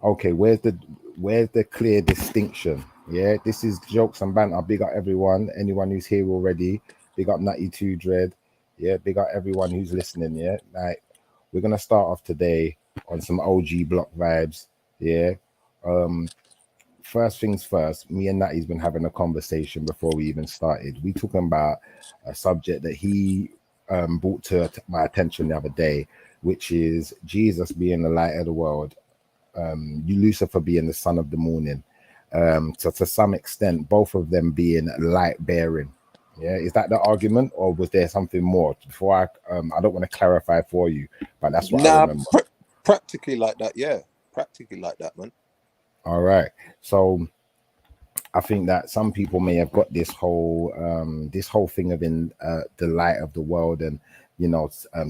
Okay, where's the clear distinction? Yeah, this is jokes and banter. Big up everyone, anyone who's here already. Big up Natty Two Dread. Yeah, big up everyone who's listening. Yeah, like we're gonna start off today on some OG Block vibes. Yeah. First things first. Me and Natty's been having a conversation before we even started. We talking about a subject that he brought to my attention the other day, which is Jesus being the light of the world, Lucifer being the son of the morning. So to some extent, both of them being light bearing. Yeah, is that the argument, or was there something more? Before I don't want to clarify for you, but that's what I Nah, remember. practically like that. Yeah, practically like that, man. All right. So I think that some people may have got this whole thing of in the light of the world, and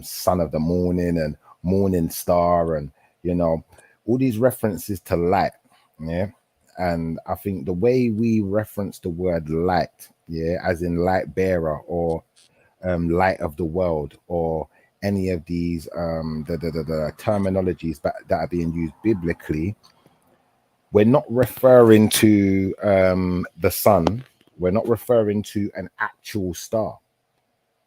son of the morning and morning star, and all these references to light. Yeah. And I think the way we reference the word light, yeah, as in light bearer, or light of the world, or any of these the terminologies that are being used biblically, we're not referring to the sun. We're not referring to an actual star,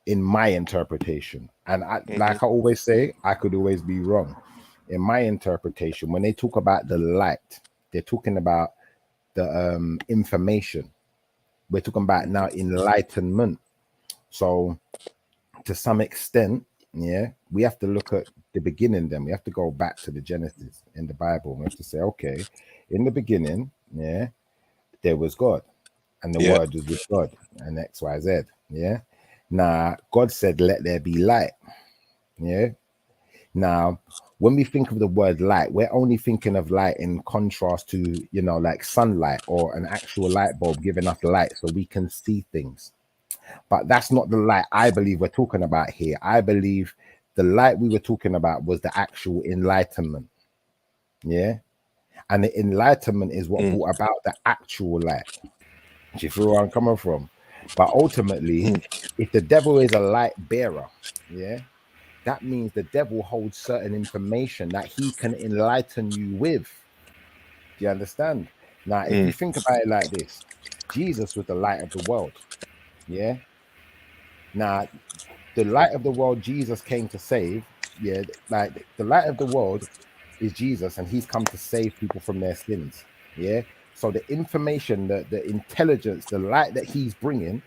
in my interpretation. And like I always say, I could always be wrong. In my interpretation, when they talk about the light, they're talking about the information. We're talking about now enlightenment. So to some extent, yeah, we have to look at the beginning. Then we have to go back to the Genesis in the Bible. We have to say, okay, in the beginning, yeah, there was God, and the Yeah. word was with God, and XYZ. Yeah. Now God said, "Let there be light." Yeah. Now, when we think of the word light, we're only thinking of light in contrast to, like sunlight or an actual light bulb giving us light so we can see things. But that's not the light I believe we're talking about here. I believe the light we were talking about was the actual enlightenment. Yeah. And the enlightenment is what brought about the actual light. Do you feel where I'm coming from? But ultimately, if the devil is a light bearer, yeah, that means the devil holds certain information that he can enlighten you with. Do you understand? Now, if you think about it like this, Jesus was the light of the world. Yeah. Now, the light of the world Jesus came to save, yeah, like the light of the world is Jesus, and he's come to save people from their sins. Yeah. So the information, the intelligence, the light that he's bringing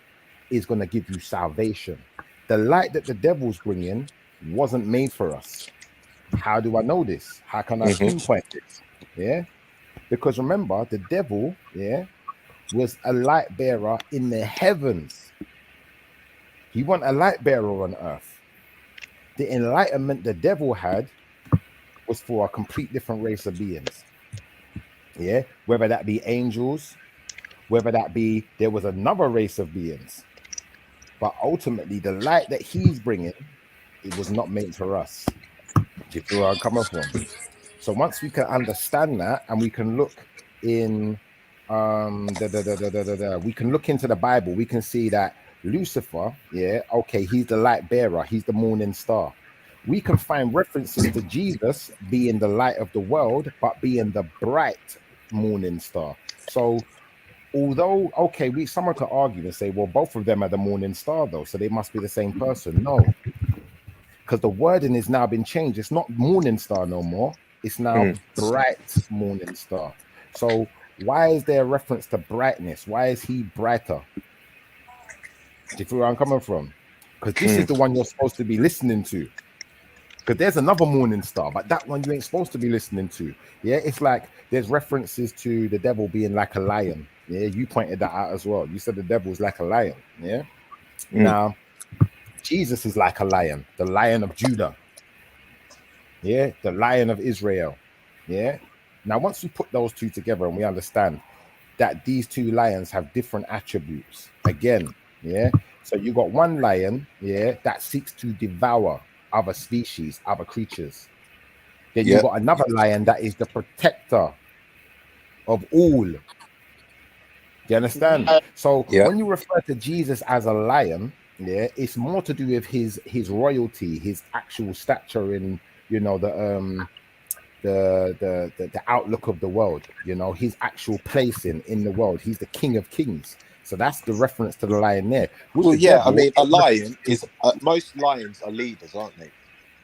is going to give you salvation. The light that the devil's bringing wasn't made for us. How do I know this? How can I pinpoint this? Yeah. Because remember, the devil, yeah, was a light bearer in the heavens. He wasn't a light bearer on earth. The enlightenment the devil had was for a complete different race of beings. Yeah. Whether that be angels, whether that be there was another race of beings. But ultimately, the light that he's bringing, it was not made for us. Do you feel where I'm coming from? So once we can understand that, and we can look in we can look into the Bible, we can see that Lucifer, yeah, okay, he's the light bearer, he's the morning star. We can find references to Jesus being the light of the world, but being the bright morning star. So although, okay, someone could argue and say, well, both of them are the morning star though, so they must be the same person. No, because the wording has now been changed. It's not morning star no more. It's now bright morning star. So why is there a reference to brightness? Why is he brighter? Do you feel where I'm coming from? Because this is the one you're supposed to be listening to. Because there's another morning star, but that one you ain't supposed to be listening to. Yeah, it's like there's references to the devil being like a lion. Yeah, you pointed that out as well. You said the devil's like a lion. Yeah. Now, Jesus is like a lion, the lion of Judah. Yeah, the lion of Israel. Yeah. Now, once we put those two together and we understand that these two lions have different attributes, again, yeah. So you got one lion, yeah, that seeks to devour other species, other creatures. Then you got another lion that is the protector of all. Do you understand? So when you refer to Jesus as a lion, yeah, it's more to do with his royalty, his actual stature in, the the outlook of the world, you know, his actual place in the world. He's the King of Kings. So that's the reference to the lion there. With Well, the yeah, I devil, mean, a lion is most lions are leaders, aren't they?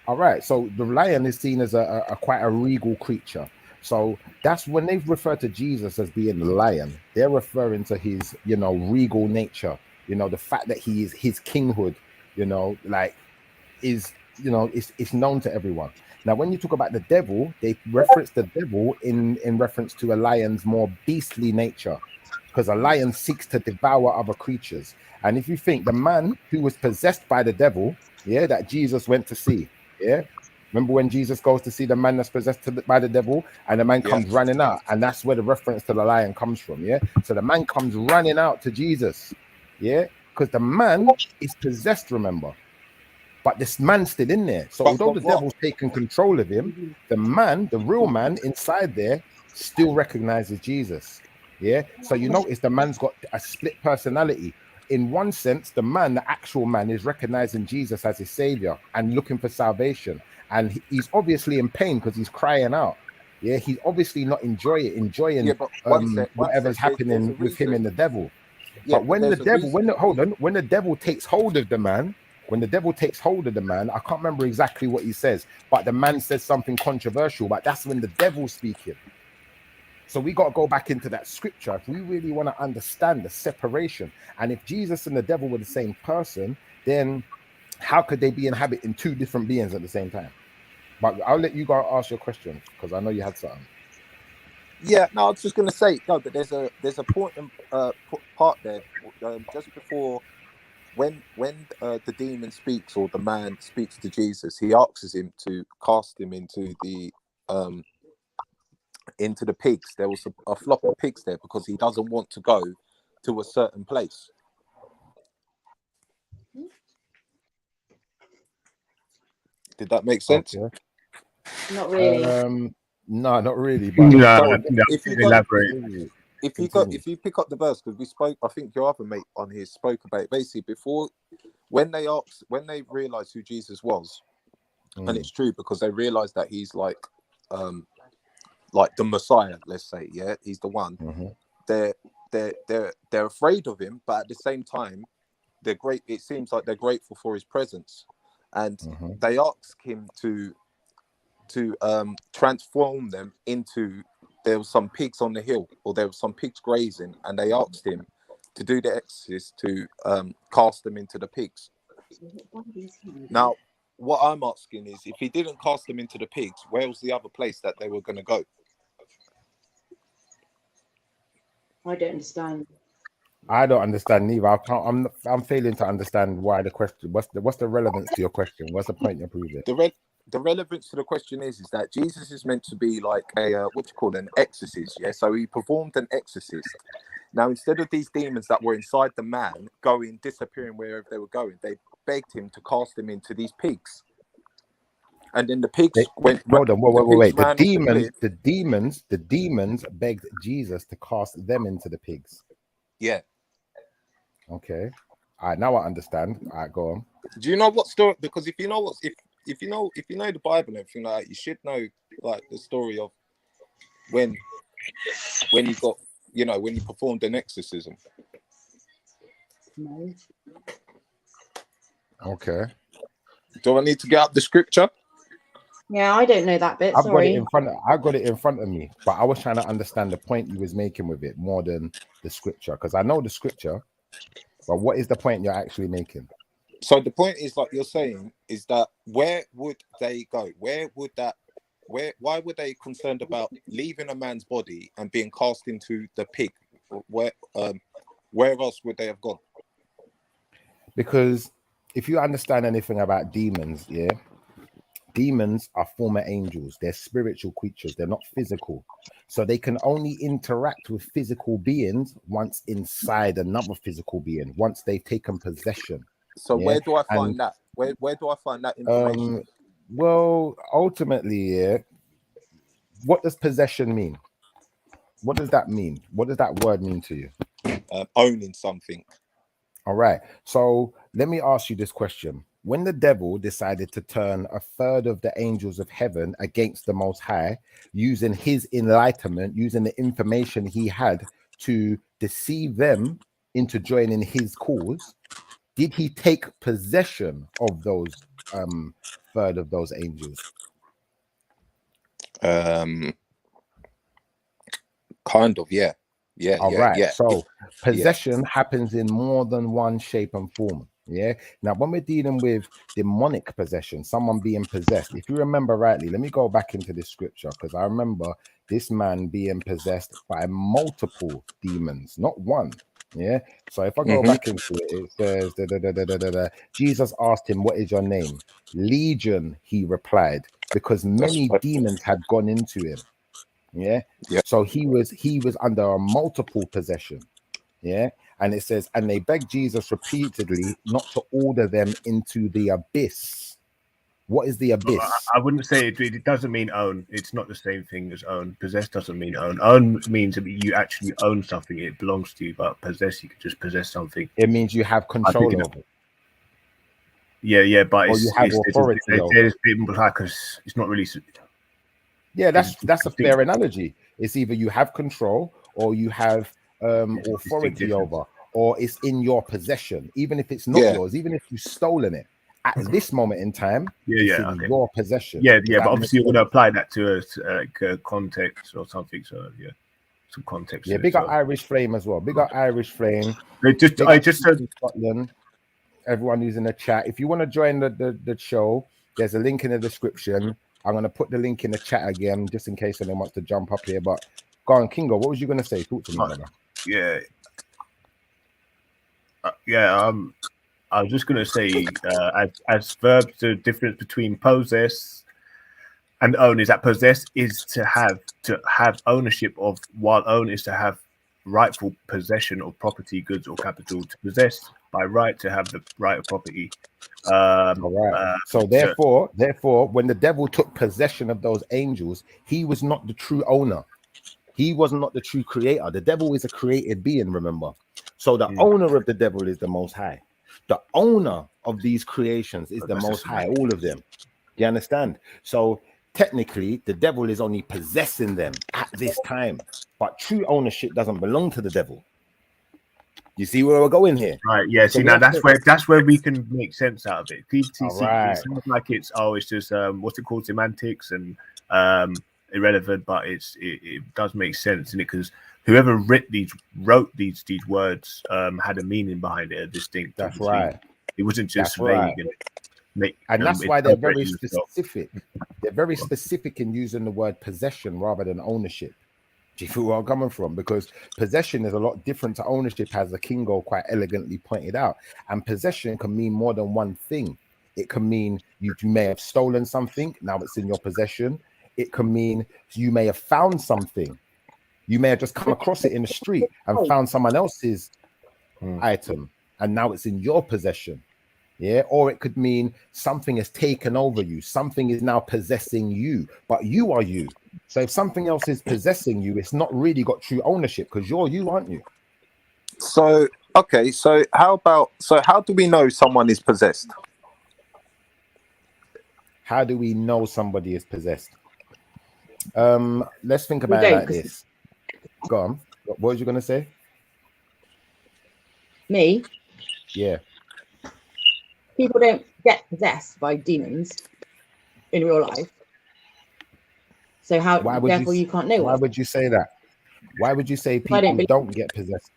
all right. So the lion is seen as a quite a regal creature. So that's when they refer to Jesus as being the lion, they're referring to his, you know, regal nature, you know, the fact that he is his kinghood, you know, like is, you know, it's known to everyone. Now when you talk about the devil, they reference the devil in reference to a lion's more beastly nature, because a lion seeks to devour other creatures. And if you think the man who was possessed by the devil, yeah, that Jesus went to see, yeah, remember when Jesus goes to see the man that's possessed by the devil, and the man Yeah. comes running out, and that's where the reference to the lion comes from, yeah. So the man comes running out to Jesus, yeah, because the man is possessed, remember, but this man's still in there. So although the But what? devil's taken control of him, the man, the real man inside there, still recognizes Jesus. Yeah. So you notice the man's got a split personality. In one sense, the man, the actual man, is recognizing Jesus as his savior and looking for salvation. And he's obviously in pain because he's crying out. Yeah, he's obviously not enjoying Yeah, but one sec. whatever's There's a happening with him reason. and the devil. Yeah, But but when the there's a devil, reason. when the devil takes hold of the man, when the devil takes hold of the man, I can't remember exactly what he says, but the man says something controversial, but that's when the devil's speaking. So we got to go back into that scripture if we really want to understand the separation. And if Jesus and the devil were the same person, then how could they be inhabiting two different beings at the same time? But I'll let you go ask your question because I know you had something. Yeah, no, I was just gonna say no, but there's a point part there just before when the demon speaks or the man speaks to Jesus, he asks him to cast him into the pigs. There was a flock of pigs there because he doesn't want to go to a certain place. Did that make sense? Okay. Not really. No, not really. But No, So if you elaborate. if you pick up the verse, because we spoke, I think your other mate on here spoke about it, basically before when they realized who Jesus was, and it's true because they realized that he's like the Messiah, let's say, yeah, he's the one. They're afraid of him, but at the same time, they're great. It seems like they're grateful for his presence, and they ask him to transform them into. There was some pigs on the hill, or there was some pigs grazing, and they asked him to do the exorcist to cast them into the pigs. Now, what I'm asking is, if he didn't cast them into the pigs, where was the other place that they were going to go? I don't understand. I don't understand neither. I'm failing to understand why the question. What's the relevance to your question? What's the point you're proving? The relevance to the question is that Jesus is meant to be like a an exorcist, yeah. So he performed an exorcist. Now, instead of these demons that were inside the man disappearing wherever they were going, they begged him to cast them into these pigs. And then the pigs went. Hold on, wait. The The demons begged Jesus to cast them into the pigs. Yeah. Okay. All right, now I understand. All right, go on. Do you know what story? Because if you know the Bible and everything like that, you should know like the story of when he got, when he performed an exorcism. No. Okay. Do I need to get up the scripture? Yeah, I don't know that bit. I've Sorry. got it in front of me, but I was trying to understand the point you was making with it more than the scripture, because I know the scripture, but what is the point you're actually making? So the point is, like you're saying, is that where would they go? Why were they concerned about leaving a man's body and being cast into the pig? Where else would they have gone? Because if you understand anything about demons, yeah, demons are former angels. They're spiritual creatures. They're not physical. So they can only interact with physical beings once inside another physical being, once they've taken possession. So where do I find that? Where do I find that information? Well, ultimately, yeah, what does possession mean? What does that mean? What does that word mean to you? Owning something. All right. So let me ask you this question. when the devil decided to turn a third of the angels of heaven against the Most High, using his enlightenment, using the information he had to deceive them into joining his cause, did he take possession of those third of those angels? Kind of, yeah. All right. Yeah. So possession happens in more than one shape and form. Yeah. Now, when we're dealing with demonic possession, someone being possessed, if you remember rightly, let me go back into this scripture, because I remember this man being possessed by multiple demons, not one. Yeah. So if I go back into it, it says Jesus asked him, "What is your name?" Legion, he replied, because many demons had gone into him. Yeah. So he was under a multiple possession. Yeah. And it says, and they begged Jesus repeatedly not to order them into the abyss. What is the abyss? I wouldn't say it doesn't mean own. It's not the same thing as own. Possess doesn't mean own. Own means that you actually own something. It belongs to you. But possess, you can just possess something. It means you have control over it. Yeah, but or you have authority over it. It's not really. Yeah, that's a fair analogy. It's either you have control or you have authority over, or it's in your possession, even if it's not yours, even if you've stolen it. At this moment in time, it's in your possession. Yeah, but obviously you're going to apply that to a context or something. So some context. Yeah, big up Irish Flame as well. Big up Irish Flame. I just said Scotland. Everyone who's in the chat, if you want to join the show, there's a link in the description. I'm going to put the link in the chat again, just in case anyone wants to jump up here. But go on, Kingo, what was you going to say? Talk to me, brother. I was just going to say, as verbs, the difference between possess and own is that possess is to have ownership of, while own is to have rightful possession of property, goods, or capital. To possess by right, to have the right of property. All right. So therefore, when the devil took possession of those angels, he was not the true owner. He was not the true creator. The devil is a created being, remember. So the owner of the devil is the Most High. The owner of these creations is the Most High, all of them. Do you understand? So technically, the devil is only possessing them at this time, but true ownership doesn't belong to the devil. You see where we're going here? Right. Yeah. So see, now that's where we can make sense out of it. PTC, right. It sounds like it's just what's it called, semantics and irrelevant, but it does make sense in it, because whoever wrote these words had a meaning behind it, a distinct. That's right. It wasn't just vague. Right. And that's why they're very specific. They're very specific in using the word possession rather than ownership. Do you feel where I'm coming from? Because possession is a lot different to ownership, as the Kingo quite elegantly pointed out. And possession can mean more than one thing. It can mean you may have stolen something, now it's in your possession. It can mean you may have found something. You may have just come across it in the street and found someone else's item, and now it's in your possession. Yeah, or it could mean something has taken over you. Something is now possessing you, but you are you. So if something else is possessing you, it's not really got true ownership, because you're you, aren't you? So okay, so how do we know someone is possessed? How do we know somebody is possessed? Let's think about it like this. Go on. What was you gonna say? Me? Yeah. People don't get possessed by demons in real life. So therefore you can't know. Why would you say that? Why would you say people don't get possessed?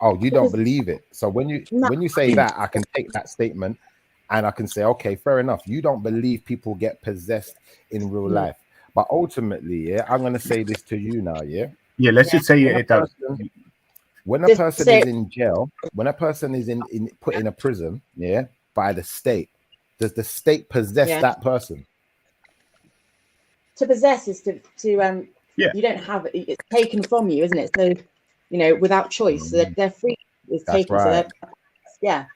Oh, you don't believe it. So when you say that, I can take that statement and I can say, okay, fair enough. You don't believe people get possessed in real life. But ultimately, I'm going to say this to you now, Yeah, let's just say it does. When a person is in jail, when a person is put in a prison, by the state, does the state possess that person? To possess is to you don't have it's taken from you, isn't it? So without choice, so they're free. It's taken. Right. So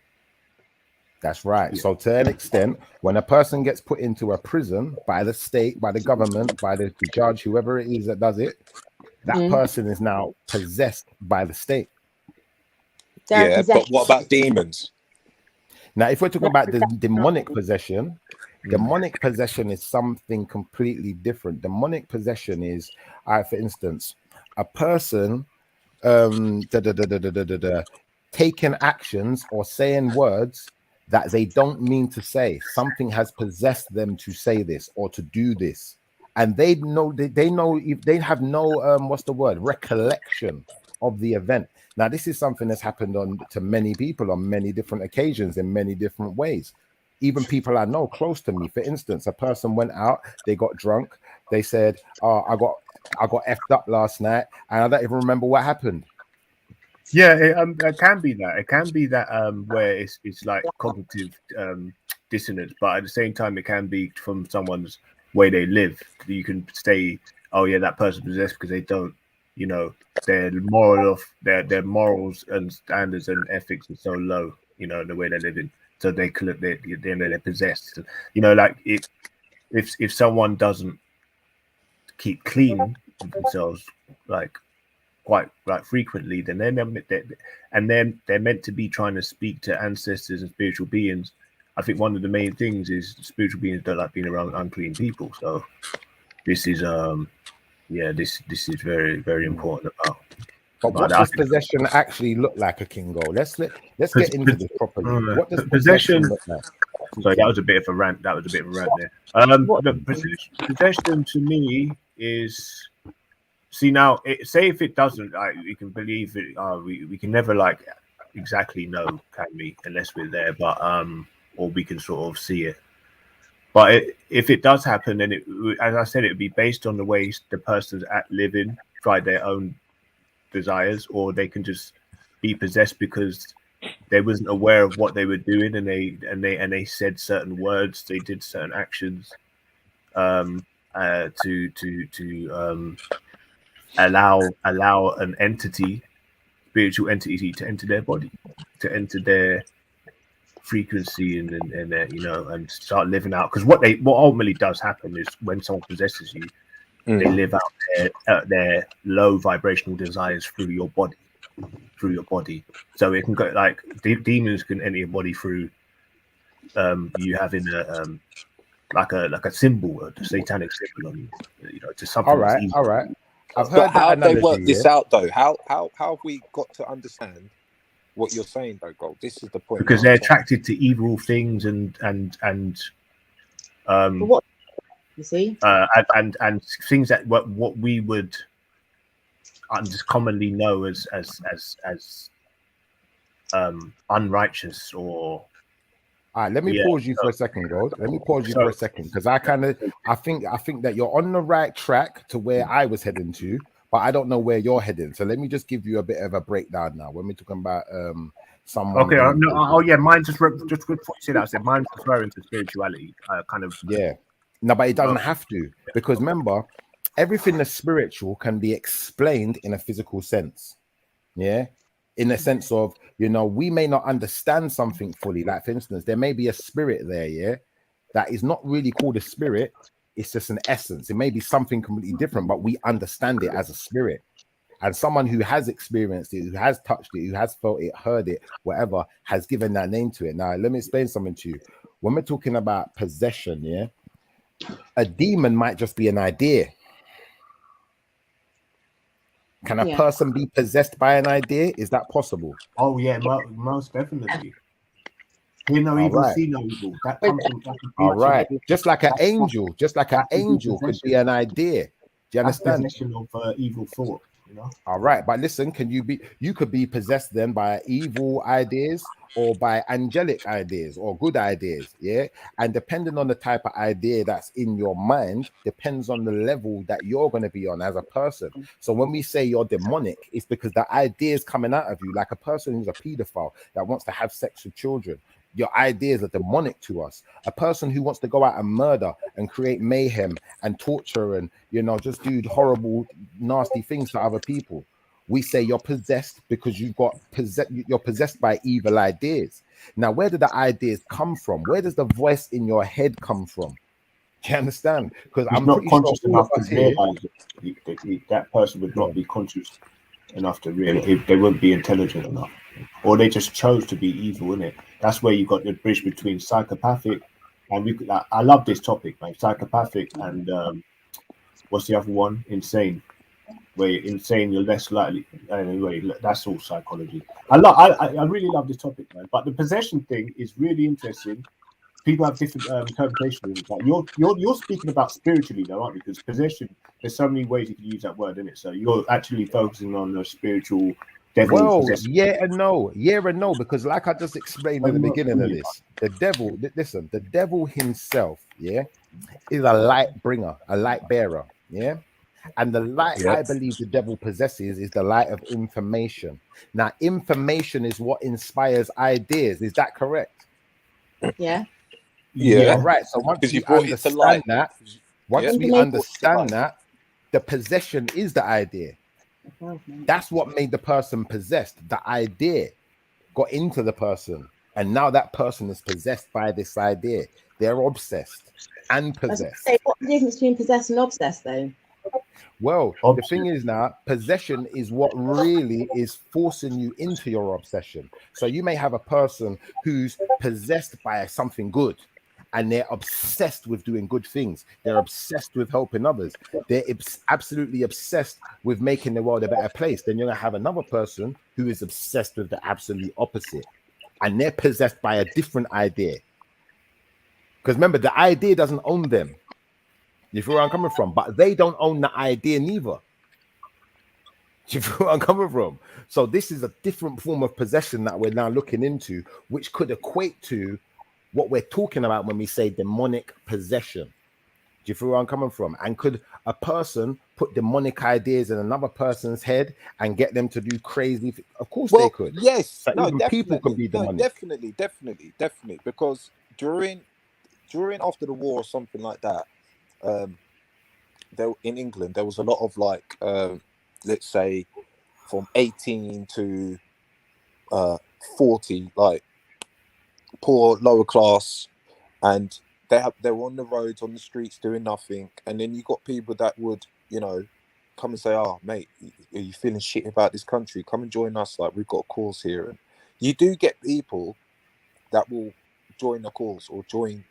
that's right. So to an extent, when a person gets put into a prison by the state, by the government, by the judge, whoever it is that does it, that person is now possessed by the state. But what about demons? Now, if we're talking about the demonic possession, demonic possession is something completely different. Demonic possession is, for instance, a person taking actions or saying words that they don't mean to say. Something has possessed them to say this or to do this, and they know if they have no what's the word, recollection of the event. Now, this is something that's happened to many people on many different occasions in many different ways. Even people I know close to me. For instance, a person went out, they got drunk, they said, "Oh, I got effed up last night, and I don't even remember what happened." Yeah, it can be that. It can be that where it's like cognitive dissonance, but at the same time, it can be from someone's way they live. You can say, "Oh yeah, that person possessed because they don't, you know, their their morals and standards and ethics are so low, you know, in the way they're living, so they're possessed." You know, like if someone doesn't keep clean of themselves, like quite like frequently, then they're meant to be trying to speak to ancestors and spiritual beings. I think one of the main things is spiritual beings don't like being around unclean people. So this is this is very, very important about. But what does possession actually look like, a Kingo? Let's get into this properly. What does possession look like? Sorry, that was a bit of a rant. There. Possession to me is. See now, say if it doesn't, like, we can believe it. We can never like exactly know, can we? Unless we're there, but or we can sort of see it. But if it does happen, then as I said, it would be based on the way the person's at living, try their own desires, or they can just be possessed because they wasn't aware of what they were doing, and they said certain words, they did certain actions, to allow an entity, spiritual entity, to enter their body, to enter their frequency and their, you know, and start living out. Because what ultimately does happen is when someone possesses you, they live out their low vibrational desires through your body. So it can go like demons can enter your body through you having a symbol, a satanic symbol on you know, to something. All right. I've heard how that they work this out though? How have we got to understand what you're saying though, Gold? This is the point. Because they're attracted to evil things and what you see, and things that what we would just commonly know as unrighteous or. All right, let me pause you for a second, Gold. Let me pause you for a second, because I think that you're on the right track to where I was heading to, but I don't know where you're heading. So let me just give you a bit of a breakdown now. When we're talking about someone. Okay. Mine just before you say that, I said mine's referring to spirituality, kind of. Yeah. No, but it doesn't have to, because remember, everything that's spiritual can be explained in a physical sense. Yeah. In a sense of, you know, we may not understand something fully. Like, for instance, there may be a spirit there, yeah, that is not really called a spirit. It's just an essence. It may be something completely different, but we understand it as a spirit. And someone who has experienced it, who has touched it, who has felt it, heard it, whatever, has given that name to it. Now, let me explain something to you. When we're talking about possession, yeah, a demon might just be an idea. Can a person be possessed by an idea? Is that possible? Oh yeah, most definitely. Hear no evil, see no evil. That comes from. All right, just like an angel, could be an idea. Do you understand? Possession of evil thought, you know. All right, but listen, you could be possessed then by evil ideas or by angelic ideas or good ideas, yeah. And depending on the type of idea that's in your mind, depends on the level that you're going to be on as a person. So when we say you're demonic, it's because the idea is coming out of you, like a person who's a pedophile that wants to have sex with children. Your ideas are demonic to us. A person who wants to go out and murder and create mayhem and torture and, you know, just do horrible, nasty things to other people. We say you're possessed because you're possessed by evil ideas. Now, where do the ideas come from? Where does the voice in your head come from? Do you understand? Because I'm not pretty conscious sure enough to realize that person would not be conscious enough to realize. They wouldn't be intelligent enough. or they just chose to be evil, innit? That's where you got the bridge between psychopathic and I love this topic, man. Psychopathic and what's the other one? Insane. Where you're insane, you're less likely. Anyway, that's all psychology. I really love this topic, man. But the possession thing is really interesting. People have different interpretations. Like you're speaking about spiritually, though, aren't you? Because possession, there's so many ways you can use that word, isn't it? So you're actually focusing on the spiritual devil. Well, yeah and no, because like I just explained in the beginning of this, the devil, listen, the devil himself, yeah, is a light bringer, a light bearer, yeah. And the light I believe the devil possesses is the light of information. Now, information is what inspires ideas. Is that correct? Yeah. Yeah. All right. So once we understand that, the possession is the idea. That's what made the person possessed. The idea got into the person, and now that person is possessed by this idea. They're obsessed and possessed. What's the difference between possessed and obsessed, though? Well, the thing is now, possession is what really is forcing you into your obsession. So you may have a person who's possessed by something good, and they're obsessed with doing good things. They're obsessed with helping others. They're absolutely obsessed with making the world a better place. Then you're going to have another person who is obsessed with the absolute opposite, and they're possessed by a different idea. Because remember, the idea doesn't own them. You feel where I'm coming from? But they don't own the idea neither. You feel where I'm coming from? So this is a different form of possession that we're now looking into, which could equate to what we're talking about when we say demonic possession. Do you feel where I'm coming from? And could a person put demonic ideas in another person's head and get them to do crazy things? Of course they could. Yes. So even people could be demonic. Definitely. Because during after the war or something like that, there in England there was a lot of like let's say from 18 to 40, like poor lower class, and they were on the roads, on the streets doing nothing. And then you got people that would, you know, come and say, "Oh mate, are you feeling shit about this country? Come and join us, like we've got a cause here." And you do get people that will join a cause or join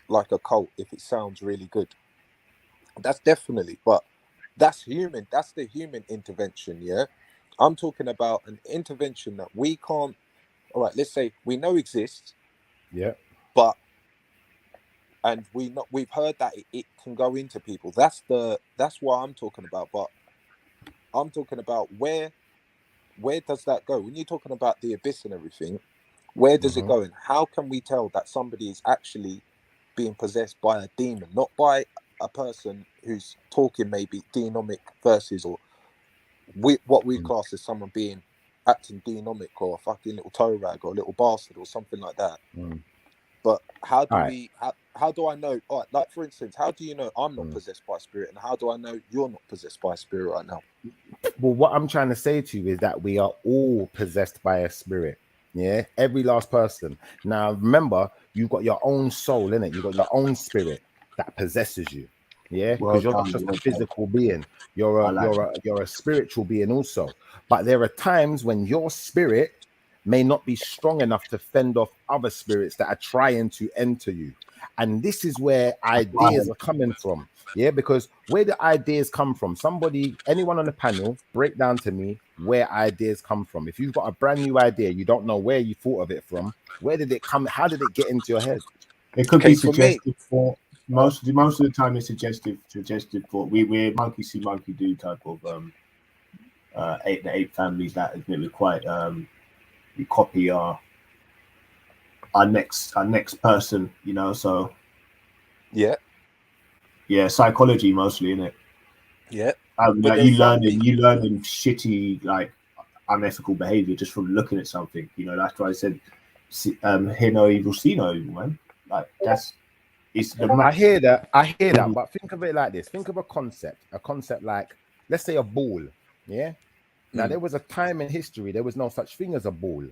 like a cult if it sounds really good. That's definitely, but that's human. That's the human intervention. Yeah, I'm talking about an intervention that we can't. All right, let's say we know exists. Yeah, but and we've heard that it can go into people. That's what I'm talking about. But I'm talking about where does that go? When you're talking about the abyss and everything, where does it go? And how can we tell that somebody is actually being possessed by a demon, not by a person who's talking maybe demonic verses, or what we class as someone being acting demonic, or a fucking little toe rag or a little bastard or something like that. But how do I know? All right, like for instance, how do you know I'm not possessed by a spirit, and how do I know you're not possessed by a spirit right now? Well, what I'm trying to say to you is that we are all possessed by a spirit. Yeah, every last person. Now, remember, you've got your own soul in it. You've got your own spirit that possesses you. Yeah, because you're not just a physical being. You're a spiritual being also. But there are times when your spirit may not be strong enough to fend off other spirits that are trying to enter you. And this is where ideas are coming from. Yeah, because where the ideas come from, anyone on the panel, break down to me where ideas come from. If you've got a brand new idea, you don't know where you thought of it from, where did it come? How did it get into your head? It could be suggestive for most of the time. It's suggestive for we're monkey see, monkey do type of the eight families that is really quite we copy our next person, you know. So yeah, psychology mostly, isn't it? Yeah. Like you learning shitty, like unethical behavior just from looking at something, you know. That's why I said hear no evil, see no evil, man. Like I hear that, but think of it like this. Think of a concept like, let's say, a ball. Yeah. Now there was a time in history there was no such thing as a ball.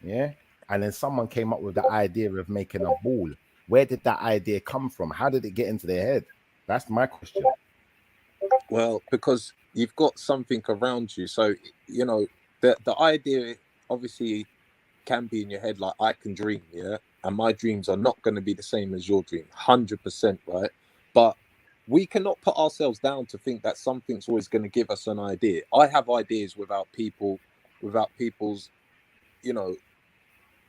Yeah. And then someone came up with the idea of making a ball. Where did that idea come from? How did it get into their head? That's my question. Well, because you've got something around you. So, you know, the idea, obviously, can be in your head. Like, I can dream, yeah, and my dreams are not going to be the same as your dream, 100%, right? But we cannot put ourselves down to think that something's always going to give us an idea. I have ideas without people's, you know,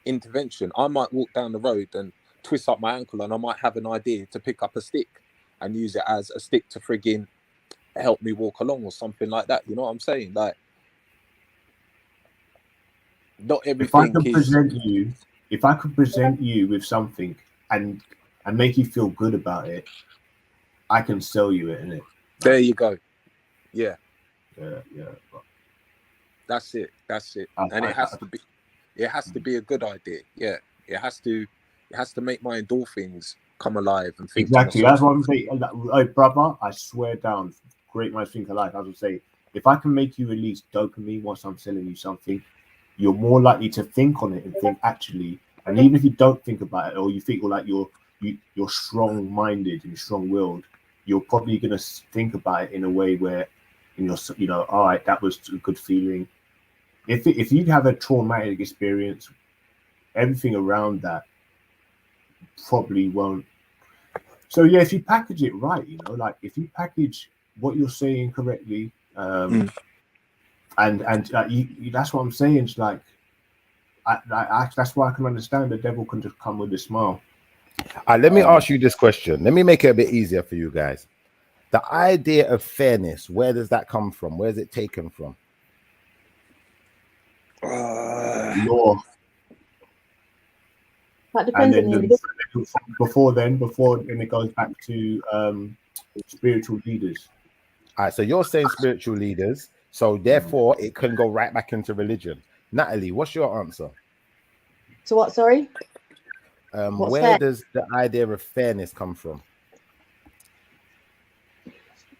intervention. I might walk down the road and twist up my ankle, and I might have an idea to pick up a stick and use it as a stick to frigging help me walk along or something like that. You know what I'm saying? Like, not everything if I could present you with something and make you feel good about it, I can sell you it, innit? There you go. Yeah. Yeah. That's it. And it has to be a good idea. Yeah. It has to make my endorphins come alive and think. Exactly. That's what I'm saying. Like, brother, I swear down, great minds think alike. I would say, if I can make you release dopamine whilst I'm selling you something, you're more likely to think on it and think, actually, and even if you don't think about it, or you think like you're strong-minded and strong-willed, you're probably going to think about it in a way where, you know, all right, that was a good feeling. If you have a traumatic experience, everything around that probably won't. So yeah, if you package it right, you know, like if you package what you're saying correctly, and that's what I'm saying. It's like, that's why I can understand the devil can just come with a smile. Let me ask you this question. Let me make it a bit easier for you guys. The idea of fairness, where does that come from? Where is it taken from? Law. That depends on the individual. Before it goes back to spiritual leaders. All right, so you're saying spiritual leaders, so therefore it can go right back into religion. Natalie, what's your answer? So what? Sorry. Where fair? Does the idea of fairness come from?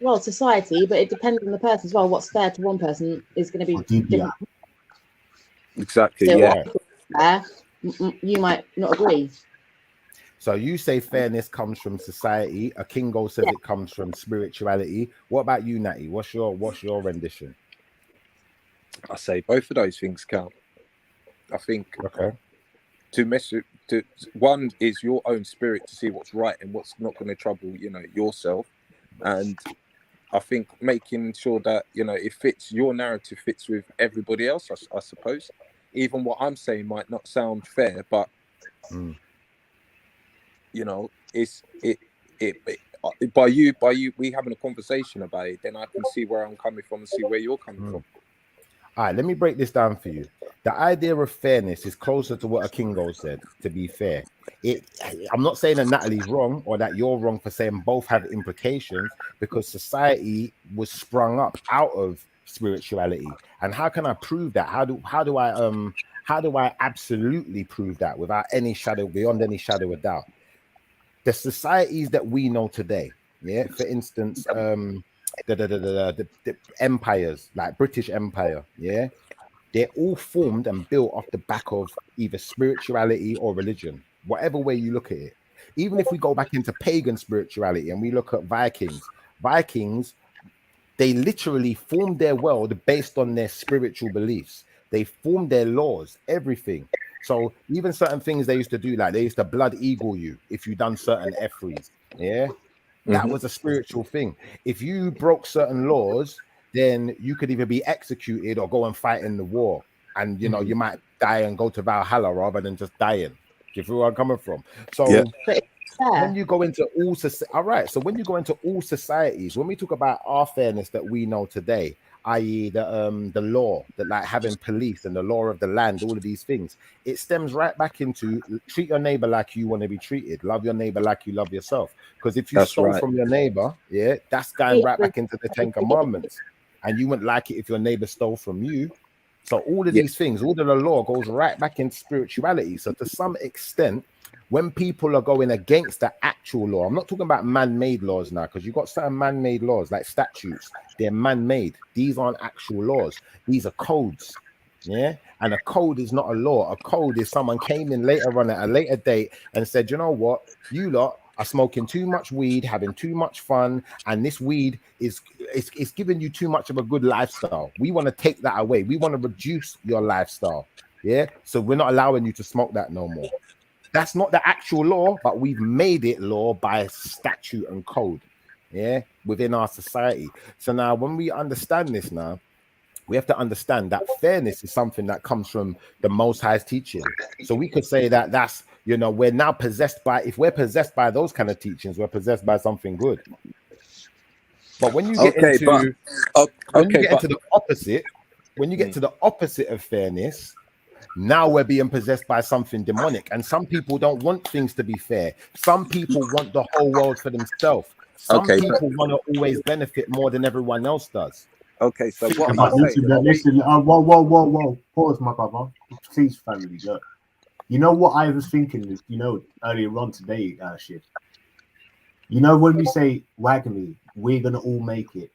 Well, society, but it depends on the person as well. What's fair to one person is going to be different. Exactly. So yeah. Fair, you might not agree. So you say fairness comes from society. A Kingo says it comes from spirituality. What about you, Natty? What's your rendition? I say both of those things count. I think one is your own spirit to see what's right and what's not going to trouble, you know, yourself. And I think making sure that, you know, it fits, your narrative fits with everybody else, I suppose. Even what I'm saying might not sound fair, but you know, by you we having a conversation about it, then I can see where I'm coming from and see where you're coming from. All right, let me break this down for you. The idea of fairness is closer to what a Kingo said, to be fair. I'm not saying that Natalie's wrong or that you're wrong for saying both have implications, because society was sprung up out of spirituality. And how can I prove that? How do I absolutely prove that without beyond any shadow of doubt? The societies that we know today, yeah, for instance, the empires like British Empire, yeah, they're all formed and built off the back of either spirituality or religion, whatever way you look at it. Even if we go back into pagan spirituality and we look at Vikings, they literally formed their world based on their spiritual beliefs. They formed their laws, everything. So even certain things they used to do, like they used to blood eagle you if you done certain efferys, yeah. That was a spiritual thing. If you broke certain laws, then you could either be executed or go and fight in the war. And, you know, you might die and go to Valhalla rather than just dying. Do you feel where I'm coming from? So when you go into all societies, when we talk about our fairness that we know today, i.e. the law, that like having police and the law of the land, all of these things, it stems right back into treat your neighbor like you want to be treated, love your neighbor like you love yourself. Because if you stole from your neighbor, yeah, that's going right back into the 10 Commandments, and you wouldn't like it if your neighbor stole from you. So all of these things, all of the law goes right back into spirituality. So to some extent, when people are going against the actual law, I'm not talking about man-made laws now, because you've got certain man-made laws like statutes. They're man-made. These aren't actual laws. These are codes. Yeah. And a code is not a law. A code is someone came in later on at a later date and said, you know what, you lot are smoking too much weed, having too much fun, and this weed is giving you too much of a good lifestyle. We want to take that away. We want to reduce your lifestyle. Yeah, so we're not allowing you to smoke that no more. That's not the actual law, but we've made it law by statute and code, yeah, within our society. So now when we understand this now, we have to understand that fairness is something that comes from the Most High's teaching. So we could say that that's, you know, we're now possessed by, if we're possessed by those kind of teachings, we're possessed by something good. But when you get into the opposite, when you get to the opposite of fairness, now we're being possessed by something demonic. And some people don't want things to be fair. Some people want the whole world for themselves. Some people want to always benefit more than everyone else does. Okay, so what are you saying? Listen, whoa, pause, my brother. Please, family, look. You know what I was thinking, you know, earlier on today, shit. You know, when we say Wagami, we're gonna all make it.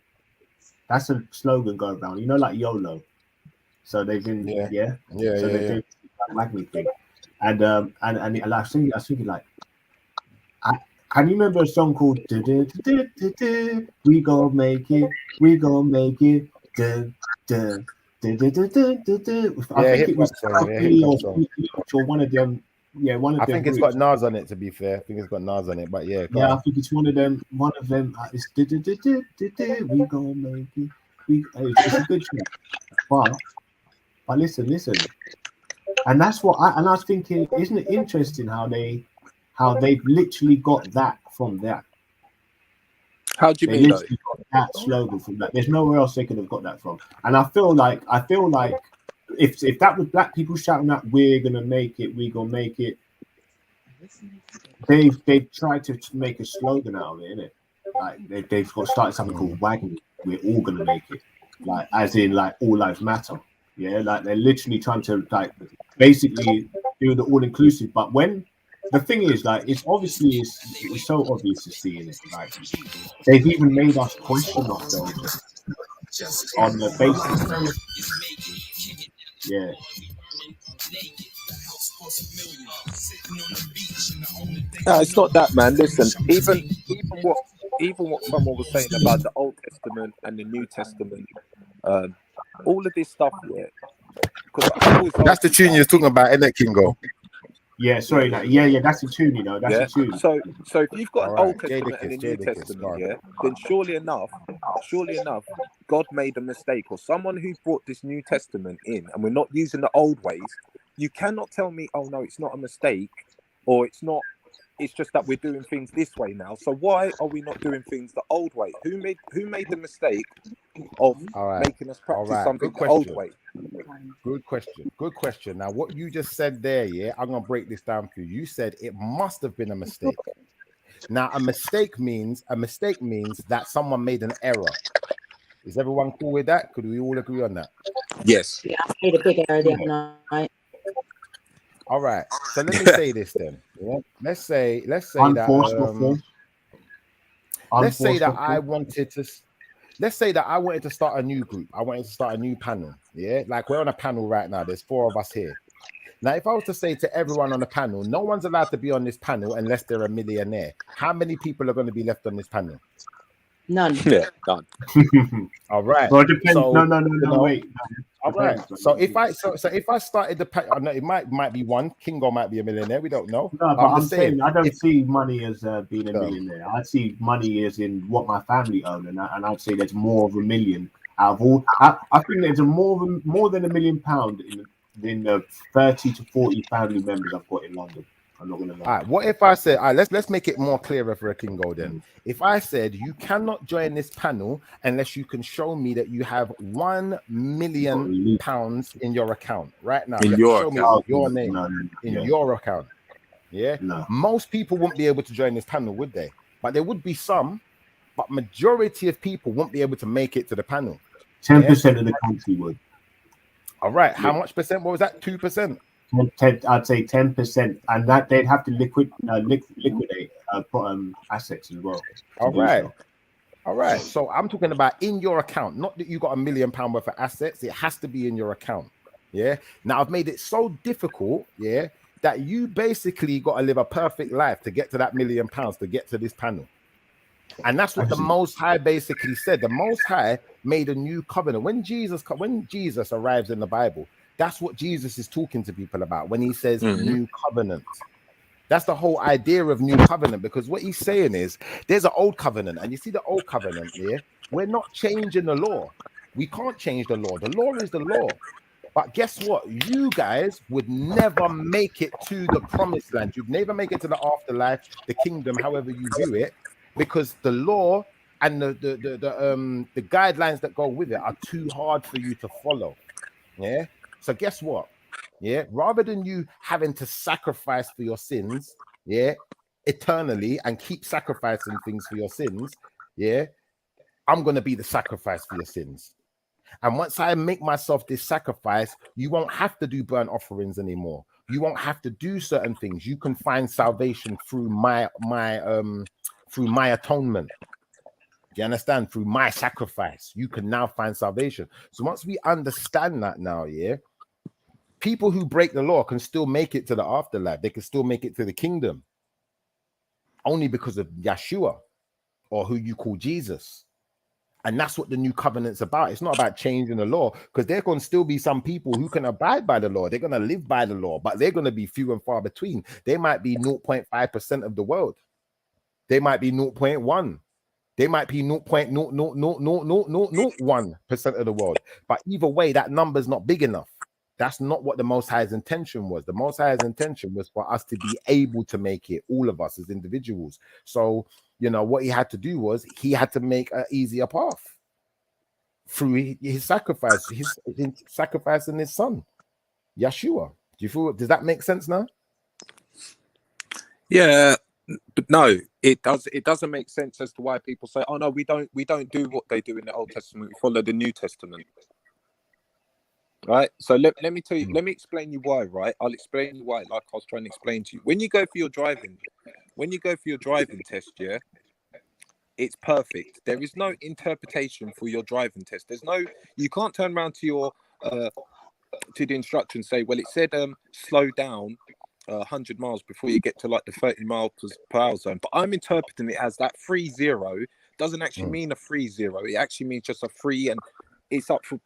That's a slogan going around. You know, like YOLO. So they've been, Wagami thing, and I was thinking like, can you remember a song called "We Gonna Make It, We Gonna Make It"? I think it was or one of them. Yeah, one of them. I think it's got Nas on it. To be fair, I think it's got Nas on it. But yeah, I think it's one of them. One of them is "We Gonna Make It." It's a good tune, but listen, and that's what I was thinking. Isn't it interesting how they've literally got that from that? How do you mean? Got that slogan from that. There's nowhere else they could have got that from. And I feel like if that was black people shouting that we're gonna make it, we gonna make it, they've tried to make a slogan out of it, innit? Like they've got started something called Wagon. We're all gonna make it, like as in like all lives matter. Yeah, like they're literally trying to like basically do the all inclusive. But when the thing is, like, it's so obvious to see in it. Like they've even made us question ourselves on the basis. Yeah. No, it's not that, man. Listen, even what someone was saying about the Old Testament and the New Testament, all of this stuff, yeah. That's the tune you're talking about, isn't it, Kingo? Yeah, sorry. Yeah, that's a tune, you know. That's a tune. So if you've got an Old Testament and a New Testament, yeah, then surely enough, God made a mistake, or someone who brought this New Testament in, and we're not using the old ways. You cannot tell me, oh no, it's not a mistake, or it's not. It's just that we're doing things this way now. So why are we not doing things the old way? Who made the mistake of making us practice something the old way? Good question. Now, what you just said there, yeah, I'm gonna break this down for you. You said it must have been a mistake. Now, a mistake means that someone made an error. Is everyone cool with that? Could we all agree on that? Yes. Yeah, I made a big error the other night. All right. So let me say this then. Yeah? Let's say that I wanted to start a new group. I wanted to start a new panel. Yeah, like we're on a panel right now. There's 4 of us here. Now, if I was to say to everyone on the panel, no one's allowed to be on this panel unless they're a millionaire. How many people are going to be left on this panel? None. Yeah, none. All right. Well, it depends. So, no, wait. All right. So if I started the panel, I know it might be one. Kingo might be a millionaire. We don't know. No, but I'm saying I don't see money as being a millionaire. I see money as in what my family own, and I'd say there's more of $1 million out of all. I think there's more than £1 million in the 30 to 40 family members I've got in London. I'm not gonna lie. All right, what if I said, all right, let's make it more clearer for a Kingo then. If I said you cannot join this panel unless you can show me that you have £1 million in your account right now. In your account, your name in your account. Yeah. No. Most people wouldn't be able to join this panel, would they? But there would be some, but majority of people won't be able to make it to the panel. 10% of the country would. All right. How much percent? What was that? 2%? 10, I'd say 10%, and that they'd have to liquidate assets as well. All right. So I'm talking about in your account, not that you got £1 million worth of assets. It has to be in your account. Yeah. Now I've made it so difficult, that you basically got to live a perfect life to get to that £1 million to get to this panel. And that's what the Most High basically said. The Most High made a new covenant. When Jesus arrives in the Bible, That's what Jesus is talking to people about when he says new covenant. That's the whole idea of new covenant, because what he's saying is there's an old covenant, and you see the old covenant there. We're not changing the law. We can't change the law. The law is the law. But guess what? You guys would never make it to the promised land. You'd never make it to the afterlife, the kingdom, however you view it, because the law and the guidelines that go with it are too hard for you to follow. Yeah. So guess what? Yeah, rather than you having to sacrifice for your sins, yeah, eternally, and keep sacrificing things for your sins, yeah, I'm going to be the sacrifice for your sins. And once I make myself this sacrifice, you won't have to do burnt offerings anymore. You won't have to do certain things. You can find salvation through my atonement. Do you understand? Through my sacrifice, you can now find salvation. So once we understand that now, yeah, people who break the law can still make it to the afterlife. They can still make it to the kingdom only because of Yeshua, or who you call Jesus. And that's what the new covenant's about. It's not about changing the law, because there can still be some people who can abide by the law. They're going to live by the law, but they're going to be few and far between. They might be 0.5% of the world. They might be 0.1. They might be 0.00001% of the world. But either way, that number's not big enough. That's not what the Most High's intention was. The Most High's intention was for us to be able to make it, all of us as individuals. So, you know, what he had to do was he had to make an easier path through his sacrifice, his sacrificing his son, Yeshua. Do you feel? Does that make sense now? Yeah, but no, it does. It doesn't make sense as to why people say, "Oh no, we don't do what they do in the Old Testament. We follow the New Testament." Right. So let me tell you. Let me explain you why. Right. I'll explain you why. Like I was trying to explain to you. When you go for your driving test, yeah, it's perfect. There is no interpretation for your driving test. There's no. You can't turn around to your to the instructor and say, "Well, it said slow down 100 miles before you get to like the 30 miles per hour zone." But I'm interpreting it as that 30 doesn't actually mean a 30. It actually means just a 3, and it's up for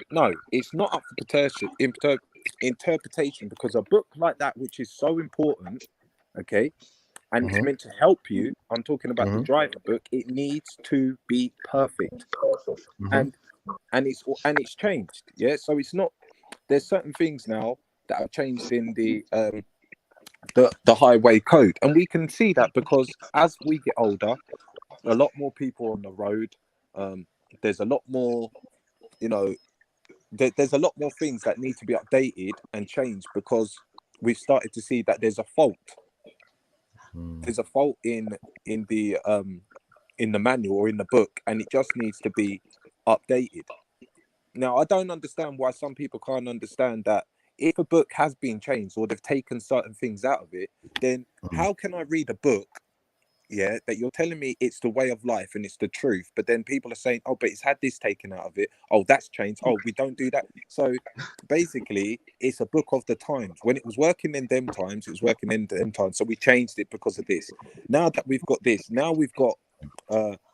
it's not up for interpretation, because a book like that, which is so important, okay, and it's meant to help you. I'm talking about the driver book. It needs to be perfect, and it's changed. Yeah, so it's not. There's certain things now that have changed in the highway code, and we can see that because as we get older, a lot more people on the road. There's a lot more. You know, there's a lot more things that need to be updated and changed, because we've started to see that there's a fault. There's a fault in the manual or in the book, and it just needs to be updated. Now, I don't understand why some people can't understand that if a book has been changed or they've taken certain things out of it, then how can I read a book, yeah, that you're telling me it's the way of life and it's the truth, but then people are saying, oh, but it's had this taken out of it, oh, that's changed, oh, we don't do that. So basically it's a book of the times. When it was working in them times, it was working in them times, so we changed it because of this. Now that we've got this, now we've got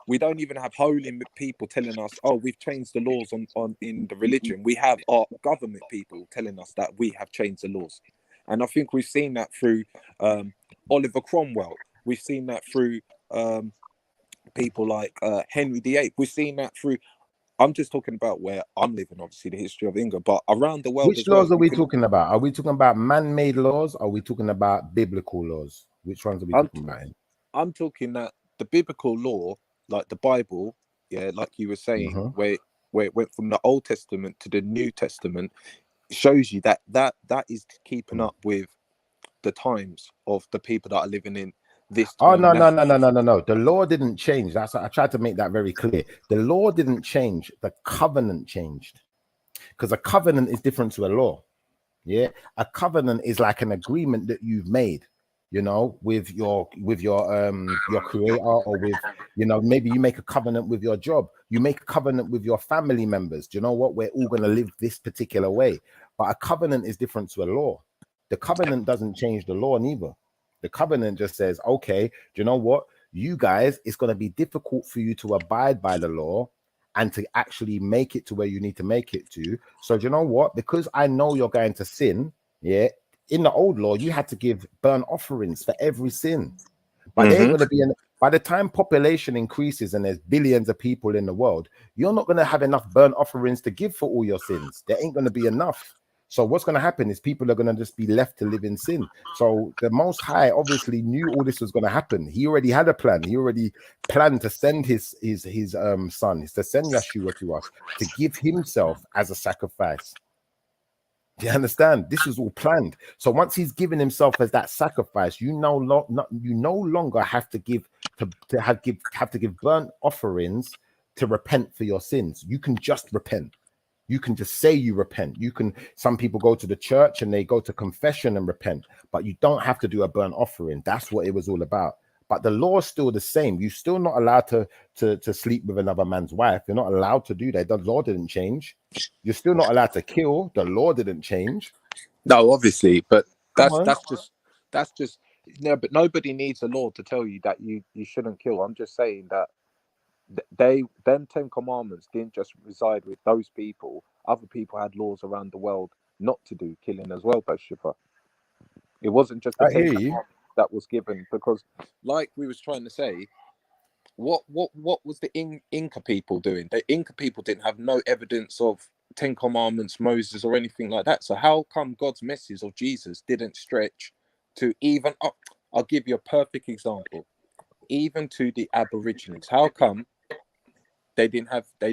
we don't even have holy people telling us, oh, we've changed the laws on in the religion. We have our government people telling us that we have changed the laws. And I think we've seen that through Oliver Cromwell. We've seen that through people like Henry VIII. We've seen that through. I'm just talking about where I'm living, obviously, the history of England, but around the world. Which laws are we talking about? Are we talking about man-made laws? Or are we talking about biblical laws? Which ones are we talking about? I'm talking that the biblical law, like the Bible, yeah, like you were saying, where it went from the Old Testament to the New Testament, shows you that is keeping up with the times of the people that are living in this time. No. The law didn't change. That's I tried to make that very clear. The law didn't change. The covenant changed, because a covenant is different to a law. Yeah, a covenant is like an agreement that you've made, you know, with your creator, or with, you know, maybe you make a covenant with your job. You make a covenant with your family members. Do you know what? We're all going to live this particular way. But a covenant is different to a law. The covenant doesn't change the law neither. The covenant just says, okay, do you know what? You guys, it's going to be difficult for you to abide by the law, and to actually make it to where you need to make it to. So do you know what? Because I know you're going to sin, yeah, in the old law, you had to give burnt offerings for every sin. But there ain't going to be by the time population increases and there's billions of people in the world, you're not going to have enough burnt offerings to give for all your sins. There ain't going to be enough. So what's going to happen is people are going to just be left to live in sin. So the Most High obviously knew all this was going to happen. He already had a plan. He already planned to send his son, to send Yeshua to us, to give himself as a sacrifice. Do you understand? This is all planned. So once he's given himself as that sacrifice, you no longer have to give burnt offerings to repent for your sins. You can just repent. You can just say you repent. Some people go to the church and they go to confession and repent, but you don't have to do a burnt offering. That's what it was all about. But the law is still the same. You're still not allowed to sleep with another man's wife. You're not allowed to do that. The law didn't change. You're still not allowed to kill. The law didn't change. No, obviously, but that's just no. But nobody needs a law to tell you that you shouldn't kill. I'm just saying that them 10 commandments didn't just reside with those people. Other people had laws around the world not to do killing as well, Bathsheba. It wasn't just the 10 commandments that was given, because like we was trying to say, what was the Inca people doing? The Inca people didn't have no evidence of 10 commandments, Moses, or anything like that. So how come God's message of Jesus didn't stretch to even up? I'll give you a perfect example. Even to the Aborigines. How come they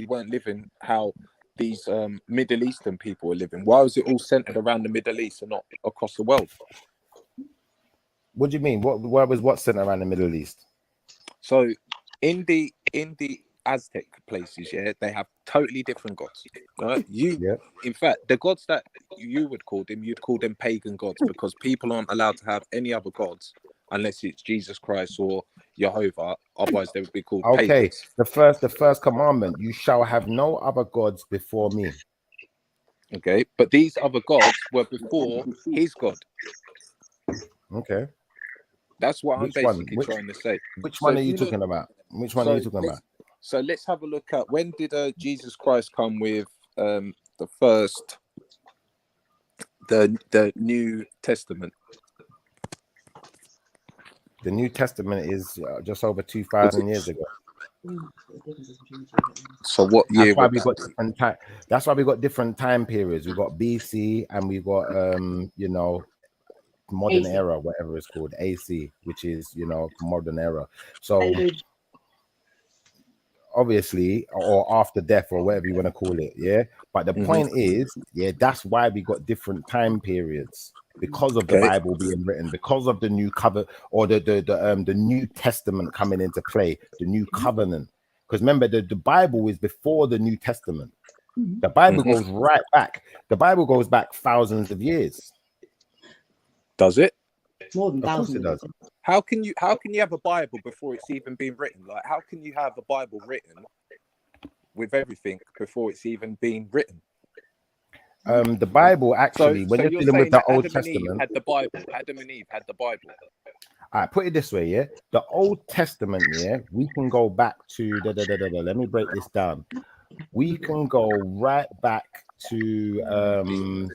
weren't living how these Middle Eastern people were living? Why was it all centered around the Middle East and not across the world? What do you mean? Where was what centered around the Middle East? So in the Aztec places, yeah, they have totally different gods. Right? In fact, the gods that you would call them, you'd call them pagan gods, because people aren't allowed to have any other gods unless it's Jesus Christ or Jehovah. Otherwise, they would be called pagans. The first commandment: you shall have no other gods before me. Okay, but these other gods were before his God. Okay. That's what I'm basically trying to say. Which one are you talking about? Which one are you talking about? So let's have a look at, when did Jesus Christ come with the New Testament? The New Testament is just over 2,000 years ago. So what year? That's why we got different time periods. We got BC and we got modern AC. era, whatever it's called, AC, which is modern era. So obviously, or after death, or whatever you want to call it, yeah. But the point is, that's why we got different time periods, because of the Bible being written, because of the new covenant, or the New Testament coming into play, the new covenant. Because remember, the Bible is before the New Testament. The Bible goes right back. The Bible goes back thousands of years. Does it? More than thousands. Of course it does. How can you have a Bible before it's even been written? Like, how can you have a Bible written with everything before it's even been written? The Bible actually, when you're dealing with the Old Testament, Adam and Eve had the Bible. All right, put it this way, yeah. The Old Testament, yeah, we can go back to let me break this down. We can go right back to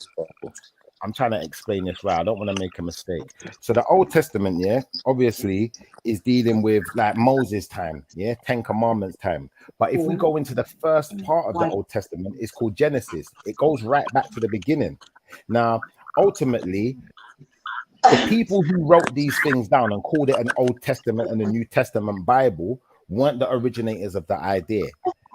I'm trying to explain this right. I don't want to make a mistake. So the Old Testament, yeah, obviously is dealing with like Moses' time, yeah, 10 Commandments time. But if we go into the first part of the Old Testament, it's called Genesis. It goes right back to the beginning. Now, ultimately, the people who wrote these things down and called it an Old Testament and a New Testament Bible weren't the originators of the idea.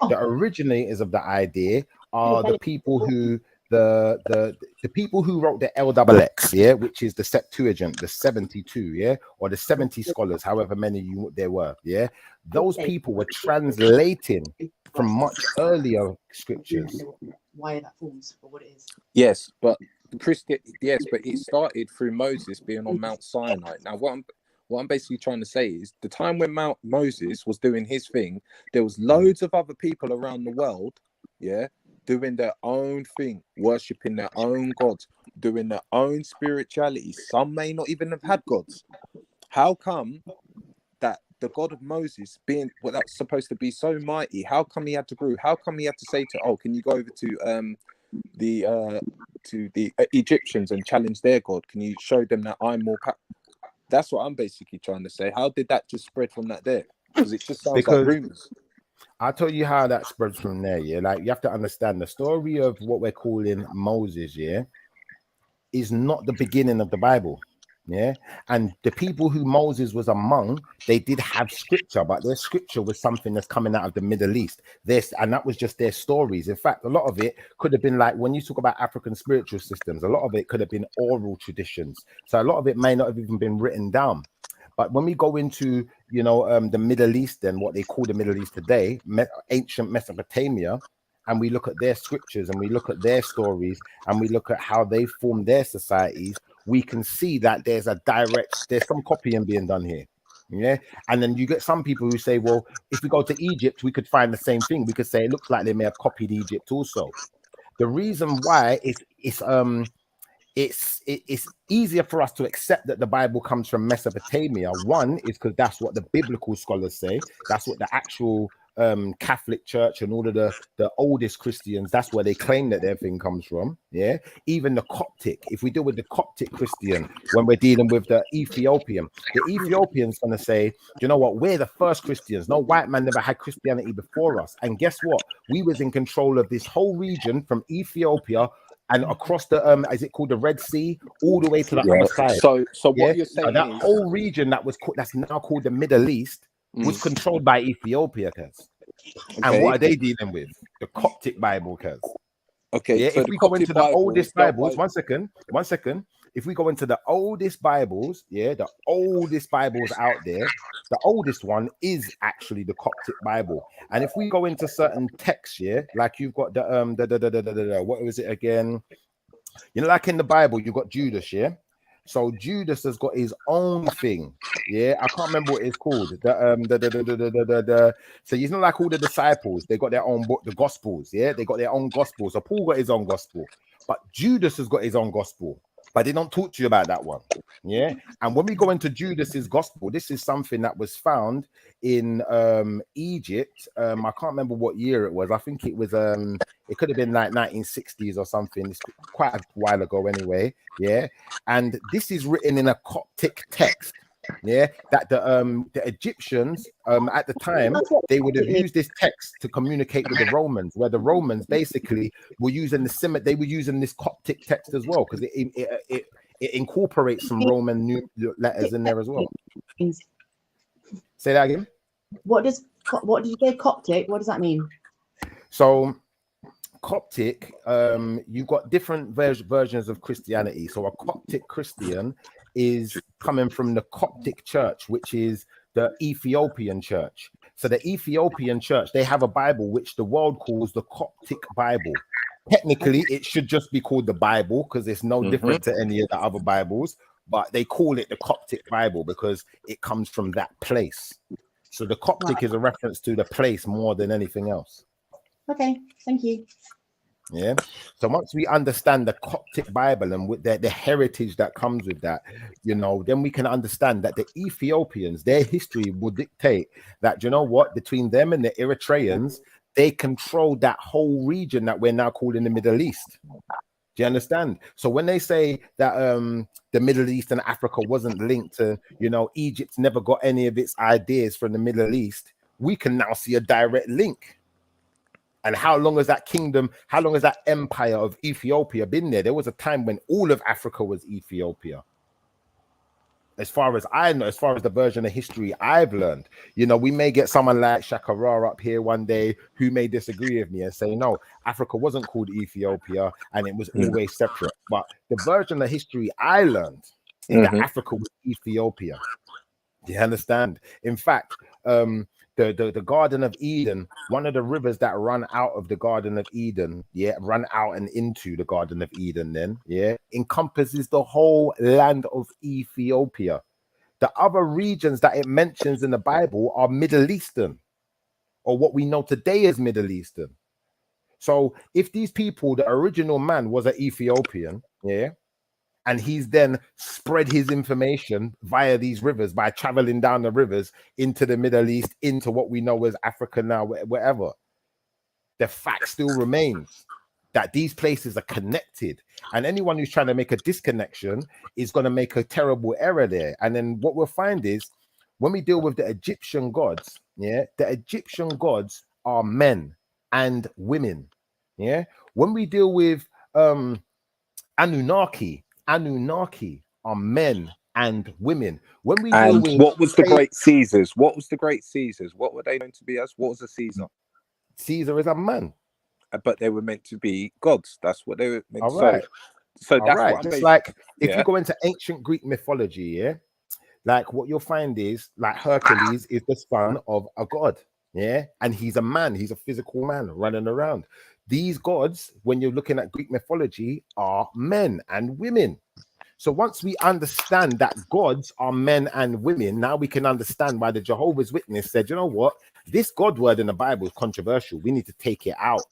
The originators of the idea are the people who the people who wrote the LXX, yeah, which is the Septuagint, the 72, yeah, or the 70 scholars, however many there were, yeah. Those people were translating from much earlier scriptures. Why that forms for what it is. Yes, but it started through Moses being on Mount Sinai. Now, what I'm basically trying to say is, the time when Moses was doing his thing, there was loads of other people around the world, yeah, doing their own thing, worshipping their own gods, doing their own spirituality. Some may not even have had gods. How come that the God of Moses being what that's supposed to be so mighty, how come he had to grow? How come he had to say to, oh, can you go over to the Egyptians and challenge their God? Can you show them that I'm more That's what I'm basically trying to say. How did that just spread from that there? Because it just sounds like rumors. I'll tell you how that spreads from there. Yeah, like you have to understand the story of what we're calling Moses. Yeah, is not the beginning of the Bible. Yeah, and the people who Moses was among, they did have scripture, but their scripture was something that's coming out of the Middle East. And that was just their stories. In fact, a lot of it could have been like when you talk about African spiritual systems, a lot of it could have been oral traditions. So a lot of it may not have even been written down. But when we go into, you know, the Middle East, then what they call the Middle East today, ancient Mesopotamia, and we look at their scriptures and we look at their stories and we look at how they formed their societies, we can see that there's some copying being done here. Yeah. And then you get some people who say, well, if we go to Egypt, we could find the same thing. We could say it looks like they may have copied Egypt also. The reason why it's easier for us to accept that the Bible comes from Mesopotamia. One is because that's what the biblical scholars say. That's what the actual Catholic Church and all of the oldest Christians, that's where they claim that their thing comes from. Yeah, even the Coptic, if we deal with the Coptic Christian, when we're dealing with the Ethiopian's gonna say, do you know what, we're the first Christians. No white man never had Christianity before us. And guess what, we was in control of this whole region from Ethiopia and across the is it called the Red Sea, all the way to the other side. So what you're saying that whole region that's now called the Middle East was controlled by Ethiopia, cuz. Okay. And what are they dealing with? The Coptic Bible, cuz. Okay. Yeah, so if we go into the oldest Bibles, one second. If we go into the oldest Bibles, the oldest Bibles out there, the oldest one is actually the Coptic Bible. And if we go into certain texts, like you've got the what was it again? You know, like in the Bible, you've got Judas, So Judas has got his own thing. I can't remember what it's called. So he's not like all the disciples. They got their own book, the Gospels. They got their own Gospel. So Paul got his own Gospel, but Judas has got his own Gospel. But they don't talk to you about that one. And when we go into Judas's Gospel, this is something that was found in Egypt. I can't remember what year it was. I think it was it could have been like 1960s or something. It's quite a while ago anyway. And this is written in a Coptic text. That the Egyptians at the time, they would have used this text to communicate with the Romans, where the Romans basically were using this Coptic text as well, because it incorporates some Roman new letters in there as well. Say that again. What did you say, Coptic? What does that mean? So Coptic, you've got different versions of Christianity. So a Coptic Christian is coming from the Coptic church, which is the Ethiopian church. So the Ethiopian church, they have a Bible which the world calls the Coptic Bible. Technically, it should just be called the Bible because it's no different to any of the other Bibles, but they call it the Coptic Bible because it comes from that place. So the Coptic is a reference to the place more than anything else. Okay, thank you. So once we understand the Coptic Bible and with the heritage that comes with that, then we can understand that the Ethiopians, their history will dictate that, between them and the Eritreans, they controlled that whole region that we're now calling the Middle East. Do you understand? So when they say that the Middle East and Africa wasn't linked to, Egypt never got any of its ideas from the Middle East, we can now see a direct link. And how long has that empire of Ethiopia been there? There was a time when all of Africa was Ethiopia. As far as I know, as far as the version of history I've learned, we may get someone like Shakara up here one day who may disagree with me and say, no, Africa wasn't called Ethiopia and it was always separate. But the version of history I learned is that Africa was Ethiopia. Do you understand? In fact, the Garden of Eden, one of the rivers that run out of the Garden of Eden, run out and into the Garden of Eden then, encompasses the whole land of Ethiopia. The other regions that it mentions in the Bible are Middle Eastern, or what we know today as Middle Eastern. So if these people, the original man was an Ethiopian, And he's then spread his information via these rivers by traveling down the rivers into the Middle East, into what we know as Africa now, wherever. The fact still remains that these places are connected. And anyone who's trying to make a disconnection is going to make a terrible error there. And then what we'll find is when we deal with the Egyptian gods, the Egyptian gods are men and women. When we deal with Anunnaki are men and women. When we deal with what was the great Caesars? What was the great Caesars? What were they meant to be as? What was a Caesar? Caesar is a man. But they were meant to be gods. That's what they were meant to Right. So that's what I'm just like if you go into ancient Greek mythology, like what you'll find is like Hercules is the son of a god, and he's a man, he's a physical man running around. These gods, when you're looking at Greek mythology, are men and women. So once we understand that gods are men and women, now we can understand why the Jehovah's Witness said, you know what, this God word in the Bible is controversial. We need to take it out.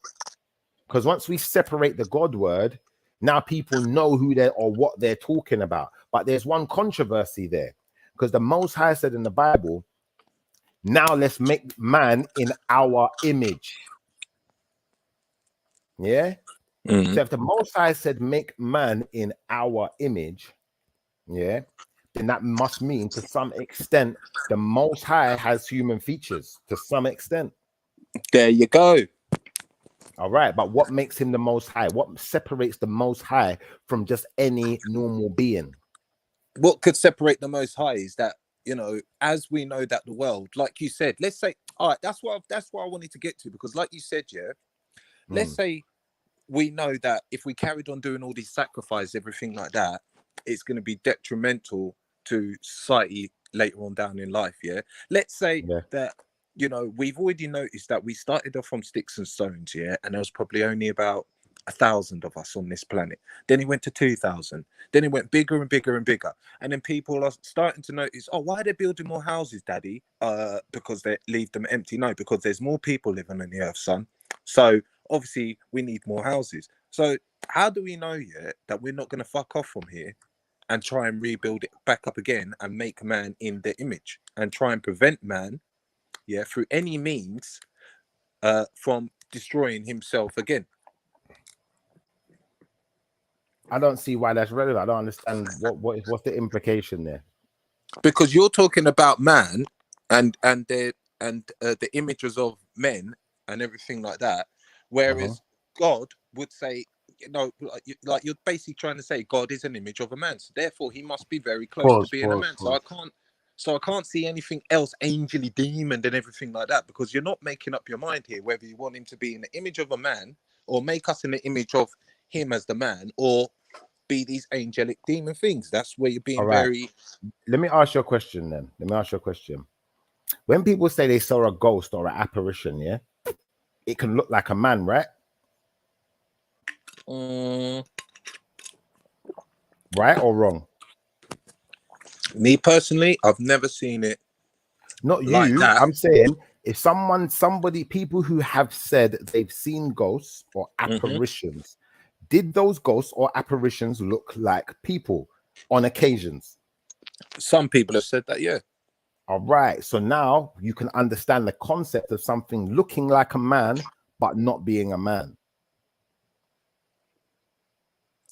Because once we separate the God word, now people know who they're or what they're talking about. But there's one controversy there. Because the Most High said in the Bible, now let's make man in our image. So if the Most High said make man in our image, then that must mean to some extent the Most High has human features to some extent. There you go. All right, but what makes him the Most High? What separates the Most High from just any normal being? What could separate the Most High is that, you know, as we know that the world, like you said, let's say, all right, that's what I wanted to get to, because like you said, let's say we know that if we carried on doing all these sacrifices, everything like that, it's going to be detrimental to society later on down in life. Let's say that, you know, we've already noticed that we started off from sticks and stones, and there was probably only about 1,000 of us on this planet. Then it went to 2,000. Then it went bigger and bigger and bigger. And then people are starting to notice, oh, why are they building more houses, Daddy? Because they leave them empty. No, because there's more people living on the earth, son. So obviously we need more houses. So how do we know that we're not going to fuck off from here and try and rebuild it back up again and make man in the image and try and prevent man, through any means, from destroying himself again? I don't see why that's relevant. I don't understand what's the implication there. Because you're talking about man and the images of men and everything like that, whereas God would say, you know, like you're basically trying to say God is an image of a man, so therefore he must be very close to being a man. So I can't see anything else, angely, demon, and everything like that, because you're not making up your mind here whether you want him to be in the image of a man or make us in the image of him as the man, or be these angelic demon things. That's where you're being very. Let me ask you a question then. When people say they saw a ghost or an apparition, it can look like a man, right? Right or wrong? Me personally, I've never seen it. Not you. Like that. I'm saying if people who have said they've seen ghosts or apparitions, did those ghosts or apparitions look like people on occasions? Some people have said that, yeah. All right. So now you can understand the concept of something looking like a man, but not being a man.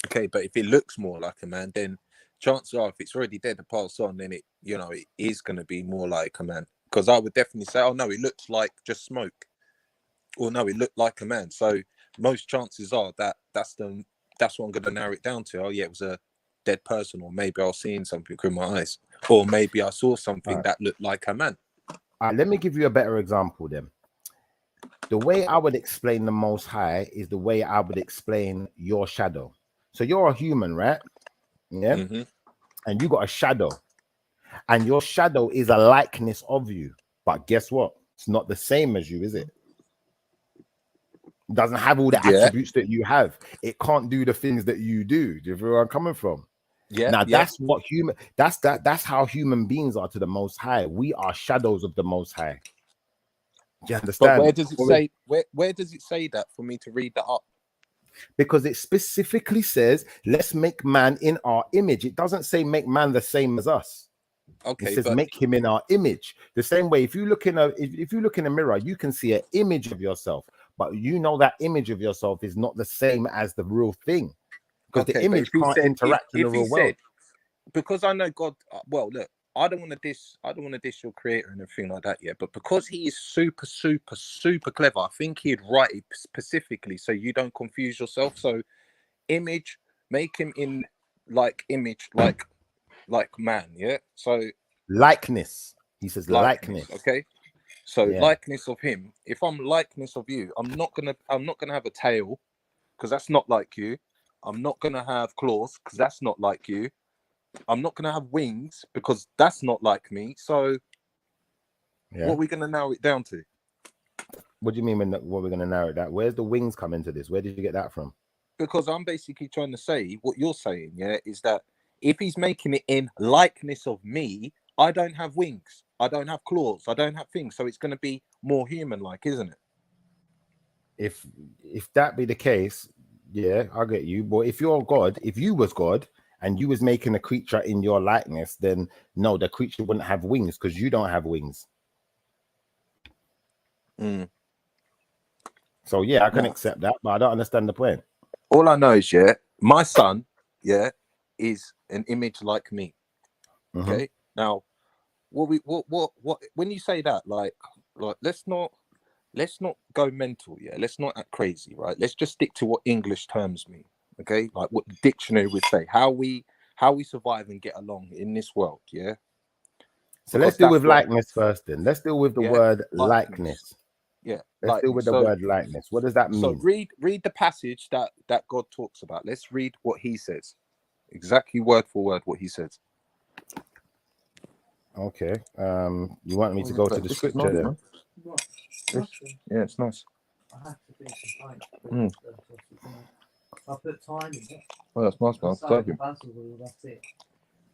Okay, but if it looks more like a man, then chances are if it's already dead and passed on, then it is going to be more like a man. Because I would definitely say, oh no, it looks like just smoke. Or no, it looked like a man. So most chances are that's what I'm going to narrow it down to. Oh yeah, it was a dead person, or maybe I was seeing something with my eyes, or maybe I saw something that looked like a man. Let me give you a better example then. The way I would explain the Most High is the way I would explain your shadow. So you're a human, right? Yeah. And you got a shadow, and your shadow is a likeness of you. But guess what? It's not the same as you, is it? It doesn't have all the attributes that you have. It can't do the things that you do. Do you feel where I'm coming from? Now that's what that's how human beings are to the Most High. We are shadows of the Most High. Do you understand? But where does it say? Where does it say that for me to read that up? Because it specifically says, let's make man in our image. It doesn't say make man the same as us. Okay, it says but make him in our image. The same way, if you look in if you look in a mirror, you can see an image of yourself, but you know that image of yourself is not the same as the real thing, because the okay, but image can't interact in the if he real world. said, because I know God, well, look, I don't want to diss your creator and everything like that, yeah. But because he is super, super, super clever, I think he'd write it specifically so you don't confuse yourself. So, image, make him in like image, like man, yeah. So Likeness. He says likeness. Okay. So Yeah. likeness of him. If I'm likeness of you, I'm not gonna have a tail, because that's not like you. I'm not gonna have claws, because that's not like you. I'm not gonna have wings, because that's not like me. So Yeah. what are we gonna narrow it down to? What do you mean what we're gonna narrow it down? Where's the wings come into this? Where did you get that from? Because I'm basically trying to say what you're saying, yeah, is that if he's making it in likeness of me, I don't have wings, I don't have claws, I don't have things, so it's going to be more human-like, isn't it? If that be the case, yeah, I get you. But if you're God, if you was God and you was making a creature in your likeness, then no, the creature wouldn't have wings, because you don't have wings. So yeah, I can accept that, but I don't understand the point. All I know is, yeah, my son, yeah, is an image like me. Okay. Now, what when you say that, like let's not go mental, yeah. Let's not act crazy, right? Let's just stick to what English terms mean, okay? Like what the dictionary would say, how we survive and get along in this world, yeah. So let's deal with likeness first. Then let's deal with the word likeness. Yeah, let's deal with the word likeness. What does that mean? So read the passage that God talks about. Let's read what he says, exactly word for word what he says. Okay. You want me to go to the scripture then? Yeah, it's nice. I put time in it. Well, that's nice, man. Thank you.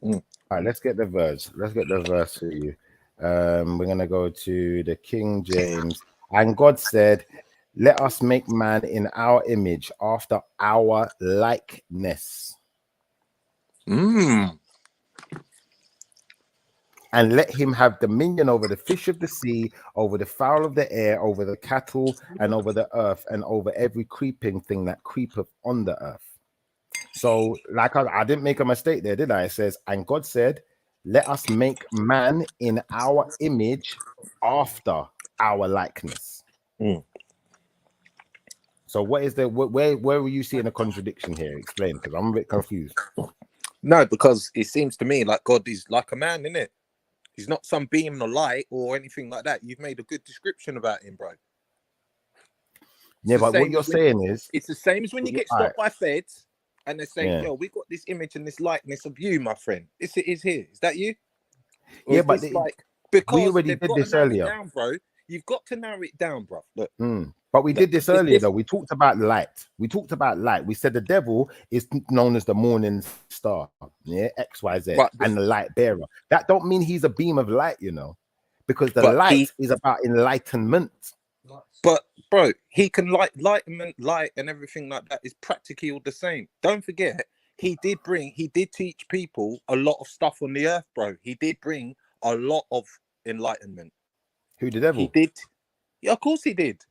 All right, let's get the verse. Let's get the verse for you. We're gonna go to the King James. And God said, "Let us make man in our image, after our likeness." And let him have dominion over the fish of the sea, over the fowl of the air, over the cattle, and over the earth, and over every creeping thing that creepeth on the earth. So, like I didn't make a mistake there, did I? It says, and God said, let us make man in our image, after our likeness. So what is the where were you seeing a contradiction here? Explain, because I'm a bit confused. No, because it seems to me like God is like a man, isn't it? He's not some beam of light or anything like that. You've made a good description about him, bro. Yeah, but what you're saying is, it's the same as when you get stopped by feds and they say, yo, we got this image and this likeness of you, my friend. It is here. Is that you? Or yeah, but because we already did this earlier. Down, bro. You've got to narrow it down, bro. Look. But we did this earlier, though. We talked about light. We said the devil is known as the morning star, yeah, XYZ, and the light bearer. That don't mean he's a beam of light, you know, because the light is about enlightenment. But bro, he can light and everything like that is practically all the same. Don't forget, he did teach people a lot of stuff on the earth, bro. He did bring a lot of enlightenment. Who, the devil? He did. Yeah, of course he did.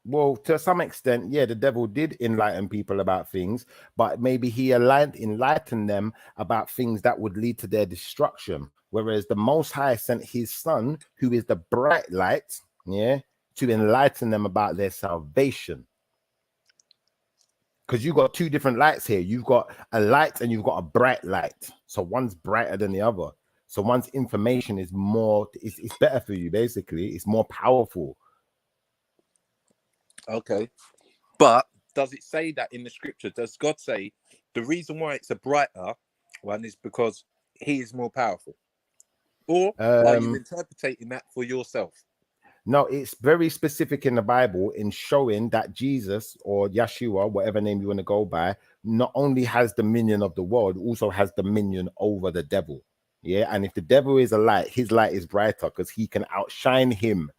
Well, to some extent, yeah, the devil did enlighten people about things, but maybe he enlightened them about things that would lead to their destruction. Whereas the Most High sent his son, who is the bright light, yeah, to enlighten them about their salvation. Because you've got two different lights here. You've got a light and you've got a bright light. So one's brighter than the other. So one's information is more, it's better for you, basically. It's more powerful. Okay. But does it say that in the scripture? Does God say the reason why it's a brighter one is because he is more powerful? Or are you interpreting that for yourself? No, it's very specific in the Bible in showing that Jesus, or Yeshua, whatever name you want to go by, not only has dominion of the world, also has dominion over the devil. Yeah, and if the devil is a light, his light is brighter because he can outshine him.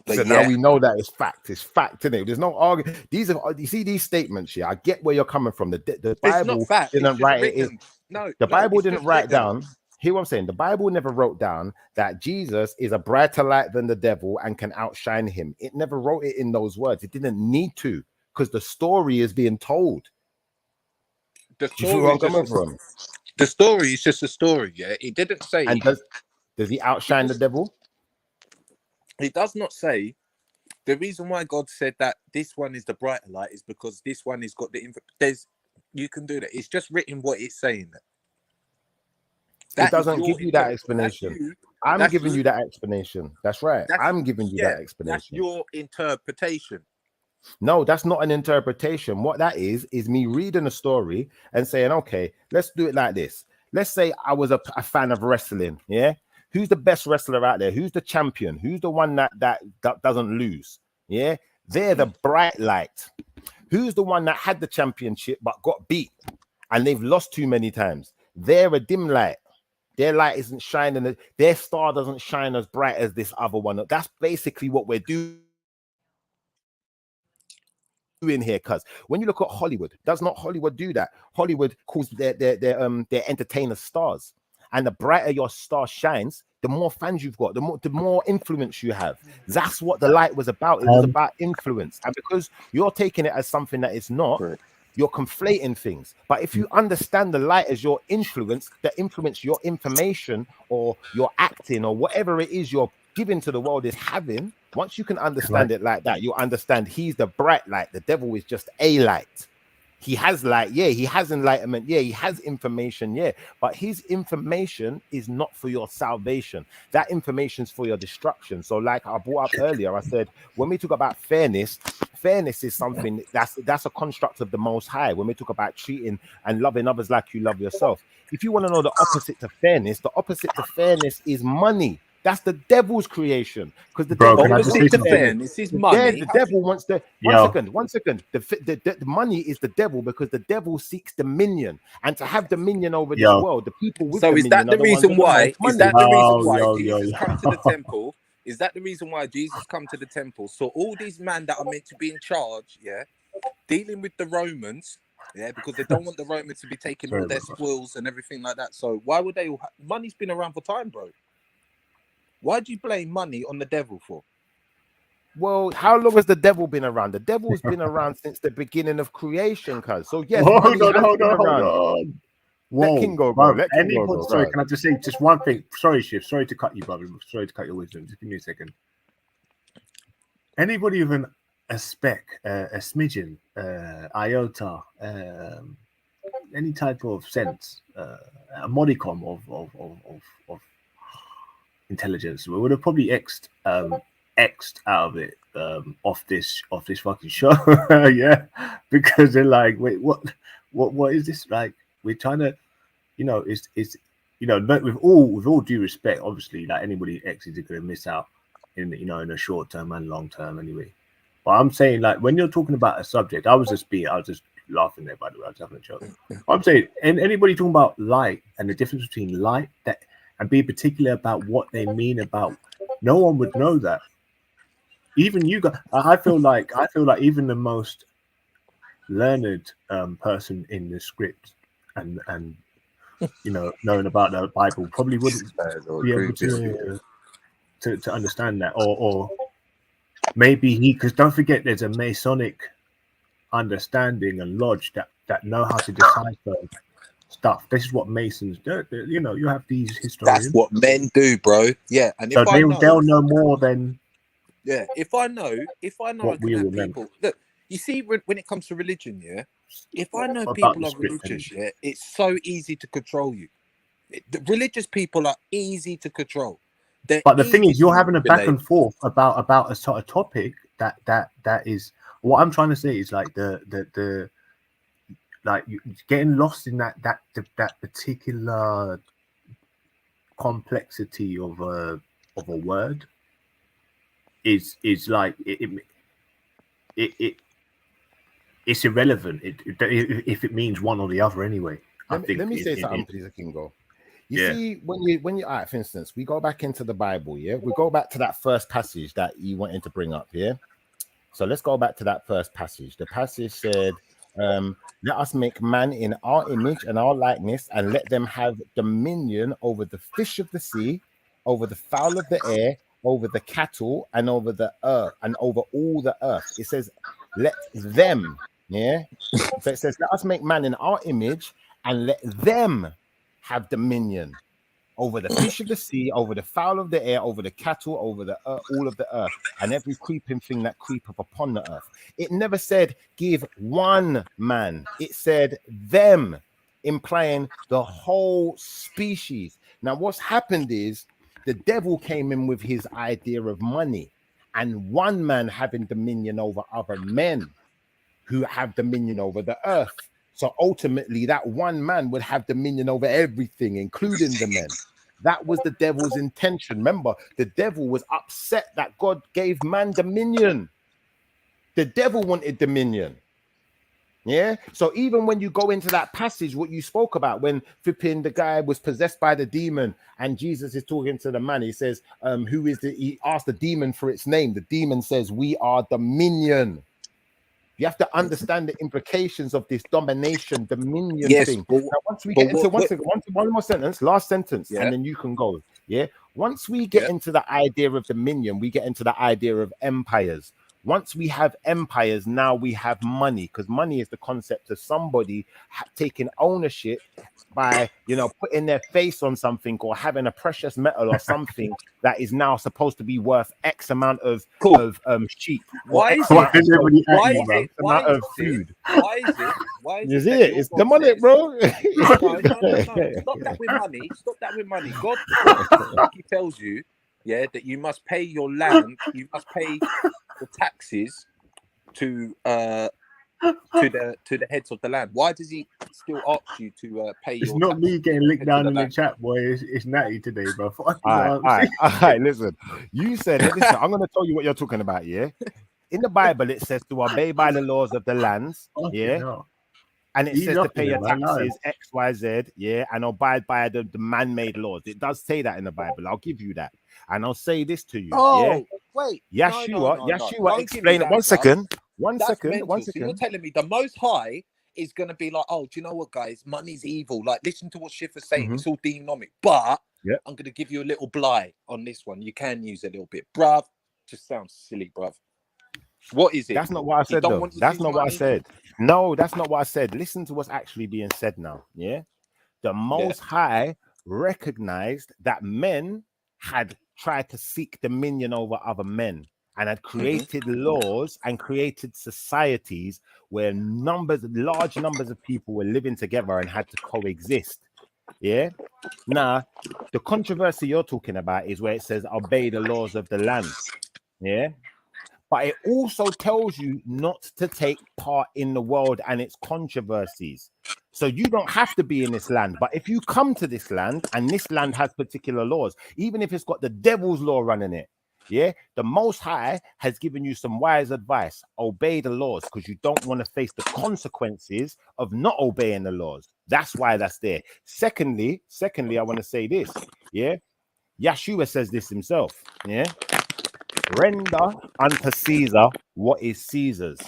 But so now we know that it's fact. It's fact, isn't it? There's no argument. These are, you see these statements here. I get where you're coming from. The it's Bible not fact. It's didn't just write it. written. No, The Bible it's didn't just write written. down. Hear what I'm saying? The Bible never wrote down that Jesus is a brighter light than the devil and can outshine him. It never wrote it in those words. It didn't need to, because the story is being told. The Do you feel where I'm story coming from? the story is just a story. Yeah, it didn't say. And does he outshine the devil? It does not say. The reason why God said that this one is the brighter light is because this one has got the you can do that. It's just written what it's saying. It doesn't give you that explanation. I'm giving you that explanation. That's right. I'm giving you that explanation. That's your interpretation. No, that's not an interpretation. What that is me reading a story and saying, okay, let's do it like this. Let's say I was a fan of wrestling. Yeah. Who's the best wrestler out there? Who's the champion? Who's the one that doesn't lose? Yeah. They're the bright light. Who's the one that had the championship but got beat and they've lost too many times? They're a dim light. Their light isn't shining. Their star doesn't shine as bright as this other one. That's basically what we're doing here. Because when you look at Hollywood, does not Hollywood do that? Hollywood calls their entertainers stars. And the brighter your star shines, the more fans you've got, the more influence you have. That's what the light was about. It was about influence. And because you're taking it as something that it's not, you're conflating things. But if you understand the light as your influence, the influence your information or your acting or whatever it is you're giving to the world is having, once you can understand it like that, you'll understand he's the bright light. The devil is just a light. He has light, yeah, he has enlightenment, yeah, he has information, yeah, but his information is not for your salvation. That information is for your destruction. So like I brought up earlier, I said, when we talk about fairness is something that's a construct of the Most High. When we talk about treating and loving others like you love yourself, if you want to know the opposite to fairness is money. That's the devil's creation, because the devil is money. The devil wants the one second. The money is the devil, because the devil seeks dominion, and to have dominion over this world, the people with dominion. So is that the reason why? Is that the reason why Jesus come to the temple? Is that the reason why Jesus come to the temple? So all these men that are meant to be in charge, dealing with the Romans, because they don't want the Romans to be taking all their spoils and everything like that. So why would they? Money's been around for time, bro. Why do you blame money on the devil for? Well, how long has the devil been around? The devil's been around since the beginning of creation, cuz. So yes, hold on. Let King go, bro. Let King go. Sorry, can I just say just one thing? Sorry, Shiv. Sorry to cut you, brother. Sorry to cut your wisdom. Just give me a second. Anybody with a speck, a smidgen, iota, any type of sense, a modicum of intelligence, we would have probably xed out of it off this fucking show. Yeah, because they're like, wait, what is this? Like, we're trying to, it's with all due respect, obviously, like anybody x's is going to miss out in a short term and long term anyway. But I'm saying, like, when you're talking about a subject, I was just laughing there, by the way. I was having a joke. I'm saying, and anybody talking about light and the difference between light and be particular about what they mean about, no one would know that. Even you guys, I feel like even the most learned person in the script and knowing about the Bible probably wouldn't be able to understand that, or maybe because don't forget, there's a Masonic understanding and lodge that know how to decipher stuff. This is what Masons do. You have these historians. That's what men do, bro. Yeah, and so they'll know more than. Yeah, if I know, what we remember. People. Look, you see, when it comes to religion, if I know people are religious, it's so easy to control you. The religious people are easy to control. But the thing is, you're having a back and forth about a sort of topic that is. What I'm trying to say is like the like you getting lost in that particular complexity of a word is like it's irrelevant if it means one or the other anyway. Let me say something, please, Kingo. You see, when you all right, for instance, we go back into the Bible, yeah, we go back to that first passage that you wanted to bring up, yeah. So let's go back to that first passage. The passage said, let us make man in our image and our likeness, and let them have dominion over the fish of the sea, over the fowl of the air, over the cattle, and over the earth, and over all the earth. It says, let them, yeah. So it says, let us make man in our image, and let them have dominion over the fish of the sea, over the fowl of the air, over the cattle, over the all of the earth, and every creeping thing that creepeth upon the earth. It never said give one man. It said them, implying the whole species. Now, what's happened is the devil came in with his idea of money, and one man having dominion over other men who have dominion over the earth. So ultimately, that one man would have dominion over everything, including the men. That was the devil's intention. Remember, the devil was upset that God gave man dominion. The devil wanted dominion. Yeah. So even when you go into that passage, what you spoke about, when flipping the guy was possessed by the demon, and Jesus is talking to the man, he says, who is the, he asked the demon for its name. The demon says, we are dominion. You have to understand the implications of this domination, dominion thing. Now, once we get into one more sentence, last sentence, and then you can go. Yeah. Once we get into the idea of dominion, we get into the idea of empires. Once we have empires, now we have money, because money is the concept of somebody taking ownership by, you know, putting their face on something or having a precious metal or something that is now supposed to be worth X amount of sheep. Why is food? Why is it? It's demonic, bro. No. Stop that with money. Stop that with money. God he tells you, yeah, that you must pay your land, you must pay the taxes to the heads of the land. Why does he still ask you to pay? It's not me getting licked down in the chat, boy. It's Natty today, bro. All right. Listen, you said it. Listen, I'm going to tell you what you're talking about. Yeah, in the Bible it says to obey by the laws of the lands. Yeah. And it says to pay your taxes, X, Y, Z, yeah, and abide by the man-made laws. It does say that in the Bible. I'll give you that. And I'll say this to you. Wait. Yeshua, explain it. One second. So you're telling me the Most High is going to be like, oh, do you know what, guys? Money's evil. Like, listen to what Shifa's saying. It's all demonomic. But I'm going to give you a little blight on this one. You can use a little bit. Bruv, just sounds silly, bruv. What is it? That's not what I said, though. That's not what I said. No, that's not what I said. Listen to what's actually being said now. Yeah. The Most High recognized that men had tried to seek dominion over other men and had created laws and created societies where large numbers of people were living together and had to coexist. Yeah. Now, the controversy you're talking about is where it says obey the laws of the land. Yeah. But it also tells you not to take part in the world and its controversies. So you don't have to be in this land. But if you come to this land and this land has particular laws, even if it's got the devil's law running it, yeah, the Most High has given you some wise advice. Obey the laws, because you don't want to face the consequences of not obeying the laws. That's why that's there. Secondly, I want to say this. Yeah, Yeshua says this himself. Yeah. Render unto Caesar what is Caesar's.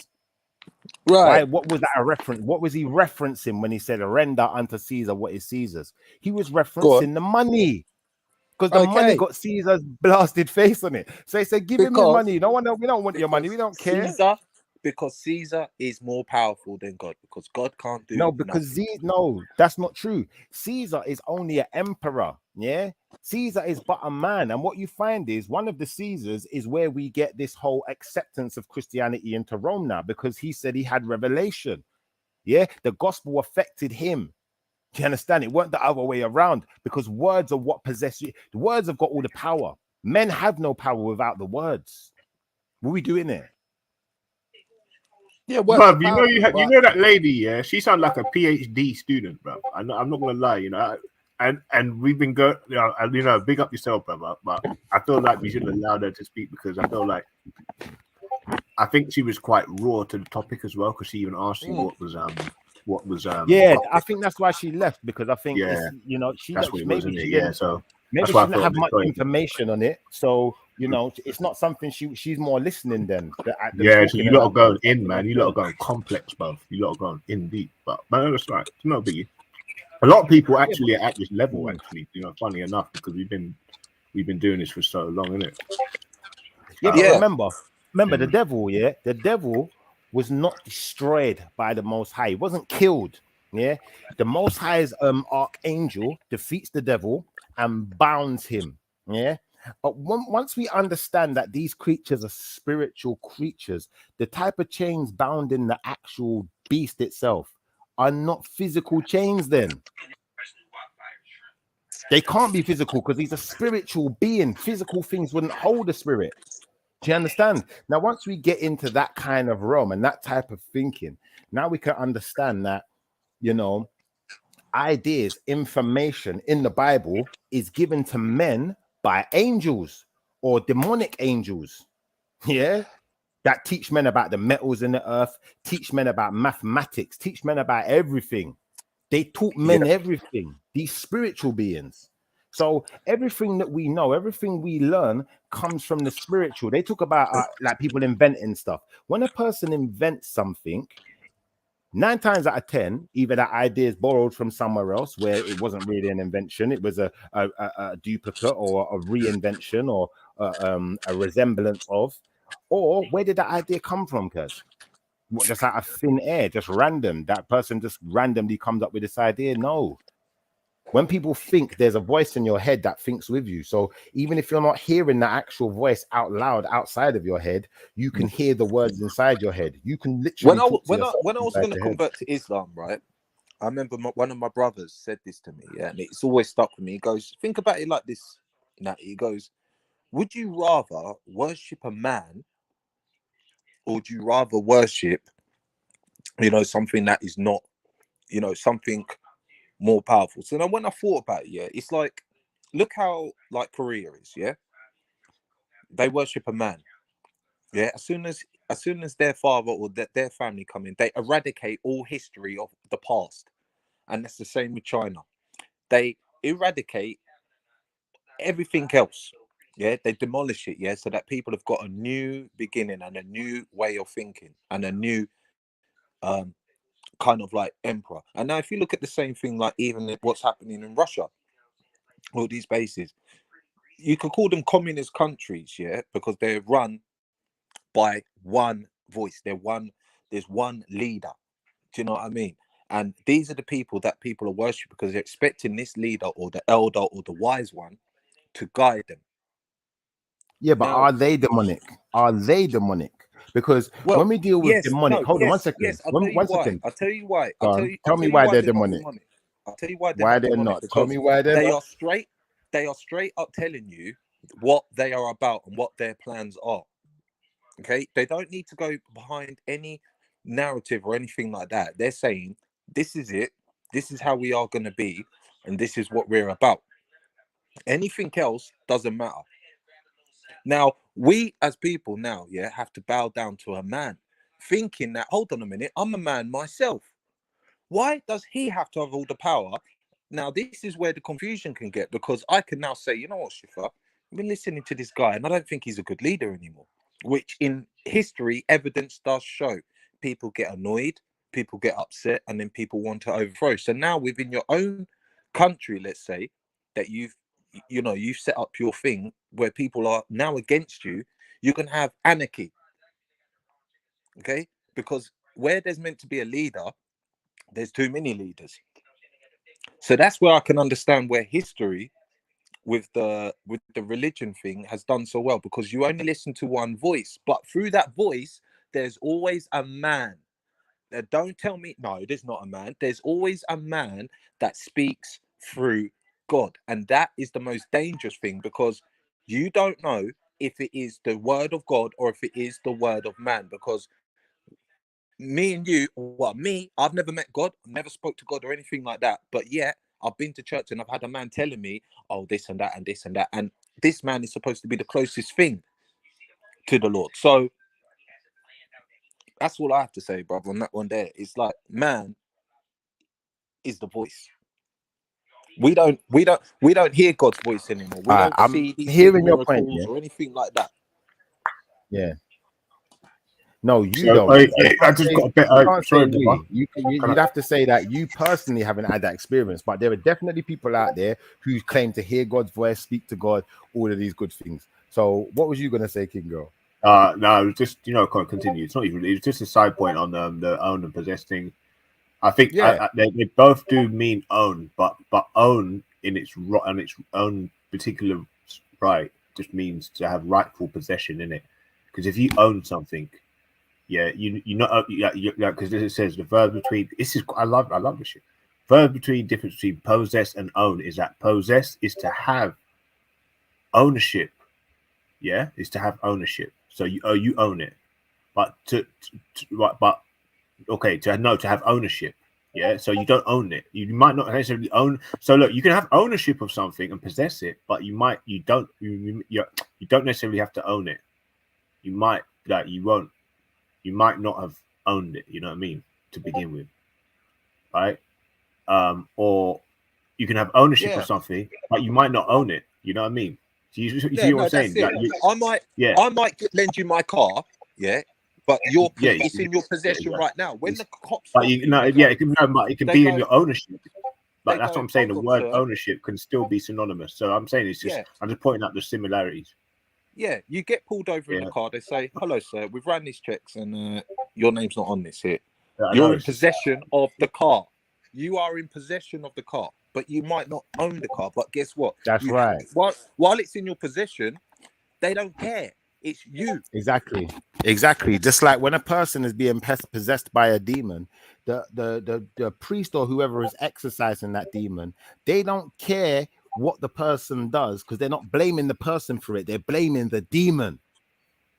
Right. What was that a reference? What was he referencing when he said render unto Caesar what is Caesar's? He was referencing the money. Because the money got Caesar's blasted face on it. So he said, give him your money. We don't want your money. We don't care. Because Caesar is more powerful than God. Because God can't do no, that's not true. Caesar is only an emperor. Yeah. Caesar is but a man. And what you find is one of the Caesars is where we get this whole acceptance of Christianity into Rome now, because he said he had revelation. Yeah. The gospel affected him. Do you understand? It weren't the other way around, because words are what possess you. The words have got all the power. Men have no power without the words. What are we doing there? Yeah, bro, you know that lady, yeah, she sounds like a PhD student, bro. I'm not gonna lie, you know, and we've been going, you know, big up yourself, brother. But I feel like we should allow her to speak, because I feel like I think she was quite raw to the topic as well, because she even asked you what was what was Yeah, I think that's why she left, because I think Yeah. it's, you know, she that's left, what it was, maybe isn't she it? didn't, Yeah, so maybe that's she why I didn't thought have the much story. information on it, so you know it's not something she's more listening than the act of Yeah, so talking you lot are about going it. in, man. You lot are going complex, bro. You lot are going in deep, but man, that's right. It's no biggie. A lot of people actually are at this level, actually. You know, funny enough, because we've been doing this for so long, isn't it? Yeah, but Yeah. remember the devil, yeah? The devil was not destroyed by the Most High. He wasn't killed, yeah? The Most High's archangel defeats the devil and bounds him, yeah? But once we understand that these creatures are spiritual creatures, the type of chains bound in the actual beast itself are not physical chains then. They can't be physical because he's a spiritual being. Physical things wouldn't hold a spirit. Do you understand? Now, once we get into that kind of realm and that type of thinking, now we can understand that, you know, ideas, information in the Bible is given to men by angels or demonic angels. Yeah. That teach men about the metals in the earth, teach men about mathematics, teach men about everything. They taught men everything, these spiritual beings. So everything that we know, everything we learn comes from the spiritual. They talk about like people inventing stuff. When a person invents something, 9 times out of 10, either that idea is borrowed from somewhere else where it wasn't really an invention, it was a duplicate or a reinvention or a resemblance of, or where did that idea come from, Kaz? What, just out of thin air, just random? That person just randomly comes up with this idea? No. When people think, there's a voice in your head that thinks with you. So even if you're not hearing the actual voice out loud outside of your head, you can hear the words inside your head. You can literally talk to yourself when I was going to convert to Islam, right? I remember one of my brothers said this to me, yeah, and it's always stuck with me. He goes, "Think about it like this." Now he goes, "Would you rather worship a man, or would you rather worship, something that is not, something more powerful?" So then when I thought about it, yeah, it's like, look how like Korea is, yeah. They worship a man, yeah. As soon as their father or their family come in, they eradicate all history of the past, and that's the same with China. They eradicate everything else. Yeah, they demolish it, yeah, so that people have got a new beginning and a new way of thinking and a new um kind of like emperor. And now if you look at the same thing, like even what's happening in Russia, all these bases, you could call them communist countries, yeah, because they're run by one voice. There's one leader. Do you know what I mean? And these are the people that people are worshiping because they're expecting this leader or the elder or the wise one to guide them. Yeah, but Now, are they demonic? Are they demonic? Because when we deal with demonic, hold on one second. Yes, I'll tell you why. Tell me why they're they're not demonic. demonic. I'll tell you why they're Why not they're demonic, not? Tell because me why they're not. they are straight up telling you what they are about and what their plans are. Okay, they don't need to go behind any narrative or anything like that. They're saying, this is it, this is how we are going to be, and this is what we're about. Anything else doesn't matter. Now, we as people now, yeah, have to bow down to a man, thinking that, hold on a minute, I'm a man myself. Why does he have to have all the power? Now, this is where the confusion can get, because I can now say, you know what, Shifa, I've been listening to this guy and I don't think he's a good leader anymore, which in history, evidence does show. People get annoyed, people get upset, and then people want to overthrow. So now within your own country, let's say, that you've set up your thing where people are now against you, you can have anarchy. Okay? Because where there's meant to be a leader, there's too many leaders. So that's where I can understand where history with the religion thing has done so well, because you only listen to one voice, but through that voice there's always a man. Don't tell me no, there's not a man. There's always a man that speaks through God, and that is the most dangerous thing, because you don't know if it is the word of God or if it is the word of man. Because me and you, I've never met God, never spoke to God or anything like that, but yet I've been to church and I've had a man telling me, oh, this and that and this and that, and this man is supposed to be the closest thing to the Lord. So that's all I have to say, brother, on that one there. It's like, man, is the voice. We don't hear God's voice anymore. We don't I'm see these hearing your point, miracles yeah. or anything like that. Yeah. No, you So, don't. I just got a bit. You can't Sorry, say brother. you'd have to say that you personally haven't had that experience, but there are definitely people out there who claim to hear God's voice, speak to God, all of these good things. So, what was you gonna say, Kingo? No, just can't continue. It's not even. It's just a side point on the own and possess thing. I think they both do mean own, but own in its own particular right just means to have rightful possession in it. Because if you own something, you know, because it says the verb between. I love this shit. Verb difference between possess and own is that possess is to have ownership. Yeah, is to have ownership. So you own it, but to have ownership. Yeah, so you don't own it. You might not necessarily own. So look, you can have ownership of something and possess it, but you don't necessarily have to own it. You might you might not have owned it. You know what I mean, to begin with, right? Or you can have ownership of something, but you might not own it. You know what I mean? So you see what I'm saying? I might lend you my car, but it's in your possession right now. When the cops, it can be in your ownership. But that's what I'm saying. The word sir, ownership can still be synonymous. So I'm saying I'm just pointing out the similarities. Yeah, you get pulled over in the car. They say, "Hello, sir. We've ran these checks, and your name's not on this here. You're in possession of the car. You are in possession of the car, but you might not own the car. But guess what? That's right. While it's in your possession, they don't care. It's you. Exactly. Just like when a person is being possessed by a demon, the priest or whoever is exercising that demon, they don't care what the person does because they're not blaming the person for it. They're blaming the demon.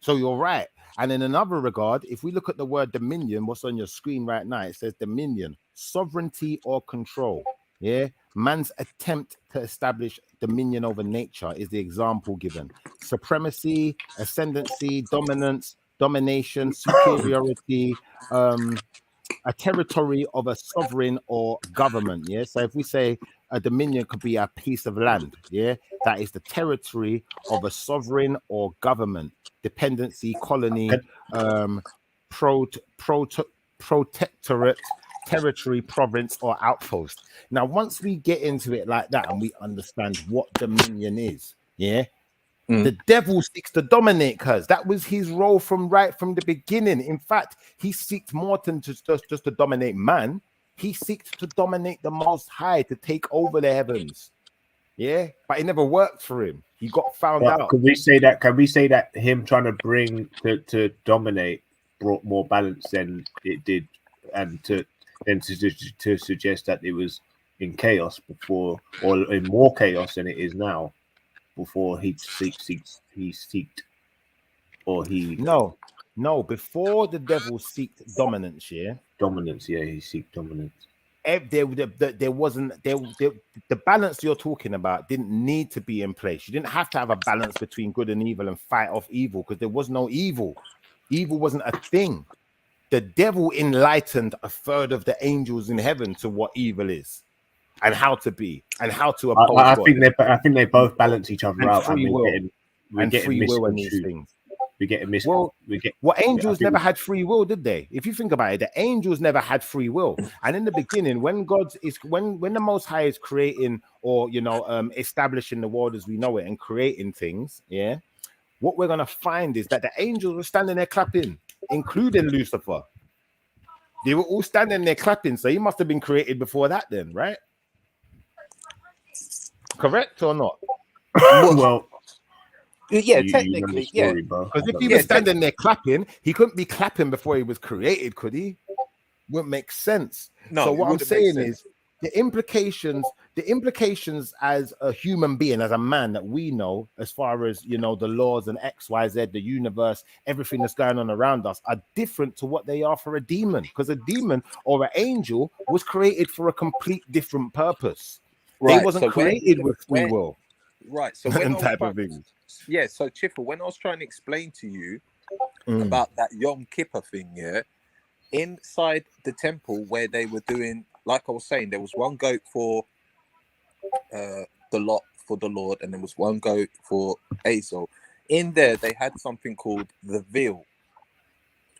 So you're right. And in another regard, if we look at the word dominion, what's on your screen right now, it says dominion, sovereignty or control. Yeah. Man's attempt to establish dominion over nature is the example given. Supremacy, ascendancy, dominance, domination, superiority, a territory of a sovereign or government. Yeah. So if we say a dominion could be a piece of land, yeah, that is the territory of a sovereign or government, dependency, colony, protectorate, territory, province, or outpost. Now, once we get into it like that and we understand what dominion is, yeah, the devil seeks to dominate, because that was his role from the beginning. In fact, he seeks more than just to dominate man. He seeks to dominate the Most High, to take over the heavens. Yeah, but it never worked for him. He got found out. Can we say that him trying to bring to dominate brought more balance than it did, and to suggest that it was in chaos before, or in more chaos than it is now? Before he seeked, or he no before the devil seeked dominance, he seeked dominance. There wasn't the balance you're talking about didn't need to be in place. You didn't have to have a balance between good and evil and fight off evil, because there was no evil. Evil wasn't a thing. The devil enlightened a third of the angels in heaven to what evil is and how to be and how to oppose I God. think they both balance each other out. Free will. We're getting free will and these things. We're getting angels never had free will, did they? If you think about it, the angels never had free will. And in the beginning, when the Most High is creating, or establishing the world as we know it and creating things, yeah, what we're gonna find is that the angels were standing there clapping, including Lucifer. They were all standing there clapping, so he must have been created before that, then, right? Correct or not? Well, yeah, technically, yeah. Because if he was standing there clapping, he couldn't be clapping before he was created, could he? Wouldn't make sense. No. So what I'm saying is the implications as a human being, as a man that we know, as far as the laws and XYZ, the universe, everything that's going on around us, are different to what they are for a demon. Because a demon or an angel was created for a complete different purpose. Right. They wasn't created with free will. Right. So when so Chiffer, when I was trying to explain to you about that Yom Kippur thing, inside the temple where they were doing like I was saying, there was one goat for the lot for the Lord, and there was one goat for Azel. In there, they had something called the veil,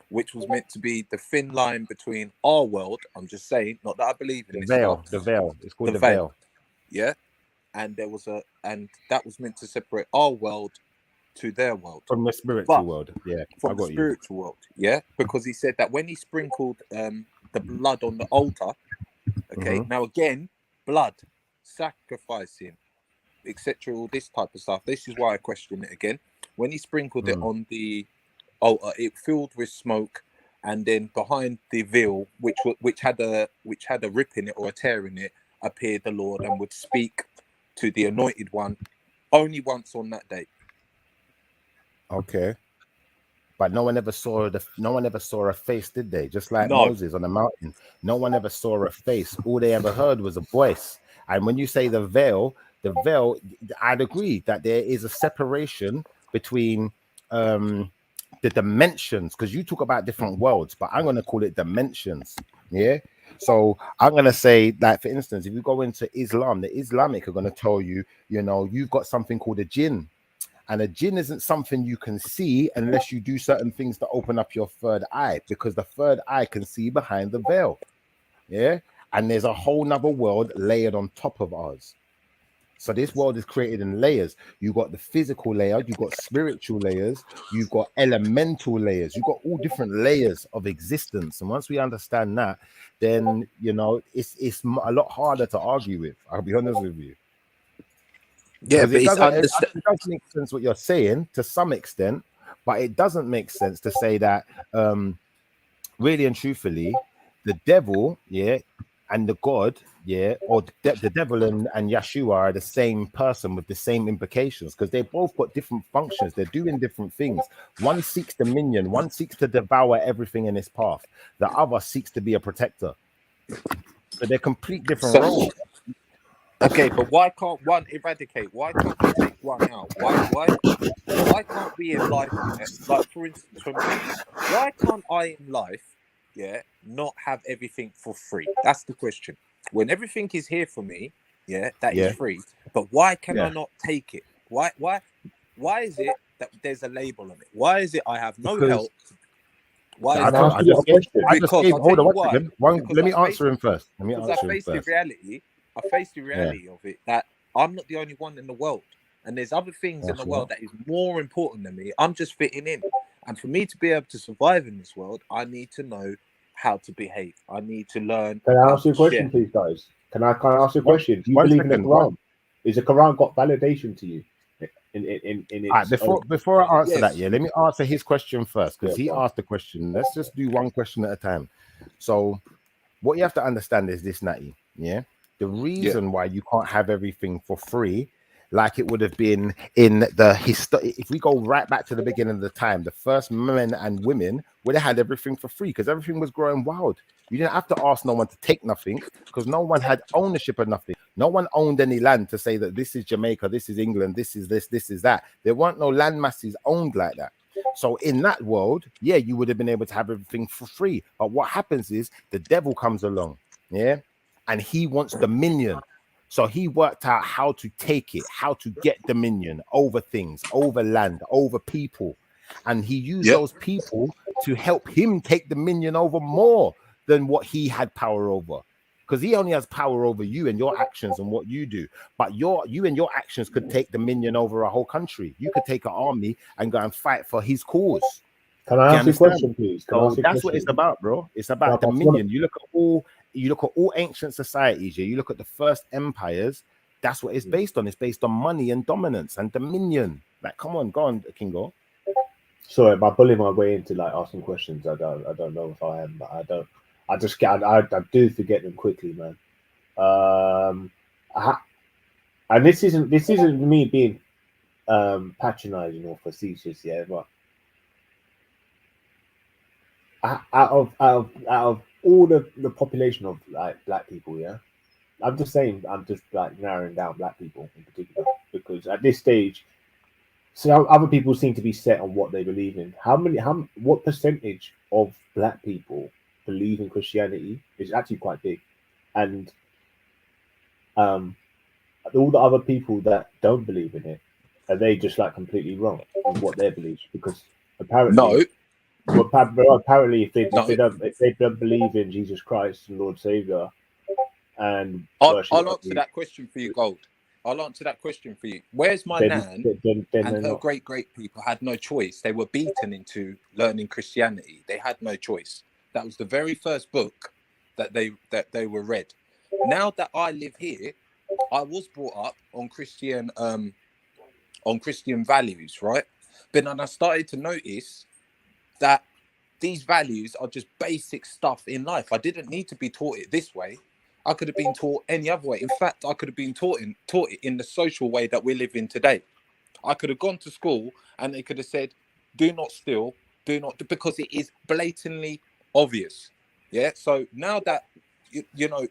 which was meant to be the thin line between our world. I'm just saying, not that I believe in The this veil, stuff. the veil. It's called The the veil. veil. Yeah, and that was meant to separate our world to their world From the spiritual but world. Yeah, I from the got you. spiritual world. Yeah, because he said that when he sprinkled the blood on the altar. Okay, now again, blood, sacrificing, etc. All this type of stuff. This is why I question it again. When he sprinkled it on the altar, it filled with smoke, and then behind the veil, which had a rip in it or a tear in it, appeared the Lord and would speak to the anointed one only once on that day. Okay. But no one ever saw a face, did they? Just like No. Moses on the mountain. No one ever saw a face. All they ever heard was a voice. And when you say the veil, I'd agree that there is a separation between the dimensions, because you talk about different worlds, but I'm going to call it dimensions. Yeah. So I'm going to say, like, for instance, if you go into Islam, the Islamic are going to tell you, you've got something called a jinn. And a jinn isn't something you can see unless you do certain things to open up your third eye, because the third eye can see behind the veil. Yeah. And there's a whole nother world layered on top of ours. So this world is created in layers. You've got the physical layer, you've got spiritual layers, you've got elemental layers, you've got all different layers of existence. And once we understand that, then, it's a lot harder to argue with. I'll be honest with you. Yeah, but it does make sense what you're saying to some extent, but it doesn't make sense to say that really and truthfully, the devil, and the God, or the devil and Yeshua are the same person with the same implications, because they both got different functions. They're doing different things. One seeks dominion, one seeks to devour everything in his path. The other seeks to be a protector. So they're complete different roles. Okay, but why can't one eradicate? Why can't we take one out? Why can't we in life, like for instance, for me, why can't I in life, not have everything for free? That's the question. When everything is here for me, that is free. But why can I not take it? Why is it that there's a label on it? Why is it I have no help? Why is I just gave hold on one second. Let me answer him first. Because I faced the reality of it, that I'm not the only one in the world, and there's other things in the world that is more important than me. I'm just fitting in, and for me to be able to survive in this world, I need to know how to behave. I need to learn. Can I ask you a question, please, guys? Can I ask you a question? Do you believe in the Quran? Is the Quran got validation to you? In its before I answer that, let me answer his question first, because he asked the question. Let's just do one question at a time. So what you have to understand is this, Natty. The reason why you can't have everything for free, like it would have been in the history, if we go right back to the beginning of the time, the first men and women would have had everything for free, because everything was growing wild. You didn't have to ask no one to take nothing, because no one had ownership of nothing. No one owned any land to say that this is Jamaica, this is England, this is this, this is that. There weren't no land masses owned like that. So in that world, you would have been able to have everything for free. But what happens is the devil comes along, and he wants dominion. So he worked out how to take it, how to get dominion over things, over land, over people. And he used those people to help him take dominion over more than what he had power over. Because he only has power over you and your actions and what you do. But you and your actions could take dominion over a whole country. You could take an army and go and fight for his cause. Can I ask you a question, please? That's what it's about, bro. It's about dominion. You look at all ancient societies, you look at the first empires, that's what it's based on. It's based on money and dominance and dominion. Like, come on, go on, Kingo. Sorry, by bullying my way into like asking questions, I don't know if I am, but I don't. I do forget them quickly, man. And this isn't me being patronizing or facetious, but out of all the population of like black people, I'm just like narrowing down black people in particular, because at this stage, so other people seem to be set on what they believe in. What percentage of black people believe in Christianity is actually quite big. and all the other people that don't believe in it, are they just like completely wrong in what their beliefs? Because apparently, No, apparently, if no. they don't believe in Jesus Christ and Lord Savior, and I'll worship, answer that question for you, Gold. I'll answer that question for you. Where's my then nan they're and her not. great people had no choice. They were beaten into learning Christianity. They had no choice. That was the very first book that they were read. Now that I live here, I was brought up on Christian values, right? But then I started to notice that these values are just basic stuff in life. I didn't need to be taught it this way. I could have been taught any other way. In fact, I could have been taught it in the social way that we live in today. I could have gone to school and they could have said, do not steal, do not, because it is blatantly obvious. Yeah. So now that,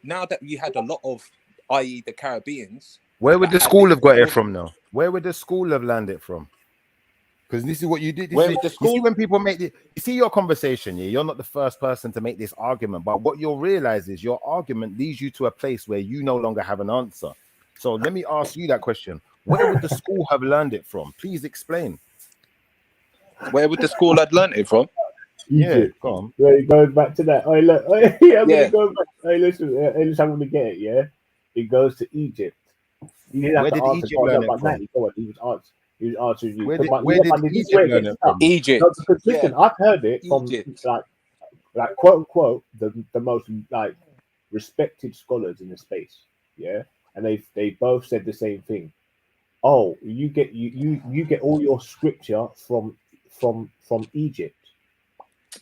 now that you had a lot of, i.e. the Caribbeans. Where would that the had school it have got it before from now? Where would the school have landed from? Because this is what you did. Where would the You see, school? when people make it, you see your conversation, yeah, you're not the first person to make this argument, but what you'll realize is your argument leads you to a place where you no longer have an answer. So let me ask you that question. Where would the school have learned it from? Please explain. Where would the school had learnt it from? Egypt. Yeah, go on. Where it goes back to that. Oh, look. Oh, I'm Yeah. gonna go back. Hey, listen. I'm gonna get it. Yeah, it goes to Egypt. You didn't have Where to did answer. Egypt learn it But from? Go on. He was answering you. Where But did this is Egypt where it learn gets it stuck. from? Egypt. No, because listen, I've heard it from Egypt. like quote unquote the most like respected scholars in the space. Yeah, and they both said the same thing. Oh, you get all your scripture from Egypt.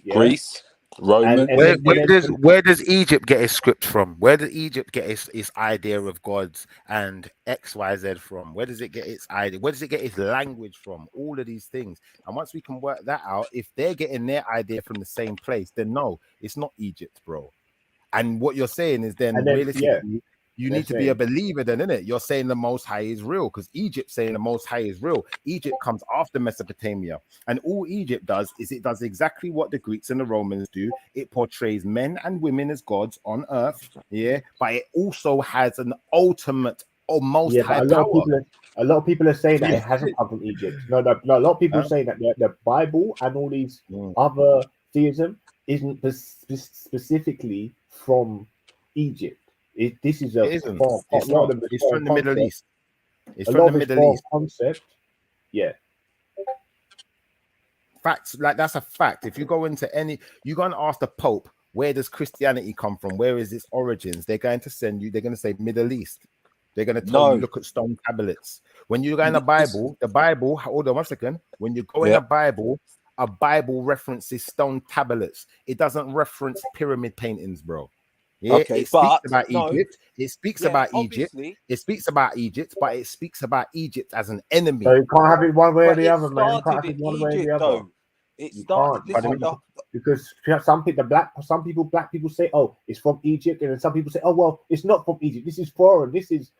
Yeah? Greece, Roman. Where does Egypt get his script from? Where does Egypt get its idea of gods and XYZ from? Where does it get its idea? Where does it get its language from? All of these things. And once we can work that out, if they're getting their idea from the same place, then no, it's not Egypt, bro. And what you're saying is then realistically, you need to be a believer then, innit? You're saying the Most High is real because Egypt saying the Most High is real. Egypt comes after Mesopotamia. And all Egypt does is it does exactly what the Greeks and the Romans do. It portrays men and women as gods on earth, yeah? But it also has an ultimate or most high power. A lot of people are saying that it hasn't come from Egypt. No, a lot of people are saying that the Bible and all these other theism isn't specifically from Egypt. This is it's from the Middle East. It's from the Middle East concept. Yeah. Facts, like that's a fact. If you go into you're going to ask the Pope, where does Christianity come from? Where is its origins? They're going to they're going to say Middle East. They're going to tell you, look at stone tablets. When you go in the Bible, hold on 1 second. When you go in the Bible, a Bible references stone tablets. It doesn't reference pyramid paintings, bro. Yeah, Okay, it speaks about Egypt. It speaks about Egypt. obviously. It speaks about Egypt, but it speaks about Egypt as an enemy. So you can't have it one way or the It other, man. You can't have started it one in way or the Egypt, other. though. It started. Because some black people say, oh, it's from Egypt, and then some people say, oh, well, it's not from Egypt. This is foreign. This is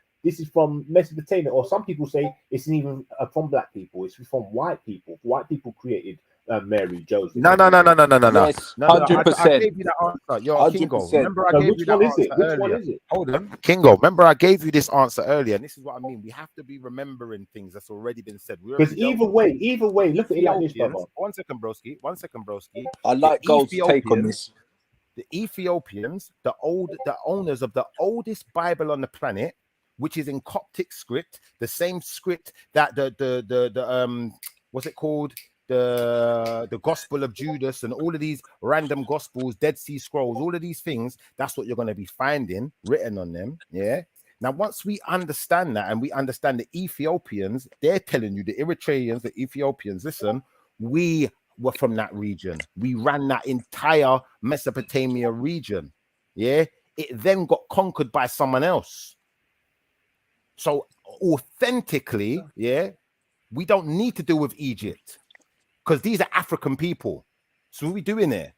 from Mesopotamia. Or some people say it's even from black people. It's from white people. White people created Mary, Joseph. No. Yes, 100%. I gave you that answer. You're 100%. Kingo. Remember, I gave you that answer earlier. Which one is it? Hold on, Kingo. Remember, I gave you this answer earlier, and this is what I mean. We have to be remembering things that's already been said. Because either way, look at it like this, brother. 1 second, broski. I like Gold's take on this. The Ethiopians, the owners of the oldest Bible on the planet, which is in Coptic script, the same script that the what's it called? The Gospel of Judas and all of these random Gospels, Dead Sea Scrolls, all of these things, that's what you're going to be finding written on them. Yeah. Now, once we understand that and we understand the Ethiopians, they're telling you, the Eritreans, the Ethiopians, listen, we were from that region. We ran that entire Mesopotamia region. Yeah. It then got conquered by someone else. So authentically, yeah, we don't need to deal with Egypt. Because these are African people. So what are we doing there?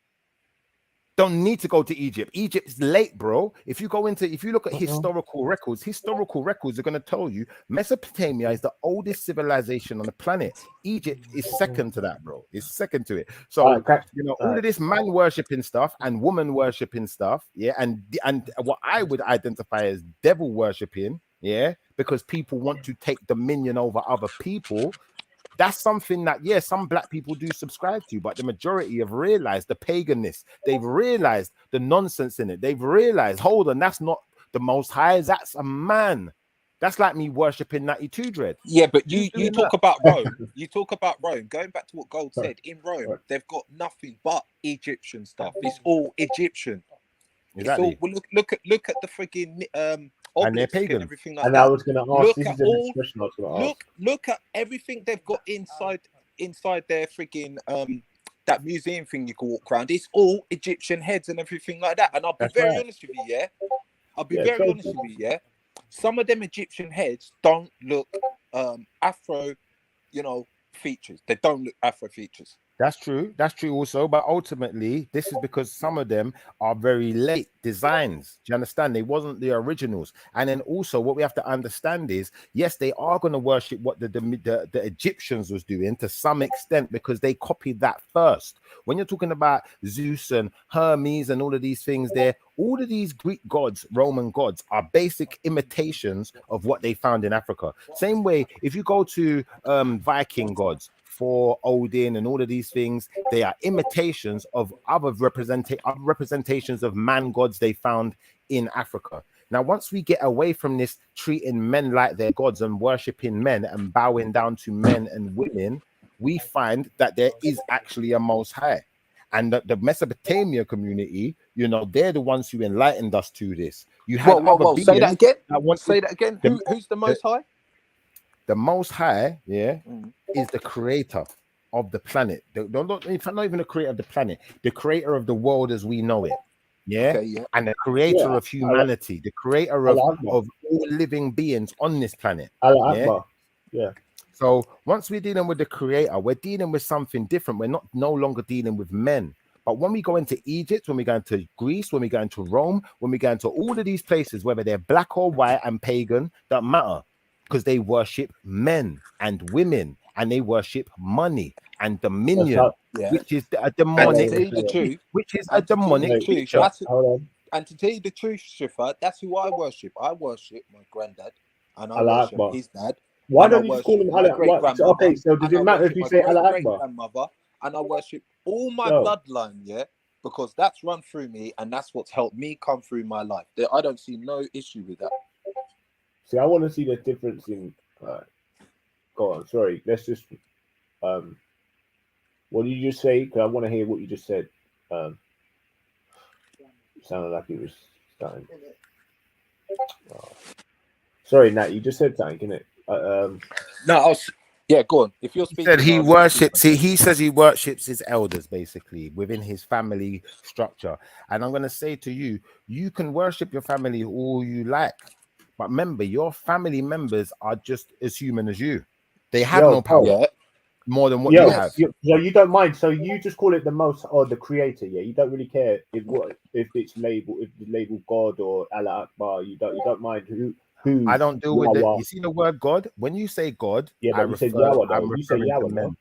Don't need to go to Egypt. Egypt's late, bro. If you look at historical records are going to tell you Mesopotamia is the oldest civilization on the planet. Egypt is second to that, bro. It's second to it. So all of this man worshipping stuff and woman worshipping stuff, yeah, and what I would identify as devil worshipping, yeah, because people want to take dominion over other people. That's something that, yeah, some black people do subscribe to, but the majority have realized the paganness. They've realized the nonsense in it. They've realized, hold on, that's not the Most High. That's a man. That's like me worshiping 92 Dread. Yeah, but you talk about Rome. You talk about Rome. Going back to what Gold said, in Rome, they've got nothing but Egyptian stuff. It's all Egyptian. Exactly. It's all, well, look at the freaking and they're pagan and everything like and that. I was going to ask. This is the next question I was going to ask. Look at everything they've got inside their freaking that museum thing you can walk around. It's all Egyptian heads and everything like that. And I'll be very honest with you, yeah. I'll be very honest with you, yeah. Some of them Egyptian heads don't look Afro, features. They don't look Afro features. That's true. That's true also. But ultimately, this is because some of them are very late designs. Do you understand? They wasn't the originals. And then also what we have to understand is, yes, they are going to worship what the Egyptians was doing to some extent because they copied that first. When you're talking about Zeus and Hermes and all of these things there, all of these Greek gods, Roman gods, are basic imitations of what they found in Africa. Same way, if you go to Viking gods, for Odin and all of these things, they are imitations of other representations of man gods they found in Africa. Now, once we get away from this treating men like their gods and worshipping men and bowing down to men and women, we find that there is actually a Most High. And the Mesopotamia community, they're the ones who enlightened us to this. You had say that again. Say that again. Who's the Most High? The Most High, is the creator of the planet. Not even the creator of the planet, the creator of the world as we know it. And the creator of humanity, the creator of all living beings on this planet. So once we're dealing with the creator, we're dealing with something different. We're no longer dealing with men. But when we go into Egypt, when we go into Greece, when we go into Rome, when we go into all of these places, whether they're black or white and pagan, doesn't matter. Because they worship men and women, and they worship money and dominion, which is a demonic, feature. And to tell you the truth, Shifa, that's who I worship. I worship my granddad, and I worship his dad. Why don't you just call him Allah? Okay, so does it matter if you say Allah Akbar? Grandmother, and I worship all my bloodline, because that's run through me, and that's what's helped me come through my life. I don't see no issue with that. See, I want to see the difference in. Go on, sorry. Let's just. What did you just say? Because I want to hear what you just said. It sounded like it was starting. Sorry, Nat. You just said something, innit? No, go on. If you're speaking, said he worships. He says he worships his elders basically within his family structure. And I'm going to say to you, you can worship your family all you like. But remember, your family members are just as human as you. They have no power more than what you have. You don't mind. So you just call it the Most or the Creator. Yeah, you don't really care if it's labeled God or Allah Akbar. You don't mind who. I don't deal with it. You see the word God. When you say God, but you said Yahweh. You say Yahweh, no?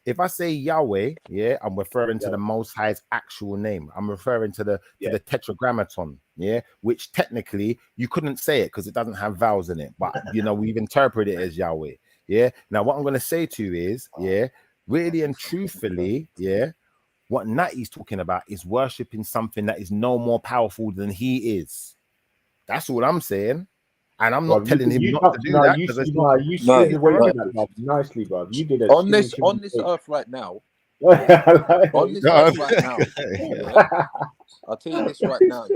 If I say Yahweh, I'm referring to the Most High's actual name. I'm referring to the Tetragrammaton, which technically you couldn't say it because it doesn't have vowels in it. But we've interpreted it as Yahweh. Now what I'm going to say to you is, really and truthfully, what Natty's talking about is worshiping something that is no more powerful than he is. That's all I'm saying. And I'm not telling him not to do that. You said the way you did that, nicely, bro. You did it on this earth right now. On this earth right now. I'll tell you this right now.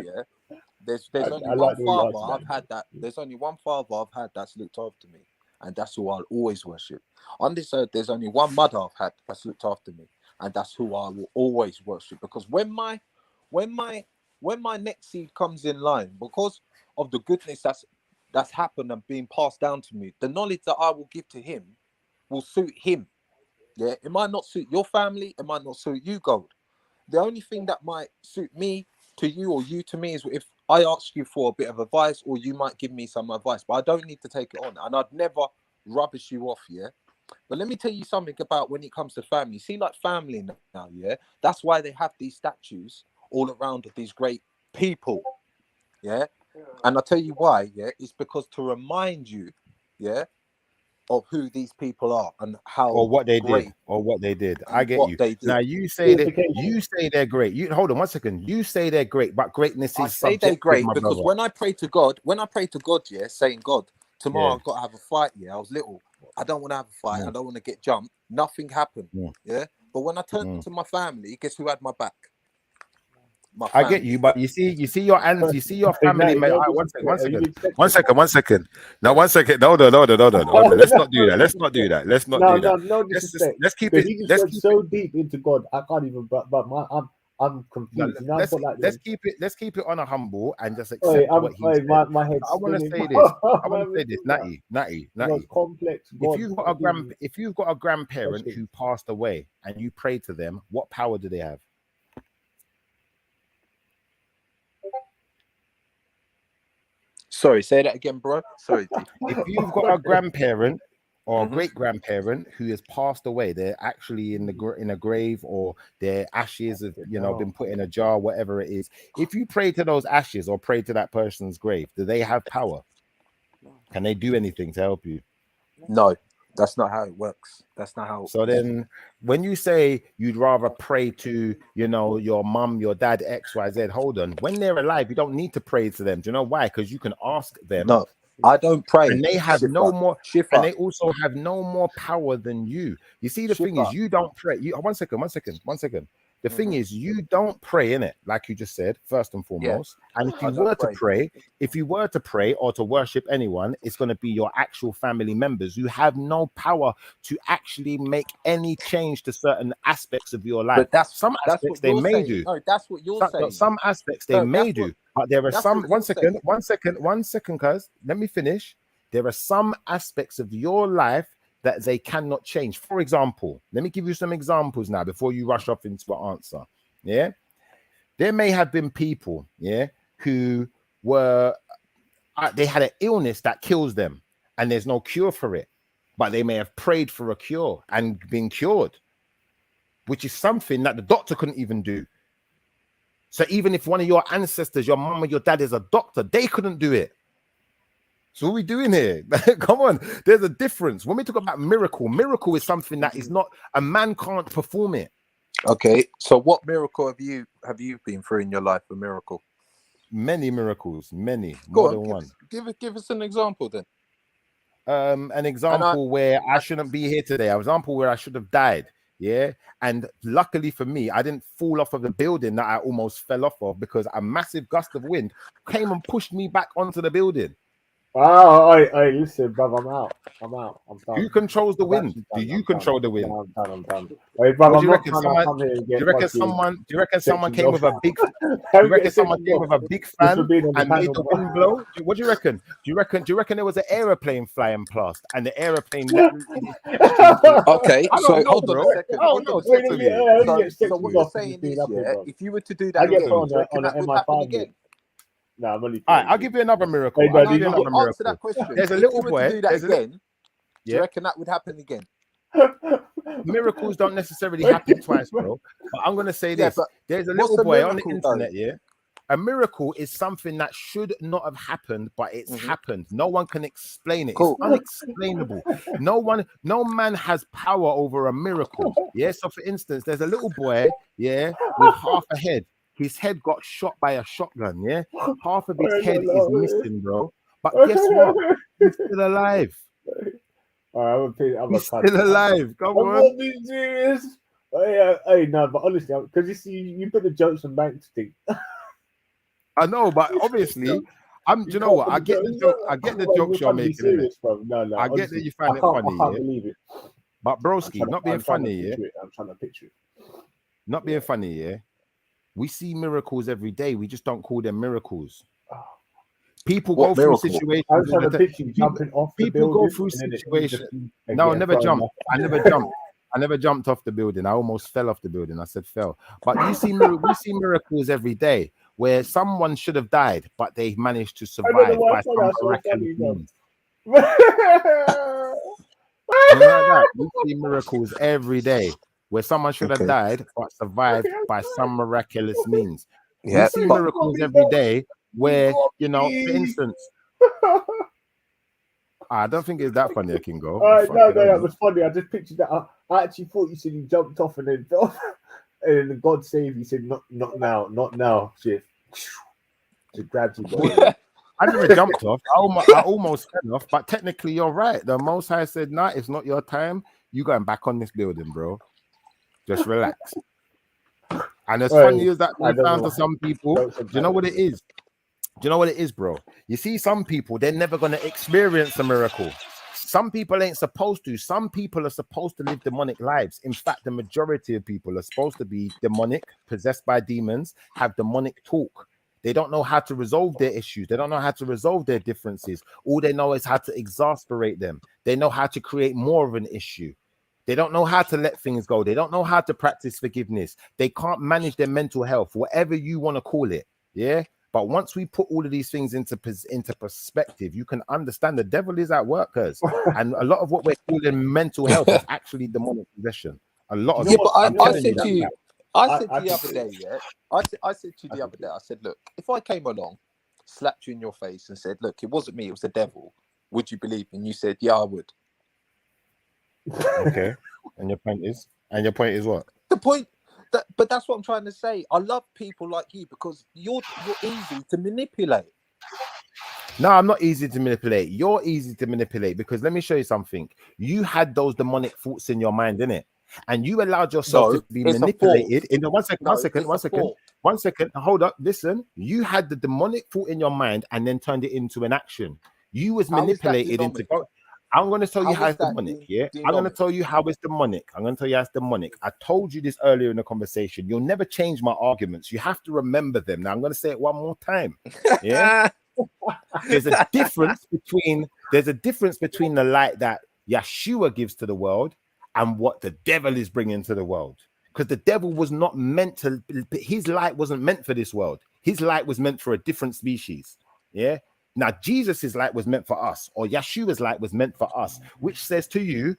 There's only one father I've had that. There's only one father I've had that's looked after me, and that's who I'll always worship. On this earth, there's only one mother I've had that's looked after me, and that's who I will always worship. Because when my next seed comes in line, because of the goodness that's happened and being passed down to me, the knowledge that I will give to him will suit him. It might not suit your family, it might not suit you, Gold. the only thing that might suit me to you or you to me is if I ask you for a bit of advice, or you might give me some advice, but I don't need to take it on, and I'd never rubbish you off, yeah. But let me tell you something about when it comes to family. See, like family now, yeah, that's why they have these statues all around of these great people, yeah. And I'll tell you why, yeah, it's because to remind you, yeah, of who these people are and how or what they great did, or what they did. and I get what you. they did. Now you say they're great. You hold on one second. You say they're great, but greatness I is say they're subjective, great my because brother. when I pray to God, yeah, saying, God, tomorrow Yeah. I've got to have a fight. Yeah, I was little. I don't want to have a fight. I don't want to get jumped. Nothing happened. Yeah. But when I turned to my family, guess who had my back? My I family. get you, but you see your aunts, you see your family, mate. No, One second. no. One second. No, one second. No. Let's not do that. Let's not do that. Let's not do that. No disrespect. Let's keep Because it. he just Let's went keep so it. deep into God. I can't even. But I'm confused. You know, Let's like keep it. Let's keep it on a humble and just accept Oi, what he said. my head's I want to spinning. say this. I want to say this, Natty. The most complex. If you've got a grandparent who passed away and you pray to them, what power do they have? Sorry, say that again, bro. Sorry. If you've got a grandparent or a great grandparent who has passed away, they're actually in a grave, or their ashes have been put in a jar, whatever it is. If you pray to those ashes or pray to that person's grave, do they have power? Can they do anything to help you? No, that's not how it works. That's not how. So then, when you say you'd rather pray to, your mum, your dad, X, Y, Z, hold on. When they're alive, you don't need to pray to them. Do you know why? Because you can ask them. No, I don't pray. And they have no more. Shifa. And they also have no more power than you. You see, the thing is, you don't pray. One second. The thing is, you don't pray in it, like you just said, first and foremost. Yeah, and if you were to pray or to worship anyone, it's going to be your actual family members who have no power to actually make any change to certain aspects of your life. But some aspects they may do. No, that's what you're saying. Some aspects they may do. But there are some. One second, cuz. Let me finish. There are some aspects of your life that they cannot change. For example, let me give you some examples now before you rush off into an answer. Yeah, there may have been people, who were they had an illness that kills them, and there's no cure for it, but they may have prayed for a cure and been cured, which is something that the doctor couldn't even do. So even if one of your ancestors, your mom or your dad, is a doctor, they couldn't do it. So what are we doing here? Come on, there's a difference. When we talk about miracle is something that is not, a man can't perform it. Okay, so what miracle have you been through in your life? A miracle? Many miracles, more than one. Give us an example then. An example where I shouldn't be here today. An example where I should have died. Yeah, and luckily for me, I didn't fall off of the building that I almost fell off of, because a massive gust of wind came and pushed me back onto the building. Oh, listen, bruv, I'm out. I'm done. Who controls the wind? Do you control the wind? I'm done. Wait, bruv, do you reckon someone came with a big? Do you reckon someone came with a big fan and made the wind blow? What do you reckon? Do you reckon there was an aeroplane flying past and the aeroplane? Okay, so hold on a second. So what you're saying is, if you were to do that again, that would happen again. No, I'm only. All right, I'll give you another miracle. Answer that question. There's a little boy. Do that again. Do you reckon that would happen again? Miracles don't necessarily happen twice, bro. But I'm gonna say this: there's a little boy on the internet. Yeah, a miracle is something that should not have happened, but it's happened. No one can explain it. Cool. It's unexplainable. No man has power over a miracle. Yeah. So, for instance, there's a little boy, with half a head. His head got shot by a shotgun, yeah? Half of his head is missing, bro. But guess what? He's still alive. He's still alive. Come on. I'm not being serious. Hey, no, but honestly, because you see, you put the jokes on Banks thing. I know, but obviously, do you know what? I get the jokes you're making. Serious, bro. No, I honestly, get that you find it funny, I can't believe it. But broski, not being funny, yeah? I'm trying to picture it. Not being funny, yeah? We see miracles every day. We just don't call them miracles. People go through situations. People go through situations. No, never jump. I never jump. I never jumped off the building. I almost fell off the building. I said fell. But we see miracles every day where someone should have died, but they managed to I don't know survive why by I thought some that's so miraculous funny, bro. means. You know like that? We see miracles every day where someone should have Okay. died but survived by some miraculous means. We Yeah, see but miracles every day where, you know, for instance, I don't think it's that funny, Kingo. All right, no, Fucking hell, that man. was funny. I just pictured that. I actually thought you said you jumped off and then fell. And then God save you, said, not now, Chief. Just grabbed you, bro. I never jumped off. I almost fell off, but technically you're right. The Most High said, nah, it's not your time. You going back on this building, bro. Just relax. And as funny as that may sound to some people, do you know what it is? Do you know what it is, bro? You see, some people, they're never going to experience a miracle. Some people ain't supposed to. Some people are supposed to live demonic lives. In fact, the majority of people are supposed to be demonic, possessed by demons, have demonic talk. They don't know how to resolve their issues. They don't know how to resolve their differences. All they know is how to exasperate them. They know how to create more of an issue. They don't know how to let things go. They don't know how to practice forgiveness. They can't manage their mental health, whatever you want to call it. Yeah. But once we put all of these things into perspective, you can understand the devil is at work, guys. And a lot of what we're calling mental health is actually demonic possession. A lot of yeah, it. but I said to you, I said I to you the other day, yeah. I said to you the other day, I said, look, if I came along, slapped you in your face and said, look, it wasn't me, it was the devil, would you believe me? And you said, yeah, I would. Okay. And your point is what? The point but that's what I'm trying to say. I love people like you because you're easy to manipulate. No, I'm not easy to manipulate. You're easy to manipulate because let me show you something. You had those demonic thoughts in your mind, didn't it? And you allowed yourself to be manipulated. In the one second. Hold up. Listen. You had the demonic thought in your mind and then turned it into an action. You was manipulated into go. I'm going to tell you how it's demonic. Yeah, I'm going to tell you how it's demonic. I'm going to tell you how it's demonic. I told you this earlier in the conversation. You'll never change my arguments. You have to remember them. Now I'm going to say it one more time. Yeah. There's a difference between the light that Yeshua gives to the world and what the devil is bringing to the world. Because the devil was not meant to. His light wasn't meant for this world. His light was meant for a different species. Yeah. Now, Jesus's light was meant for us, or Yeshua's light was meant for us, which says to you,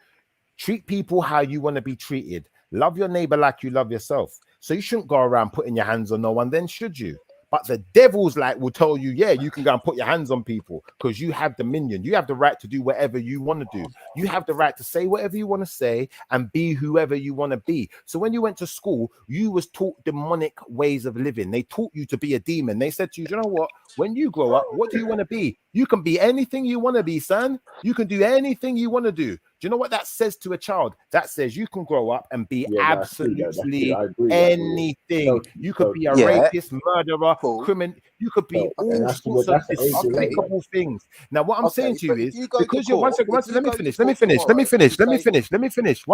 treat people how you want to be treated. Love your neighbor like you love yourself. So you shouldn't go around putting your hands on no one, then should you? But the devil's light will tell you, yeah, you can go and put your hands on people because you have dominion. You have the right to do whatever you want to do. You have the right to say whatever you want to say and be whoever you want to be. So when you went to school, you was taught demonic ways of living. They taught you to be a demon. They said to you, you know what? When you grow up, what do you want to be? You can be anything you want to be, son. You can do anything you want to do. Do you know what that says to a child? That says you can grow up and be absolutely anything. You could be a rapist, murderer, criminal. You could be all sorts of despicable things. Now, what I'm saying to you is because you're one second. Let me finish. One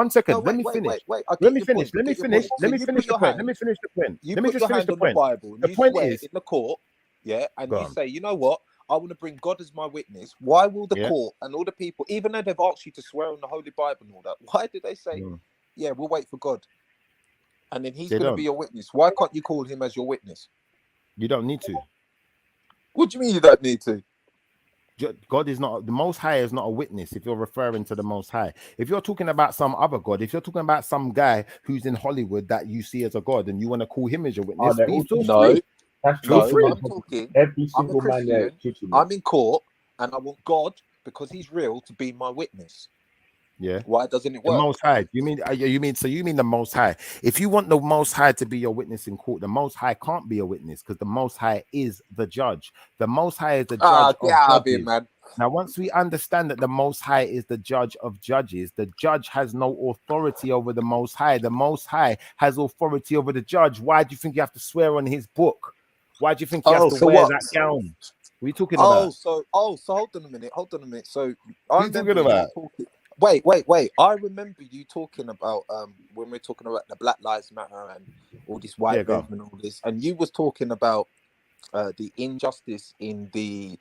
second. Let me finish the point. You put your hand on the Bible and you swear in the court, yeah, and you say, you know what? I want to bring God as my witness. Why will the court and all the people, even though they've asked you to swear on the Holy Bible and all that, why did they say, yeah, we'll wait for God? And then he's going to be your witness. Why can't you call him as your witness? You don't need to. What do you mean you don't need to? God is not, the Most High is not a witness if you're referring to the Most High. If you're talking about some other God, if you're talking about some guy who's in Hollywood that you see as a God and you want to call him as your witness, no. I'm talking. I'm a Christian. I'm in court, and I want God, because He's real, to be my witness. Yeah. Why doesn't it work? The Most High. You mean the Most High? If you want the Most High to be your witness in court, the Most High can't be a witness because the Most High is the judge. The Most High is the judge of judges. Man. Now, once we understand that the Most High is the judge of judges, the judge has no authority over the Most High. The Most High has authority over the judge. Why do you think you have to swear on his book? Why do you think you have to wear that gown? What are you talking about? So hold on a minute. So what are you talking about? Wait. I remember you talking about when we're talking about the Black Lives Matter and all this white movement and all this, and you was talking about the injustice in the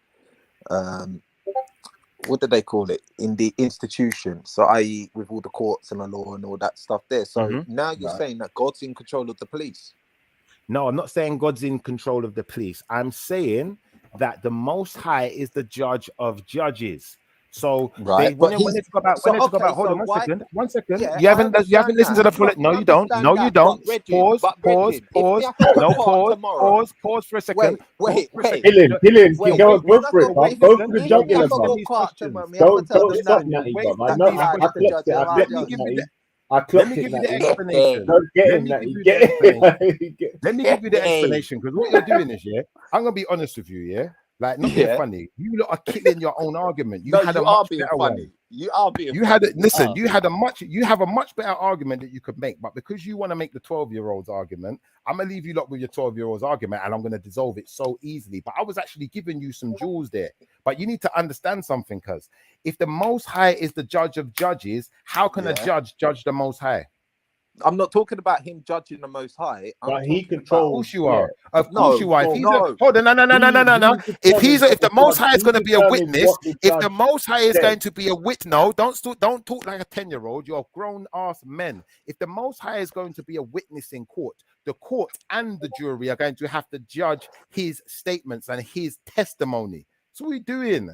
what do they call it, in the institution, so i.e. with all the courts and the law and all that stuff there. So now you're saying that God's in control of the police. No, I'm not saying God's in control of the police. I'm saying that the Most High is the judge of judges. So Right, when they talk about, hold on one second. Yeah, you haven't listened to the full. No, you don't. No, you don't. Pause. Pause for a second. Wait. Dylan, go for it. Go for the jugular, bro. Don't stop, Natty, bro. I know. I clocked it. I clocked it. Let me give you the explanation. Let me give you the explanation, because what you're doing is, I'm gonna be honest with you, like, not being funny. You lot are killing your own argument. You had a much better one. You are being. You had it. Listen, you have a much better argument that you could make, but because you want to make the 12-year-olds argument, I'm gonna leave you lot with your 12-year-olds argument, and I'm gonna dissolve it so easily. But I was actually giving you some jewels there. But you need to understand something, because if the Most High is the judge of judges, how can a judge judge the Most High? I'm not talking about him judging the Most High. But he controls. Of course you are. Of course you are. Hold on, no. If the Most High is going to be a witness, if the Most High is going to be a witness, no, don't talk like a 10-year-old. You're grown ass men. If the Most High is going to be a witness in court, the court and the jury are going to have to judge his statements and his testimony. So what are we doing?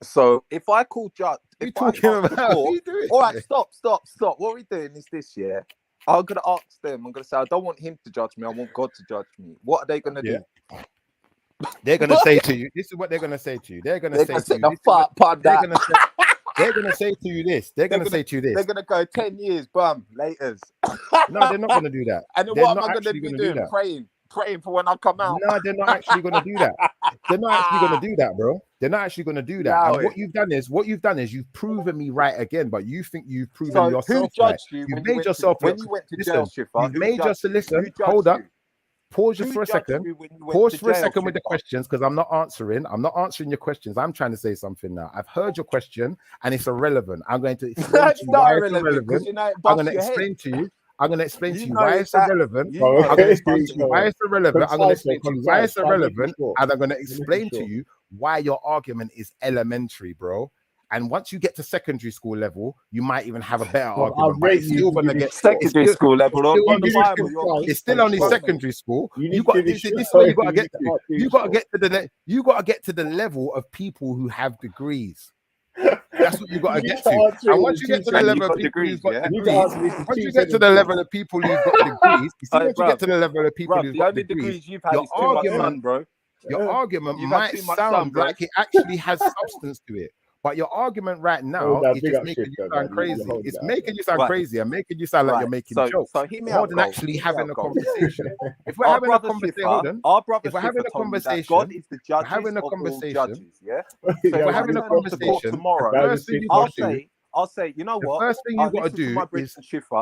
So if I call judge, if I talking about? Court, all right, stop. What we're doing is this, I'm gonna ask them. I'm gonna say I don't want him to judge me. I want God to judge me. What are they gonna do? They're gonna say to you. This is what they're gonna say to you. They're gonna say to you. They're gonna say to you this. They're gonna say to you this. They're gonna go 10 years, bum, laters. No, they're not gonna do that. And then what am I gonna be doing? Praying for when I come out. No, they're not actually going to do that. They're not actually going to do that, bro. They're not actually going to do that. And what you've done is you've proven me right again, but you think you've proven yourself right. You've made yourself when you went to jail, Schiffer. You've made yourself listen. Hold up. Pause just for a second. Pause for a second with the questions, because I'm not answering. I'm not answering your questions. I'm trying to say something now. I've heard your question and it's irrelevant. I'm going to explain to you why it's irrelevant. I'm going to explain to you. I'm going to explain to you why it's irrelevant. I'm going to explain to you why it's irrelevant. I'm going to explain to you why it's irrelevant. And I'm going to explain to you why your argument is elementary, bro. And once you get to secondary school level, you might even have a better argument. But it's still going to get secondary school level. It's still only secondary school. You got this is where you got to get to. You got to get to the level of people who have degrees. That's what you got to get to. And once you get to the level of people who've got degrees, once you get to the level of people who've got degrees, once you get to the level of people who've got degrees, your argument, bro, your argument might sound like it actually has substance to it. But your argument right now is just making you sound crazy. It's making you sound crazy and making you sound like you're making jokes more than actually having a conversation. If we're having a conversation, if we're having a conversation, God is the judge. Having a conversation, yeah. If we're having a conversation tomorrow, I'll say, you know what? The first thing you got to do is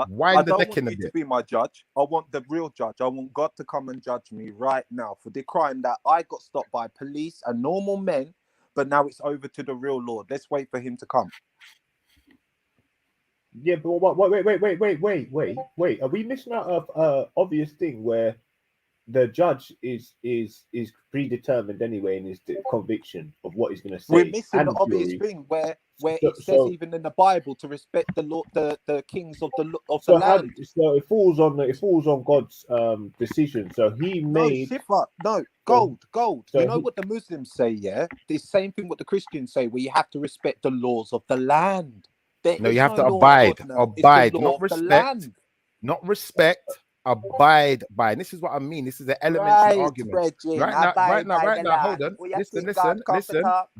wind the decking a bit. To be my judge. I want the real judge. I want God to come and judge me right now for the crime that I got stopped by police and normal men. But now it's over to the real Lord. Let's wait for him to come. Yeah, but wait. Are we missing out of obvious thing where the judge is predetermined anyway in his conviction of what he's going to say? We're missing the obvious thing where it says even in the Bible to respect the Lord, the kings of the land. So it falls on God's decision. So he made gold. So you know he, what the Muslims say, yeah? The same thing what the Christians say, where you have to respect the laws of the land. No, you have to abide, not respect, not respect. Abide by. And this is what I mean. This is an elementary argument. Right now. Hold on. Listen.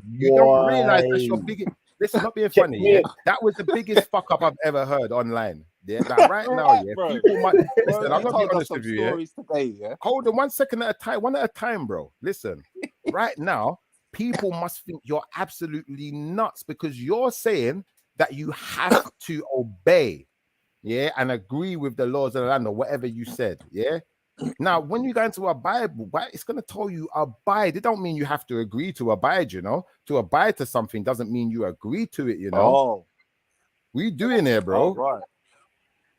You don't realize that's your biggest. Listen, not being funny. Yeah, that was the biggest fuck up I've ever heard online. Yeah, like right now. Yeah, people might listen. I'm gonna be honest with you. Today, hold on 1 second at a time. One at a time, bro. Listen. Right now, people must think you're absolutely nuts because you're saying that you have to obey. Yeah, and agree with the laws of the land or whatever you said. Yeah. Now, when you go into a Bible, it's going to tell you abide. It don't mean you have to agree to abide, you know. To abide to something doesn't mean you agree to it, you know. Oh, what you doing here, bro? Oh, right.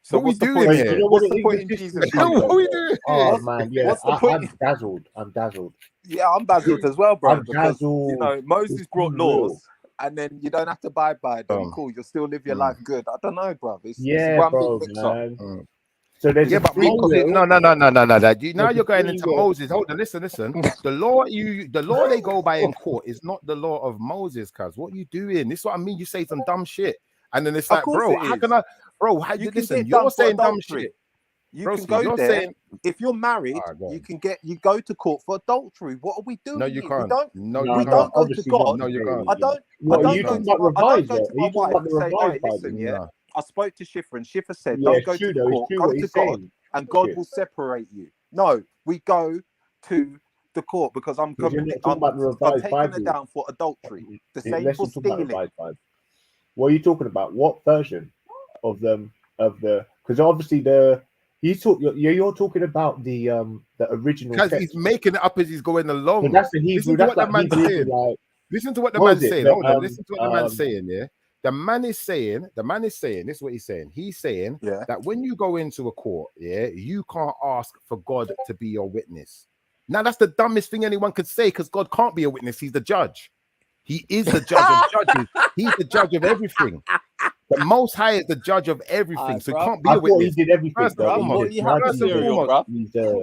So what we doing here? What's the point in Jesus? What we doing? Oh man, yeah. I'm dazzled. Yeah, I'm dazzled as well, bro. I'm dazzled. You know, Moses brought laws. and then you don't have to abide by them. Cool, you'll still live your life good. I don't know, bro. It's one bro, big mix-up. man. So there's but Moses, no. Now you're going into Moses. Hold on, listen. The law they go by in court is not the law of Moses, cuz. What you doing? This is what I mean. You say some dumb shit, and then it's like, bro, how can I, bro? How you listen? You're saying dumb shit. You can go there. If you're married, you go to court for adultery. What are we doing? No, you can't. We don't go to God. No, you can't. I don't go to my wife and say, "Hey, listen, I spoke to Schiffer, and Schiffer said, don't go to court, go to God, and God will separate you." No, we go to the court because I'm taking her down for adultery. The same for stealing. What are you talking about? What version of the? Because obviously you're talking about the original. Because he's making it up as he's going along. But that's the Hebrew. Listen to what the man's saying. Listen to what the man's saying. Hold on. Listen to what the man's saying. Yeah. The man is saying. This is what he's saying. He's saying that when you go into a court, you can't ask for God to be your witness. Now that's the dumbest thing anyone could say, because God can't be a witness. He's the judge. He is the judge of judges. He's the judge of everything. The Most High is the judge of everything, so he can't be a witness. He did everything.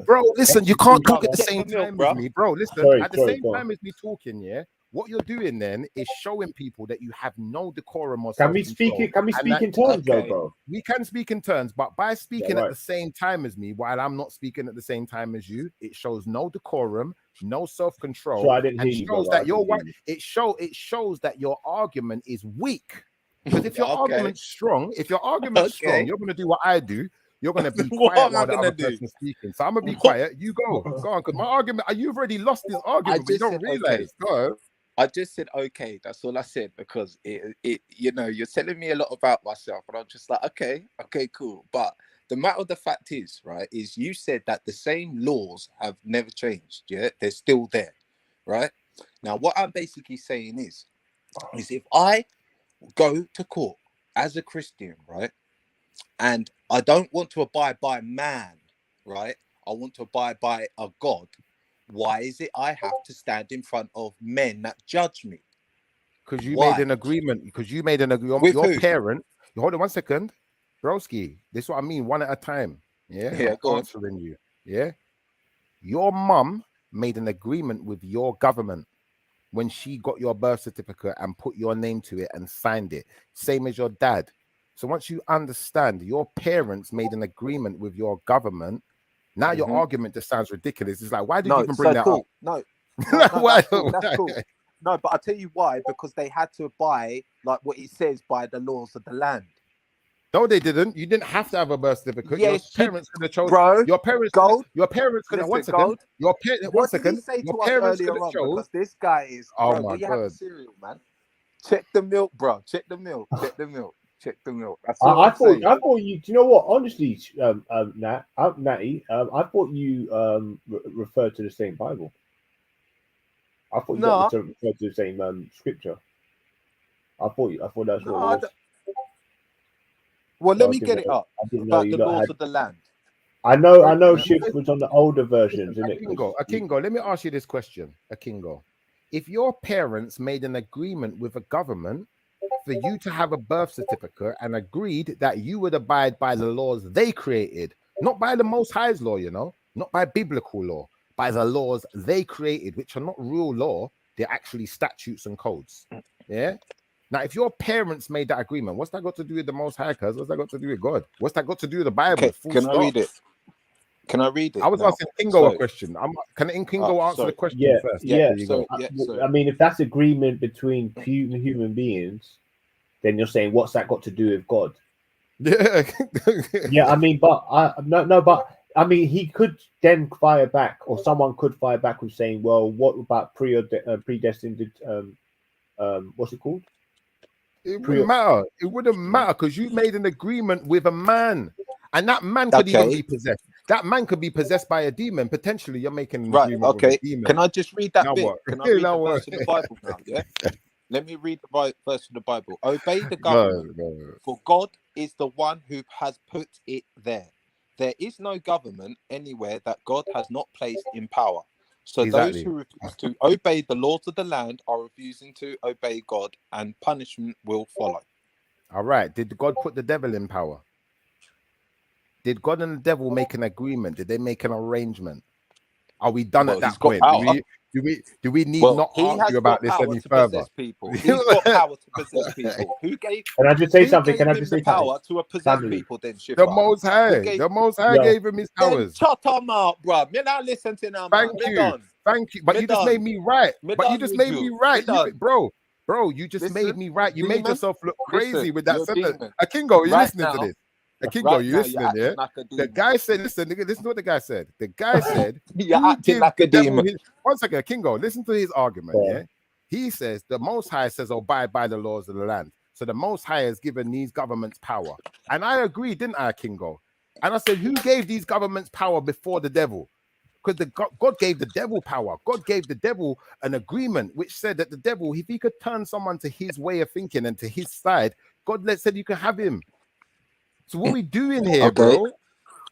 Bro, listen, you can't talk at the same time as me, bro. Listen, at the same time as me talking, what you're doing then is showing people that you have no decorum or Can we speak in terms, bro? We can speak in terms, but by speaking at the same time as me, while I'm not speaking at the same time as you, it shows no decorum, no self-control, so I didn't and hear you, shows that it shows that your argument is weak. Because if your argument's strong, you're going to do what I do. You're going to be quiet while the other person's speaking. So I'm going to be quiet. You go on. Because my argument, you've already lost this argument, but you don't realize. Go. I just said okay. That's all I said, because it you're telling me a lot about myself, and I'm just like, okay, cool. But the matter of the fact is, right, is you said that the same laws have never changed. Yeah, they're still there, right? Now, what I'm basically saying is if I go to court as a Christian, right, and I don't want to abide by man, right, I want to abide by a God. Why is it I have to stand in front of men that judge me? Because you made an agreement. Because you made an agreement with your parent. Hold on 1 second, broski. This is what I mean. One at a time. Yeah. I'm answering you. Yeah. Your mum made an agreement with your government when she got your birth certificate and put your name to it and signed it. Same as your dad. So once you understand your parents made an agreement with your government, now your argument just sounds ridiculous. It's like, why did you even bring that up? No, why? That's cool. No, but I'll tell you why. Because they had to abide, like what it says, by the laws of the land. No, they didn't. You didn't have to have a birth certificate. Yes, your parents could have chosen. Bro, your parents could have. 1 second. Gold. One second. Your parents could have chosen. Because this guy is. Oh bro, my God! Have cereal, man. Check the milk, bro. Check the milk. Check the milk. That's I thought you. Do you know what? Honestly, Natty, I thought you referred to the same Bible. I thought you referred to the same scripture. I thought that's what it was. Well, let me get it up. About the laws of the land. I know. Shift was on the older versions, isn't it? Akingo, let me ask you this question, Akingo. If your parents made an agreement with a government for you to have a birth certificate and agreed that you would abide by the laws they created, not by the Most High's law, not by biblical law, by the laws they created, which are not real law, they're actually statutes and codes. Yeah. Now, if your parents made that agreement, what's that got to do with the Most High? Cuz what's that got to do with God? What's that got to do with the Bible? Can I read it? Can I read it? I was asking Kingo a question. Can Kingo answer the question first? I mean, if that's agreement between human beings, then you're saying, what's that got to do with God? Yeah. I mean, but I mean, he could then fire back, or someone could fire back with saying, well, what about predestined? What's it called? It wouldn't matter. It wouldn't matter because you made an agreement with a man, and that man could even be possessed. That man could be possessed by a demon. Potentially, you're making an agreement with a demon. Can I just read that bit? Can I read the verse of the Bible now? Yeah. Let me read the verse of the Bible. Obey the government, for God is the one who has put it there. There is no government anywhere that God has not placed in power. So Exactly. those who refuse to obey the laws of the land are refusing to obey God, and punishment will follow. All right. Did God put the devil in power? Did God and the devil make an agreement? Did they make an arrangement? Are we done Well, at that he's got point? power. Do we need Well, not he argue has about got this power any to further? possess people. He's got power to possess people. Who gave? Can I just say Who something? gave Can I him just the say something? power to possess Family. people? Then The Shifra. Most Who High. gave? The Most High Yeah. gave him his Then powers. shut him out, bruv. Me not listen to him. Thank Me you. done. Thank you. But Me you just done. made me right. Me But you done just with made you. me right. Me done. Bro, you just made Listen, me right. You made demon. yourself look crazy Listen, with that you're a sentence. demon. Akingo, are you Right listening to now- this? Akingo, Right you now, listening, you're yeah? acting like a The demon. guy said, listen to what the guy said. The guy said, You're who acting gives like the a devil demon. his... One second, Kingo, listen to his argument, Yeah. yeah? He says, the Most High says, abide by the laws of the land. So the Most High has given these governments power. And I agree, didn't I, Kingo? And I said, who gave these governments power before the devil? Because God gave the devil power. God gave the devil an agreement which said that the devil, if he could turn someone to his way of thinking and to his side, God said you can have him. So what we doing here, Okay. bro? This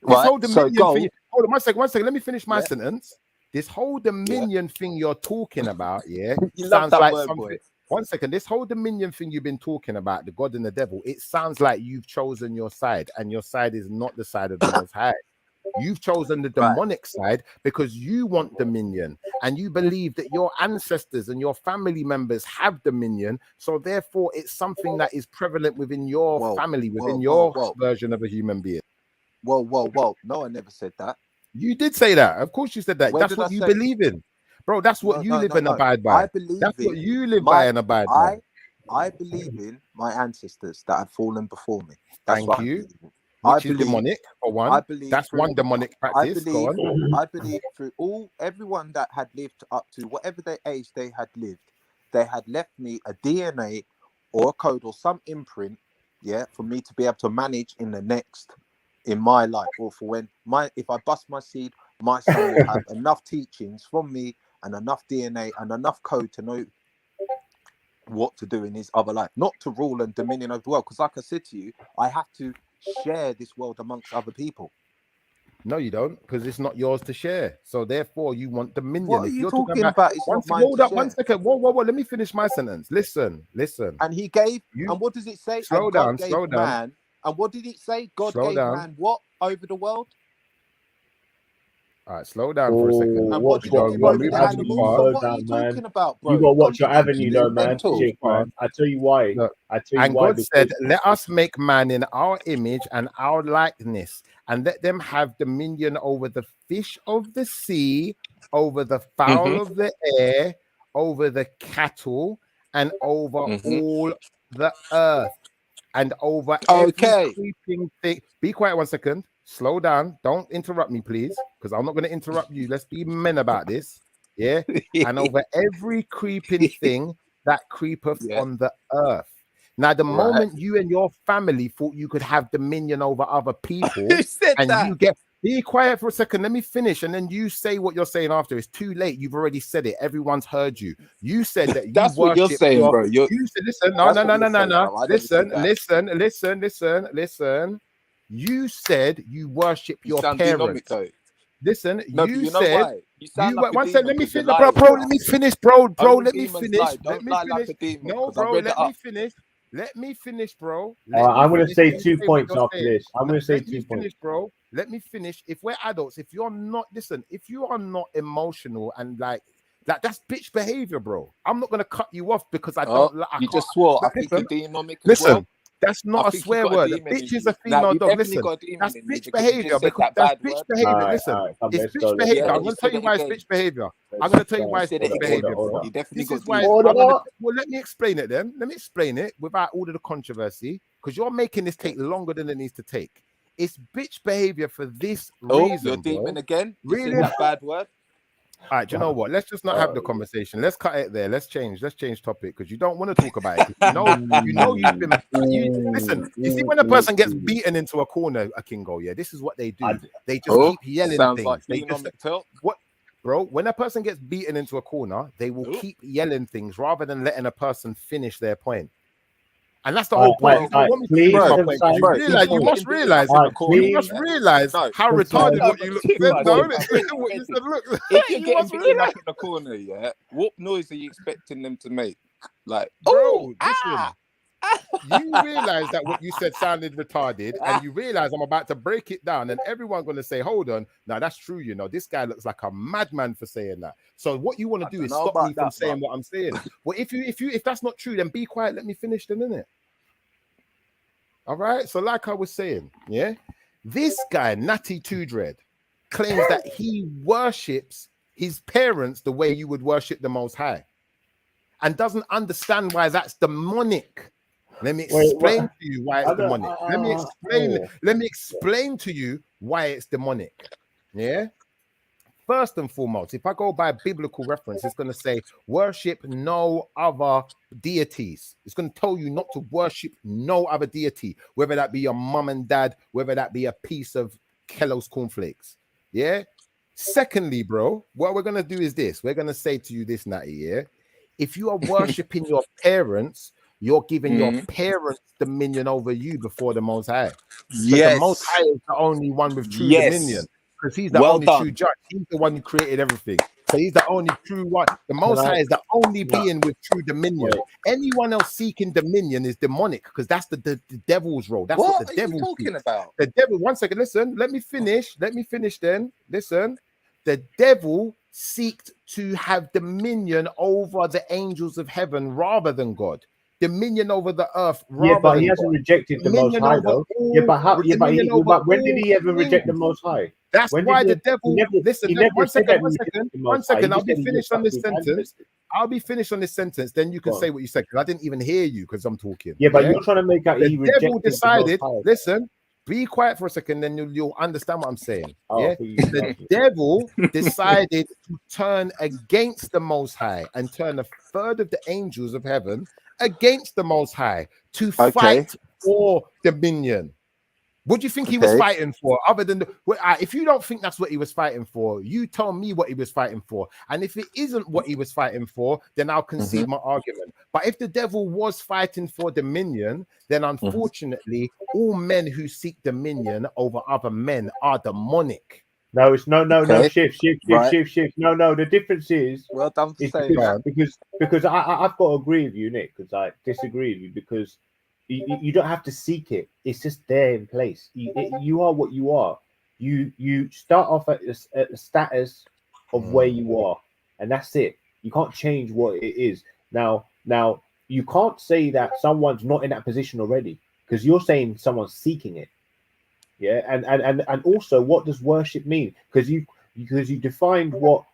Right. whole So dominion go. thing. Hold on, one second. Let me finish my Yeah. sentence. This whole dominion thing you're talking about, yeah, You love sounds that like word, something. boy. One second. This whole dominion thing you've been talking about, the God and the devil, it sounds like you've chosen your side, and your side is not the side of the Most High. You've chosen the demonic side because you want dominion and you believe that your ancestors and your family members have dominion. So therefore, it's something that is prevalent within your family, within your version of a human being. Whoa. No, I never said that. You did say that. Of course you said that. Where That's did what I you say? believe in. Bro, that's what you live and abide by. I believe That's in what you live by and abide by. I believe in my ancestors that have fallen before me. That's Thank what I you. believe in. Which is demonic, for one. I believe That's one demonic practice. Go on. I believe through everyone that had lived up to whatever their age they had lived, they had left me a DNA or a code or some imprint, yeah, for me to be able to manage in my life, or for when if I bust my seed, my son will have enough teachings from me and enough DNA and enough code to know what to do in his other life, not to rule and dominion over the world. Because like I said to you, I have to share this world amongst other people. No, you don't, because it's not yours to share. So therefore, you want dominion. What are if you you're talking about? It's not mine to share. One second. Whoa. Let me finish my sentence. Listen. And he gave, and what does it say? Slow down. Man. And what did it say? God gave man what over the world? All right, slow down for a second. And what did he give over the animals? So what are you talking about, bro? You got to watch your avenue, though, man. Shit, man. I tell you why. Look, and God said, let us make man in our image and our likeness, and let them have dominion over the fish of the sea, over the fowl of the air, over the cattle, and over all the earth, and over every creeping thing. Be quiet 1 second. Slow down. Don't interrupt me, please, because I'm not going to interrupt you. Let's be men about this. Yeah. And over every creeping thing that creepeth on the earth. Now, the moment you and your family thought you could have dominion over other people, you get... Be quiet for a second. Let me finish. And then you say what you're saying after. It's too late. You've already said it. Everyone's heard you. You said that you That's what you're saying, bro. You said, listen, no. Listen. You said you worship your parents. Listen, no, you know said... why? You sound like one second, let me finish, bro. Let me finish, bro. Let me finish. No, bro, let me finish. Let me finish, bro. I'm going to say 2 points after this. I'm going to say 2 points. Bro. Let me finish. If we're adults, if you are not emotional and like that's bitch behavior, bro. I'm not going to cut you off because I don't like... You just swore. I think you're demonic as listen, well. That's not a swear word. A bitch is a female dog. Listen, that's bitch behavior. Because that's bitch behavior. Listen, it's bitch behavior. I'm going to tell you why it's bitch behavior. I'm going to tell you why it's bitch behavior. This is why. Well, let me explain it then. Let me explain it without all of the controversy, because you're making this take longer than it needs to take. It's bitch behavior for this reason. You're demon again. Really? You said that bad word. All right, do you know what? Let's just not have the conversation. Let's cut it there. Let's change topic, because you don't want to talk about it. You've been. Listen, you see, when a person gets beaten into a corner, a Kingo, yeah, this is what they do. They just keep yelling things. What, bro? When a person gets beaten into a corner, they will keep yelling things rather than letting a person finish their point. And that's the whole point. You right, want me to please, finish my bro, point? bro, You bro, must realize, right, you must please. realize No, how concise. retarded No, what but you look Tig, said. man, No, Tig, man, what you said. Look, if you're you getting must beaten realize, up in the corner, yeah, what noise are you expecting them to make? Like, bro. oh, Listen. You realize that what you said sounded retarded, and you realize I'm about to break it down, and everyone's going to say, hold on, now that's true, you know, this guy looks like a madman for saying that. So what you want to do is stop me from saying what I'm saying. Well, if that's not true, then be quiet, let me finish then, innit? All right, so like I was saying, yeah, this guy Natty Two Dread claims that he worships his parents the way you would worship the Most High, and doesn't understand why that's demonic. Let me explain to you why it's demonic. Let me explain to you why it's demonic. Yeah. First and foremost, if I go by biblical reference, it's going to say worship no other deities. It's going to tell you not to worship no other deity, whether that be your mum and dad, whether that be a piece of Kellogg's cornflakes. Yeah. Secondly, bro, what we're going to do is this. We're going to say to you this, Natty, yeah. If you are worshiping your parents, you're giving your parents dominion over you before the Most High. Because the Most High is the only one with true dominion. Because he's the only true judge. He's the one who created everything. So he's the only true one. The Most High is the only being with true dominion. Anyone else seeking dominion is demonic, because that's the devil's role. That's what the devil talking about. The devil, one second, listen, let me finish then. Listen, the devil seeked to have dominion over the angels of heaven rather than God. Dominion over the earth rather but than he hasn't God. rejected the Most High, though. But when did he ever reject the Most High? That's why the devil. Listen, one second. I'll be finished on this sentence. I'll be finished on this sentence. Then you can say what you said, because I didn't even hear you because I'm talking. Yeah, but you're trying to make out the devil decided. Listen, be quiet for a second, then you'll understand what I'm saying. Yeah, the devil decided to turn against the Most High and turn a third of the angels of heaven against the Most High to fight for dominion. What do you think he was fighting for? Other than if you don't think that's what he was fighting for, you tell me what he was fighting for. And if it isn't what he was fighting for, then I'll concede my argument. But if the devil was fighting for dominion, then unfortunately, all men who seek dominion over other men are demonic. No, it's no, shift. No, the difference is because I've got to agree with you, Nick, because I disagree with you, because you don't have to seek it. It's just there in place. You are what you are. You start off at the status of where you are, and that's it. You can't change what it is. Now you can't say that someone's not in that position already, because you're saying someone's seeking it. Yeah, and also, what does worship mean? Because you defined what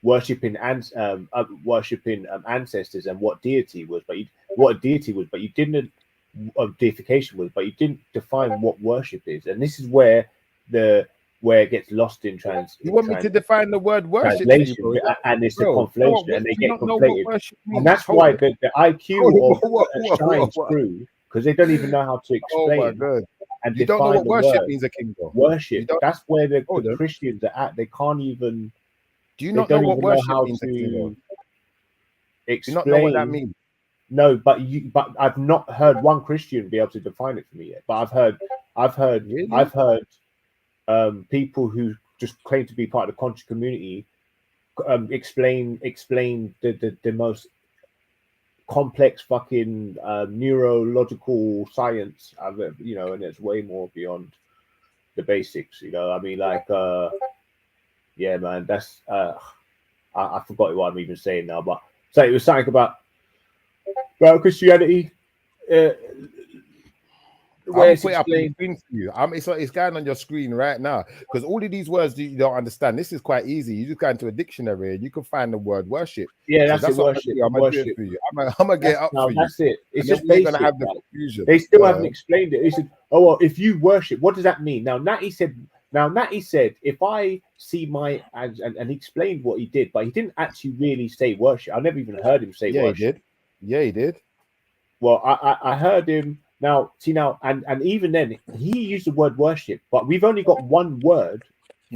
worshiping ancestors and what deity was, but you didn't deification was, but you didn't define what worship is, and this is where it gets lost in You want me to define the word worship, and it's a conflation, and they get conflated, and that's why the IQ shines through. Because they don't even know how to explain and you don't know what worship means, a king. Worship. That's where the Christians are at. They can't even. Do you not know what worship means, a king? Explain. Do you not know what that means? No, but I've not heard one Christian be able to define it for me yet. But I've heard people who just claim to be part of the conscious community explain the most complex fucking neurological science, and it's way more beyond the basics. I mean, like, yeah, man, that's I forgot what I'm even saying now, but so it was something about Christianity. I'll put it up on the screen for you. It's going on your screen right now, because all of these words you don't understand. This is quite easy. You just go into a dictionary and you can find the word worship. Yeah, that's it. Worship. I'm gonna do it for you. I'm gonna get up for you. That's it. It's just basic. Gonna have the confusion. They still haven't explained it. They said, "Oh well, if you worship, what does that mean?" Now Natty said, if I see my and he explained what he did, but he didn't actually really say worship. I never even heard him say worship. He did. Well, I heard him. Now, and even then, he used the word worship, but we've only got one word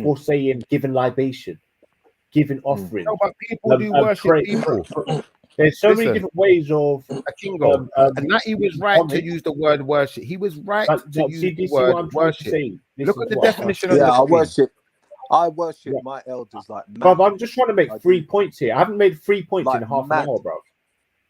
for saying giving libation, giving offering. No, but people do worship people. There's so many Listen, different ways of a kingo. And that he was right to homage. use the word worship. He was right But to use the this is word what I'm trying to worship. say. This Look is at the what I'm trying to definition say. on Yeah, the screen. I worship Yeah. my elders like Bro, man. I'm just trying to make I 3 do. points here. I haven't made 3 points Like in half mad. an hour, bro.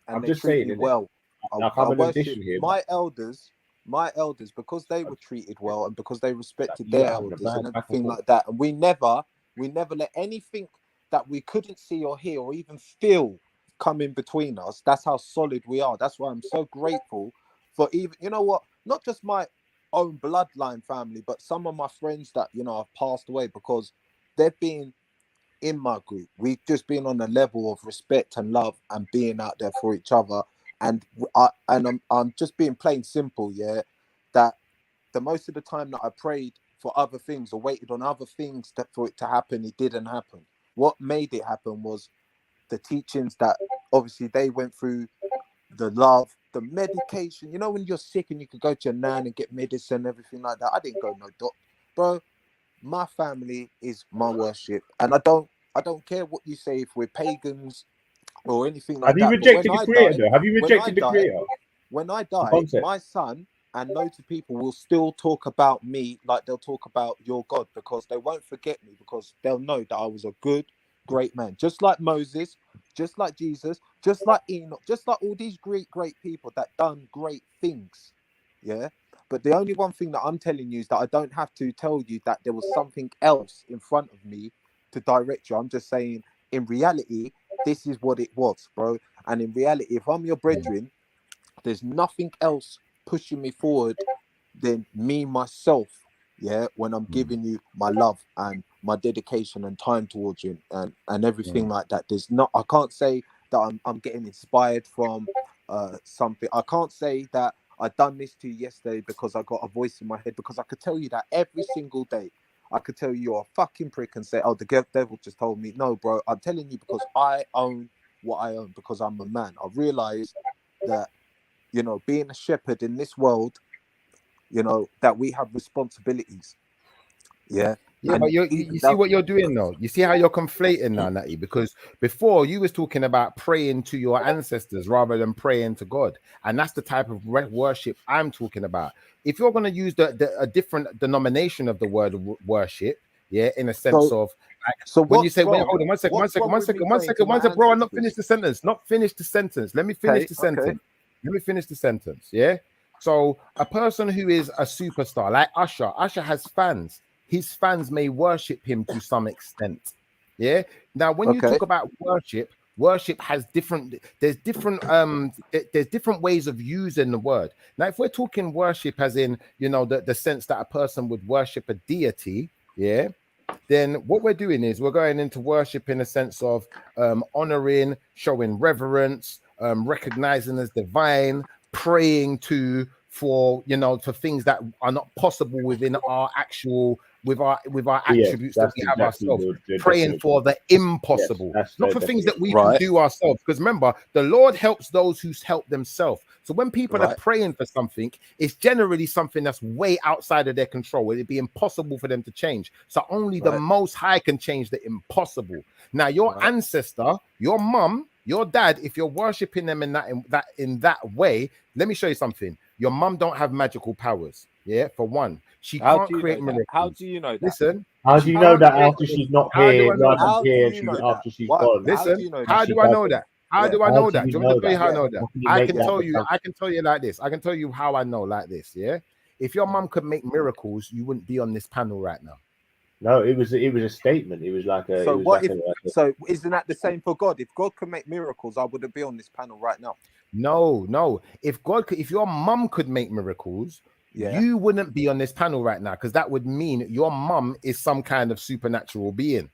And I'm they just treat saying, me innit? well. Like I I'm an worship addition here. my elders, because they were treated well and because they respected You their having a elders bad and back and everything forth. like that. And we never let anything that we couldn't see or hear or even feel come in between us. That's how solid we are. That's why I'm so grateful for even, you know what, not just my own bloodline family, but some of my friends that, you know, have passed away because they've been in my group. We've just been on a level of respect and love and being out there for each other. And I'm just being plain simple, yeah, that the most of the time that I prayed for other things or waited on other things that for it to happen, it didn't happen. What made it happen was the teachings that obviously they went through, the love, the medication. You know, when you're sick and you could go to your nan and get medicine and everything like that. I didn't go no doctor, bro. My family is my worship, and I don't care what you say if we're pagans or anything like Have you that. But when rejected the I creator die, though? Have you when I rejected the die, creator? when I The die, concept. my son and loads of people will still talk about me like they'll talk about your God, because they won't forget me, because they'll know that I was a good, great man, just like Moses, just like Jesus, just like Enoch, just like all these great people that done great things. Yeah. But the only one thing that I'm telling you is that I don't have to tell you that there was something else in front of me to direct you. I'm just saying, in reality, this is what it was, bro. And in reality, if I'm your brethren, there's nothing else pushing me forward than me, myself. Yeah, when I'm giving you my love and my dedication and time towards you and everything like that. There's not, I can't say that I'm getting inspired from something. I can't say that I done this to you yesterday because I got a voice in my head, because I could tell you that every single day. I could tell you you're a fucking prick and say, oh, the devil just told me. No, bro, I'm telling you because I own what I own, because I'm a man. I realized that, you know, being a shepherd in this world, you know, that we have responsibilities. Yeah. Yeah, And but you even see that, what you're doing now. You see how you're conflating now, Natty, because before you was talking about praying to your ancestors rather than praying to God, and that's the type of worship I'm talking about. If you're going to use a different denomination of the word worship, yeah, in a sense so of like so when you what's say, wait, wrong? hold on, What's wrong with me praying to one my second, bro, I'm not ancestors? finished the sentence. Not finished the sentence. Let me finish Okay, the okay. sentence. Let me finish the sentence. Yeah. So a person who is a superstar like Usher has fans. His fans may worship him to some extent. Yeah. Now, when you Okay. talk about worship has different. There's different ways of using the word. Now, if we're talking worship, as in, you know, the sense that a person would worship a deity, yeah, then what we're doing is we're going into worship in a sense of honoring, showing reverence, recognizing as divine, praying to, for, you know, for things that are not possible within our actual, with our Yeah, attributes that that's we have exactly ourselves, the praying definition. for the Yes, impossible, that's not the for things that definition. we can Right. do ourselves, because remember, the Lord helps those who help themselves. So when people are Right. praying for something, it's generally something that's way outside of their control. It'd be impossible for them to change. So only the Right. Most High can change the impossible. Now, your Right. ancestor, your mum, your dad, if you're worshiping them in that way, let me show you something. Your mum don't have magical powers. Yeah, for one, she How can't do you know create that? How miracles. do you know that? Listen, How do she you How know do can't you that know create. after that? she's not How do here, I know rather that? than How do here, you know that? after she's What? gone, How do Listen, you know and that? how she do I know doesn't? that? How Yeah. do I How know do that? you Do you want me know to tell you that? how I know that? How can you I make can that tell you. assumption? I can tell you like this. I can tell you how I know like this. Yeah, if your mum could make miracles, you wouldn't be on this panel right now. No, it was a statement. It was like So what if? So isn't that the same for God? If God could make miracles, I wouldn't be on this panel right now. No. If your mum could make miracles, Yeah. you wouldn't be on this panel right now, because that would mean your mum is some kind of supernatural being.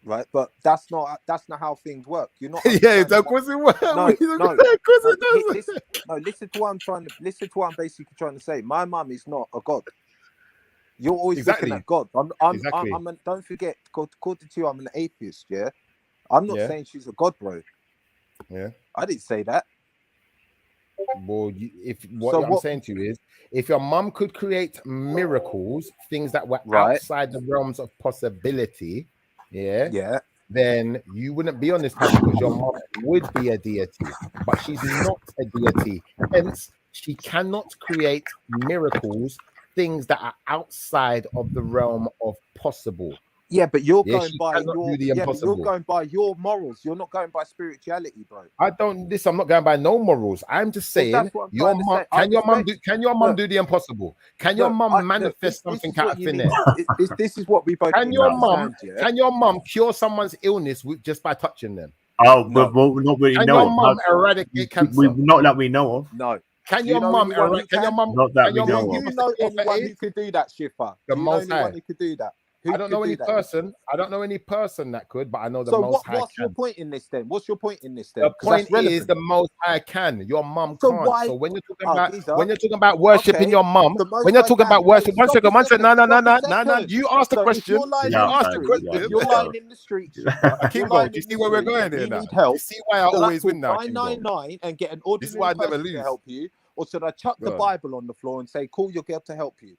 Right. But that's not how things work. You're not Yeah, understanding. of course it would. No, Of no, course no. it does. Listen, no. Listen to what I'm trying to. Listen to what I'm basically trying to say. My mum is not a god. You're always looking Exactly. at God. Exactly. Don't forget. According to you, I'm an atheist. Yeah. I'm not Yeah. saying she's a god, bro. Yeah. I didn't say that. Well, So I'm what? saying to you is, if your mum could create miracles, things that were Right. outside the realms of possibility, yeah, Yeah. then you wouldn't be on this panel because your mom would be a deity, but she's not a deity. Hence, she cannot create miracles, things that are outside of the realm of possible. Yeah, but you're Yeah, going she by cannot your do the yeah, but impossible. you're going by your morals. You're not going by spirituality, bro. I'm not going by no morals. I'm just Well, saying that's what I'm your trying to mom say. I can your mum do respect- can your mum Look, do the impossible? Can your look, mum manifest this something is out what of you thin need. air? This is what we both Can need your to mum understand, yeah? can your mum cure someone's illness just by touching them? Oh, No. well, not really Can know your of. mum eradicate cancer? Not that we know of. No. Can Do you your know mum anyone who can your can? mum Not that can we your know mum of. give us You know the cure for anyone who AIDS? could do that, Shifra? The Do you know Most anyone High. who could do that? Who I don't could know do any that? person. I don't know any person that could, but I know the So Most High what's your can. point in this then? What's your point in this then? The 'Cause point that's relevant. is the Most High can. Your mum So can't. why- So when you're talking Oh, about geezer. when you're talking about worshiping Okay, your mum, the Most when you're High talking can. about worship, Hey, one second. No. You asked the So if question. you're lying You in asked the the street, question. if you're lying in the street, Shifra, if you're Kingo, lying do you in see the where we're street going and here you now? need help, You see why I should always I win now, call Kingo? 999 and get an This is ordinary why I never person to lose. help you, or should I chuck the Go on. Bible on the floor and say, call your girl to help you?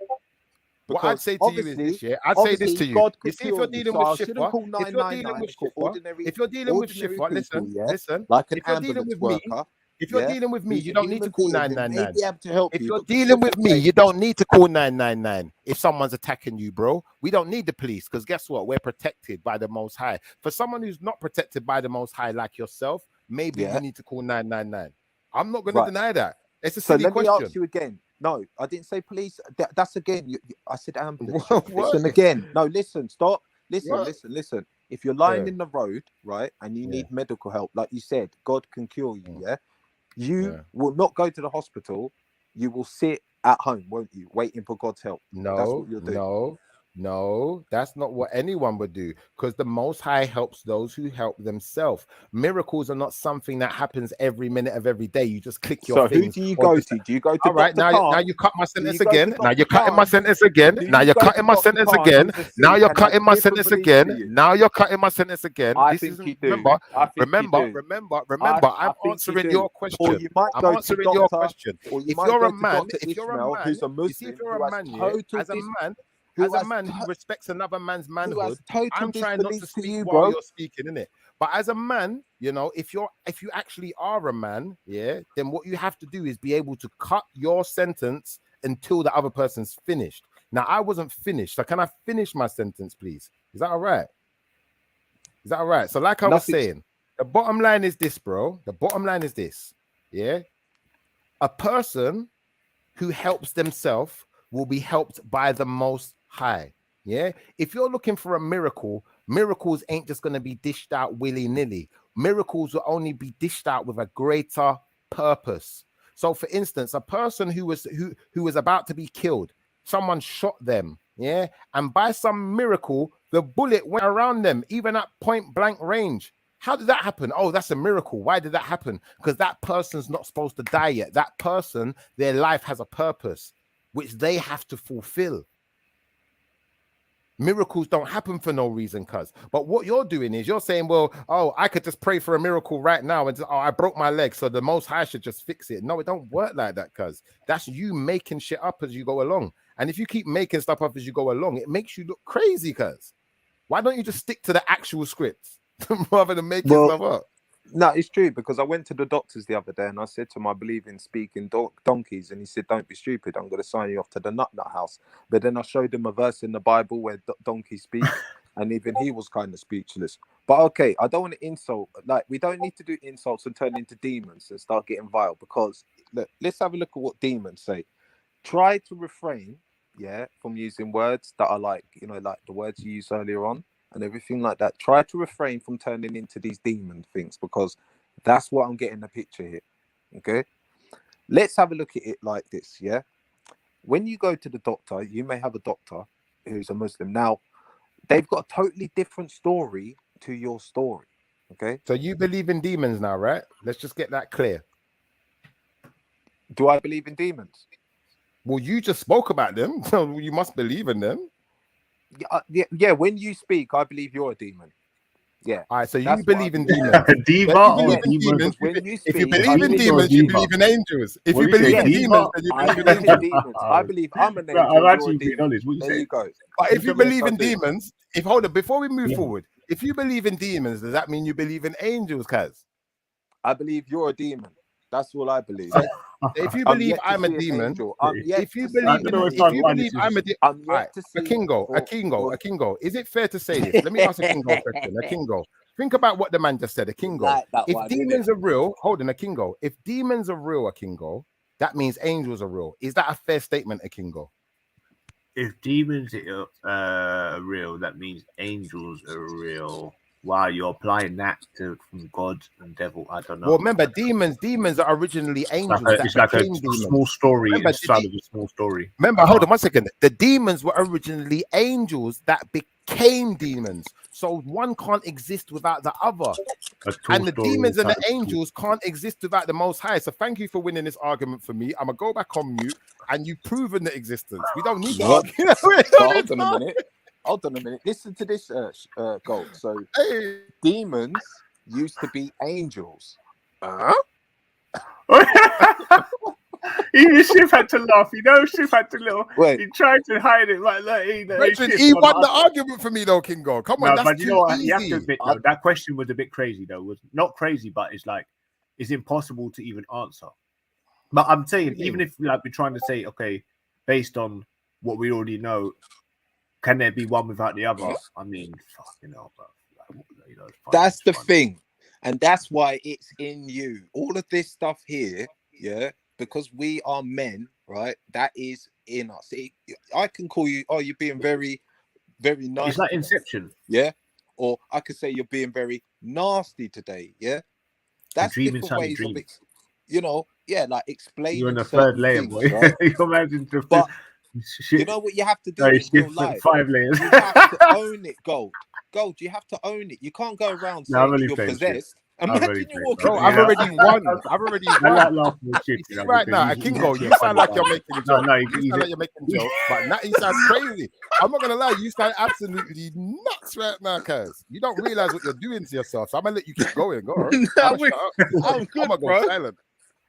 What I'd say to you is obviously- this, yeah. I'd say this obviously to you. God You could see, if cure you're you, dealing so with I shouldn't Shifra, call if you're dealing 999 with and call Shifra, if you're dealing with ordinary Shifra, people, listen. like an If you're dealing ambulance with me, worker, if you're yeah, dealing with me, who's you a don't need to human call being that may 999. be able to help If you, you're but dealing with me, say- you don't need to call 999 if someone's attacking you, bro. We don't need the police because guess what? We're protected by the Most High. For someone who's not protected by the Most High like yourself, maybe Yeah. you need to call 999. I'm not going to deny that. It's a So silly let me question. ask you again. No, I didn't say police. That's again. I said ambulance. What? Listen again. No, listen. Stop. Listen. What? Listen. If you're lying Yeah. in the road, right, and you Yeah. need medical help, like you said, God can cure you. Yeah. You Yeah. will not go to the hospital. You will sit at home, won't you, waiting for God's help? That's what you'll do. No, that's not what anyone would do because the Most High helps those who help themselves. Miracles are not something that happens every minute of every day. You just click your So who things. do you or go just- to? Do you go to All right, Dr. now Khan? you cut my you sentence go to again. Now Dr. you're cutting my Khan? sentence again. Do Now you you're go to cutting my Dr. sentence Khan, again. who's a Now Sikh you're and has cutting my different sentence beliefs again. to you? Now you're cutting my sentence again. I This think isn't you do. remember. I think you do. Remember. I I'm think you answering do. your Or question. you might I'm go to answering your Dr. question. Or you If might you're go a to man, Dr. if you're a Ishmael, man, who's a you see, if Muslim, you're who a has man, yeah, total as a man, who has who respects another man's who has manhood, total I'm trying not to disbelief to speak you, while bro. you're speaking, innit? But as a man, you know, if you actually are a man, yeah, then what you have to do is be able to cut your sentence until the other person's finished. Now, I wasn't finished, so can I finish my sentence, please? Is that all right? Is that all right? So, like I was saying, the bottom line is this, bro. The bottom line is this, yeah? A person who helps themselves will be helped by the Most High. Yeah. If you're looking for a miracle, miracles ain't just going to be dished out willy-nilly. Miracles will only be dished out with a greater purpose. So, for instance, a person who was about to be killed, someone shot them, yeah, and by some miracle, the bullet went around them, even at point blank range. How did that happen? Oh, that's a miracle. Why did that happen? Because that person's not supposed to die yet. That person, their life has a purpose, which they have to fulfill. Miracles don't happen for no reason, cuz. But what you're doing is you're saying, well, oh, I could just pray for a miracle right now and just, oh, I broke my leg, so the Most High should just fix it. No, it don't work like that, cuz. That's you making shit up as you go along. And if you keep making stuff up as you go along, it makes you look crazy, cuz. Why don't you just stick to the actual scripts rather than making stuff up? No, it's true, because I went to the doctors the other day and I said to him, I believe in speaking donkeys, and he said, don't be stupid, I'm going to sign you off to the nut house. But then I showed him a verse in the Bible where donkeys speak, and even he was kind of speechless. But okay, I don't want to insult, like, we don't need to do insults and turn into demons and start getting vile, because look, let's have a look at what demons say. Try to refrain, from using words that are like, like the words you used earlier on and everything like that. Try to refrain from turning into these demon things, because that's what I'm getting the picture here. Okay, let's have a look at it like this. Yeah, when you go to the doctor, you may have a doctor who's a Muslim. Now, they've got a totally different story to your story. Okay, so you believe in demons now, right? Let's just get that clear. Do I believe in demons? Well, you just spoke about them, so you must believe in them. Yeah. When you speak, I believe you're a demon. Yeah. All right, so you believe in demons. Diva or If you demons? if you believe in demons, you believe in angels. If you believe in demons, then you believe in angels. I believe I'm an angel. I'm actually you're a being demon. honest. What you There say? you go. But if you believe in demons, hold on, before we move forward, If you believe in demons, does that mean you believe in angels, Kaz? I believe you're a demon. That's all I believe. If you I'm believe yet to I'm a see an demon, angel. I'm yet if you to see believe, an if angel. you believe I'm a I'm all right, yet to see a kingo, is it fair to say this? Let me ask a kingo a question. A kingo, think about what the man just said. A kingo, like that if one, demons are real, hold on, a kingo. If demons are real, a kingo, that means angels are real. Is that a fair statement, a kingo? If demons are real, that means angels are real. Wow, you're applying that to from God and devil. I don't know. Well, remember, demons are originally angels it's like a demons. small story Remember, inside of a small story. Remember, hold on 1 second. The demons were originally angels that became demons. So one can't exist without the other. And the demons and the angels can't exist without the Most High. So thank you for winning this argument for me. I'm going to go back on mute, and you've proven the existence. We don't need to argue. Hold on a minute. Hold on a minute. Listen to this, Gold. So demons used to be angels. Even Shiv had to laugh. You know, Shiv had to he tried to hide it like he won the argument for me though, Kingo. Come on, no, that's but you know what? easy. You have to admit though, that question was a bit crazy though. It was not crazy, but it's like it's impossible to even answer. But I'm saying, even if like we're trying to say, okay, based on what we already know, can there be one without the other? I mean, you know, but, you know, that's the thing, and that's why it's in you. All of this stuff here, yeah, because we are men, right? That is in us. I can call you, oh, you're being very, very nice. It's like Inception, yeah, or I could say you're being very nasty today, yeah. That's different ways of it, you know. Yeah, like explaining. You're in the third layer, things, boy. right? You imagine the but shit. you know what you have to do in real life? 5 layers. You have to own it, Gold. You have to own it. You can't go around saying you're possessed. Imagine you're walking. Bro, I've already won. I've already won. You see right now, Kingo, you sound like you're making jokes. You sound like you're making jokes, but now you sound crazy. I'm not gonna lie, you sound absolutely nuts right now, cuz you don't realize what you're doing to yourself. So I'm gonna let you keep going. Go on. I'm good, gonna bro. go silent.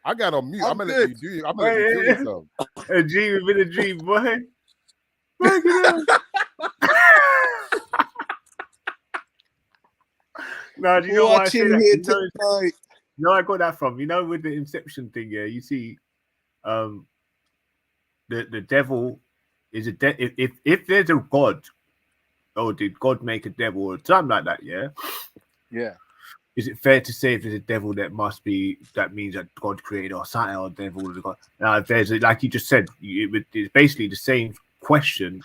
I got on mute. I'm gonna let you do it. I'm gonna let you kill yourself. A dream within a dream, boy. No, do you know why I say that? You know I got that from? You know, with the Inception thing, yeah, you see, the devil is a if there's a God, or did God make a devil or something like that? Yeah. Is it fair to say if there's a devil that means that God created or something, or devil or God? Now, if there's like you just said, it's basically the same question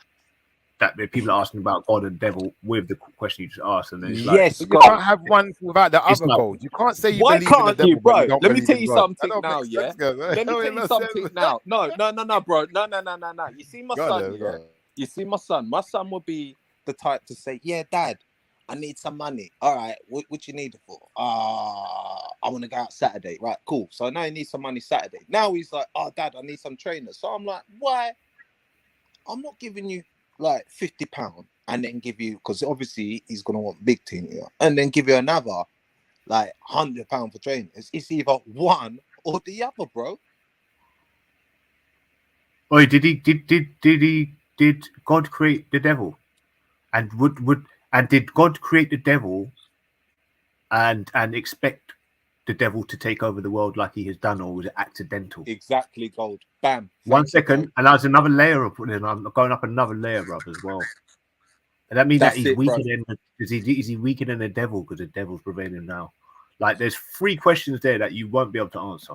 that the people are asking about God and devil with the question you just asked, and then it's yes, you can't have one without the other. Gold. You can't say you believe in the devil, bro? You don't let me tell you something now. Yeah. Let me tell you something now. No, bro. No. You see my son. Yeah. You see my son. My son would be the type to say, "Yeah, Dad, I need some money. All right, what you need it for? I want to go out Saturday. Right, cool. So now he needs some money Saturday. Now he's like, oh, Dad, I need some trainers. So I'm like, why? I'm not giving you like £50 and then give you, because obviously he's gonna want big team here, and then give you another like £100 for trainers. It's either one or the other, bro. Oh, did God create the devil? And did God create the devil and expect the devil to take over the world like he has done, or was it accidental? Exactly, Gold. Bam. 1 second, and there's another layer of it. I'm going up another layer, bro, as well. And that means that he's weaker than is he weaker than the devil because the devil's prevailing now? Like, there's 3 questions there that you won't be able to answer.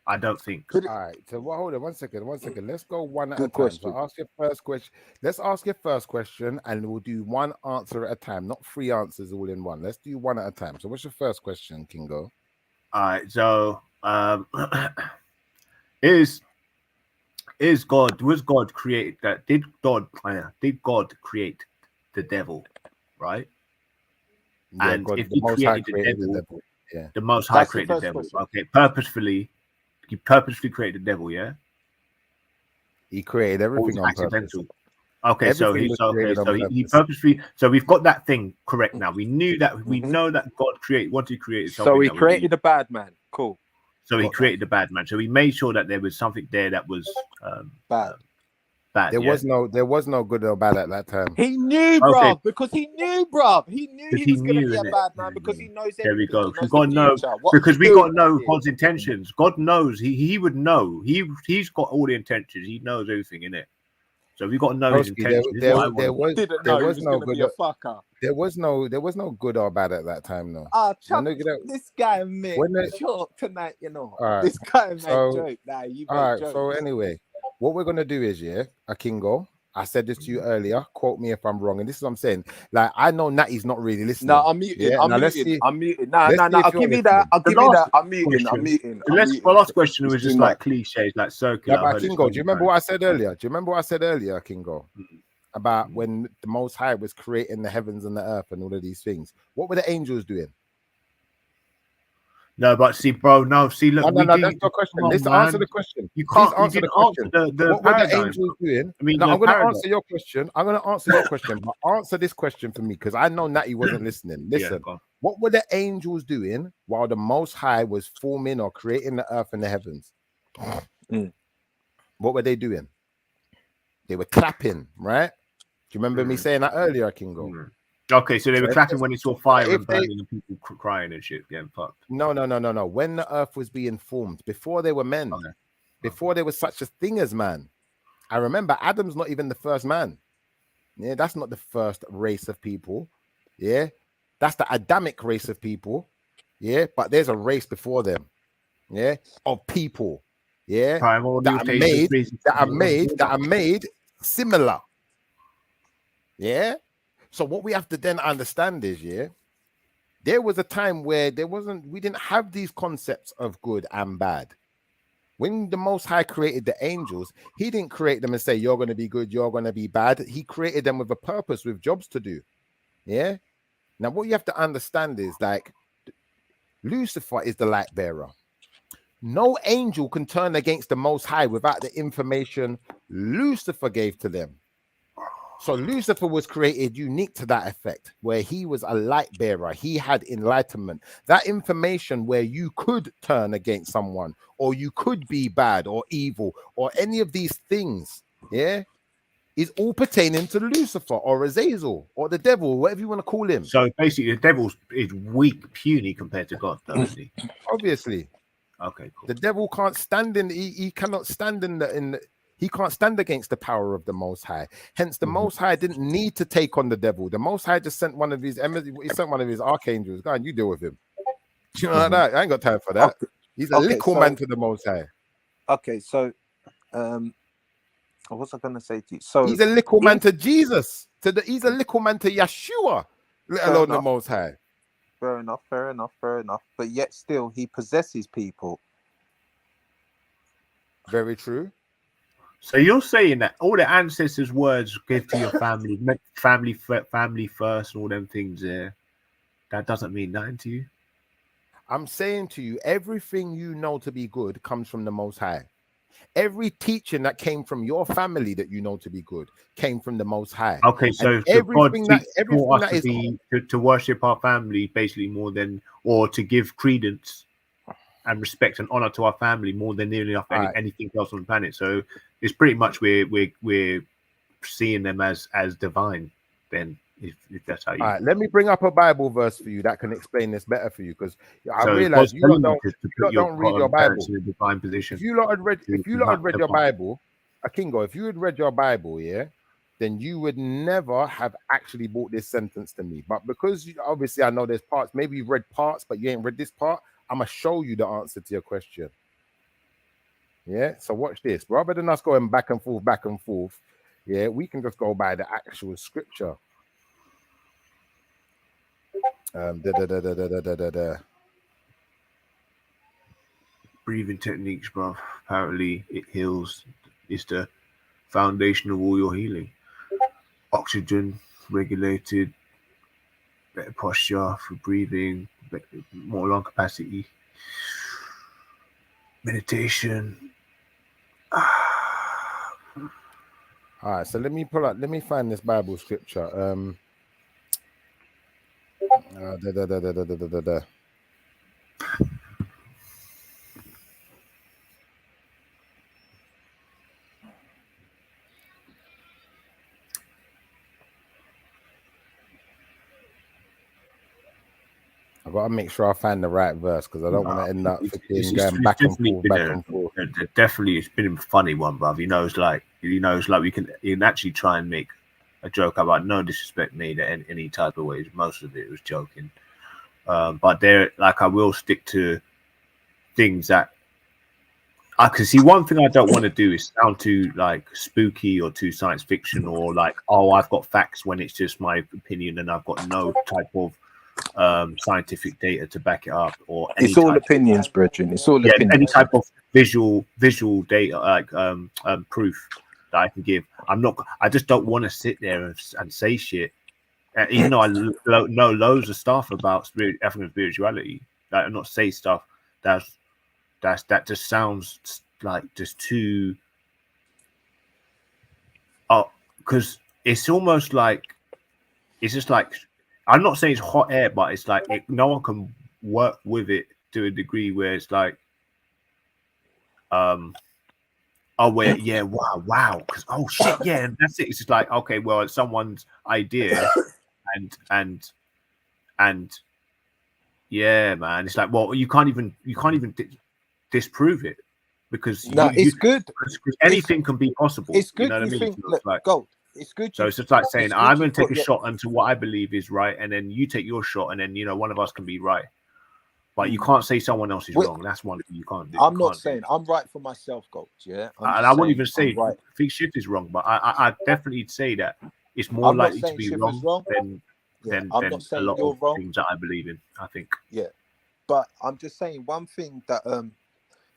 I don't think. All right. So hold on 1 second. Let's go one at a time. So ask your first question. Let's ask your first question, and we'll do one answer at a time, not 3 answers all in one. Let's do one at a time. So what's your first question, Kingo? All right. So was God created that? Did God create the devil? Right. Yeah, and God, if he created the devil, yeah, the Most High created the devil. Okay, purposefully. He purposely created the devil, yeah. He created everything on purpose. Okay, everything he purposely. So we've got that thing correct now. We knew that. We know that God wanted to create something. So he created a bad man. Cool. So he created the bad man. So we made sure that there was something there that was bad. bad. There was no good or bad at that time. He knew, Okay. bruv, because he knew, bruv. He knew Because he was going to knew, be a innit? bad man because he knows There we everything. go. He We knows got to the know future. What because he's we doing got to know right here. God's intentions. God knows. He would know. He's got all the intentions. He knows everything in it. So we got to know his Broski, intentions. Didn't know he was going to be a fucker. There was no good or bad at that time, though. Chuck, this guy made when joke tonight, you know. All right, This guy made so- joke. Nah, you All made right. joke. So anyway, what we're gonna do is, Akingo. I said this to you earlier. Quote me if I'm wrong. And this is what I'm saying. Like, I know Natty's not really listening. No, I'm muting. Yeah? I'm Now, let's muting. see. I'm muting. Nah, Let's see if I'll you're give you that. I'll The give you last that. I'm muting. I'm question- muting. My last question was It's just too like much. cliches, like Yeah, circular. but Kingo, do you remember what I said earlier? Do you remember what I said earlier, Kingo? About when the Most High was creating the heavens and the earth and all of these things. What were the angels doing? No, but see, bro, no, see, look, No, that's your question. Let's answer the question. You Please can't. You answer the didn't question. answer the What were the paradigm. angels doing? I mean, No, the I'm going to paradigm. answer your question. I'm going to answer your question, but answer this question for me because I know Natty wasn't listening. Listen, go on. what were the angels doing while the Most High was forming or creating the earth and the heavens? What were they doing? They were clapping, right? Do you remember me saying that earlier, Kingo? Okay, so they were clapping when they saw fire if and burning and people crying and shit, getting fucked. No. When the earth was being formed, before they were men, before there was such a thing as man. I remember Adam's not even the first man. Yeah, that's not the first race of people. Yeah, that's the Adamic race of people. Yeah, but there's a race before them. Yeah, of people. Yeah, that are made similar. Yeah. So what we have to then understand is, there was a time where we didn't have these concepts of good and bad. When the Most High created the angels, he didn't create them and say, you're going to be good, you're going to be bad. He created them with a purpose, with jobs to do. Yeah. Now, what you have to understand is, like, Lucifer is the light bearer. No angel can turn against the Most High without the information Lucifer gave to them. So Lucifer was created unique to that effect, where he was a light bearer. He had enlightenment. That information where you could turn against someone, or you could be bad or evil, or any of these things, is all pertaining to Lucifer or Azazel or the devil, whatever you want to call him. So basically, the devil is weak, puny compared to God, though, isn't he? Obviously. Okay, cool. The devil can't stand he cannot stand he can't stand against the power of the Most High. Hence, the Most High didn't need to take on the devil. The Most High just sent one of his archangels. Go on, you deal with him. You know that? I ain't got time for that. Okay. He's a little man to the Most High. Okay, so what was I gonna say to you? So he's a little man to Jesus. He's a little man to Yeshua, let alone the Most High. Fair enough. But yet still he possesses people. Very true. So you're saying that all the ancestors' words give to your family, family first, and all them things there, that doesn't mean nothing to you? I'm saying to you, everything you know to be good comes from the Most High. Every teaching that came from your family that you know to be good came from the Most High. Okay, so everything to worship our family basically more than, or to give credence and respect and honor to our family more than nearly enough anything else on the planet. So it's pretty much we're seeing them as divine. Then if that's how you. All right, let me bring up a Bible verse for you that can explain this better for you, because I realize you don't read your Bible. In a divine position. If you lot had read your Bible, Akingo, if you had read your Bible, then you would never have actually brought this sentence to me. But because obviously I know there's parts, maybe you've read parts, but you ain't read this part, I'm gonna show you the answer to your question. Yeah, so watch this. Rather than us going back and forth, we can just go by the actual scripture. Breathing techniques, bro. Apparently, it heals. It's the foundation of all your healing. Oxygen regulated, better posture for breathing, more lung capacity, meditation. All right, so let me find this Bible scripture. I've got to make sure I find the right verse because I don't want to end up going back and forth. Definitely, it's been a funny one, bruv. We can actually try and make a joke about no disrespect made in any type of ways. Most of it was joking, but I will stick to things that I can see. One thing I don't want to do is sound too like spooky or too science fiction or like, oh, I've got facts when it's just my opinion and I've got no type of scientific data to back it up, or it's all opinions, brethren. It's all opinions. Any type of visual data, like proof that I can give. I just don't want to sit there and say shit, even though I know loads of stuff about African spirituality. Like, not say stuff that just sounds like just too. Oh, because it's almost like it's just like. I'm not saying it's hot air, but it's like no one can work with it to a degree where it's like, wow, because oh shit, yeah, and that's it. It's just like, okay, well, it's someone's idea, and yeah, man, it's like, well, you can't even disprove it because it's good. Anything can be possible. It's good. You know what I mean? Look, Gold. It's good. So it's just like saying, I'm going to take a shot into what I believe is right, and then you take your shot, and then one of us can be right. But you can't say someone else is wrong. That's one thing you can't do. I'm not saying I'm right for myself, Gold. Yeah, and I wouldn't even say Big Shift is wrong, but I definitely say that it's more likely to be wrong than a lot of things that I believe in. I think. Yeah, but I'm just saying one thing that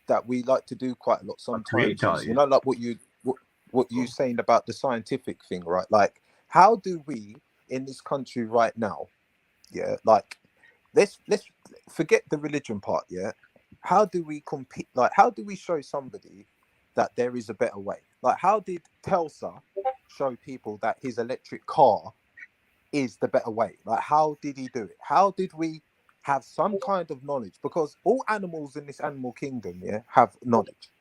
that we like to do quite a lot sometimes. Is, like what you're saying about the scientific thing, right? Like, how do we in this country right now, like, let's forget the religion part, how do we compete? Like, how do we show somebody that there is a better way? Like, how did Telsa show people that his electric car is the better way? Like, how did he do it? How did we have some kind of knowledge? Because all animals in this animal kingdom, have knowledge.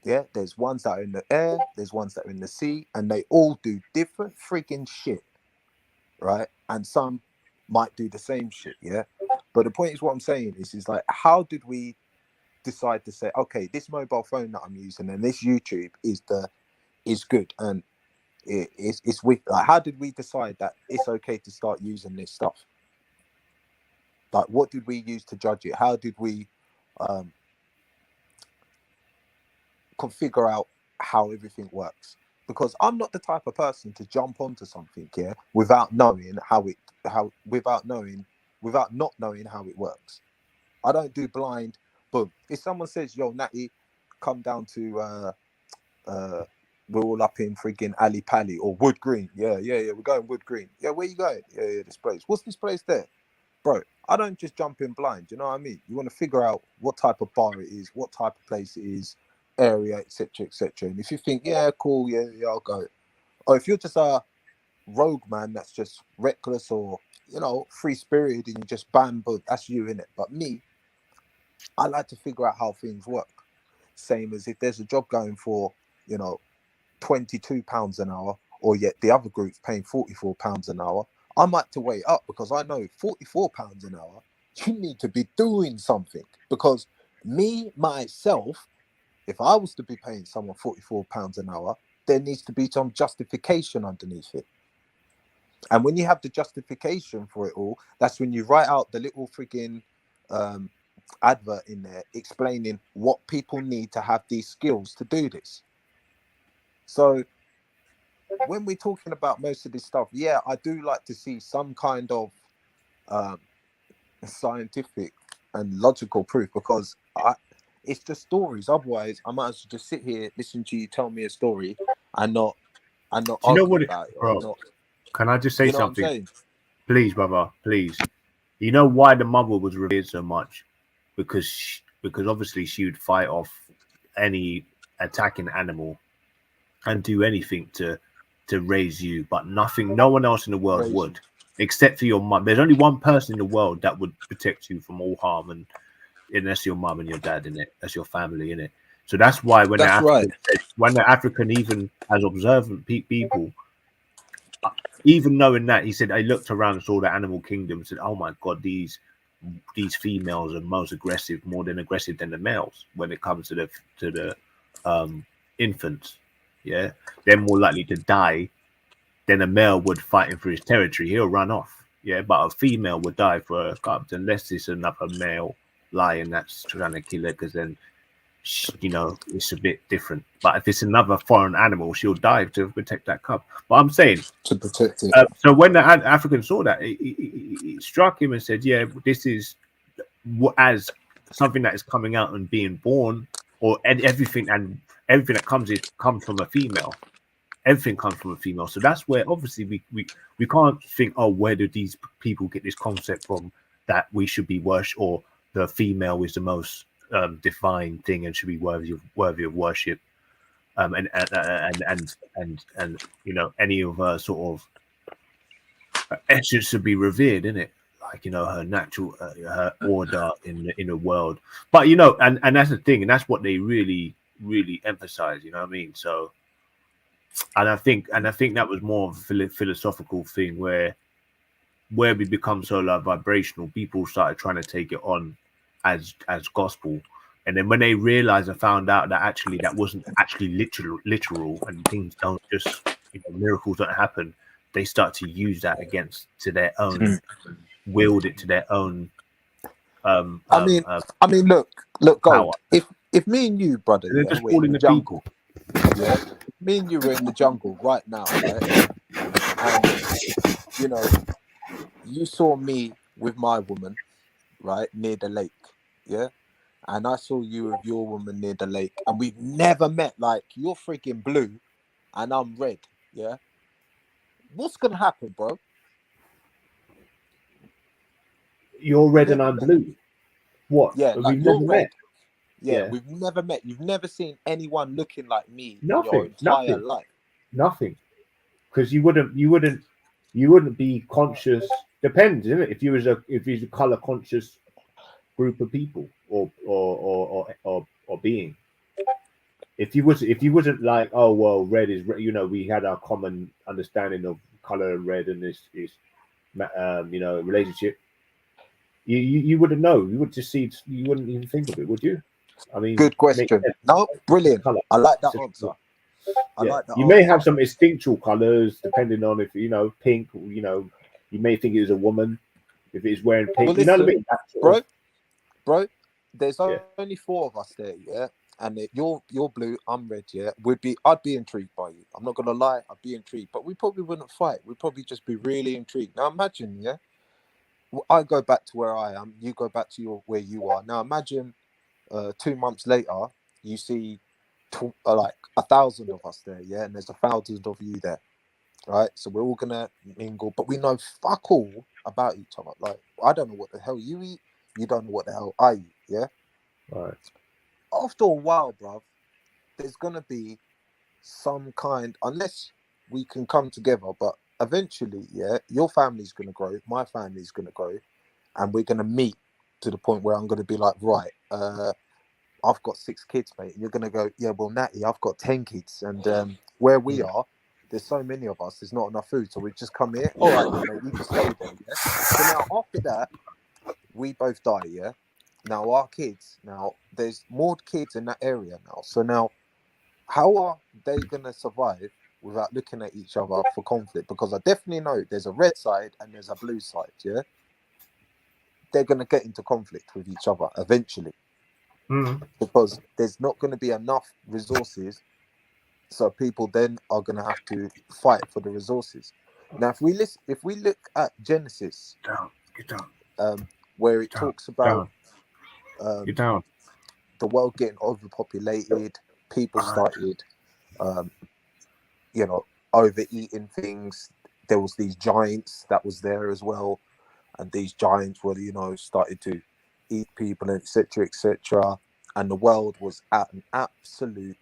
Yeah, there's ones that are in the air, there's ones that are in the sea, and they all do different freaking shit, right? And some might do the same shit, But the point is, what I'm saying is like, how did we decide to say, okay, this mobile phone that I'm using and this YouTube is good and it's weak? Like, how did we decide that it's okay to start using this stuff? Like, what did we use to judge it? How did we figure out how everything works? Because I'm not the type of person to jump onto something without knowing without not knowing how it works. I don't do blind boom. If someone says, yo, Natty, come down to we're all up in friggin' Ali Pally or Wood Green, we're going Wood Green, where you going? This place. What's this place there, bro? I don't just jump in blind, you know what I mean? You want to figure out what type of bar it is, what type of place it is, area, etc. And if you think, cool, I'll go. Or if you're just a rogue man that's just reckless or free spirited and you just bam, but that's you, innit? But me, I like to figure out how things work. Same as if there's a job going for £22 an hour, or yet the other group's paying £44 an hour, I might to weigh up because I know £44 an hour, you need to be doing something. Because me, myself, if I was to be paying someone £44 an hour, there needs to be some justification underneath it. And when you have the justification for it all, that's when you write out the little freaking advert in there explaining what people need to have these skills to do this. So when we're talking about most of this stuff, I do like to see some kind of scientific and logical proof, because it's just stories. Otherwise, I might as well just sit here, listen to you tell me a story and not argue about it. Bro, can I just say something? Please, brother, please. You know why the mother was revered so much? Because obviously she would fight off any attacking animal and do anything to raise you, but no one else in the world would, except for your mum. There's only one person in the world that would protect you from all harm, and that's your mum and your dad, innit? That's your family, innit? So that's why when the African, even as observant people, even knowing that, he said, I looked around and saw the animal kingdom and said, oh my God, these females are more aggressive than the males when it comes to the infants. Yeah, they're more likely to die than a male would fighting for his territory. He'll run off. Yeah, but a female would die for her cubs unless it's another male lion that's trying to kill her, because then, you know, it's a bit different. But if it's another foreign animal, she'll die to protect that cub. But I'm saying, to protect it. so when the African saw that, it struck him and said, yeah, this is as something that is coming out and being born, or everything that comes from a female. Everything comes from a female. So that's where obviously we can't think, oh, where do these people get this concept from that we should be worshipped, or the female is the most divine thing and should be worthy of worship, and you know, any of her sort of essence should be revered, in it, like, you know, her natural her order in the world. But you know, and that's the thing, and that's what they really emphasize, you know what I mean? So, and I think that was more of a philosophical thing where we become so like vibrational, people started trying to take it on as gospel. And then when they realized and found out that actually that wasn't actually literal, and things don't just, you know, miracles don't happen, they start to use that to their own, wield it to their own. I mean, look, Gold. If me and you, brother, they're just calling the jungle. Yeah, me and you were in the jungle right now, right? And you know, you saw me with my woman, right, near the lake, yeah, and I saw you with your woman near the lake, and we've never met. Like, you're freaking blue, and I'm red, yeah. What's gonna happen, bro? You're red and I'm blue. What? Yeah, like, we've you're never red. met. Yeah, we've never met. You've never seen anyone looking like me in your Nothing. entire life. Nothing. Because you wouldn't be conscious. Depends, isn't it? If you was a color conscious group of people or being. If you wasn't like, oh well, red is red, you know, we had our common understanding of color and red and this is you know, relationship. You wouldn't know. You would just see. You wouldn't even think of it, would you? I mean, good question. No, brilliant. Color. I like that answer. I like that. You may have some instinctual colors depending on if, you know, pink. You know, you may think it was a woman if it's wearing pink. Well, you know listen, what I mean? Bro. There's only 4 of us there, yeah. And you're blue, I'm red, yeah. I'd be intrigued by you. I'm not gonna lie, I'd be intrigued, but we probably wouldn't fight. We'd probably just be really intrigued. Now imagine, yeah. I go back to where I am. You go back to where you are. Now imagine 2 months later, you see like 1,000 of us there, yeah, and there's 1,000 of you there, right? So we're all gonna mingle, but we know fuck all about each other. Like, I don't know what the hell you eat, you don't know what the hell I eat, yeah. Right. After a while, bruv, there's gonna be some kind, unless we can come together, but eventually, yeah, your family's gonna grow, my family's gonna grow, and we're gonna meet to the point where I'm gonna be like, right, I've got 6 kids, mate. And you're gonna go, yeah, well, Natty, I've got 10 kids, and where we are, there's so many of us, there's not enough food, so we just come here. All right, then, mate, you can stay there, yeah. So now after that, we both die, yeah. Now our kids, now there's more kids in that area now. So now, how are they gonna survive without looking at each other for conflict? Because I definitely know there's a red side and there's a blue side, yeah. They're gonna get into conflict with each other eventually. Because there's not going to be enough resources, so people then are going to have to fight for the resources. Now, if we look at Genesis, where it talks about the world getting overpopulated, people started, you know, overeating things. There was these giants that was there as well, and these giants were, you know, started to eat people, etc., etc., and the world was at an absolute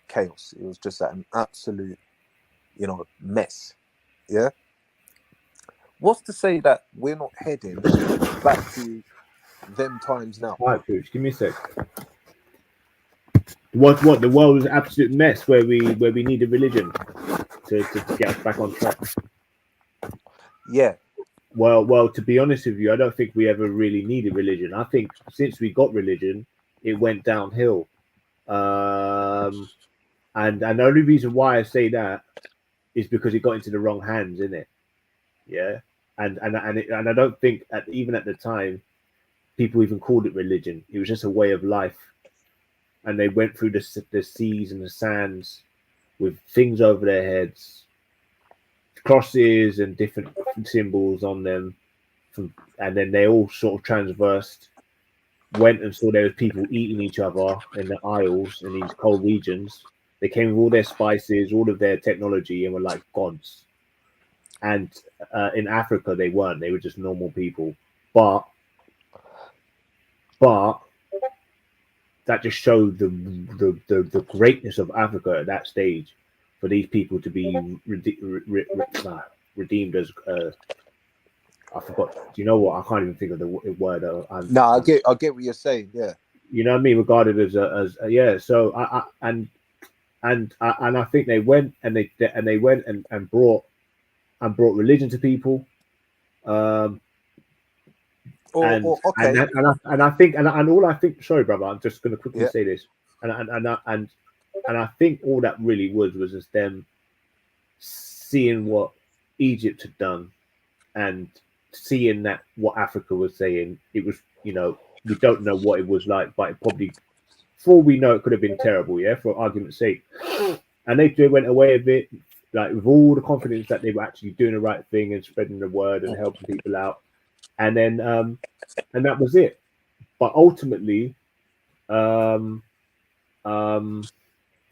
chaos. It was just at an absolute, you know, mess. Yeah. What's to say that we're not heading back to them times now? All right, Bruce, give me a sec. What? The world was an absolute mess where we need a religion to get us back on track. Yeah. Well, to be honest with you, I don't think we ever really needed religion. I think since we got religion, it went downhill. And the only reason why I say that is because it got into the wrong hands, isn't it? Yeah. And I don't think even at the time people even called it religion. It was just a way of life. And they went through the seas and the sands with things over their heads, crosses and different symbols on them. And then they all sort of transversed, went and saw there was people eating each other in the aisles in these cold regions. They came with all their spices, all of their technology, and were like gods. And in Africa, they weren't. They were just normal people. But that just showed the greatness of Africa at that stage for these people to be redeemed as. I forgot. Do you know what? I can't even think of the word. No, I get what you're saying. Yeah. You know what I mean? Regarded as yeah. So I think they went and they went and brought religion to people. Okay. And I think all I think. Sorry, brother. I'm just going to quickly say this. And I think all that really was just them seeing what Egypt had done and seeing that what Africa was saying. It was, we don't know what it was like, but it probably, for all we know, it could have been terrible. Yeah, for argument's sake. And they went away a bit, like with all the confidence that they were actually doing the right thing and spreading the word and helping people out. And then, and that was it. But ultimately,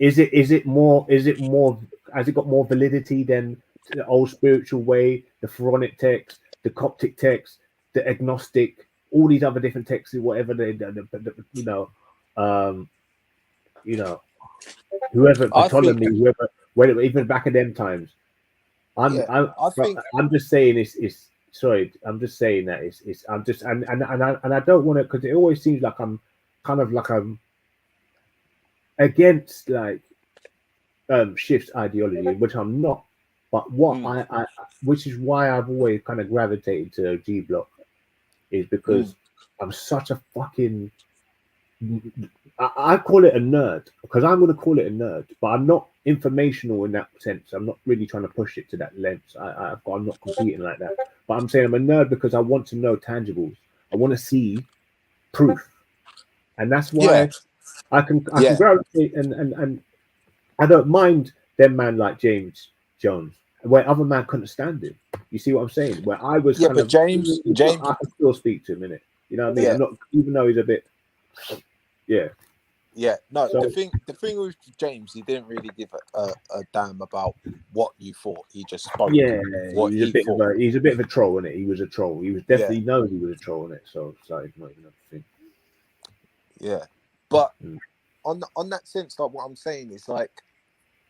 is it more? Has it got more validity than the old spiritual way, the Pharaonic text, the Coptic text, the agnostic, all these other different texts, whatever whoever Ptolemy, whoever, even back in them times. I'm just saying it's sorry. I'm just saying that and I don't want to, because it always seems like I'm kind of like I'm against like Shift's ideology, which I'm not. But what I which is why I've always kind of gravitated to O.G Block, is because I'm such a fucking I call it a nerd, because I'm going to call it a nerd, but I'm not informational in that sense. I'm not really trying to push it to that length. I'm not competing like that. But I'm saying I'm a nerd because I want to know tangibles. I want to see proof, and that's why I can gravitate and I don't mind them man like James Jones, where other man couldn't stand him. You see what I'm saying? Where I was kind of James, I can still speak to him in it. You know what I mean? I'm not, even though he's a bit. No, so, the thing with James, he didn't really give a damn about what you thought. He just spoke what he thought. He's a bit of a troll, isn't it? He was a troll. He was definitely knows he was a troll, in it. So it's not even a thing. Yeah, but on that sense, like what I'm saying is, like,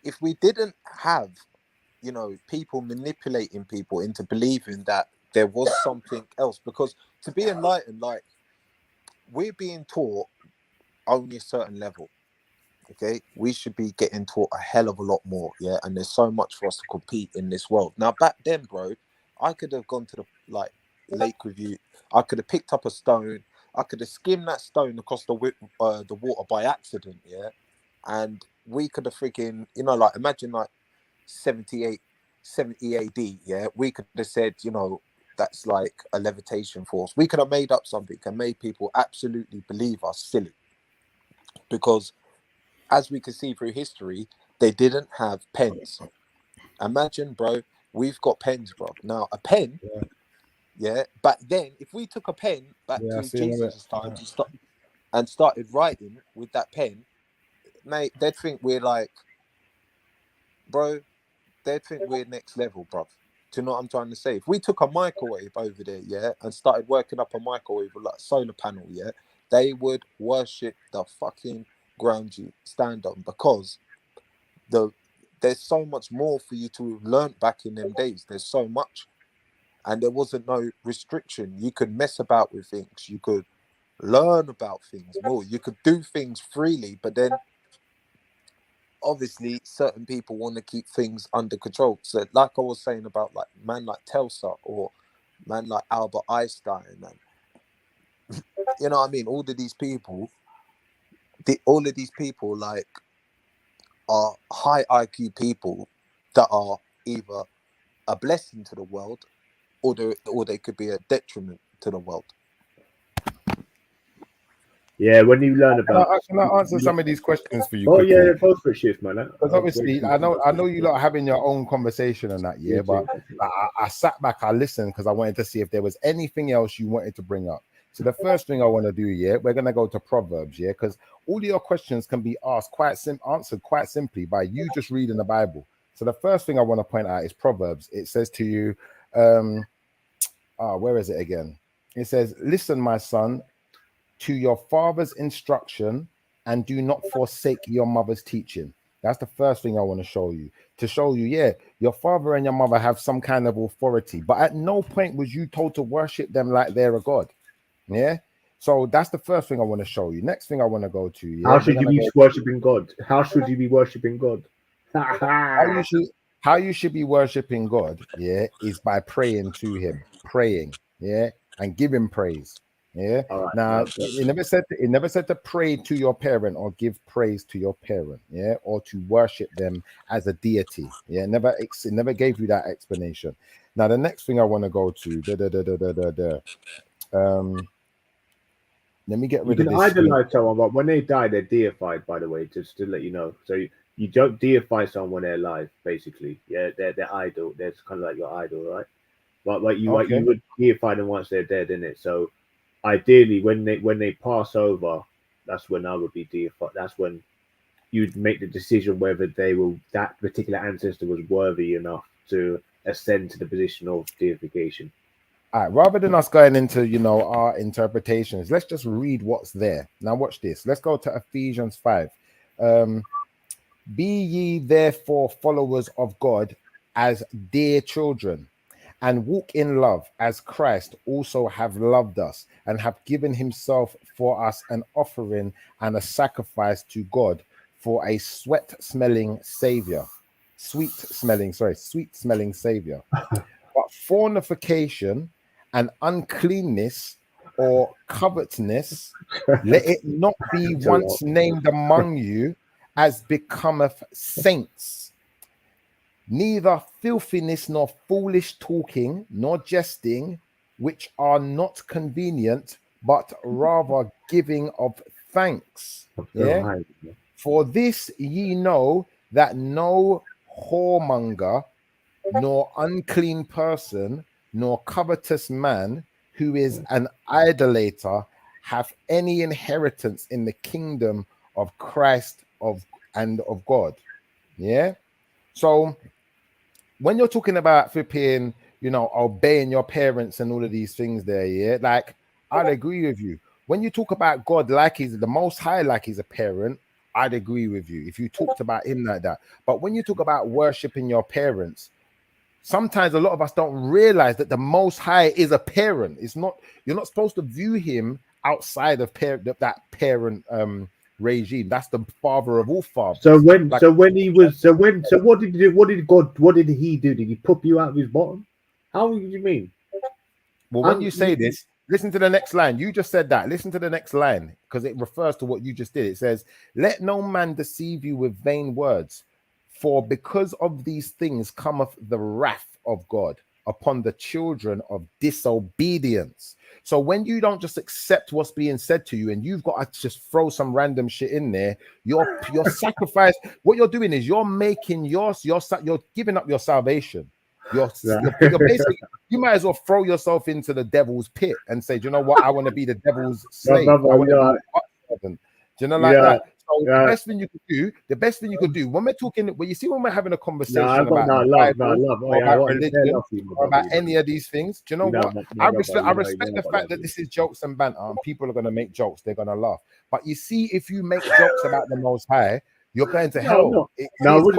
if we didn't have, people manipulating people into believing that there was something else, because to be enlightened, like, we're being taught only a certain level. Okay, we should be getting taught a hell of a lot more. Yeah, and there's so much for us to compete in this world. Now, back then, bro, I could have gone to the lake with you. I could have picked up a stone. I could have skimmed that stone across the water by accident. Yeah, and we could have freaking, imagine like 70 AD. Yeah, we could have said, that's like a levitation force. We could have made up something and made people absolutely believe us silly. Because as we can see through history, they didn't have pens. Imagine, bro, we've got pens, bro. Now, a pen, back then, if we took a pen back to Jesus' time and started writing with that pen, mate, they'd think we're like, bro, they'd think we're next level, bro. Do you know what I'm trying to say? If we took a microwave over there, and started working up a microwave with like a solar panel, they would worship the fucking ground you stand on, because there's so much more for you to have learned back in them days. There's so much, and there wasn't no restriction. You could mess about with things, you could learn about things more, you could do things freely. But then obviously certain people want to keep things under control. So like I was saying about like man like Telsa or man like Albert Einstein, and you know what I mean, all of these people like are high IQ people that are either a blessing to the world or they could be a detriment to the world. Yeah, when you learn about, can I answer some of these questions for you? Oh quickly? yeah, go for it, Shift, man. Because obviously, I know you lot are having your own conversation and that, yeah. But I sat back, I listened because I wanted to see if there was anything else you wanted to bring up. So the first thing I want to do, yeah, we're gonna go to Proverbs, yeah, because all of your questions can be asked answered quite simply by you just reading the Bible. So the first thing I want to point out is Proverbs. It says to you, where is it again? It says, "Listen, my son, to your father's instruction, and do not forsake your mother's teaching." That's the first thing I want to show you. To show you, yeah, your father and your mother have some kind of authority, but at no point was you told to worship them like they're a god. Yeah. So that's the first thing I want to show you. Next thing I want to go to, yeah. How should you be worshiping God? How should you be worshiping God? How you should be worshiping God, yeah, is by praying to him, praying, yeah, and give him praise. Yeah. Right, now it never said to pray to your parent or give praise to your parent, yeah, or to worship them as a deity. Yeah, it never gave you that explanation. Now the next thing I want to go to, let me get rid of this. You can idolize someone, but when they die, they're deified, by the way, just to let you know. So you don't deify someone when they're alive, basically. Yeah, they're idol. They're kind of like your idol, right? But you would deify them once they're dead, innit? So ideally, when they pass over, that's when I would be deified. That's when you'd make the decision whether that particular ancestor was worthy enough to ascend to the position of deification. All right, rather than us going into our interpretations, let's just read what's there. Now watch this. Let's go to Ephesians 5. Be ye therefore followers of God as dear children, and walk in love as Christ also have loved us and have given himself for us an offering and a sacrifice to God for a sweet-smelling savior. But fornication and uncleanness or covetousness, let it not be once named among you as becometh saints, neither filthiness nor foolish talking nor jesting, which are not convenient, but rather giving of thanks. Yeah? For this ye know that no whoremonger, nor unclean person, nor covetous man, who is an idolater, have any inheritance in the kingdom of Christ and of God. Yeah. So when you're talking about flipping, obeying your parents and all of these things there, yeah, like I'd agree with you. When you talk about God like he's the Most High, like he's a parent, I'd agree with you if you talked about him like that. But when you talk about worshiping your parents, sometimes a lot of us don't realize that the Most High is a parent. You're not supposed to view him outside of that parent regime. That's the father of all fathers. So what did he do? What did he do? Did he pop you out of his bottom? How do you mean? Well, when you say this, listen to the next line. You just said that. Listen to the next line because it refers to what you just did. It says, "Let no man deceive you with vain words, for because of these things cometh the wrath of God upon the children of disobedience." So when you don't just accept what's being said to you and you've got to just throw some random shit in there, your sacrifice, what you're doing is you're making you're giving up your salvation. You're basically, you might as well throw yourself into the devil's pit and say, do you know what? I want to be the devil's slave. Do you know like that? So the best thing you could do when we're talking, when we're having a conversation about religion or about any of these things, do you know what? I respect the fact that this is jokes and banter and people are going to make jokes, they're going to laugh. But you see, if you make jokes about the Most High, you're going to hell. No, you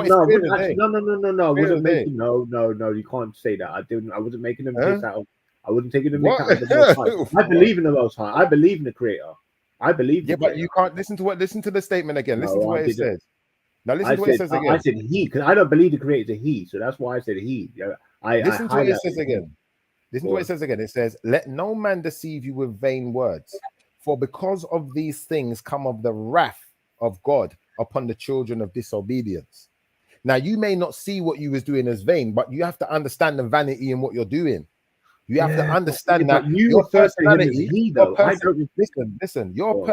can't say that. I wasn't making them piss out. I wasn't taking them out of the Most High. I believe in the Most High. I believe in the Creator. I believe. Yeah, but you can't listen to the statement again. Listen to what it says. Now listen to what it says again. I said he, because I don't believe the creator is a he, so that's why I said he. Listen to what it says again. Listen to what it says again. It says, "Let no man deceive you with vain words, for because of these things come of the wrath of God upon the children of disobedience." Now you may not see what you was doing as vain, but you have to understand the vanity in what you're doing. You have to understand that your personality, listen, your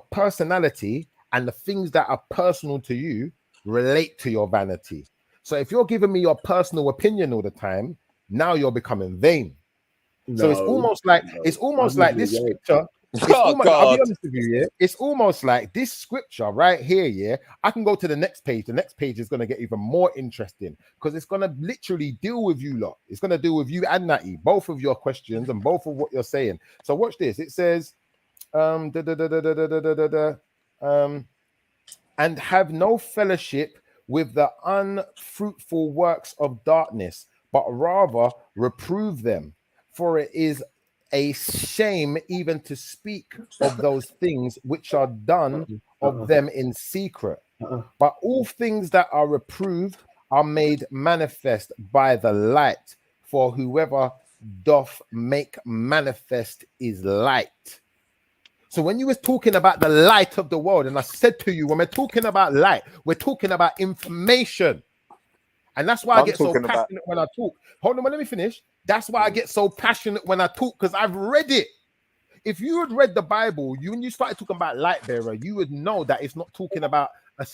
personality and the things that are personal to you relate to your vanity. So if you're giving me your personal opinion all the time, now you're becoming vain. So it's almost like this scripture. I'll be honest with you, yeah. It's almost like this scripture right here, yeah. I can go to the next page. The next page is going to get even more interesting because it's going to literally deal with you lot. It's going to deal with you and Natty, both of your questions and both of what you're saying. So watch this. It says, and have no fellowship with the unfruitful works of darkness, but rather reprove them. For it is a shame even to speak of those things which are done of them in secret. But all things that are reproved are made manifest by the light. For whoever doth make manifest is light. So when you was talking about the light of the world, and I said to you, when we're talking about light, we're talking about information. And that's why I get so passionate when I talk. Hold on, let me finish. That's why I get so passionate when I talk, because I've read it. If you had read the Bible, when you started talking about light bearer, you would know that it's not talking about a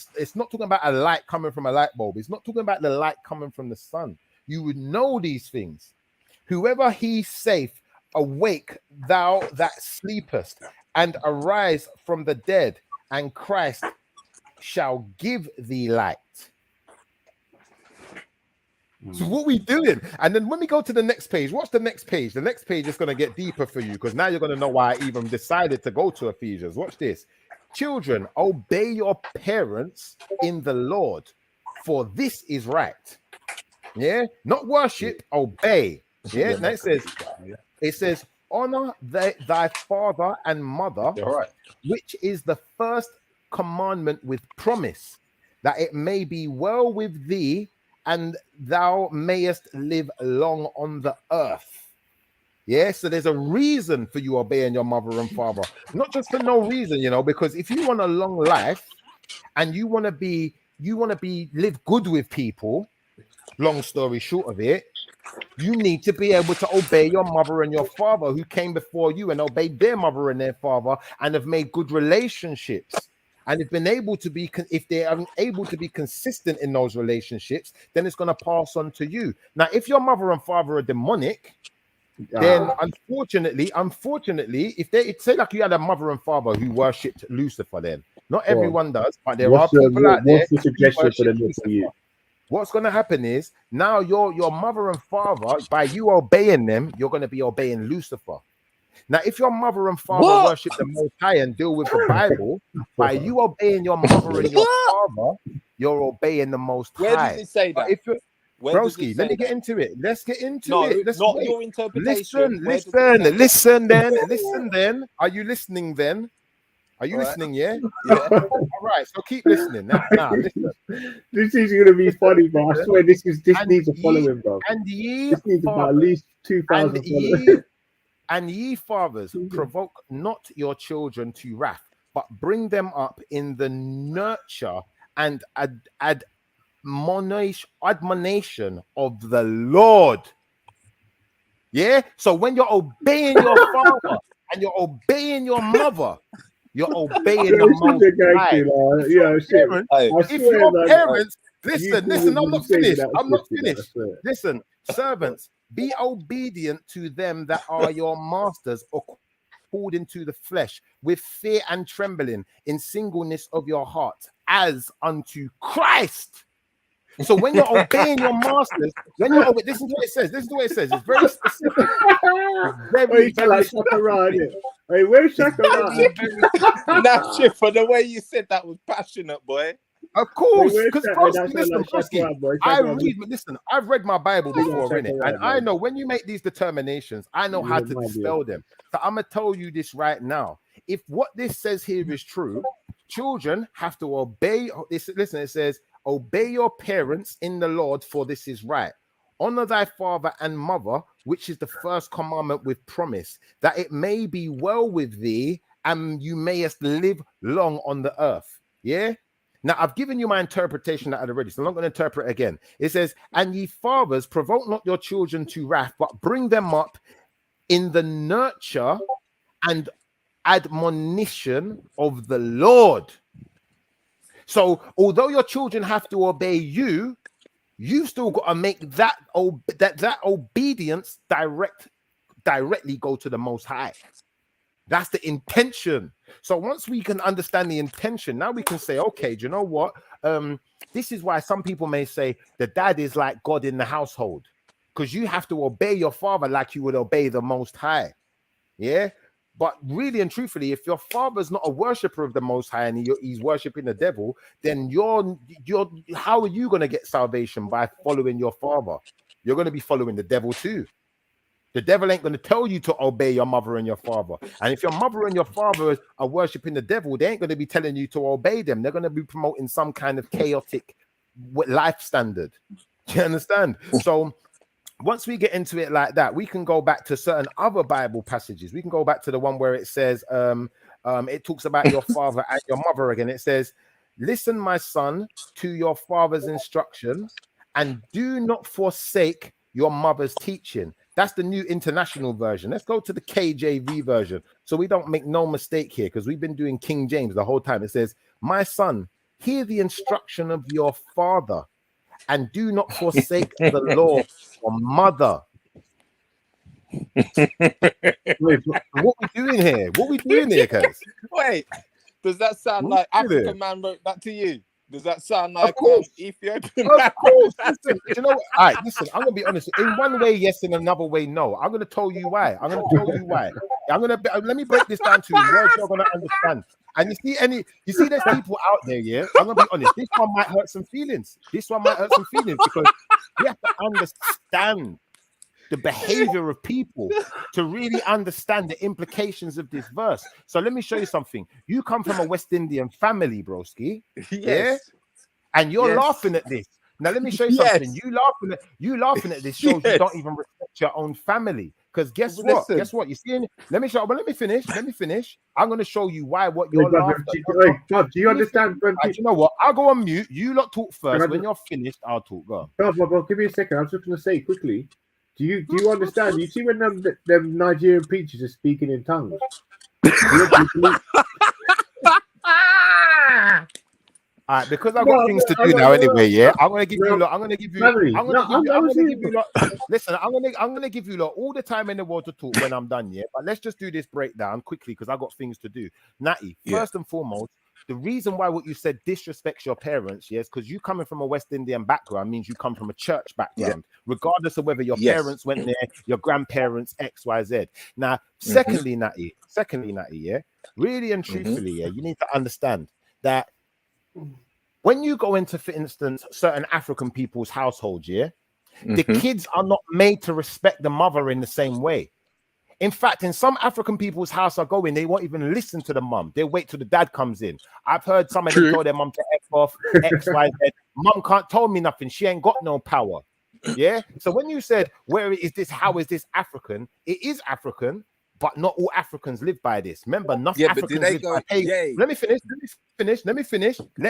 light coming from a light bulb. It's not talking about the light coming from the sun. You would know these things. Whoever he saith, awake thou that sleepest, and arise from the dead, and Christ shall give thee light. So what we doing? And then when we go to the next page, what's the next page? The next page is going to get deeper for you, because now you're going to know why I even decided to go to Ephesians. Watch this. Children, obey your parents in the Lord, for this is right. Yeah, not worship, obey. Yeah, now it says, honor thy father and mother, which is the first commandment with promise, that it may be well with thee, and thou mayest live long on the earth. Yeah, so there's a reason for you obeying your mother and father, not just for no reason, because if you want a long life and you want to live good with people, long story short of it, you need to be able to obey your mother and your father who came before you and obeyed their mother and their father and have made good relationships. And if they are able to be consistent in those relationships, then it's going to pass on to you. Now, if your mother and father are demonic, then unfortunately, if they say like you had a mother and father who worshipped Lucifer, then not everyone does, but there are people out there. What's the suggestion for them for you? What's going to happen is now your mother and father, by you obeying them, you're going to be obeying Lucifer. Now, if your mother and father worship the Most High and deal with the Bible, by you obeying your mother and your father, you're obeying the Most High. Where does it say that? Broski, let me get into it. Let's get into it. Let's not your interpretation. Listen then. Are you listening then? Are you listening? Yeah. All right. So keep listening. Now listen. This is going to be funny, bro. I swear this needs a following, bro. This needs about at least 2,000 followers. And ye fathers, provoke not your children to wrath, but bring them up in the nurture and admonition of the Lord. Yeah. So when you're obeying your father and you're obeying your mother, you're obeying the Most High. If your parents, listen, I'm not finished. Listen, servants, be obedient to them that are your masters, according to the flesh, with fear and trembling, in singleness of your heart, as unto Christ. So when you're obeying your masters, this is what it says. It's very specific. Like Shaka. Hey, where's Shaka? Nah, shit, for the way you said that was passionate, boy. Of course, because I've read my Bible before, innit? And I know when you make these determinations, I know how to dispel them. So I'm gonna tell you this right now. If what this says here is true, children have to obey. Listen, it says, obey your parents in the Lord, for this is right. Honor thy father and mother, which is the first commandment with promise, that it may be well with thee and you mayest live long on the earth. Yeah. Now, I've given you my interpretation that I had already, so I'm not going to interpret it again. It says, and ye fathers, provoke not your children to wrath, but bring them up in the nurture and admonition of the Lord. So, although your children have to obey you, you've still got to make that obedience directly go to the Most High. That's the intention. So once we can understand the intention, now we can say, okay, do you know what? This is why some people may say the dad is like God in the household, because you have to obey your father like you would obey the Most High. Yeah. But really and truthfully, if your father's not a worshiper of the Most High and he's worshiping the devil, then how are you going to get salvation? By following your father? You're going to be following the devil too. The devil ain't going to tell you to obey your mother and your father. And if your mother and your father are worshiping the devil, they ain't going to be telling you to obey them. They're going to be promoting some kind of chaotic life standard. Do you understand? So once we get into it like that, we can go back to certain other Bible passages. We can go back to the one where it says, it talks about your father and your mother again. It says, listen, my son, to your father's instruction, and do not forsake your mother's teaching. That's the New International Version. Let's go to the KJV version so we don't make no mistake here, because we've been doing King James the whole time. It says, my son, hear the instruction of your father and do not forsake the law of your mother. What we doing here? What we doing here, cuz? Wait, does that sound like African man wrote that to you? Does that sound like Ethiopian? Of course. Listen, you know what? All right, listen, I'm gonna be honest. In one way, yes, in another way, no. I'm gonna tell you why. Let me break this down to words you're gonna understand. And you see there's people out there, yeah. I'm gonna be honest, this one might hurt some feelings. Because we have to understand the behavior of people to really understand the implications of this verse. So let me show you something. You come from a West Indian family, broski. Yes. Yeah? And you're laughing at this. Now let me show you something. You laughing at this shows you don't even respect your own family. Because guess what? You see, let me finish. I'm going to show you why what you're laughing at. Do you understand? You know what? I'll go on mute. You lot talk first. When you're finished, I'll talk. Go. Well, give me a second. I was just going to say quickly. Do you understand? You see when them Nigerian preachers are speaking in tongues? All right, because I've got things to do now anyway. Yeah, I'm gonna give you. Listen, I'm gonna give you all the time in the world to talk when I'm done. Yeah, but let's just do this breakdown quickly because I got things to do. Natty, first and foremost, the reason why what you said disrespects your parents, yes, because you coming from a West Indian background means you come from a church background, regardless of whether your parents went there, your grandparents, X, Y, Z. Now, secondly, Natty, yeah, really and truthfully, yeah, you need to understand that when you go into, for instance, certain African people's households, yeah, the kids are not made to respect the mother in the same way. In fact, in some African people's house I go in, they won't even listen to the mum. They wait till the dad comes in. I've heard some of them tell their mum to F off, X, Y, Z. Mum can't tell me nothing. She ain't got no power. Yeah. So when you said, how is this African? It is African, but not all Africans live by this. Remember, nothing Africans live by paganism. Let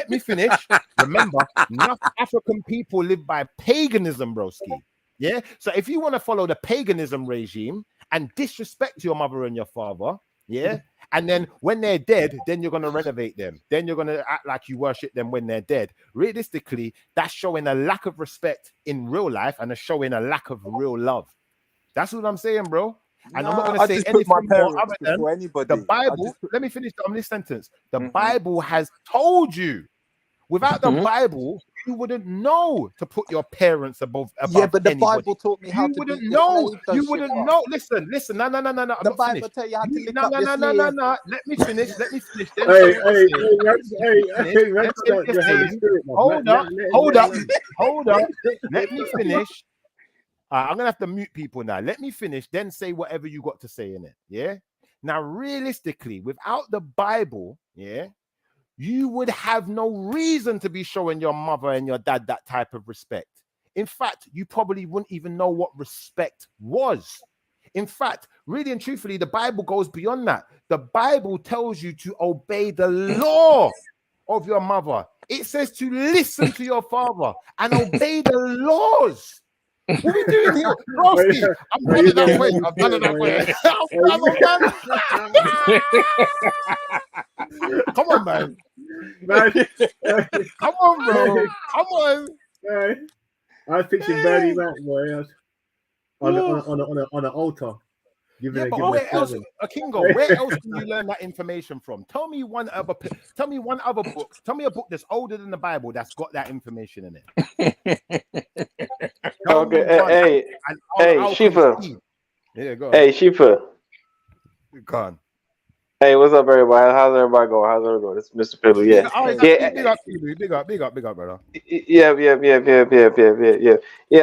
me finish. Remember, enough African people live by paganism, broski. Yeah. So if you want to follow the paganism regime and disrespect your mother and your father, yeah, and then when they're dead, then you're going to renovate them. Then you're going to act like you worship them when they're dead. Realistically, that's showing a lack of respect in real life and showing a lack of real love. That's what I'm saying, bro. And I'm not going to say anything more other than anybody. The Bible. Let me finish on this sentence. The Bible has told you. Without the Bible, you wouldn't know to put your parents above but the anybody. Bible taught me how to wouldn't know. You wouldn't know. Listen. No. The Bible tell you how to lick up your sleeve. No. Let me finish. Hold up. Let me finish. I'm gonna have to mute people now. Let me finish, then say whatever you got to say in it. Yeah. Now, realistically, without the Bible, yeah, you would have no reason to be showing your mother and your dad that type of respect. In fact, you probably wouldn't even know what respect was. In fact, really and truthfully, the Bible goes beyond that. The Bible tells you to obey the law of your mother. It says to listen to your father and obey the laws. What are we doing here? Broski, I'm done at that point. I'm done at that point. Come on, man. Come on, bro. Come on. I was picturing Bernie Mac, boy, on an altar. Yeah, but where else, Kingo? Where else can you learn that information from? Tell me one other book. Tell me a book that's older than the Bible that's got that information in it. Okay, hey, Shifa. Yeah, go on. Hey, Shifa. Go on. Hey, what's up, everybody? How's everybody going? How's everybody going? It's Mr. Fiddle. Yeah. Big up, brother. Yeah.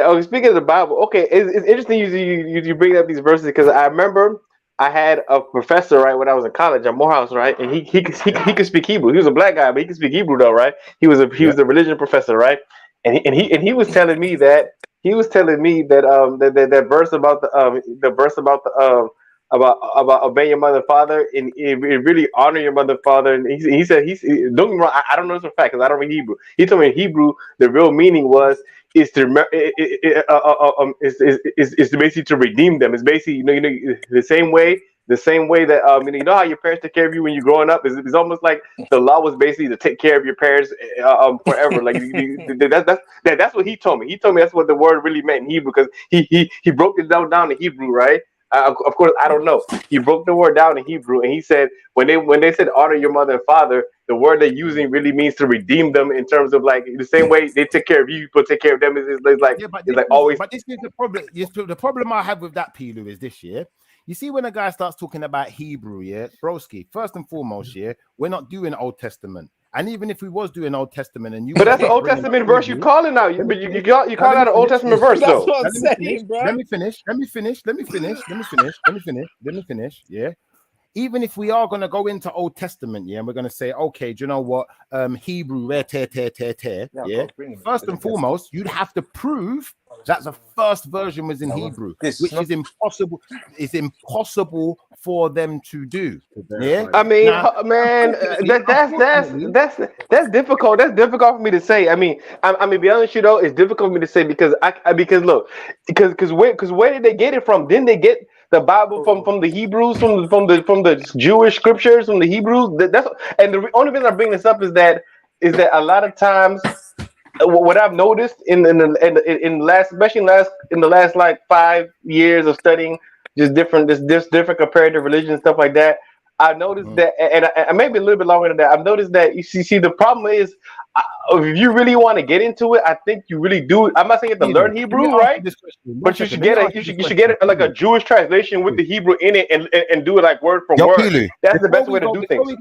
Oh, speaking of the Bible, okay, it's interesting you bring up these verses because I remember I had a professor, right, when I was in college at Morehouse, right, and he could speak Hebrew. He was a black guy, but he could speak Hebrew though, right? He was a religion professor, right? And he was telling me that that verse about about obeying your mother and father and really honor your mother and father. And he said, don't get me wrong, I don't know this for a fact because I don't read Hebrew. He told me in Hebrew the real meaning is to basically to redeem them. It's basically the same way that you know how your parents take care of you when you're growing up. It's almost like the law was basically to take care of your parents forever. Like that's what he told me. He told me that's what the word really meant in Hebrew because he broke it down in Hebrew, right? Of course, I don't know. He broke the word down in Hebrew, and he said when they said honor your mother and father, the word they're using really means to redeem them in terms of like the same way they take care of you, people take care of them. It's like always. But this is the problem. The problem I have with that, Pilu, is this year. You see, when a guy starts talking about Hebrew, yeah, broski, first and foremost, yeah, we're not doing Old Testament. And even if we was doing Old Testament, and you, but that's an Old Testament verse you calling out. You call that an Old Testament verse though. That's what I'm saying, bro. Let me finish. Yeah. Even if we are going to go into Old Testament, yeah, and we're going to say, okay, do you know what? Hebrew, yeah. First and foremost, you'd have to prove that the first version was in Hebrew, which is impossible. It's impossible for them to do. Yeah, I mean, man, that's difficult. That's difficult for me to say. I mean, be honest, you know, it's difficult for me to say because where did they get it from? Didn't they get the Bible from the Hebrews, from the Jewish scriptures, from the Hebrews? And the only reason I bring this up is that a lot of times what I've noticed in the last like 5 years of studying just different comparative religion and stuff like that, I noticed that, and maybe a little bit longer than that, I've noticed that you see the problem is if you really want to get into it, I think you really do. I'm not saying you have to learn Hebrew, right? But you should get like a Jewish translation with the Hebrew in it and do it like word for word. Pilu, that's the best way to do things.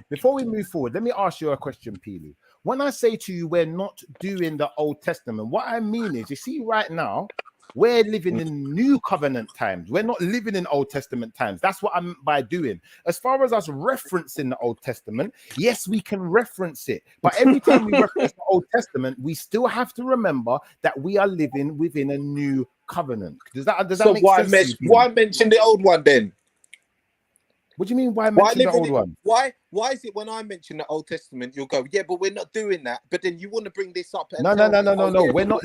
Before we move forward, let me ask you a question, Pilu. When I say to you, we're not doing the Old Testament, what I mean is, you see, right now, we're living in New Covenant times. We're not living in Old Testament times. That's what I meant by doing. As far as us referencing the Old Testament, yes, we can reference it. But every time we reference the Old Testament, we still have to remember that we are living within a new covenant. Does that make sense? Why mention the old one then? What do you mean? Why mention the old one? Why is it when I mention the Old Testament, you'll go, yeah, but we're not doing that. But then you want to bring this up? And no. We're not.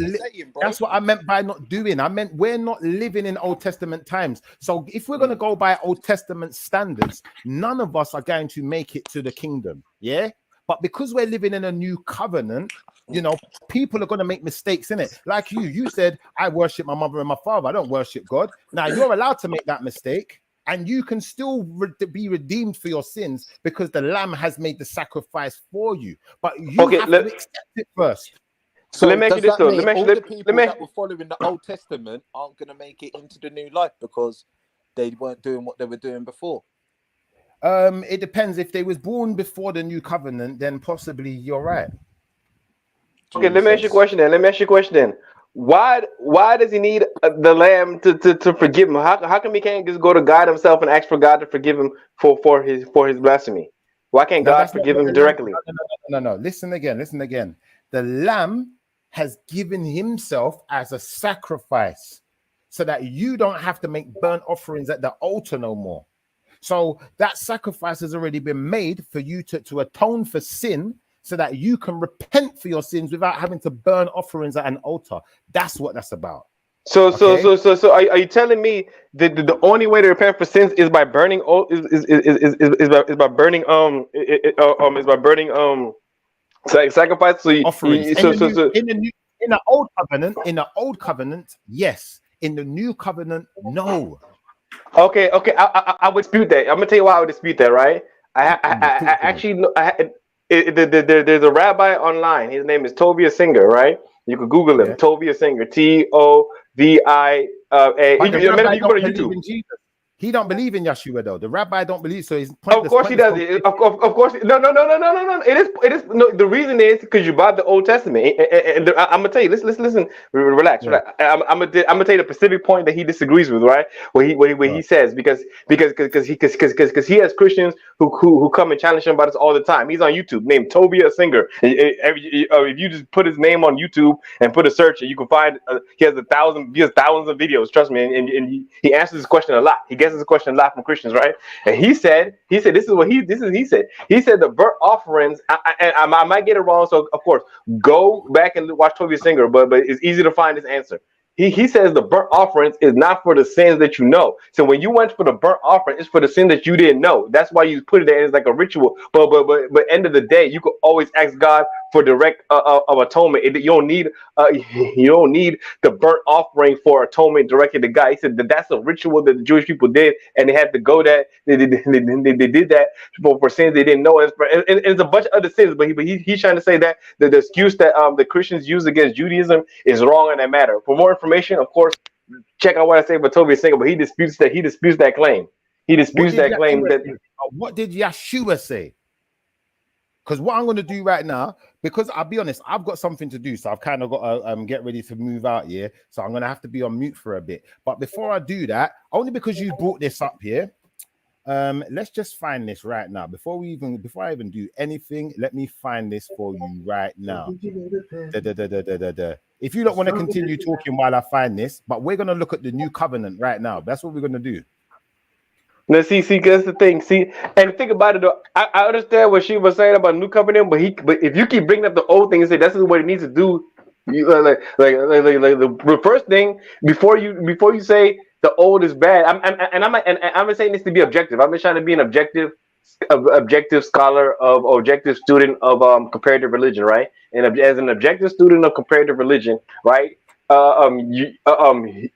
That's what I meant by not doing. I meant we're not living in Old Testament times. So if we're going to go by Old Testament standards, none of us are going to make it to the kingdom. Yeah. But because we're living in a new covenant, you know, people are going to make mistakes in it. Like you said, I worship my mother and my father. I don't worship God. Now you're allowed to make that mistake. And you can still be redeemed for your sins because the Lamb has made the sacrifice for you. But you have to accept it first. So let me ask you this though. All the people that were following the Old Testament aren't going to make it into the new life because they weren't doing what they were doing before. It depends. If they was born before the new covenant, then possibly you're right. Okay, let me ask you a question then. Why does he need the lamb to forgive him? How come he can't just go to God himself and ask for God to forgive him for his blasphemy? Why can't No, God that's not forgive what him the lamb. directly? No. Listen again. The lamb has given himself as a sacrifice so that you don't have to make burnt offerings at the altar no more. So that sacrifice has already been made for you to atone for sin so that you can repent for your sins without having to burn offerings at an altar. That's what that's about. So Okay? are you telling me that the only way to repent for sins is by burning by burning sacrifice? So Offerings. In the old covenant, yes. In the new covenant, no. Okay, I would dispute that. I'm gonna tell you why I would dispute that. Right? I actually look. There's a rabbi online. His name is Tovia Singer. Right? You could Google him. Yeah. Tovia Singer. TOVIA. But the You rabbi can go to don't believe YouTube. in Jesus. He don't believe in Yeshua though. The rabbi don't believe, so he's Of course he does. Of course. No. It is. No, the reason is because you bought the Old Testament. And I'm gonna tell you. Listen. Relax. Yeah. I'm gonna tell you the specific point that he disagrees with. Right? Where he says because he has Christians who come and challenge him about this all the time. He's on YouTube, named Tovia Singer. If you just put his name on YouTube and put a search, you can find he has thousands of videos. Trust me, and he answers this question a lot. He gets this question a lot from Christians, right? And he said he said the burnt offerings. I might get it wrong, so of course go back and watch Tovia Singer, but it's easy to find his answer. He says the burnt offerings is not for the sins that you know. So when you went for the burnt offering, it's for the sin that you didn't know. That's why you put it there as like a ritual. But end of the day, you could always ask God for direct of atonement. You don't need the burnt offering for atonement directly to God. He said that's a ritual that the Jewish people did, and they had to go that they did that for sins they didn't know. And it's a bunch of other sins. But he's trying to say that the excuse that the Christians use against Judaism is wrong in that matter. For more information, of course, check out what I say about Tovia Singer. But he disputes that claim. He disputes that claim. What did Yeshua say? Because what I'm going to do right now, because I'll be honest, I've got something to do, so I've kind of got to get ready to move out here. So I'm going to have to be on mute for a bit. But before I do that, only because you brought this up here, let's just find this right now. Before I even do anything, let me find this for you right now. If you don't want to continue talking while I find this, but we're going to look at the new covenant right now. That's what we're going to do. No, see, that's the thing. See, and think about it. Though, I understand what she was saying about new covenant, but if you keep bringing up the old thing and say that's what it needs to do, you like the first thing before you say the old is bad. I'm saying this to be objective. I'm just trying to be an objective scholar of objective student of comparative religion, right? And as an objective student of comparative religion, right?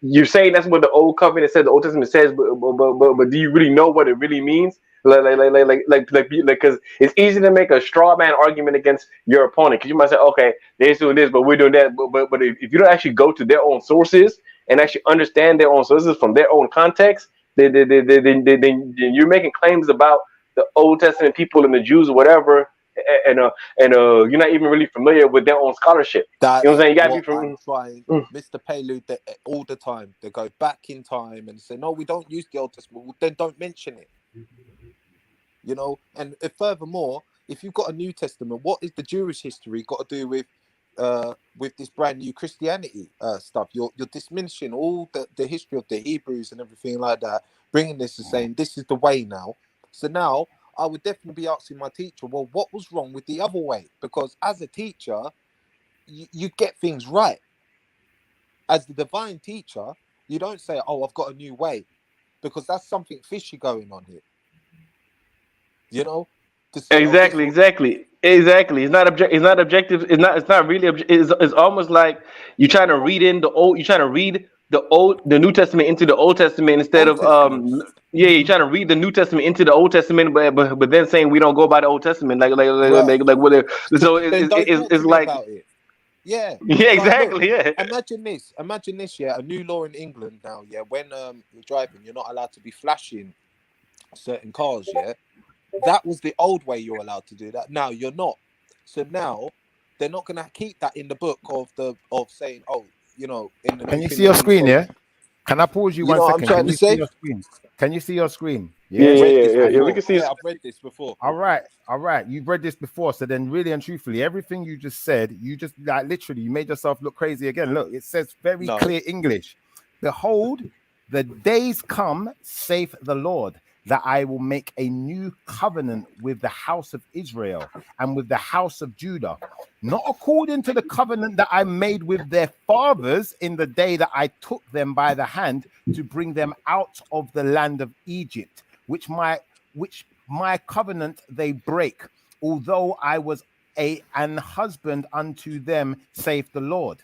You're saying that's what the old covenant says, the Old Testament says, but do you really know what it really means? Because it's easy to make a straw man argument against your opponent. Because you might say, okay, they're doing this, but we're doing that. But if you don't actually go to their own sources and actually understand their own sources from their own context, then you're making claims about the Old Testament people and the Jews or whatever. And you're not even really familiar with their own scholarship. That's you know what I'm saying? You gotta be from Mr. Prelude all the time. They go back in time and say, no, we don't use the Old Testament. Well, then don't mention it. You know, and furthermore, if you've got a New Testament, what is the Jewish history got to do with this brand new Christianity stuff? You're diminishing all the history of the Hebrews and everything like that, bringing this and saying this is the way now. So now I would definitely be asking my teacher, well, what was wrong with the other way? Because as a teacher, you get things right. As the divine teacher, you don't say, oh, I've got a new way, because that's something fishy going on here. You know? Exactly. It's not objective. It's not really. It's almost like you're trying to read in the old. You're trying to read the New Testament into the Old Testament instead of you're trying to read the New Testament into the Old Testament, but then saying we don't go by the Old Testament like whatever. So it's like about it. Yeah, exactly. Look, imagine this. Yeah, a new law in England now. Yeah, when you're driving, you're not allowed to be flashing certain cars. Yeah, that was the old way. You're allowed to do that. Now you're not. So now they're not going to keep that in the book of saying, oh, you know. Can you see your screen? Yeah. Can I pause you You one know what I'm second? trying Can to you see say? your screen? Can you see your screen? Yeah, I've read yeah, this yeah, yeah. before. We can see. Yeah, I've read this before. All right. You've read this before. So then, really and truthfully, everything you just said, you just like literally, you made yourself look crazy again. Look, it says very No. clear English. Behold, the days come, saith the Lord, that I will make a new covenant with the house of Israel and with the house of Judah, not according to the covenant that I made with their fathers in the day that I took them by the hand to bring them out of the land of Egypt, which my covenant they break, although I was an husband unto them, saith the Lord.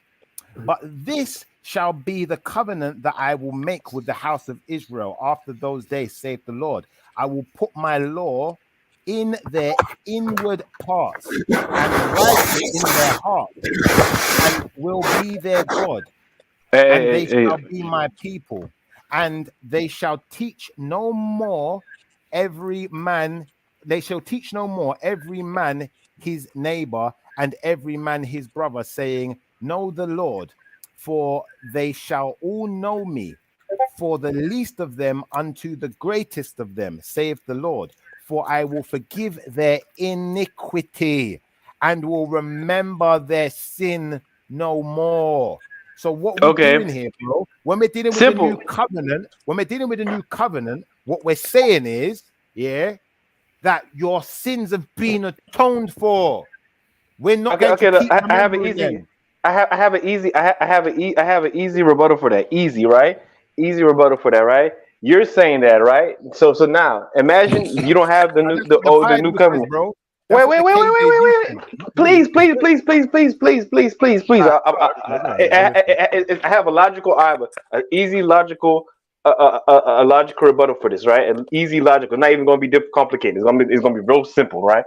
But this shall be the covenant that I will make with the house of Israel after those days, saith the Lord. I will put my law in their inward parts and write it in their heart, and will be their God, and they shall be my people. And they shall teach no more every man, every man his neighbor and every man his brother, saying, know the Lord, for they shall all know me, for the least of them unto the greatest of them, saith the Lord. For I will forgive their iniquity and will remember their sin no more. So what we're doing here, bro, when we're dealing with the new covenant, what we're saying is, yeah, that your sins have been atoned for. We're not going to keep I have an easy. them. I have an easy rebuttal for that. Easy, right? Easy rebuttal for that, right? You're saying that, right? So now imagine you don't have the new covenant. Bro. Wait. Please. I have a logical, an easy logical, a logical rebuttal for this, right? An easy logical, not even going to be complicated. It's going to be real simple, right?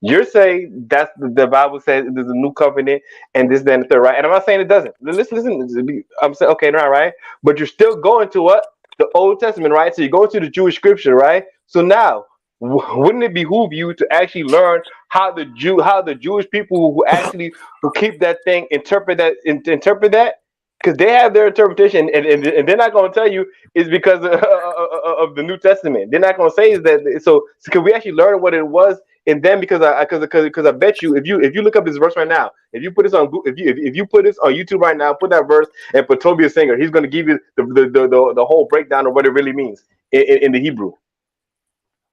You're saying that's the Bible says there's a new covenant and this, that, and the third, right? And I'm not saying it doesn't. Listen. I'm saying okay, right? But you're still going to what? The Old Testament, right? So you go to the Jewish scripture, right? So now, wouldn't it behoove you to actually learn how the Jewish people who keep that thing interpret that? Because they have their interpretation, and they're not going to tell you it's because of the New Testament. They're not going to say is that. So can we actually learn what it was? And then because I bet you if you look up this verse right now, if you put this on if you put this on YouTube right now, put that verse and put Tobias Singer, he's going to give you the whole breakdown of what it really means in the Hebrew.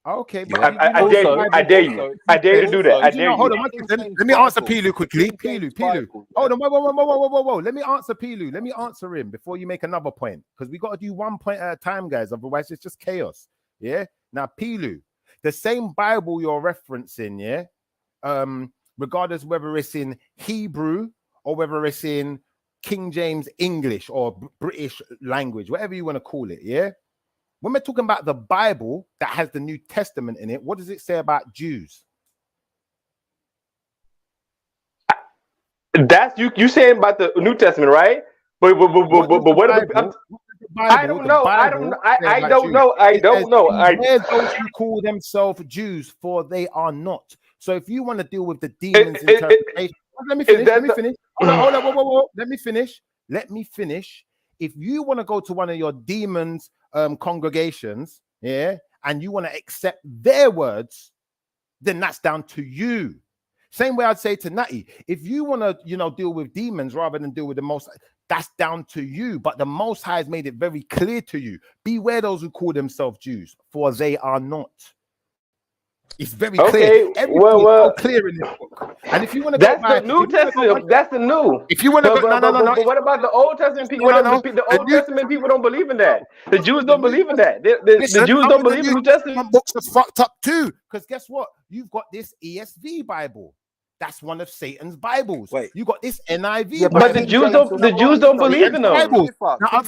Okay, but I dare you to do that. I dare you. Hold on, let me answer Pilu quickly. Pilu. Hold on, whoa. Let me answer Pilu. Let me answer him before you make another point, because we got to do 1 point at a time, guys. Otherwise, it's just chaos. Yeah. Now, Pilu, the same Bible you're referencing, yeah, regardless whether it's in Hebrew or whether it's in King James English or British language, whatever you want to call it, yeah. When we're talking about the Bible that has the New Testament in it, what does it say about Jews? That's you saying about the New Testament, right? But what about I don't know. I don't know. They're those who call themselves Jews, for they are not. So if you want to deal with the demons' interpretation, let me finish. Hold on, whoa. Let me finish. If you want to go to one of your demons' congregations, yeah, and you want to accept their words, then that's down to you. Same way I'd say to Natty, if you want to, deal with demons rather than deal with the Most High, that's down to you. But the Most High has made it very clear to you: beware those who call themselves Jews, for they are not. It's very clear. Everything is so clear in this book. And if you want to go by the New Testament, that's the new. If you want to go, no. But what about the Old Testament people? The Old Testament people don't believe in that. The Jews don't believe in that. The Jews don't believe in the New Testament. Books are fucked up too. Because guess what? You've got this ESV Bible. That's one of Satan's Bibles. Wait, you got this NIV. Yeah, but the Jews don't believe in them.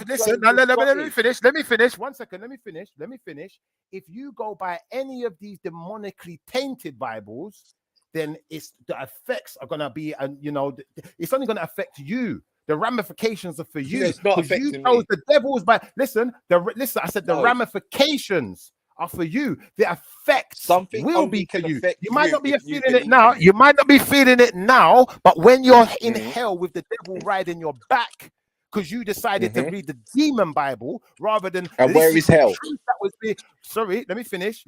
Listen, let me finish. Let me finish. 1 second. Let me finish. If you go by any of these demonically tainted Bibles, then the effects are gonna be, it's only gonna affect you. The ramifications are for you. It's not affecting me. The devil's by. Listen. I said the ramifications are for you. The effects will be for you. You might not be feeling it now. You might not be feeling it now, but when you're in hell with the devil riding your back, because you decided to read the demon Bible rather than and where is hell? That was sorry, let me finish.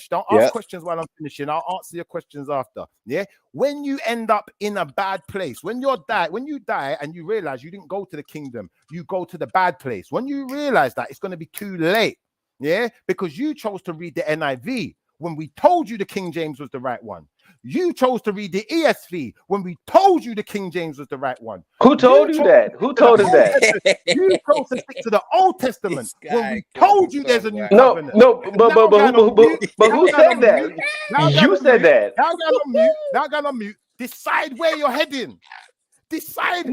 Don't ask questions while I'm finishing. I'll answer your questions after. Yeah. When you end up in a bad place, when you die and you realize you didn't go to the kingdom, you go to the bad place. When you realize that, it's going to be too late. Yeah, because you chose to read the NIV when we told you the King James was the right one. You chose to read the ESV when we told you the King James was the right one. Who told you that? Who told us that? You chose to stick to the Old Testament when we told you there's a new No, covenant. but who said that? You said that. Now go on mute. Decide where you're heading. Decide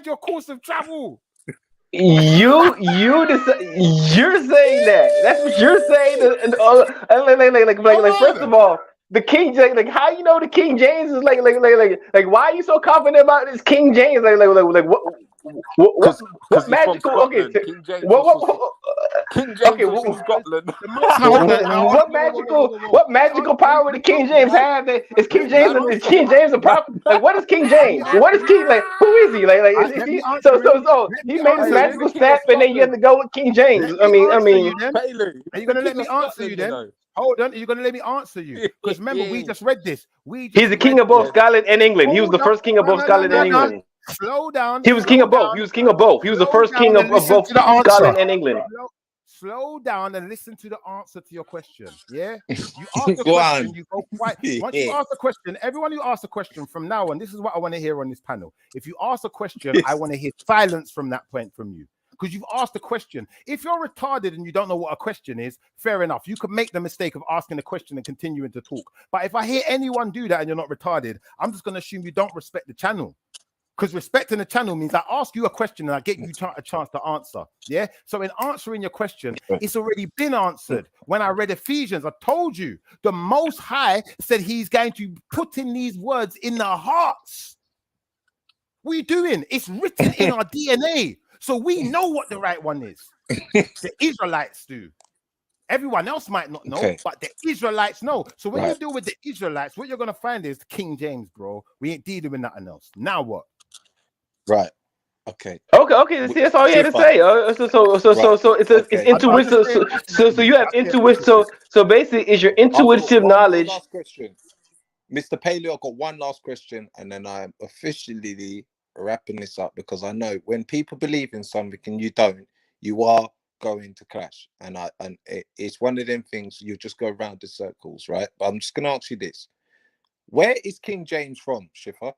your course of travel. You're saying that. That's what you're saying. Like first of all, the King James, like how you know the King James is like why are you so confident about this King James? What magical? Okay, King James was Scotland. What magical power did King James have? Is King James a prophet? Like what is King James? What is King? Like who is he? Like is he? So he made his magical step, and then you have to go with King James. I mean, are you gonna let me answer you then? Hold on, are you gonna let me answer you? Because remember, we just read this. He's the king of both Scotland and England. He was the first king of both Scotland and England. Slow down. He was king of both. He was king of both. He was the first king of both Scotland and England. Slow down and listen to the answer to your question. Yeah, you ask the question, you go quiet. Once you ask the question, everyone who asks a question from now on, this is what I want to hear on this panel. If you ask a question, I want to hear silence from that point from you. Because you've asked a question. If you're retarded and you don't know what a question is, fair enough. You could make the mistake of asking a question and continuing to talk. But if I hear anyone do that and you're not retarded, I'm just going to assume you don't respect the channel. Because respecting the channel means I ask you a question and I get you a chance to answer. Yeah. So in answering your question, it's already been answered. When I read Ephesians, I told you the Most High said he's going to put in these words in their hearts. What are you doing? It's written in our DNA. So we know what the right one is. The Israelites do. Everyone else might not know, but the Israelites know. So when you deal with the Israelites, what you're going to find is King James, bro. We ain't dealing with nothing else. Now what? Right. Okay. See, that's all you had to say. So it's intuition. So you have intuition. So basically, is your intuitive knowledge. Last question, Mr. Paleo. I've got one last question, and then I'm officially wrapping this up because I know when people believe in something and you don't, you are going to clash. And it's one of them things you just go around in circles, right? But I'm just going to ask you this: where is King James from, Schiffer?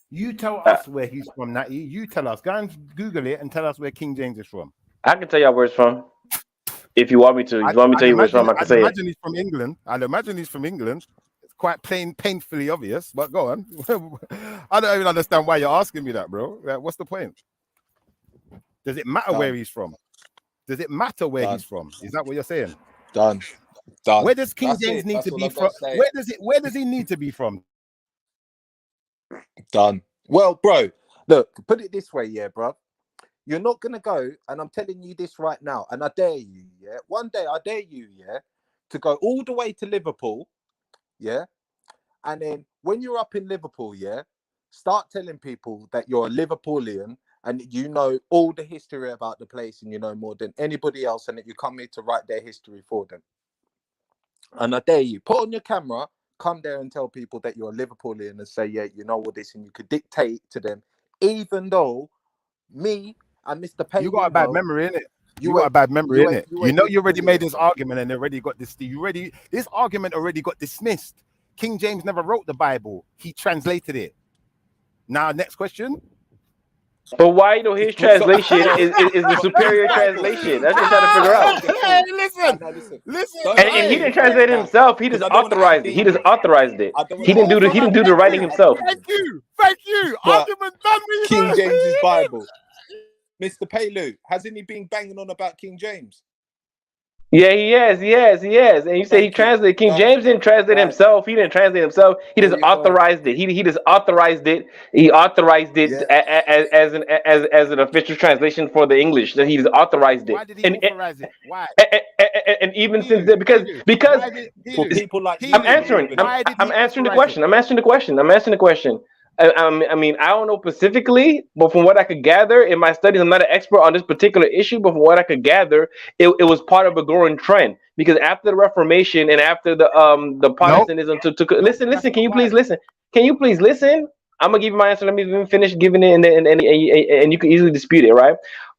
You tell us where he's from, Natty. You tell us. Go and Google it and tell us where King James is from. I can tell y'all where it's from. If you want me to, to tell you where it's from, I can say it. I'd imagine he's from England. I'd imagine he's from England. It's quite painfully obvious, but go on. I don't even understand why you're asking me that, bro. What's the point? Does it matter where he's from? Does it matter where he's from? Is that what you're saying? Done. Where does King James need to be from? Where does he need to be from? Done. Well, bro, look, put it this way, yeah, bro. You're not gonna go, and I'm telling you this right now, and I dare you, yeah. One day I dare you, yeah, to go all the way to Liverpool, yeah, and then when you're up in Liverpool, yeah, start telling people that you're a Liverpoolian and you know all the history about the place and you know more than anybody else, and that you come here to write their history for them. And I dare you, put on your camera, come there and tell people that you're a Liverpoolian and say, yeah, you know all this, and you could dictate to them, even though me and Mr. Payne, you got a bad memory, innit? You got a bad memory, innit? You know you already made this argument and already got this. This argument already got dismissed. King James never wrote the Bible; he translated it. Now, next question. But why his translation is the superior translation? That's what I'm trying to figure out. Hey, listen. And he didn't translate it himself. He just authorized it. He just authorized it. He didn't do the writing himself. Thank you. Argument done with King James's Bible. Mr. Paylu, hasn't he been banging on about King James? Yeah, he has. And you say he Thank you. translated. King Right, James didn't translate right. himself. He didn't translate himself. He There just you go. authorized it. He just authorized it. He authorized it Yeah. as an official translation for the English. That he just authorized it. Why did he authorize it? Why? And even since Helu, then, because Why did For Helu? people like you I'm to Helu, answering. believe in it. why did I'm he answering the authorize it? question. I'm answering the question. I mean, I don't know specifically, but from what I could gather in my studies, I'm not an expert on this particular issue, but from what I could gather, it was part of a growing trend because after the Reformation and after the No, Protestantism took no, that's listen. Can not you why. please listen? Can you please listen? I'm gonna give you my answer. Let me even finish giving it, and you can easily dispute it, right?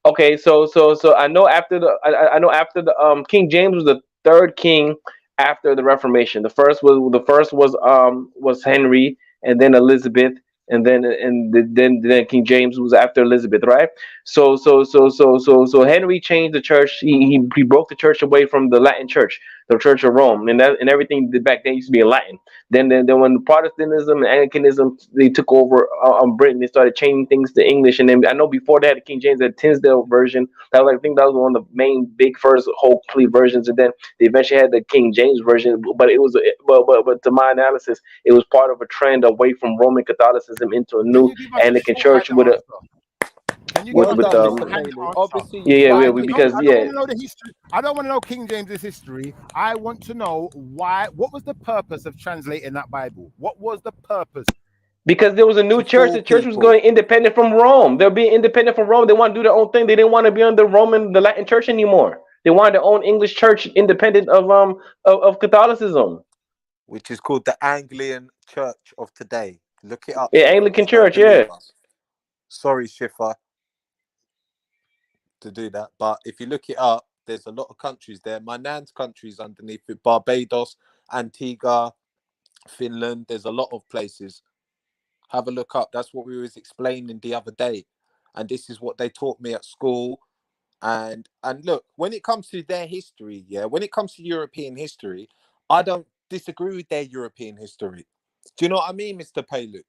Okay, so I know after I know after the King James was the third king after the Reformation. The first was Henry, and then Elizabeth, and then King James was after Elizabeth, right? So Henry changed the church. He broke the church away from the Latin church, the Church of Rome, and everything back then used to be in Latin. Then when Protestantism and Anglicanism they took over Britain, they started changing things to English. And then I know before that, King James had Tinsdale version. I think that was one of the main big first whole complete versions. And then they eventually had the King James version. But it was but to my analysis, it was part of a trend away from Roman Catholicism into a Can new you give us a Anglican church shorthand answer? Can you give Well us a done, Mr. shorthand Paley. answer? Obviously, yeah you've yeah got Why? yeah to No, because I don't yeah want to know the history. I don't want to know King James's history. I want to know why. What was the purpose of translating that Bible? What was the purpose? because there was a new to church. fool The church was people. going independent from Rome. They're being independent from Rome. They want to do their own thing. They didn't want to be under the Latin church anymore. They wanted their own English church, independent of Catholicism. Which is called the Anglican Church of today. Look it up, Yeah, Schiffer. Anglican You don't church. believe Yeah. us. Sorry, Schiffer, to do that. But if you look it up, there's a lot of countries there. My nan's countries underneath it: Barbados, Antigua, Finland. There's a lot of places. Have a look up. That's what we was explaining the other day. And this is what they taught me at school. And look, when it comes to their history, yeah, when it comes to European history, I don't disagree with their European history. Do you know what I mean, Mr. Palu?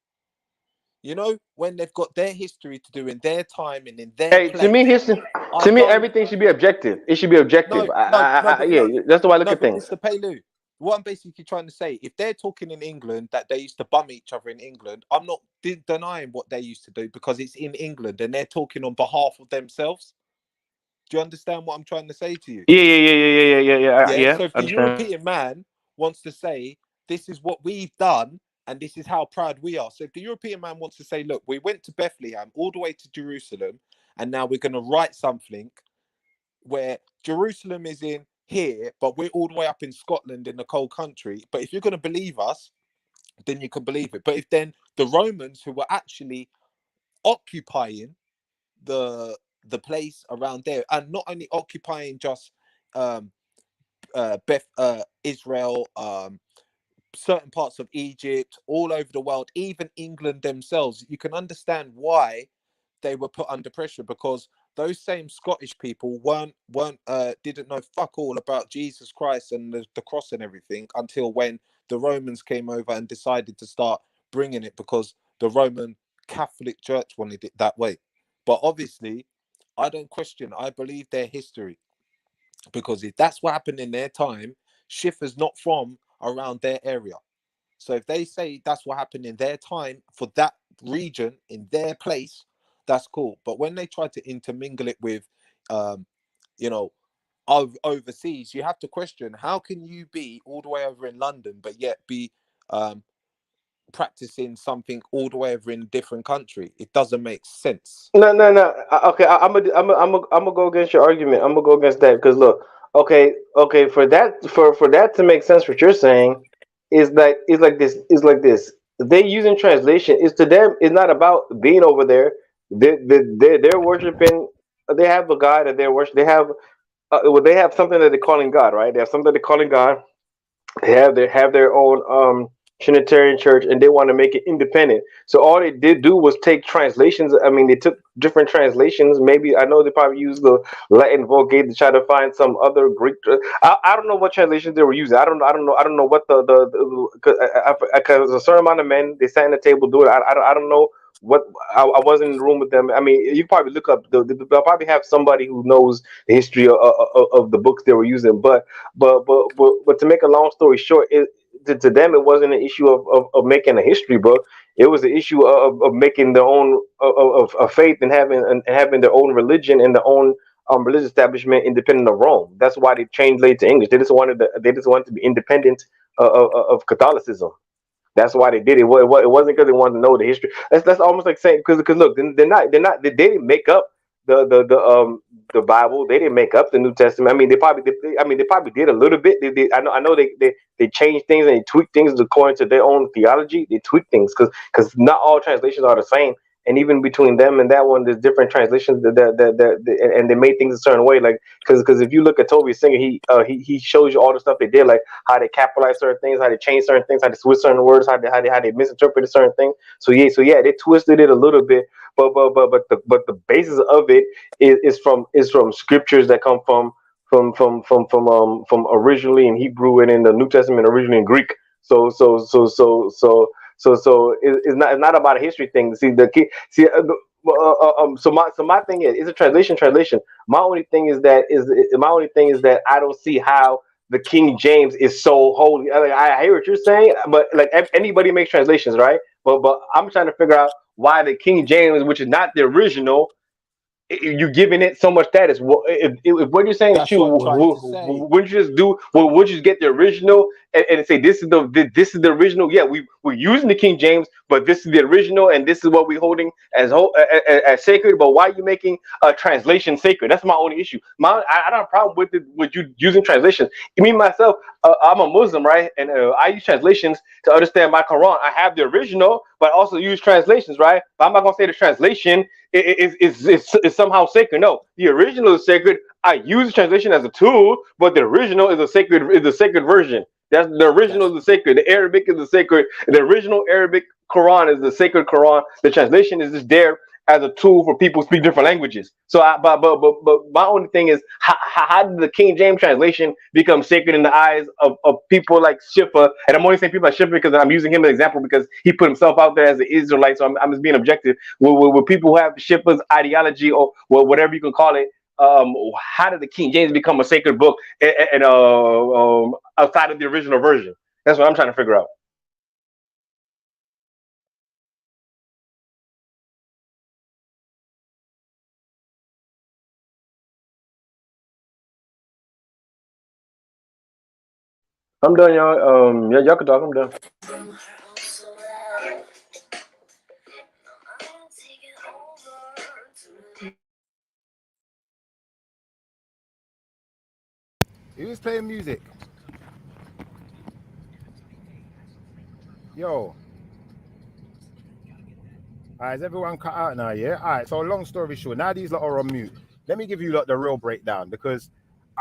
You know, when they've got their history to do in their time and in their Hey, to me, place, history. I To me, don't. everything should be objective. It should be objective. No, no, no, but Yeah, no, that's the way I look no, at but things. Mr. Palu, what I'm basically trying to say, if they're talking in England that they used to bum each other in England, I'm not denying what they used to do because it's in England and they're talking on behalf of themselves. Do you understand what I'm trying to say to you? Yeah. Yeah. So if I the understand. European man wants to say, this is what we've done and this is how proud we are. So if the European man wants to say, look, we went to Bethlehem all the way to Jerusalem and now we're going to write something where Jerusalem is in here, but we're all the way up in Scotland in the cold country. But if you're going to believe us, then you can believe it. But if then the Romans who were actually occupying the place around there and not only occupying just um Israel, certain parts of Egypt, all over the world, even England themselves, you can understand why they were put under pressure because those same Scottish people weren't didn't know fuck all about Jesus Christ and the cross and everything until when the Romans came over and decided to start bringing it because the Roman Catholic Church wanted it that way. But obviously, I don't question. I believe their history because if that's what happened in their time, Schiffer's not from around their area. So if they say that's what happened in their time for that region in their place, that's cool. But when they try to intermingle it with, um, you know, overseas, you have to question how can you be all the way over in London, but yet be practicing something all the way over in a different country? It doesn't make sense. No. Okay, I'm gonna go against your argument. I'm gonna go against that because look, okay, for that to make sense, what you're saying is like this. They using translation is to them. It's not about being over there. They're worshiping. They have a God that they're worshiping. They have something that they're calling God, right? They have something they're calling God. They have their own Trinitarian church, and they want to make it independent. So all they did do was take translations. I mean, they took different translations. Maybe I know they probably used the Latin Vulgate to try to find some other Greek. I don't know what translations they were using. I don't know what because a certain amount of men they sat at the table doing it. I don't know what I wasn't in the room with them. I mean, you probably look up. They'll probably have somebody who knows the history of the books they were using. But to make a long story short, to them it wasn't an issue of making a history book. It was an issue of making their own of faith and having their own religion and their own religious establishment independent of Rome. That's why they translated to English. They just wanted to be independent of Catholicism. That's why they did it. It wasn't because they wanted to know the history. That's almost like saying because look, they didn't make up the Bible. They didn't make up the New Testament. I mean, they probably did a little bit. I know they changed things and they tweaked things according to their own theology. They tweak things because not all translations are the same. And even between them and that one, there's different translations and they made things a certain way. Like because if you look at Toby Singer, he shows you all the stuff they did, like how they capitalize certain things, how they change certain things, how they switch certain words, how they misinterpret certain things. So yeah, they twisted it a little bit, but the basis of it is from scriptures that come from originally in Hebrew and in the New Testament originally in Greek. So it's not about a history thing. So my thing is it's a translation. My only thing is that I don't see how the King James is so holy. I hear what you're saying, but like anybody makes translations, right? But I'm trying to figure out why the King James, which is not the original, you're giving it so much status. If what you're saying is true, wouldn't you just do? Well, would you just get the original and say this is the original? Yeah, we're using the King James, but this is the original, and this is what we're holding as sacred. But why are you making a translation sacred? That's my only issue. I don't have a problem with you using translations. Me myself, I'm a Muslim, right? And I use translations to understand my Quran. I have the original, but I also use translations, right? But I'm not gonna say the translation is somehow sacred. No, the original is sacred. I use translation as a tool, but the original is a sacred version. That's the original is the sacred. The Arabic is the sacred. The original Arabic Quran is the sacred Quran. The translation is just there as a tool for people who speak different languages. So, but my only thing is, how did the King James translation become sacred in the eyes of people like Shifa? And I'm only saying people like Shifa because I'm using him as an example because he put himself out there as an Israelite. So I'm just being objective. With people who have Shifa's ideology or whatever you can call it, how did the King James become a sacred book and outside of the original version? That's what I'm trying to figure out. I'm done, y'all. Y'all can talk. I'm done. He was playing music. Yo. All right, is everyone cut out now, yeah? All right, so long story short, now these lot are on mute. Let me give you the real breakdown because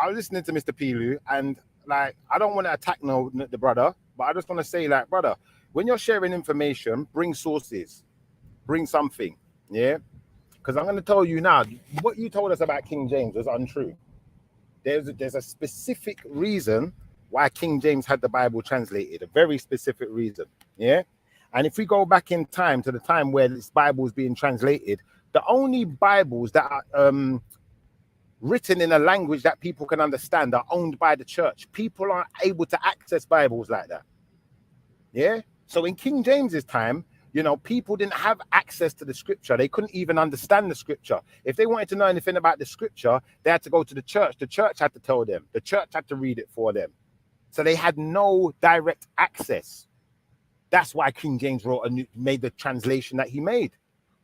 I was listening to Mr. Pilu and like, I don't want to attack the brother, but I just want to say like, brother, when you're sharing information, bring sources, bring something, yeah? Because I'm going to tell you now, what you told us about King James was untrue. There's a specific reason why King James had the Bible translated, a very specific reason, yeah? And if we go back in time to the time where this Bible is being translated, the only Bibles that are written in a language that people can understand are owned by the church. People aren't able to access Bibles like that, yeah? So in King James's time, you know, people didn't have access to the scripture. They couldn't even understand the scripture. If they wanted to know anything about the scripture, they had to go to the church. The church had to tell them. The church had to read it for them. So they had no direct access. That's why King James made the translation that he made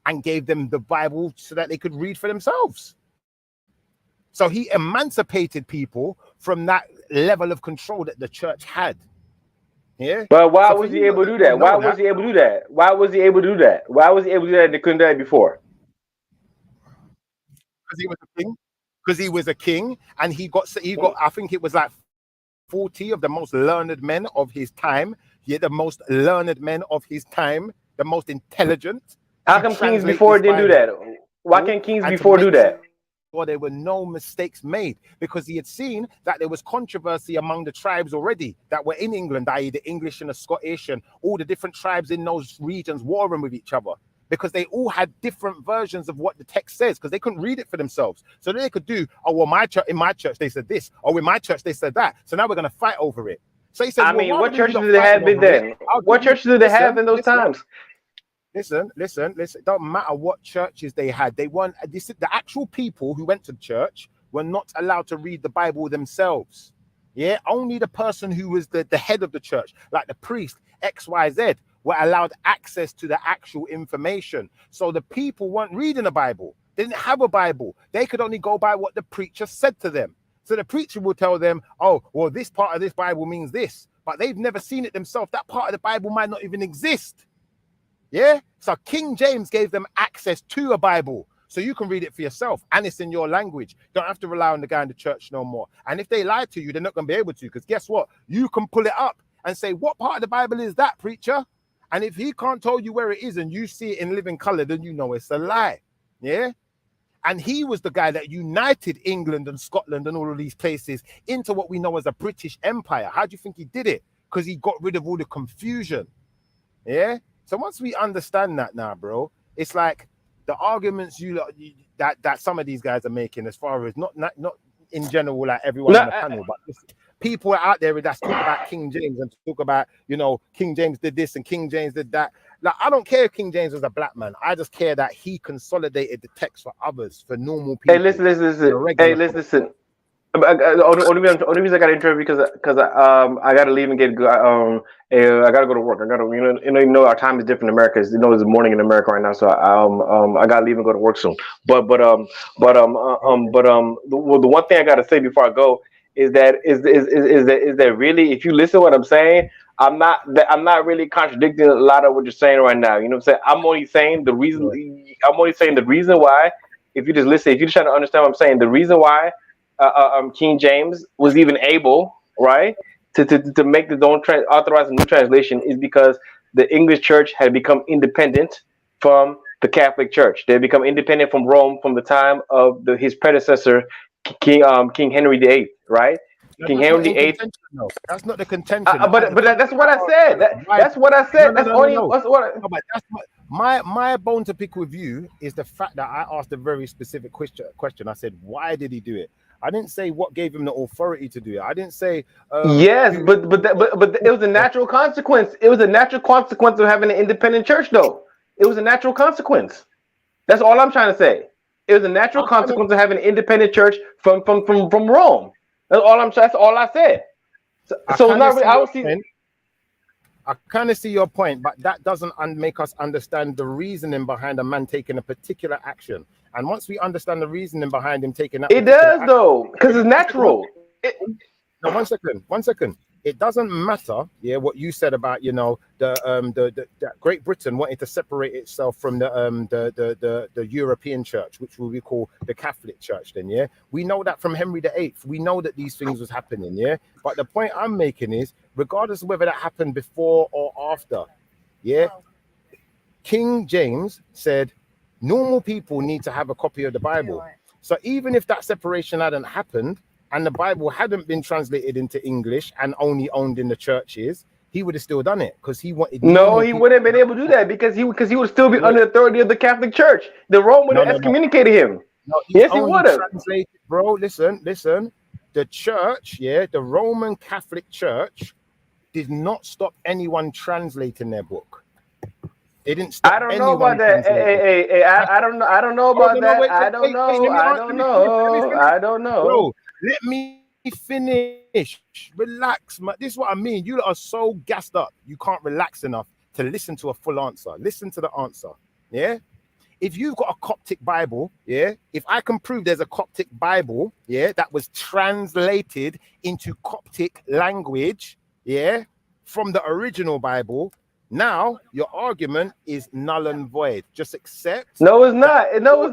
and gave them the Bible so that they could read for themselves. So he emancipated people from that level of control that the church had. Yeah. But why was he able to do that? Why was he able to do that? Why was he able to do that? Why was he able to do that and they couldn't do that before? Because he was a king. Because he was a king, and he got. I think it was like 40 of the most learned men of his time. Yeah, the most learned men of his time, the most intelligent. How come kings before didn't do that? Why can't kings before do that? Or there were no mistakes made because he had seen that there was controversy among the tribes already that were in England, i.e. the English and the Scottish and all the different tribes in those regions warring with each other. because they all had different versions of what the text says, because they couldn't read it for themselves. So they could do, oh, well, in my church they said this, or in my church they said that. So now we're going to fight over it. So he said, I mean, what churches did they have back then? What churches did they have in those times? Listen. It don't matter what churches they had. They weren't. The actual people who went to church were not allowed to read the Bible themselves. Yeah, only the person who was the head of the church, like the priest, XYZ, were allowed access to the actual information. So the people weren't reading the Bible. They didn't have a Bible. They could only go by what the preacher said to them. So the preacher will tell them, oh, well, this part of this Bible means this, but they've never seen it themselves. That part of the Bible might not even exist. Yeah. So King James gave them access to a Bible, so you can read it for yourself, and it's in your language. You don't have to rely on the guy in the church no more. And if they lie to you, they're not going to be able to, because guess what? You can pull it up and say, what part of the Bible is that, preacher? And if he can't tell you where it is and you see it in living color, then you know it's a lie. Yeah. And he was the guy that united England and Scotland and all of these places into what we know as a British Empire. How do you think he did it? Because he got rid of all the confusion. Yeah. So once we understand that now, bro, it's like the arguments that some of these guys are making, as far as not in general, like everyone on the panel, but people out there that's talk about King James and talk about, King James did this and King James did that. Like, I don't care if King James was a black man. I just care that he consolidated the text for others, for normal people. Hey, listen. Hey, listen. Only reason I got to interview because I got to leave and get I got to go to work. I got to our time is different in America. It's the morning in America right now, so I got to leave and go to work soon. But the one thing I got to say before I go is that really, if you listen to what I'm saying, I'm not really contradicting a lot of what you're saying right now. You know what I'm saying? I'm only saying the reason why. If you just listen, if you're just trying to understand what I'm saying, the reason why King James was even able, right, to make the authorize a new translation is because the English church had become independent from the Catholic Church. They had become independent from Rome from the time of his predecessor, King Henry VIII, right? King Henry VIII. No, that's not the contention. But that's what I said. That's what I said. That's only what. My bone to pick with you is the fact that I asked a very specific question. I said, why did he do it? I didn't say what gave him the authority to do it. I didn't say yes, but it was a natural consequence. It was a natural consequence of having an independent church, though. It was a natural consequence. That's all I'm trying to say. It was a natural consequence of having an independent church from Rome. That's all I said. So not really. I kind of see your point, but that doesn't make us understand the reasoning behind a man taking a particular action. And once we understand the reasoning behind him taking that, it does though, because it's natural. No, one second. It doesn't matter, what you said about the Great Britain wanted to separate itself from the European church, which we call the Catholic Church. Then, we know that from Henry VIII. We know that these things was happening, But the point I'm making is, regardless of whether that happened before or after, King James said normal people need to have a copy of the Bible. So even if that separation hadn't happened, and the Bible hadn't been translated into English and only owned in the churches, he would have still done it because he wanted. No, he wouldn't have been able to do that because he would still be under the authority of the Catholic Church. The Rome would have excommunicated him. No, yes, he would have. Bro, listen. The church, the Roman Catholic Church, did not stop anyone translating their book. It didn't stop. I don't know about that. Hey, I don't know. I don't know about that. I don't know. Bro, let me finish. Relax, man. This is what I mean. You are so gassed up. You can't relax enough to listen to a full answer. Listen to the answer. If you've got a Coptic Bible, if I can prove there's a Coptic Bible, that was translated into Coptic language, from the original Bible, now your argument is null and void. Just accept. No, it's not. No, it's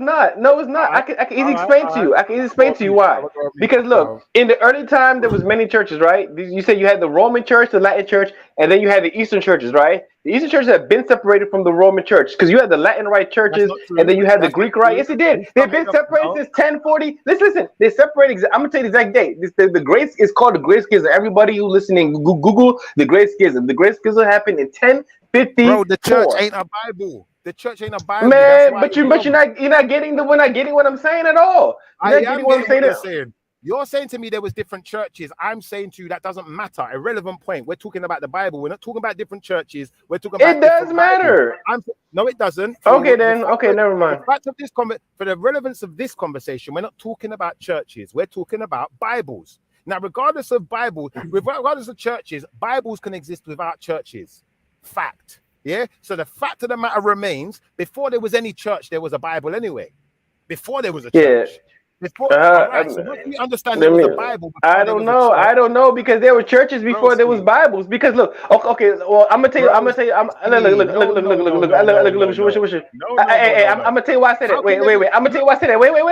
not. I can easily explain to you. I can easily explain to you why. Because look, in the early time, there was many churches, right? You said you had the Roman Church, the Latin Church, and then you had the Eastern churches, right? The Eastern churches have been separated from the Roman Church because you had the Latin Rite churches, and then you had the Greek Rite. Yes, it did. They've been separated since 1040. Listen. They separated. I'm gonna tell you the exact date. The Great is called the Great Schism. Everybody who listening, Google the Great Schism. The Great Schism happened in 1054. Bro, the church ain't a Bible. The church ain't a Bible. That's Man, why but it's wrong. you're not getting we're not getting what I'm saying at all. I You're am not getting getting what I'm what you're saying. saying. You're saying to me there was different churches. I'm saying to you that doesn't matter. Irrelevant point. We're talking about the Bible. We're not talking about different churches. We're talking about It does different Bibles. matter. No, it doesn't. Okay, then. Okay, never mind. The fact of this for the relevance of this conversation, we're not talking about churches. We're talking about Bibles. Now, regardless of Bible, regardless of churches, Bibles can exist without churches. Fact. Yeah. So the fact of the matter remains: before there was any church, there was a Bible anyway. Before there was a church. Yeah. Before, all right. So what do we understand there was a Bible? I don't know. I don't know because there were churches before there was Bibles. Because look, okay. Well, I'm gonna tell you. I'm gonna tell you. I'm gonna tell you why I said that. Wait. I'm gonna tell you why I said that. Wait. I'm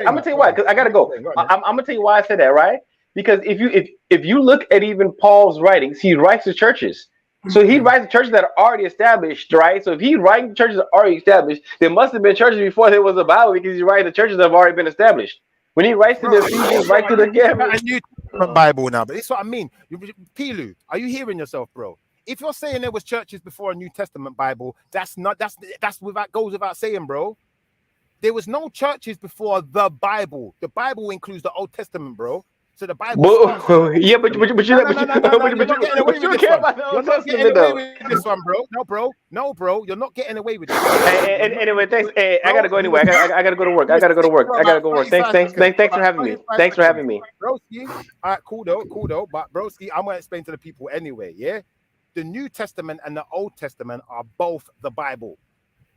gonna tell you why because I gotta go. I'm gonna tell you why I said that. Right? Because if you look at even Paul's writings, he writes to churches. So he writes to churches that are already established, right? So if he's writing to churches that are already established, there must have been churches before there was a Bible because he's writing to churches that have already been established. When he writes to the Ephesians, writes to the a New Testament Bible now, but this is what I mean. Pilu, are you hearing yourself, bro? If you're saying there was churches before a New Testament Bible, that's goes without saying, bro. There was no churches before the Bible. The Bible includes the Old Testament, bro. So the Bible. Yeah, but you care about the Old Testament, though. With this one, bro. No, bro. You're not getting away with this. Anyway, thanks. Hey, I gotta go anyway. I gotta go to work. I gotta go to work. Thanks for having me. Thanks for having me. Broski. All right, cool though. But broski, I'm gonna explain to the people anyway. Yeah, the New Testament and the Old Testament are both the Bible.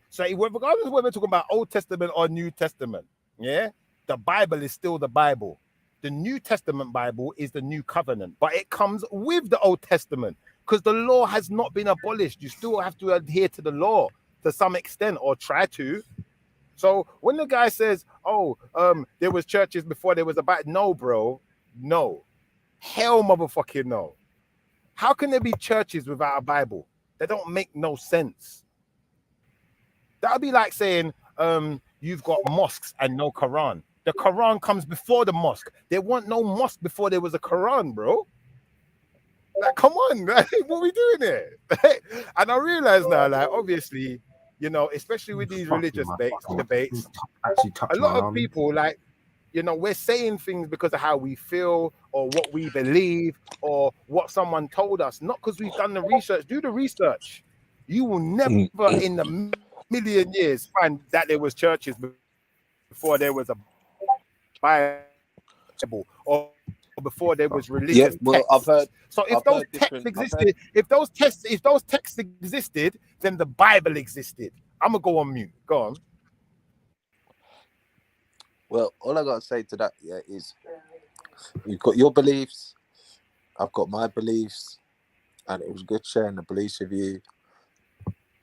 So regardless of whether we're talking about Old Testament or New Testament, yeah, the Bible is still the Bible. The New Testament Bible is the New Covenant, but it comes with the Old Testament because the law has not been abolished. You still have to adhere to the law to some extent or try to. So when the guy says, there was churches before there was a Bible, no, bro, no. Hell motherfucking no. How can there be churches without a Bible? That don't make no sense. That would be like saying you've got mosques and no Quran. The Quran comes before the mosque. There weren't no mosque before there was a Quran, bro. Like, come on, man. What are we doing here? And I realize now, like, obviously, you know, especially with these religious debates, a lot of people, like, you know, we're saying things because of how we feel or what we believe or what someone told us, not because we've done the research. Do the research. You will never in a million years find that there was churches before there was a Bible or before there was religious texts. I've heard. So if those texts existed, if those texts existed, then the Bible existed. I'm gonna go on mute. Go on. Well, all I gotta say to that, is you've got your beliefs, I've got my beliefs, and it was good sharing the beliefs with you.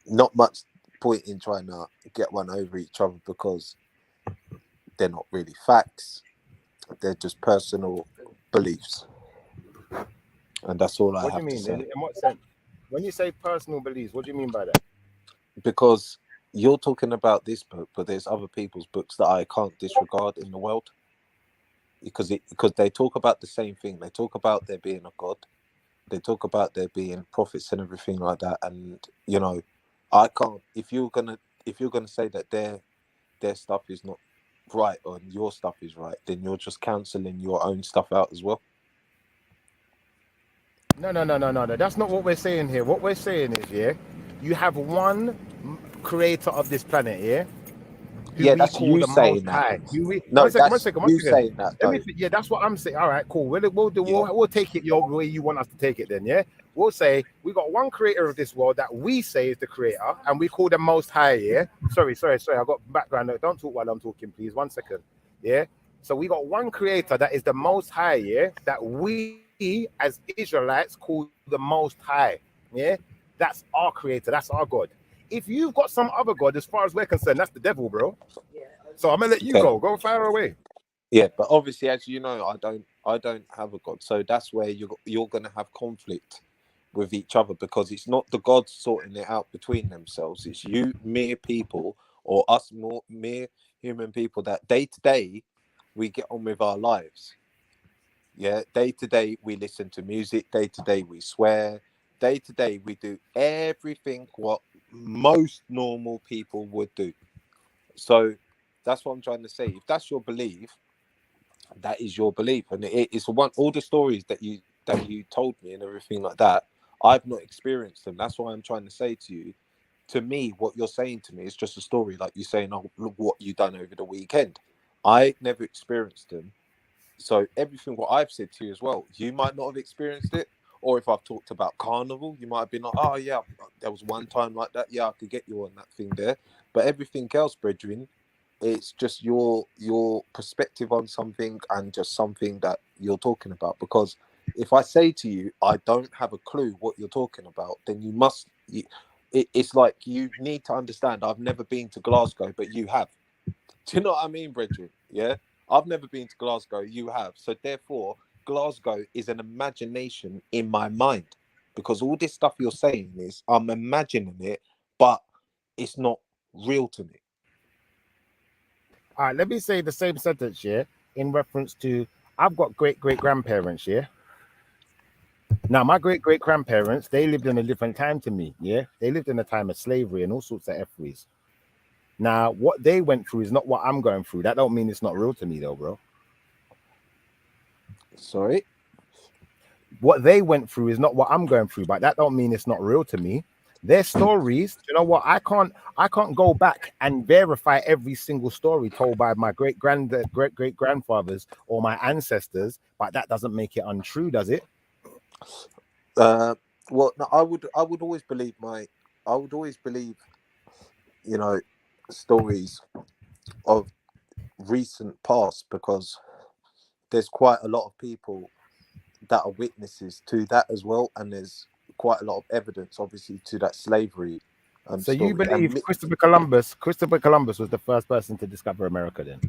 Not much point in trying to get one over each other because they're not really facts. They're just personal beliefs. And that's all I have to say. In what sense? When you say personal beliefs, what do you mean by that? Because you're talking about this book, but there's other people's books that I can't disregard in the world. Because they talk about the same thing. They talk about there being a God. They talk about there being prophets and everything like that. And, you know, I can't, if you're gonna say that their stuff is not right or your stuff is right, then you're just cancelling your own stuff out as well. No. That's not what we're saying here. What we're saying is, you have one creator of this planet, That's you saying that. One second. That's what I'm saying. All right, cool. We'll take it your way you want us to take it then, yeah? We'll say we got one creator of this world that we say is the creator, and we call the Most High, yeah? Sorry. I got background. Don't talk while I'm talking, please. 1 second, yeah? So we got one creator that is the Most High, yeah? That we, as Israelites, call the Most High, yeah? That's our creator. That's our God. If you've got some other God, as far as we're concerned, that's the devil, bro. So I'm gonna let you go far away. Yeah, but obviously, as you know, I don't have a God. So that's where you're gonna have conflict with each other because it's not the gods sorting it out between themselves. It's you, mere people, or us mere human people that day to day we get on with our lives. Yeah, day to day we listen to music. Day to day we swear. day to day, we do everything what most normal people would do. So that's what I'm trying to say. If that's your belief, that is your belief, and it's all the stories that you told me and everything like that. I've not experienced them. That's why I'm trying to say to you. To me, what you're saying to me is just a story, like you saying, "Oh, look what you done over the weekend." I never experienced them, so everything what I've said to you as well, you might not have experienced it. Or if I've talked about carnival, you might have been like, "Oh yeah, there was one time like that. Yeah, I could get you on that thing there." But everything else, brethren, it's just your perspective on something and just something that you're talking about. Because if I say to you, I don't have a clue what you're talking about, then you must. It's like you need to understand. I've never been to Glasgow, but you have. Do you know what I mean, brethren? Yeah, I've never been to Glasgow. You have. So therefore, Glasgow is an imagination in my mind, because all this stuff you're saying is I'm imagining it, but it's not real to me. All right, let me say the same sentence here in reference to I've got great-great-grandparents, yeah? Now, my great-great-grandparents, they lived in a different time to me, yeah? They lived in a time of slavery and all sorts of F-ways. Now, what they went through is not what I'm going through. That don't mean it's not real to me, though, bro. Sorry? What they went through is not what I'm going through, but that don't mean it's not real to me. Their stories, you know what? I can't go back and verify every single story told by my great grandfathers or my ancestors, but that doesn't make it untrue, does it? Well, no, I would always believe you know, stories of recent past, because there's quite a lot of people that are witnesses to that as well, and there's quite a lot of evidence, obviously, to that slavery. So story. you believe Christopher Columbus was the first person to discover America, then?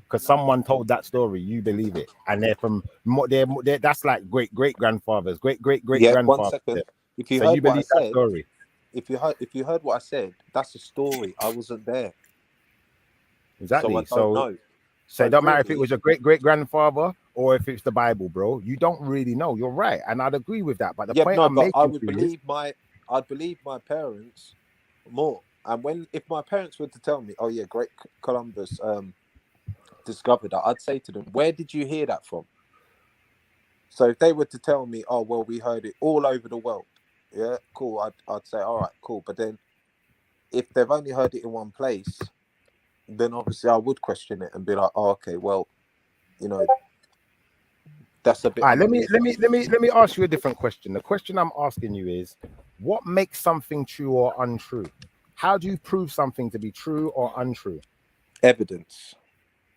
Because someone told that story, you believe it, and they're that's like great grandfathers, great grandfathers. Yeah, 1 second. If you So heard you what I believe that said, story? if you heard what I said, that's a story. I wasn't there, Exactly. so I don't know. So it don't matter if it really, was your great grandfather or if it's the Bible, bro. You don't really know. You're right, and I'd agree with that. But the point I'm making, I'd believe my parents more. And if my parents were to tell me, "Oh yeah, great Columbus discovered that," I'd say to them, "Where did you hear that from?" So if they were to tell me, "Oh well, we heard it all over the world," yeah, cool. I'd say, "All right, cool." But then if they've only heard it in one place, then obviously I would question it and be like, "Oh, okay, well, you know, that's a bit." all right, let me ask you a different question. The question I'm asking you is, what makes something true or untrue? How do you prove something to be true or untrue? Evidence.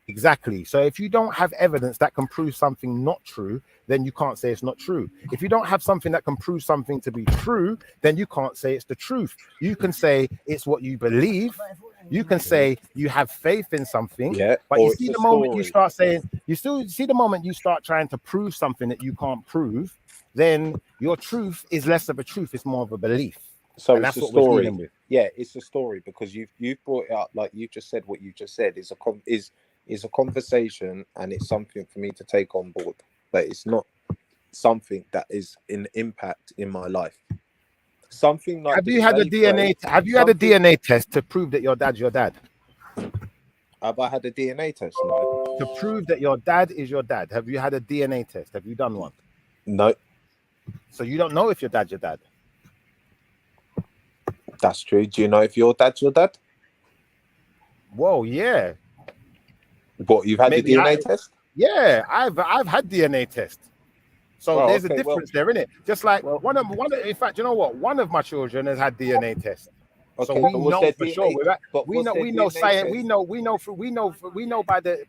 Exactly. So if you don't have evidence that can prove something not true, then you can't say it's not true. If you don't have something that can prove something to be true, then you can't say it's the truth. You can say it's what you believe. You can say you have faith in something. Yeah. But you see, the moment you start saying, the moment you start trying to prove something that you can't prove, then your truth is less of a truth. It's more of a belief. So and it's that's a what we're story. dealing with. Yeah, it's a story, because you've brought it up, like you just said. What you just said is a conversation, and it's something for me to take on board, but it's not something that is an impact in my life. Something like Have you had a DNA test to prove that your dad's your dad? Have I had a DNA test? No. To prove that your dad is your dad, have you had a DNA test? Have you done one? No. So you don't know if your dad's your dad? That's true. Do you know if your dad's your dad? Whoa, yeah. What, you've had the DNA test? Yeah, I've had DNA test. So there's a difference there, isn't it? Just like one of in fact, you know what? One of my children has had DNA test. Okay, so we know for sure. We know science. We know by the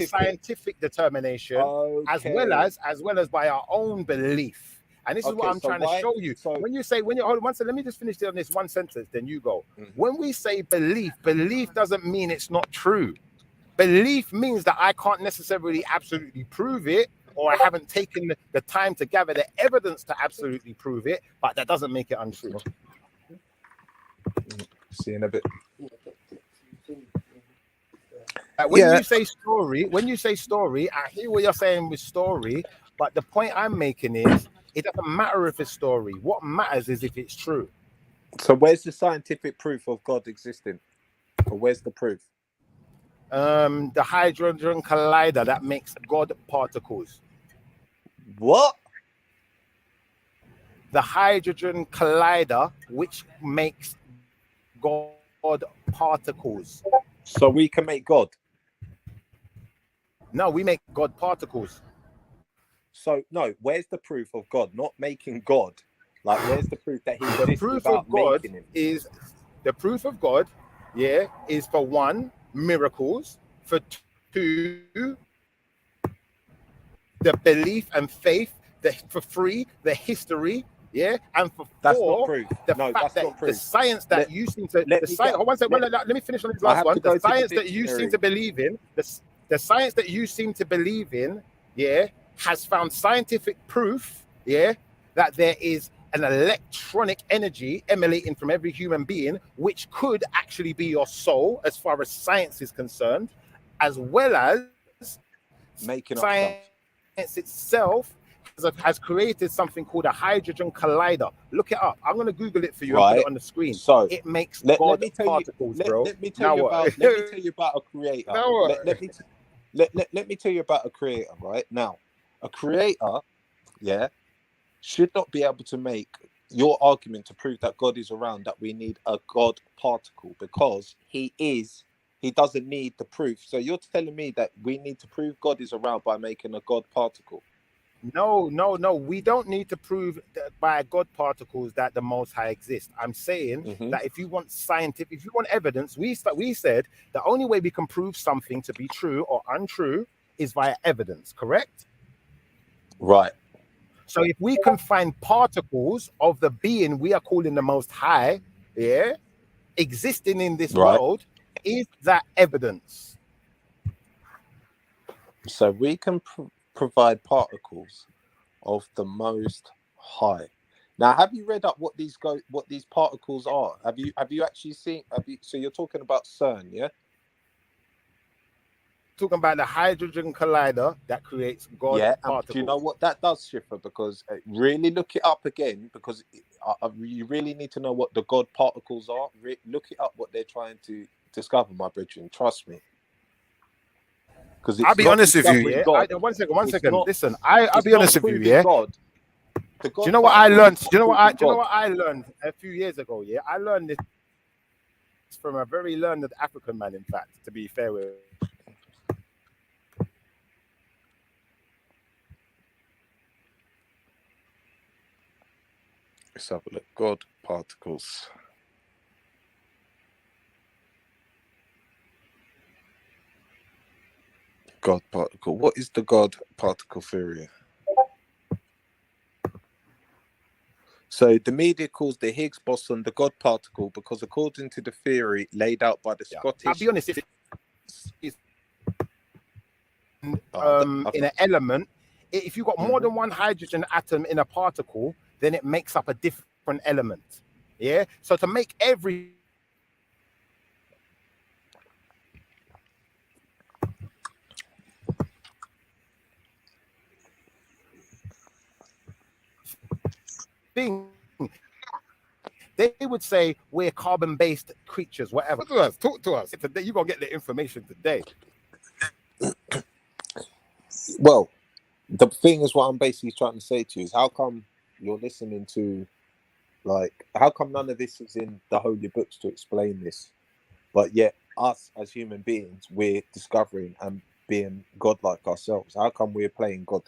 scientific determination, as well as by our own belief. And this is what I'm trying to show you. When you hold on one second, let me just finish on this one sentence, then you go. When we say belief doesn't mean it's not true. Belief means that I can't necessarily absolutely prove it, or I haven't taken the time to gather the evidence to absolutely prove it, but that doesn't make it untrue. See you in a bit. When you say story, I hear what you're saying with story, But the point I'm making is, it doesn't matter if it's story. What matters is if it's true. So where's the scientific proof of God existing? Or where's the proof? The hydrogen collider that makes God particles. What? The hydrogen collider which makes God particles. So we can make God? No, we make God particles. So no, where's the proof of God not making God? Like, where's the proof that he The exists proof without of God making him? is the proof of God, yeah, is for one, miracles, for two, the belief and faith, for three, the history, yeah, and for That's not four, proof. the No, fact that's that not the proof. science that Let- you seem to, let the me science. get- One second, let- let me finish on this I last have one. to go The to the science that you seem dictionary. to believe in, the science that you seem to believe in, yeah, has found scientific proof, yeah, that there is an electronic energy emanating from every human being, which could actually be your soul, as far as science is concerned, as well as Making up science itself has created something called a hydrogen collider. Look it up. I'm going to Google it for you and put Right. it on the screen. So it makes let God me tell particles, you. bro. Let me tell Now you what? about. Let me tell you about a creator. Now what? Let me tell you about a creator. Right now, a creator, yeah, should not be able to make your argument to prove that God is around, that we need a God particle, because he is. He doesn't need the proof. So you're telling me that we need to prove God is around by making a God particle? No. We don't need to prove that by God particles that the Most High exists. I'm saying that if you want evidence, we said the only way we can prove something to be true or untrue is via evidence. Correct? Right. So if we can find particles of the being we are calling the Most High, yeah, existing in this Right. world, is that evidence? So we can provide particles of the Most High. Now, have you read up what these particles are? Have you actually seen? So you're talking about CERN, yeah? Talking about the hydrogen collider that creates God Yeah. particles. Do you know what that does, Schiffer? Because really look it up again, because you really need to know what the God particles are. Look it up, what they're trying to discover, my brethren. Trust me. Because I'll be honest with you, yeah. God. One second. Not, Listen, I'll be honest with you, yeah. God. Do you know what I learned? Do you know what I learned a few years ago? Yeah, I learned this from a very learned African man. In fact, to be fair with. Let's have a look. God particles. God particle. What is the God particle theory? So the media calls the Higgs boson the God particle because, according to the theory laid out by the Scottish, I'll be honest, if it's in an element, if you've got more than one hydrogen atom in a particle, then it makes up a different element. Yeah. So to make every thing, they would say we're carbon-based creatures, whatever. Talk to us. Today, you're gonna get the information today. Well, the thing is, what I'm basically trying to say to you is, how come you're listening to, like, how come none of this is in the holy books to explain this, but yet us as human beings, we're discovering and being godlike ourselves? How come we're playing God?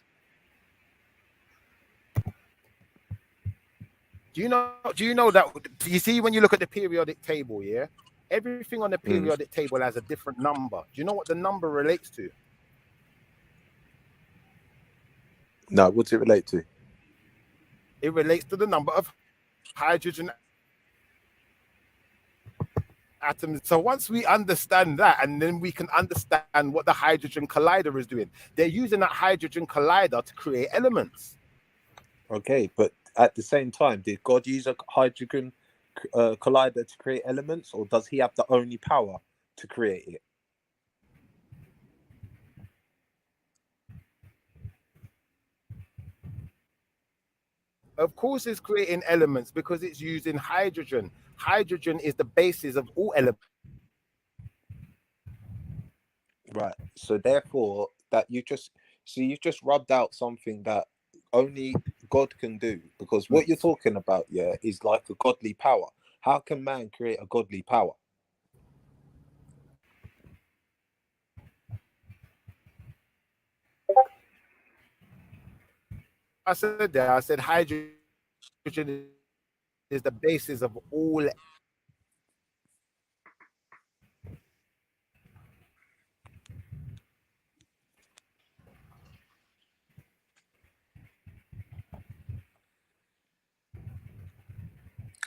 Do you know that you see when you look at the periodic table, yeah? Everything on the periodic table has a different number. Do you know what the number relates to? No, what's it relate to? It relates to the number of hydrogen atoms. So once we understand that, and then we can understand what the hydrogen collider is doing. They're using that hydrogen collider to create elements. Okay, but at the same time, did God use a hydrogen collider to create elements, or does he have the only power to create it? Of course, it's creating elements because it's using hydrogen. Hydrogen is the basis of all elements. Right. So therefore, that you just you've just rubbed out something that only God can do, because what you're talking about, yeah, is like a godly power. How can man create a godly power? I said that. I said hydrogen is the basis of all.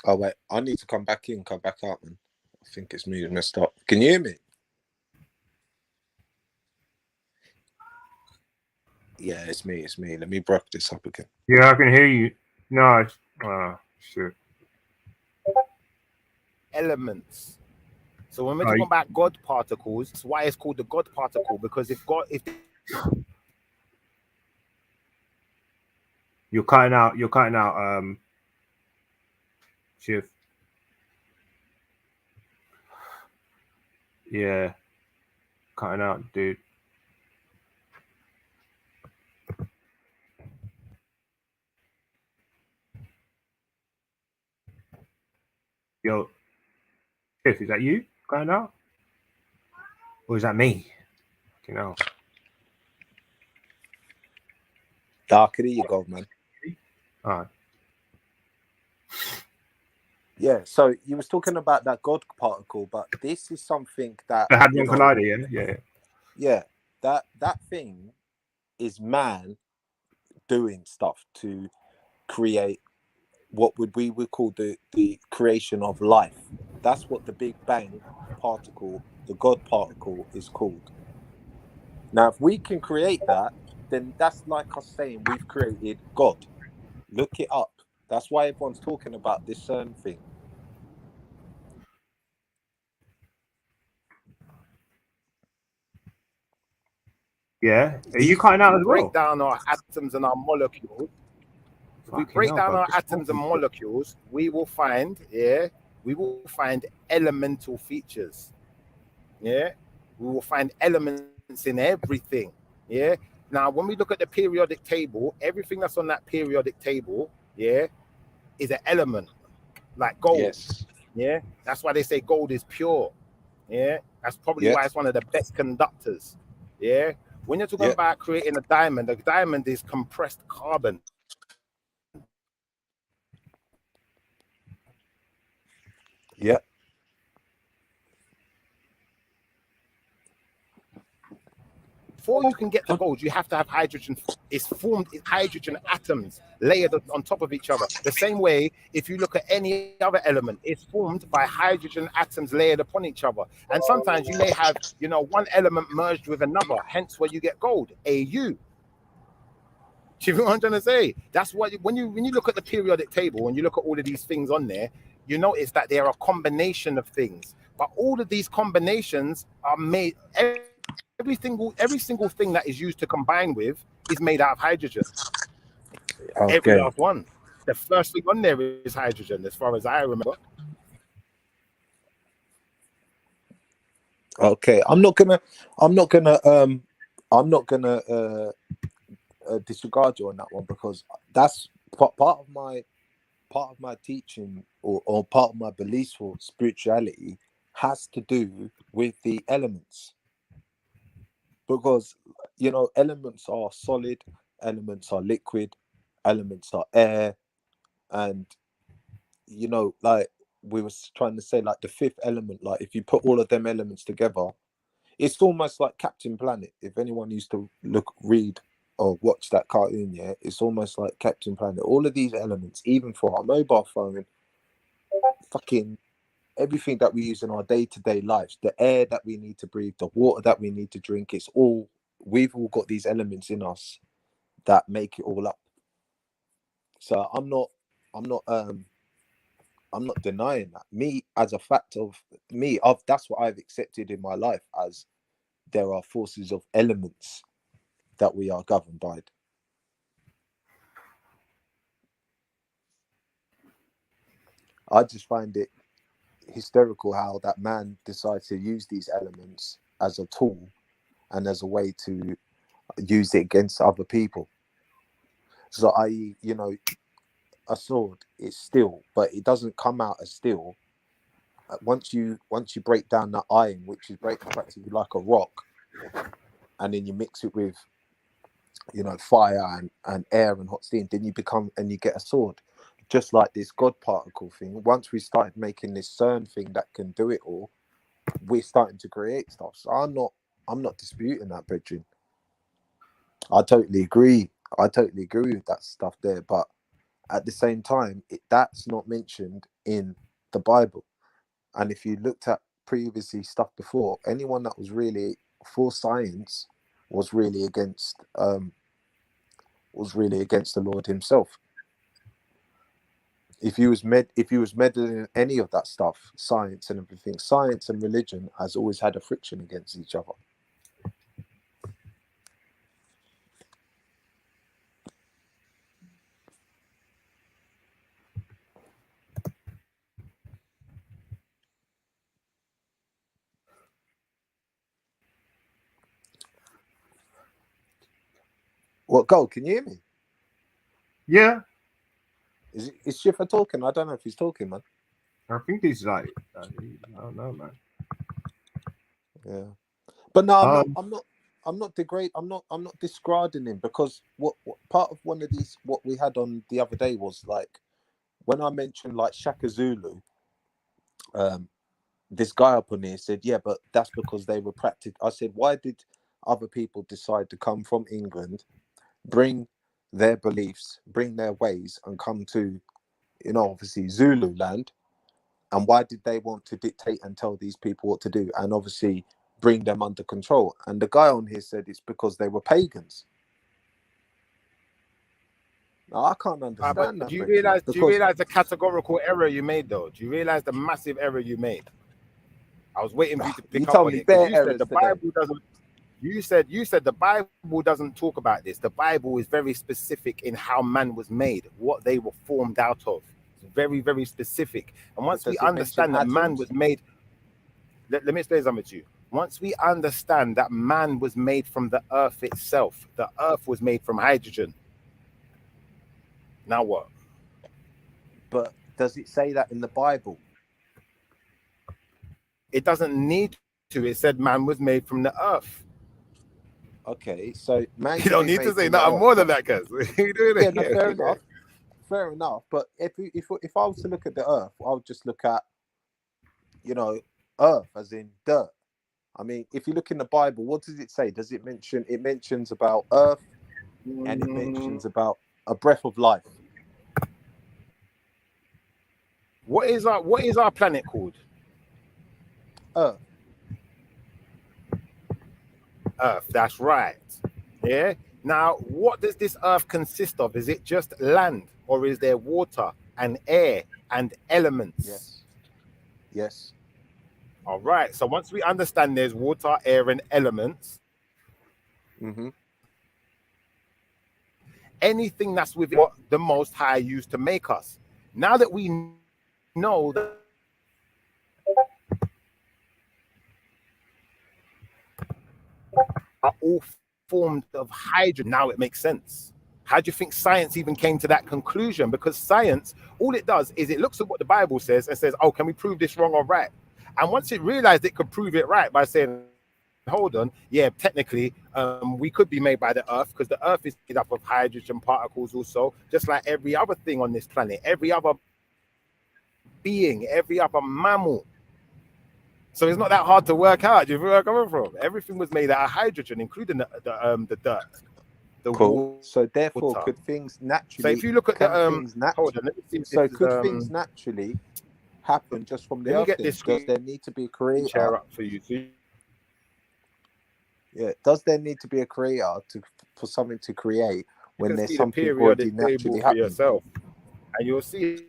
Oh wait, I need to come back in, come back out, man. I think it's me messed up. Can you hear me? Yeah, it's me. It's me. Let me break this up again. Yeah, I can hear you. No, it's, shit. Elements. So when we're talking about God particles, that's why it's called the God particle, because if you're cutting out, Shiv. Yeah, cutting out, dude. Yo, Shiv, is that you cutting out? Or is that me? You know. Darker you go, man. All right. Yeah, so you was talking about that God particle, but this is something that The Hadron Collider, yeah. That thing is man doing stuff to create what we would call the creation of life. That's what the Big Bang particle, the God particle, is called. Now, if we can create that, then that's like us saying we've created God. Look it up. That's why everyone's talking about this CERN thing. Yeah. Are you cutting out as well? Break down our atoms and our molecules. If we break down our atoms and molecules, we will find, elemental features. Yeah. We will find elements in everything. Yeah. Now, when we look at the periodic table, everything that's on that periodic table, is an element, like gold. Yes. Yeah. That's why they say gold is pure. Yeah. That's probably why it's one of the best conductors. Yeah. When you're talking about creating a diamond is compressed carbon. Yeah. Before you can get the gold, you have to have hydrogen. It's formed in hydrogen atoms layered on top of each other. The same way, if you look at any other element, it's formed by hydrogen atoms layered upon each other. And sometimes you may have, one element merged with another, hence where you get gold, AU. Do you know what I'm trying to say? That's why when you look at the periodic table, when you look at all of these things on there, you notice that they are a combination of things. But all of these combinations are made. Every single thing that is used to combine with is made out of hydrogen. Okay. Every last one. The first thing on there is hydrogen, as far as I remember. Okay, I'm not gonna disregard you on that one, because that's part of my teaching, or part of my beliefs for spirituality has to do with the elements, because elements are solid, elements are liquid, elements are air, and like we was trying to say, like the fifth element, like if you put all of them elements together, it's almost like Captain Planet. If anyone used to read or watch that cartoon, it's almost like Captain Planet. All of these elements, even for our mobile phone, fucking everything that we use in our day-to-day lives, the air that we need to breathe, the water that we need to drink, we've all got these elements in us that make it all up. So I'm not denying that. Me, as a fact of me, that's what I've accepted in my life, as there are forces of elements that we are governed by. I just find it hysterical how that man decides to use these elements as a tool and as a way to use it against other people. So, i.e., you know, a sword is steel, but it doesn't come out as steel. Once you break down that iron, which is practically like a rock, and then you mix it with, you know, fire and air and hot steam, then you get a sword. Just like this God particle thing. Once we started making this CERN thing that can do it all, we're starting to create stuff. So I'm not disputing that, Bridget. I totally agree with that stuff there, but at the same time, that's not mentioned in the Bible. And if you looked at previously stuff before, anyone that was really for science was really against the Lord himself. If you was meddling in any of that stuff, science and everything, science and religion has always had a friction against each other. What, Gold? Can you hear me? Yeah, Is Schiffer talking? I don't know if he's talking, man. I think he's like, I don't know, man. Yeah, but no, I'm not discarding him, because what part of one of these what we had on the other day was like when I mentioned like Shaka Zulu. This guy up on here said, yeah, but that's because they were practiced. I said, why did other people decide to come from England, bring their beliefs, bring their ways, and come to, you know, obviously Zulu land? And why did they want to dictate and tell these people what to do, and obviously bring them under control? And the guy on here said it's because they were pagans. Now, I can't understand that. Do you realize the categorical error you made, though? Do you realize the massive error you made? I was waiting for you to pick up on it, because you said the Bible doesn't. You said the Bible doesn't talk about this. The Bible is very specific in how man was made, what they were formed out of. It's very, very specific. And once we understand that man was made, let me explain something to you. Once we understand that man was made from the earth itself, the earth was made from hydrogen. Now what? But does it say that in the Bible? It doesn't need to. It said man was made from the earth. Okay, so man, you don't need to say nothing more than that, cuz. Yeah, no, fair enough. Fair enough. But if I was to look at the earth, I would just look at, you know, earth as in dirt. I mean, if you look in the Bible, what does it say? Does it mention? It mentions about earth, and it mentions about a breath of life. What is our planet called? Earth. Earth, that's right. Yeah. Now, what does this earth consist of? Is it just land, or is there water and air and elements? Yes. Yes. All right. So once we understand there's water, air, and elements, anything that's within what the Most High used to make us. Now that we know that are all formed of hydrogen, now it makes sense. How do you think science even came to that conclusion? Because science, all it does is it looks at what the Bible says and says, oh, can we prove this wrong or right? And once it realized it could prove it right by saying, hold on, yeah, technically, we could be made by the earth, because the earth is made up of hydrogen particles also, just like every other thing on this planet, every other being, every other mammal. So it's not that hard to work out. Do you know where I'm coming from? Everything was made out of hydrogen, including the dirt. Cool. So therefore, could things naturally? So if you look at the hold on, let me see. So could things naturally happen just from the earth? Does there need to be a creator? Chair up for you. Yeah. Does there need to be a creator for something to create when there's something already naturally happening? Yourself, and you'll see.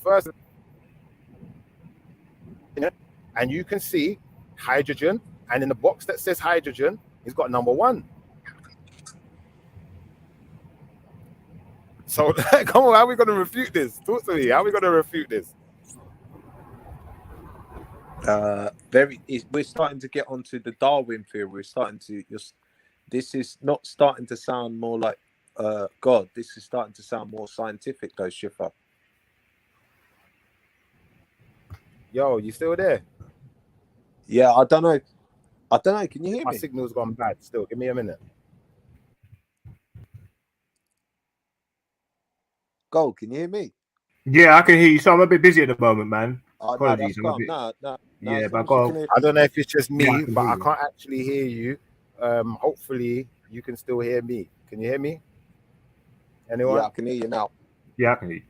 First, and you can see hydrogen And in the box that says hydrogen, it's got number 1. So come on, how are we going to refute this? Talk to me. How are we going to refute this? We're starting to get onto the Darwin theory. We're starting to. This is not starting to sound more like God. This is starting to sound more scientific, though, Schiffer. Yo, you still there? Yeah, I don't know. Can you hear My me? signal's gone bad still. Give me a minute. Gold, can you hear me? Yeah, I can hear you. So I'm a bit busy at the moment, man. No, Apologies. that's I'm a calm. bit... No. Yeah, As but long as you can hear... I don't know if it's just me, Yeah, I can but hear I you. can't actually hear you. Hopefully you can still hear me. Can you hear me? Anyone? Yeah, I can hear you now. Yeah, I can hear you.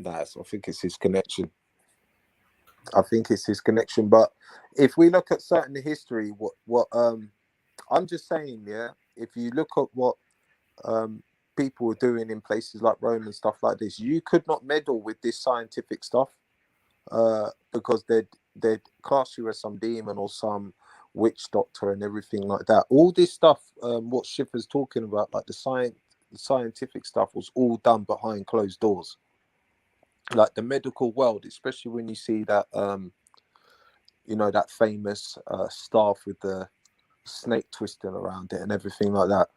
I think it's his connection. But if we look at certain history, what I'm just saying, yeah, if you look at what people were doing in places like Rome and stuff like this, you could not meddle with this scientific stuff because they'd class you as some demon or some witch doctor and everything like that. All this stuff, what Schiffer's talking about, like the scientific stuff, was all done behind closed doors. Like the medical world, especially when you see that that famous staff with the snake twisting around it and everything like that.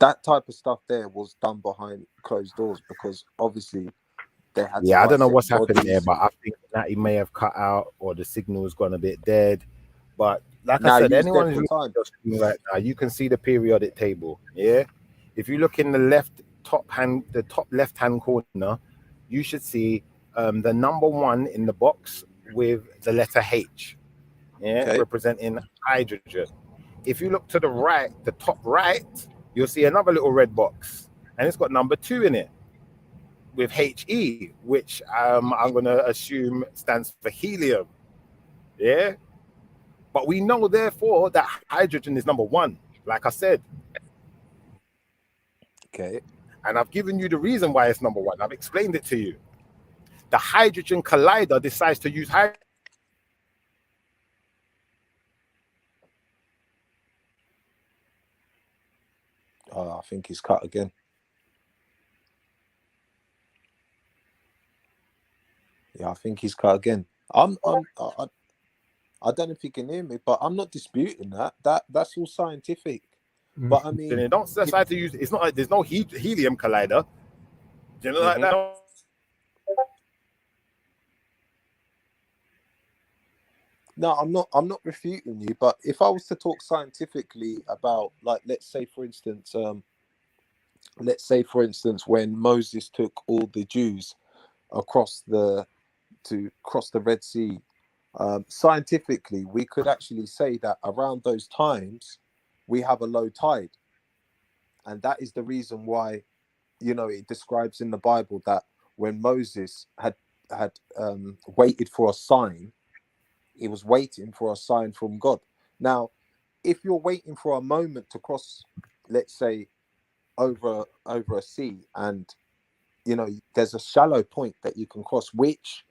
That type of stuff there was done behind closed doors because obviously they had to I don't know dissect what's happened bodies. there, but I think that he may have cut out or the signal's gone a bit dead. But like Nah, I said, you was anyone dead who's for time. right now, you can see the periodic table. Yeah, if you look in the top left hand corner, you should see the number 1 in the box with the letter H, Okay. representing hydrogen. If you look to the right, the top right, you'll see another little red box, and it's got number 2 in it with HE, which I'm going to assume stands for helium. Yeah, but we know therefore that hydrogen is number 1, like I said. Okay. And I've given you the reason why it's number 1. I've explained it to you. The hydrogen collider decides to use hydrogen. I think he's cut again. Yeah, I think he's cut again. I don't know if you can hear me, but I'm not disputing that. That's all scientific. But I mean, They don't decide to use. It's not like there's no helium collider. Do you know like that? No, I'm not refuting you. But if I was to talk scientifically about, like, let's say for instance, when Moses took all the Jews to cross the Red Sea, scientifically, we could actually say that around those times we have a low tide, and that is the reason why, it describes in the Bible that when Moses had waited for a sign, he was waiting for a sign from God. Now, if you're waiting for a moment to cross, let's say, over a sea, and there's a shallow point that you can cross, which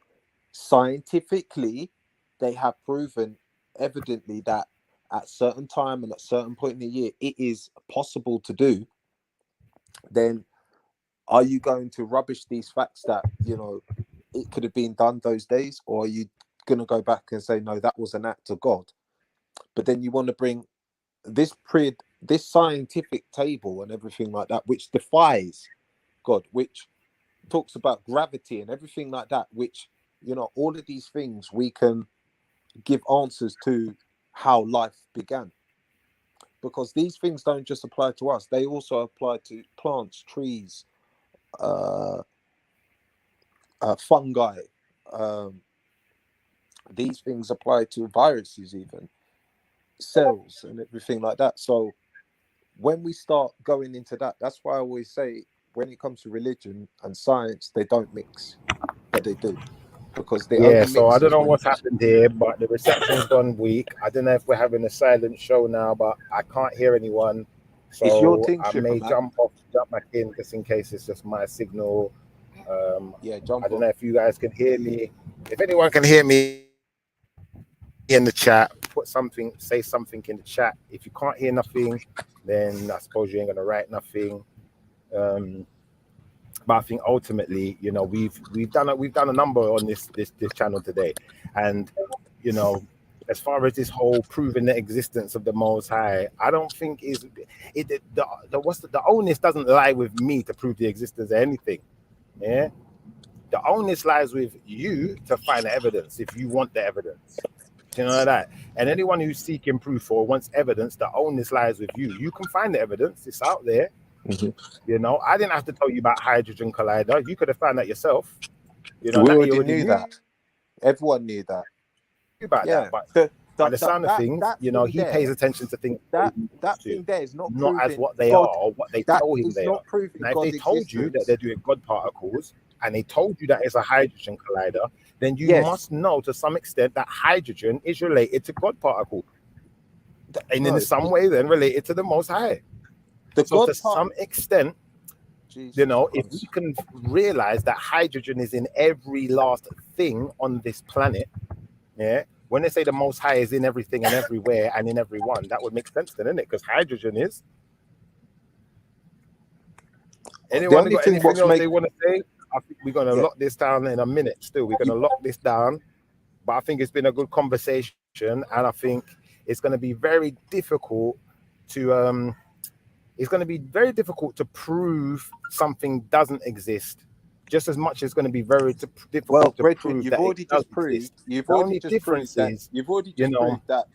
scientifically they have proven evidently that at certain time and at certain point in the year it is possible to do, then are you going to rubbish these facts that it could have been done those days, or are you going to go back and say no, that was an act of God? But then you want to bring this scientific table and everything like that, which defies God, which talks about gravity and everything like that, which all of these things we can give answers to how life began, because these things don't just apply to us, they also apply to plants, trees, fungi. These things apply to viruses, even cells and everything like that. So when we start going into that, that's why I always say when it comes to religion and science, they don't mix, but they do. Because they only So I don't know when what's happened here, but the reception's gone weak. I don't know if we're having a silent show now, but I can't hear anyone It's your So thing, I Shipper, may man. jump back in just in case it's just my signal. Yeah, jump I don't off. know if you guys can hear me. If anyone can hear me in the chat, say something in the chat. If you can't hear nothing, then I suppose you ain't gonna write nothing. But I think ultimately, you know, we've done a number on this channel today, and you know, as far as this whole proving the existence of the Most High, I don't think the onus doesn't lie with me to prove the existence of anything. Yeah, the onus lies with you to find the evidence if you want the evidence. You know that, and anyone who's seeking proof or wants evidence, the onus lies with you. You can find the evidence; it's out there. Mm-hmm. You know, I didn't have to tell you about hydrogen collider. You could have found that yourself. You know, We that already knew that. Everyone knew that. About Yeah, that, but by the sound of things, that you know, thing he pays attention to things that thing there is not as proving what they God. are or what they That tell him is they not are. proving Now, if God's they told you that existence. they're doing God particles and they told you that it's a hydrogen collider, then you Yes. must know to some extent that hydrogen is related to God particle, and No. in some way then related to the Most High. So to some extent, Jesus you know, Christ. if we can realize that hydrogen is in every last thing on this planet, yeah, when they say the Most High is in everything and everywhere and in everyone, that would make sense then, isn't it? Because hydrogen is. Anyone got anything else they want to say? I think we're going to lock this down in a minute still. We're going to lock this down. But I think it's been a good conversation, and I think it's going to be very difficult to prove something doesn't exist, just as much as it's going to be very difficult to prove you've that already it does just proved. exist. You've The already only just difference proved that. is, You've already you just know, proved that.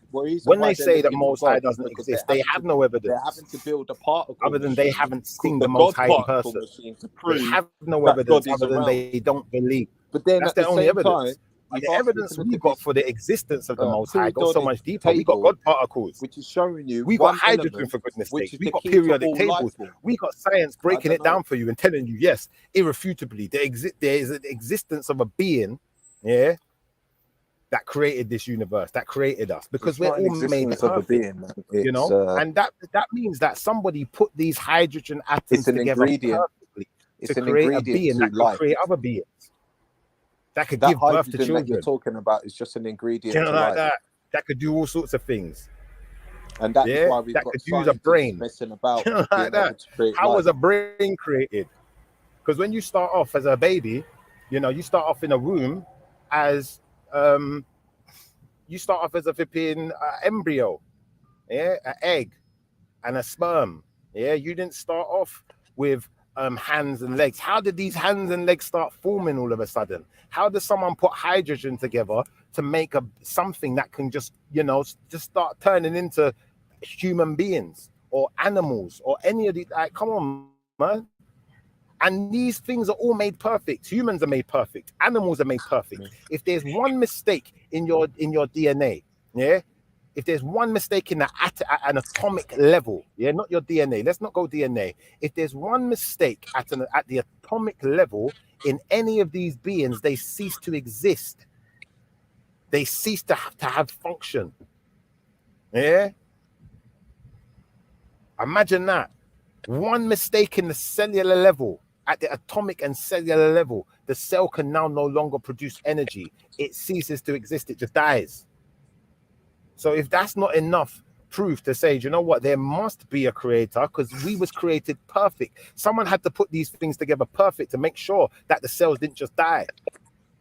when they say the Most High doesn't exist, they have no evidence. They're having to build a particle other than machine they haven't seen the the Most God High in particle person. machine to They prove have no that evidence God is other than around. they don't believe. But then That's at the their only same evidence. time, And you've the asked me evidence to look we at got this for the existence of the Most High goes so periodic much deeper. We got table, God particles. which is showing you We got one hydrogen, element, for goodness which sake. is We the got key periodic to all life tables. form. We got science breaking I it don't know. down for you and telling you, yes, irrefutably, there is an existence of a being, yeah, that created this universe, that created us, because It's we're not an all made existence of a perfect, being, man. It's, you know, and that means that somebody put these hydrogen atoms it's an together ingredient. perfectly It's to an create a ingredient being to that could life. create other beings, that could That give birth to hydrogen that you're children, talking about is just an ingredient you know, to like life. that could do all sorts of things. And that is Yeah, why we've that got could use a scientists brain. messing about You know, being like that. able to create How life. was a brain created? Because when you start off as a baby, you know, you start off in a womb as you start off as a flipping embryo, yeah, an egg and a sperm. Yeah, you didn't start off with hands and legs. How did these hands and legs start forming all of a sudden? How does someone put hydrogen together to make something that can just, you know, just start turning into human beings or animals or any of these? Like, come on, man. And these things are all made perfect. Humans are made perfect. Animals are made perfect. If there's one mistake in your DNA, yeah, if there's one mistake in the at an atomic level, yeah, not your DNA. Let's not go DNA. If there's one mistake at the atomic level in any of these beings, they cease to exist. They cease to have function. Yeah. Imagine that. One mistake in the cellular level, at the atomic and cellular level, the cell can now no longer produce energy. It ceases to exist. It just dies. So if that's not enough proof to say, you know what, there must be a creator because we was created perfect. Someone had to put these things together perfect to make sure that the cells didn't just die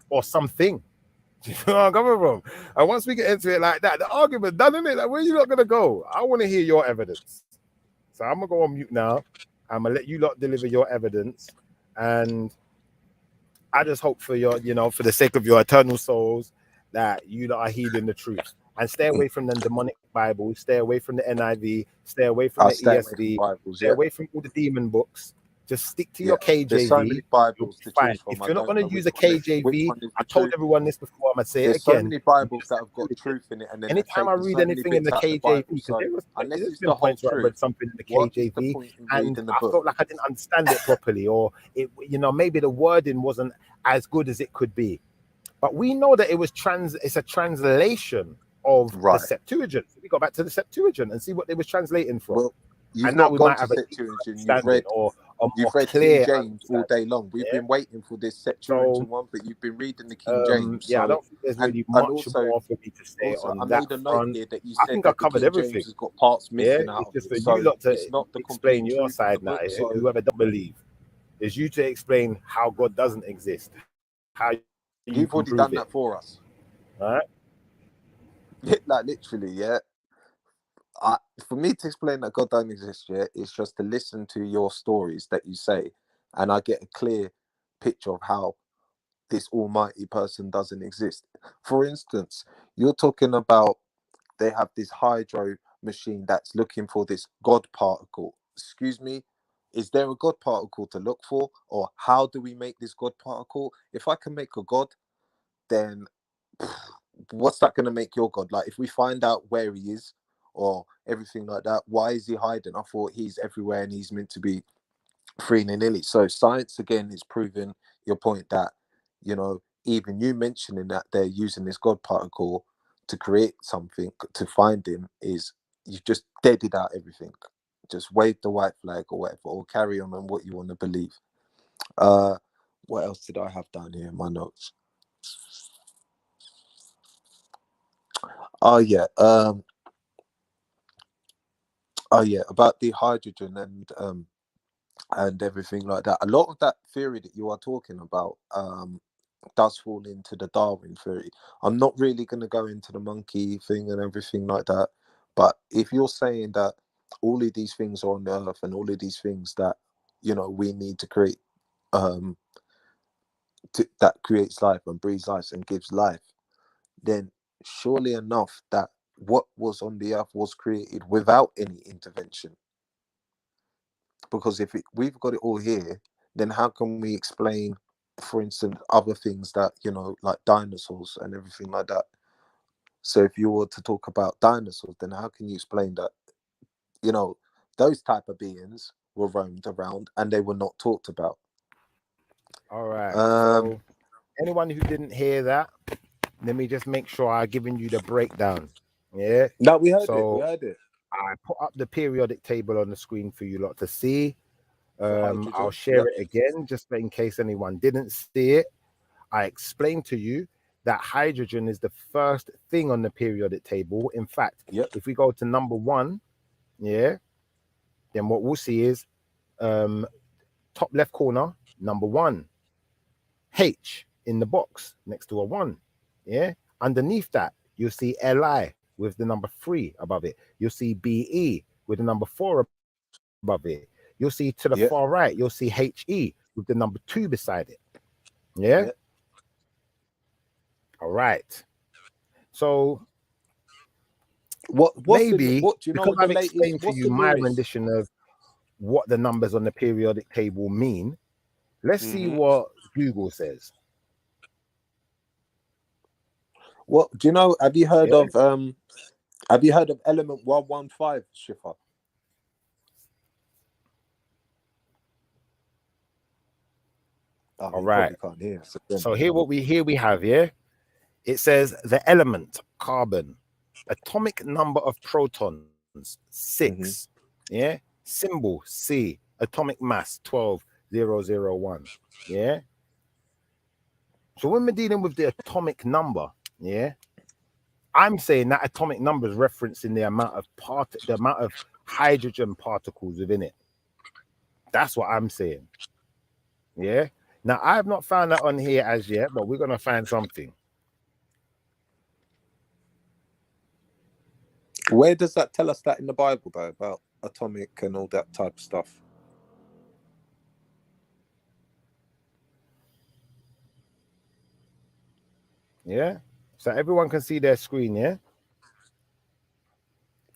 or something. Do you know where I'm coming from? And once we get into it like that, the argument done, isn't it? Like, where are you not going to go? I want to hear your evidence. So I'm going to go on mute now. I'm going to let you lot deliver your evidence. And I just hope for your, you know, for the sake of your eternal souls, that you lot are heeding the truth. And stay away from the demonic Bibles, stay away from the NIV, stay away from the ESV, stay away from all the demon books. Just stick to your KJV. There's so many Bibles to fine. choose from. If you're not going to use a KJV, I told truth. everyone this before, I'm going to say it There's again. so many Bibles that have got truth in it, and then anytime I read anything in the KJV, because there's been points where I read something in the KJV and I felt like I didn't understand it properly, or it, you know, maybe the wording wasn't as good as it could be. But we know that it's a translation of the Septuagint. We go back to the Septuagint and see what they was translating from. Well, You've and now not we gone might to have a deeper Septuagint. understanding or a more You've read King clear James all understanding. day long. We've Yeah. been waiting for this So Septuagint one, but you've been reading the King James. yeah, I So, don't think there's and really and much also, more for me to say I on that made a note front. here that you I said think I that the covered King James everything. has got parts Yeah, missing out it's of just it, for you so lot to it's not the explain complete your truth of the side now. book. So Whoever don't believe, is you to explain how God doesn't exist, how you you've can already prove done it. that for us. All right. Like literally, yeah. For me to explain that God don't exist, yeah, it's just to listen to your stories that you say, and I get a clear picture of how this almighty person doesn't exist. For instance, you're talking about they have this hydro machine that's looking for this God particle. Excuse me, is there a God particle to look for, or how do we make this God particle? If I can make a God, then what's that going to make your God? Like, if we find out where he is or everything like that, why is he hiding? I thought he's everywhere and he's meant to be free and nilly. So science again is proving your point that, you know, even you mentioning that they're using this God particle to create something to find him is, you just deaded out everything. Just wave the white flag or whatever, or carry on what you want to believe. What else did I have down here in my notes? Oh yeah, about the hydrogen and everything like that. A lot of that theory that you are talking about does fall into the Darwin theory. I'm not really going to go into the monkey thing and everything like that, but if you're saying that all of these things are on the earth and all of these things that, you know, we need to create, that creates life and breathes life and gives life, then surely enough that what was on the earth was created without any intervention. Because if we've got it all here, then how can we explain, for instance, other things that, you know, like dinosaurs and everything like that? So if you were to talk about dinosaurs, then how can you explain that, you know, those type of beings were roamed around and they were not talked about? All right. So anyone who didn't hear that, let me just make sure I've given you the breakdown. Yeah. No, we heard it. So We heard it. I put up the periodic table on the screen for you lot to see. hydrogen, I'll share it again just in case anyone didn't see it. I explained to you that hydrogen is the first thing on the periodic table. In fact, if we go to number 1, yeah, then what we'll see is top left corner, number 1, H in the box next to a 1. Yeah, underneath that, you'll see Li with the number 3 above it. You'll see Be with the number 4 above it. You'll see to the far right, you'll see He with the number 2 beside it. Yeah. All right. So maybe what do you know because what the I've latest? explained to What's you the my newest? rendition of what the numbers on the periodic table mean, let's see what Google says. What do you know? Have you heard of element 115, Schiffer? All right. Can't hear. So here we have, yeah. It says the element carbon, atomic number of protons 6, yeah. Symbol C, atomic mass 12,001, yeah. So when we're dealing with the atomic number, yeah, I'm saying that atomic number is referencing the amount of hydrogen particles within it. That's what I'm saying. Yeah. Now I have not found that on here as yet, but we're gonna find something. Where does that tell us that in the Bible though, about atomic and all that type of stuff? Yeah. So everyone can see their screen, yeah?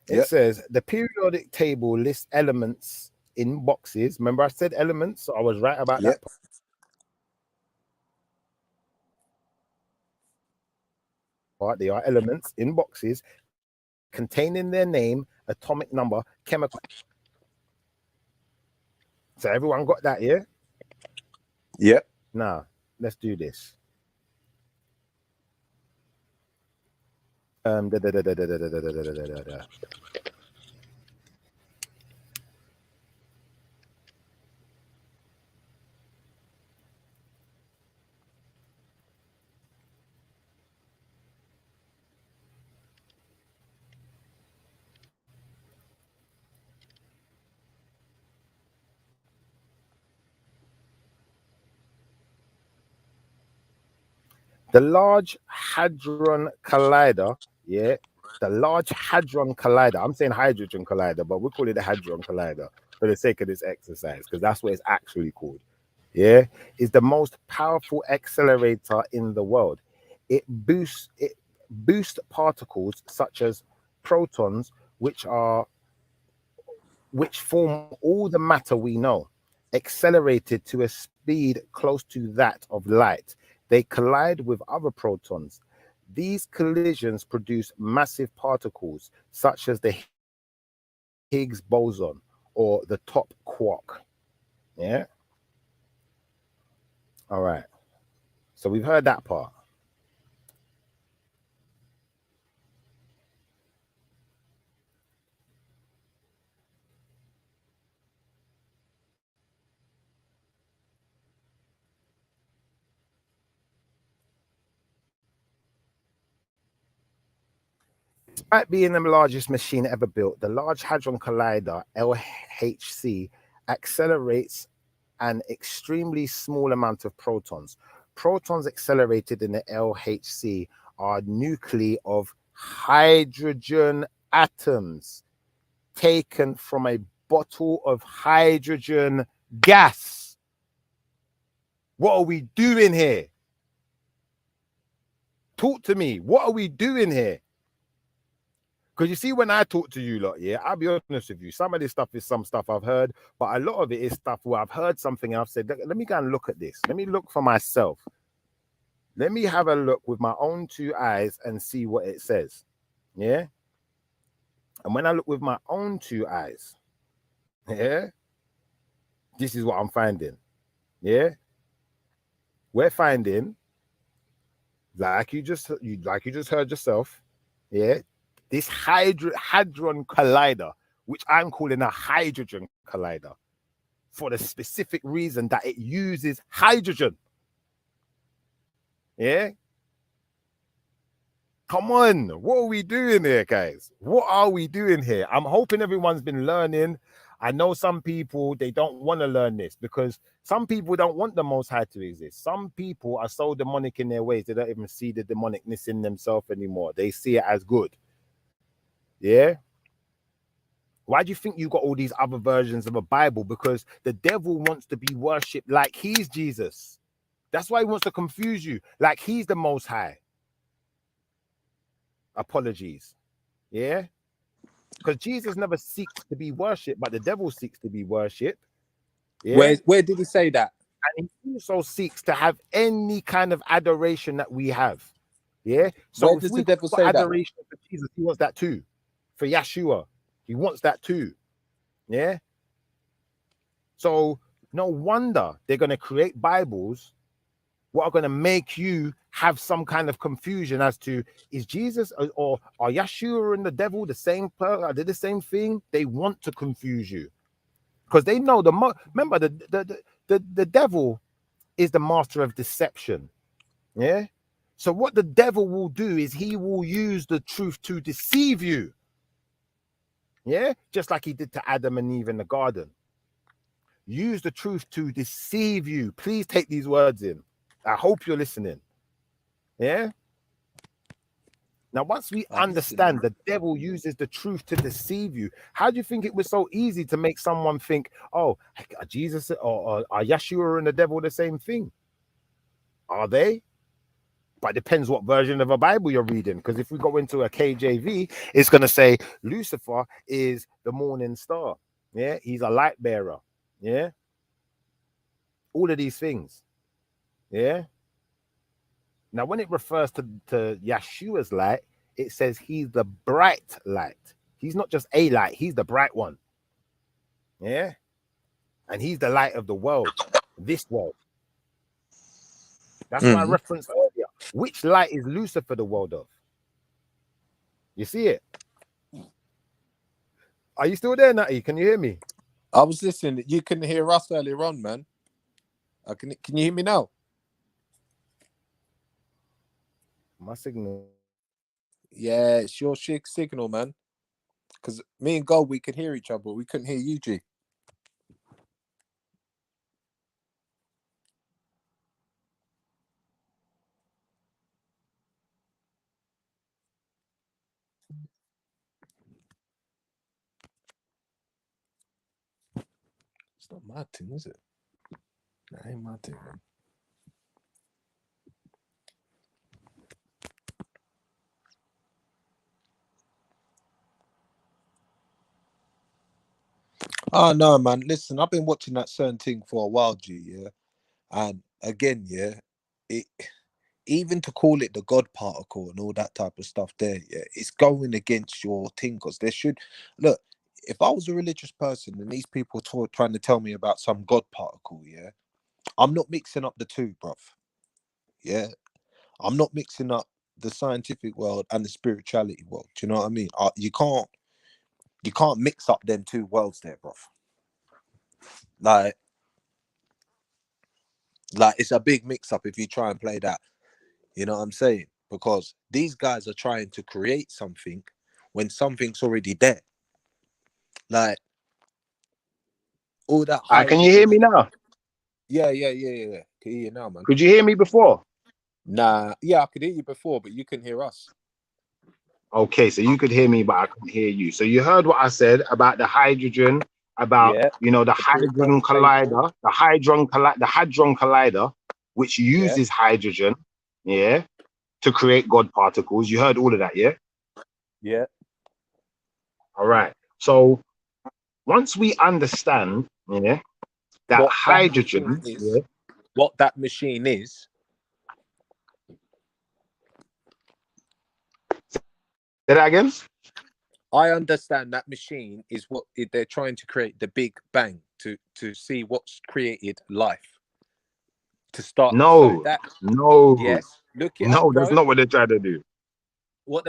It says the periodic table lists elements in boxes. Remember I said elements, so I was right about that. Part. They are elements in boxes containing their name, atomic number, chemical. So everyone got that, yeah? Yeah. Now, let's do this. The Large Hadron Collider, yeah, the Large Hadron Collider. I'm saying Hydrogen Collider, but we'll call it the Hadron Collider for the sake of this exercise, because that's what it's actually called. Yeah, is the most powerful accelerator in the world. It boosts particles such as protons, which form all the matter we know, accelerated to a speed close to that of light. They collide with other protons. These collisions produce massive particles such as the Higgs boson or the top quark. Yeah. All right. So we've heard that part. Despite being the largest machine ever built, the Large Hadron Collider, LHC, accelerates an extremely small amount of protons. Protons accelerated in the LHC are nuclei of hydrogen atoms taken from a bottle of hydrogen gas. What are we doing here? Talk to me. What are we doing here? Because you see, when I talk to you lot, yeah, I'll be honest with you. Some of this stuff is some stuff I've heard, but a lot of it is stuff where I've heard something and I've said, let me go and look at this. Let me look for myself. Let me have a look with my own two eyes and see what it says. Yeah. And when I look with my own two eyes, yeah, this is what I'm finding. Yeah. We're finding, like you just heard yourself, yeah, this hadron collider, which I'm calling a hydrogen collider, for the specific reason that it uses hydrogen. Yeah. Come on, what are we doing here, guys? What are we doing here? I'm hoping everyone's been learning. I know some people, they don't want to learn this because some people don't want the Most High to exist. Some people are so demonic in their ways, they don't even see the demonicness in themselves anymore. They see it as good. Yeah. Why do you think you got all these other versions of a Bible? Because the devil wants to be worshipped like he's Jesus. That's why he wants to confuse you, like he's the Most High. Apologies. Yeah. Because Jesus never seeks to be worshipped, but the devil seeks to be worshipped. Yeah? Where did he say that? And he also seeks to have any kind of adoration that we have. Yeah. So Where if does we the devil got say that? adoration for Jesus, he wants that too. For Yeshua, he wants that too. Yeah. So no wonder they're going to create Bibles what are going to make you have some kind of confusion as to, is Jesus or are Yeshua and the devil the same person? Are they the same thing? They want to confuse you because they know remember the devil is the master of deception. Yeah. So what the devil will do is he will use the truth to deceive you. Yeah. Just like he did to Adam and Eve in the garden. Use the truth to deceive you. Please take these words in. I hope you're listening. Yeah. Now, once we understand the devil uses the truth to deceive you, how do you think it was so easy to make someone think, oh, Jesus or are Yeshua and the devil the same thing? Are they? But it depends what version of a Bible you're reading. Because if we go into a KJV, it's going to say Lucifer is the morning star. Yeah. He's a light bearer. Yeah. All of these things. Yeah. Now, when it refers to Yeshua's light, it says he's the bright light. He's not just a light, he's the bright one. Yeah. And he's the light of the world, this world. That's why I referenced earlier. Which light is Lucifer the world of? You see it? Are you still there, Natty? Can you hear me? I was listening. You couldn't hear us earlier on, man. Can you hear me now? My signal. Yeah, it's your signal, man. Because me and Gold, we could hear each other, but we couldn't hear you, G. It's not my thing, is it? That ain't my thing, man. Oh no, man. Listen, I've been watching that certain thing for a while, G, yeah. And again, yeah, it even to call it the God particle and all that type of stuff there, yeah, it's going against your thing, because there should look, if I was a religious person and these people trying to tell me about some God particle, yeah, I'm not mixing up the two, bruv. Yeah. I'm not mixing up the scientific world and the spirituality world. Do you know what I mean? You can't mix up them two worlds there, bruv. Like it's a big mix up if you try and play that. You know what I'm saying? Because these guys are trying to create something when something's already there. Like all that Can you hear me now? Yeah. Can you hear you now, man? Could you hear me before? Nah, yeah, I could hear you before, but you can hear us. Okay, so you could hear me, but I couldn't hear you. So you heard what I said about the hydrogen, about the hadron collider, the hadron collider, which uses hydrogen, to create God particles. You heard all of that, yeah? Yeah. All right. So once we understand, that what hydrogen, what that machine is. Say that again? I understand that machine is what they're trying to create, the Big Bang, to see what's created life. To start. No. Yes. Look it no, up, bro. that's not what they're trying to do.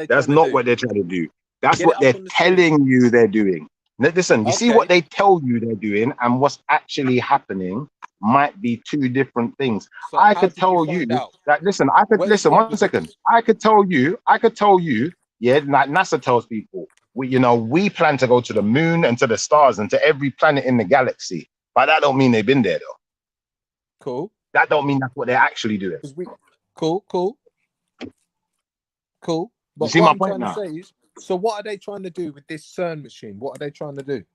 That's not what they're trying to do. That's Get what they're telling you they're doing. Now, listen, you see what they tell you they're doing and what's actually happening might be two different things. So I could tell you that, listen, one second. I could tell you, like NASA tells people, we plan to go to the moon and to the stars and to every planet in the galaxy. But that don't mean they've been there though. Cool. That don't mean that's what they're actually doing. Cool. But you see what my I'm point trying to say is, so what are they trying to do with this CERN machine? What are they trying to do?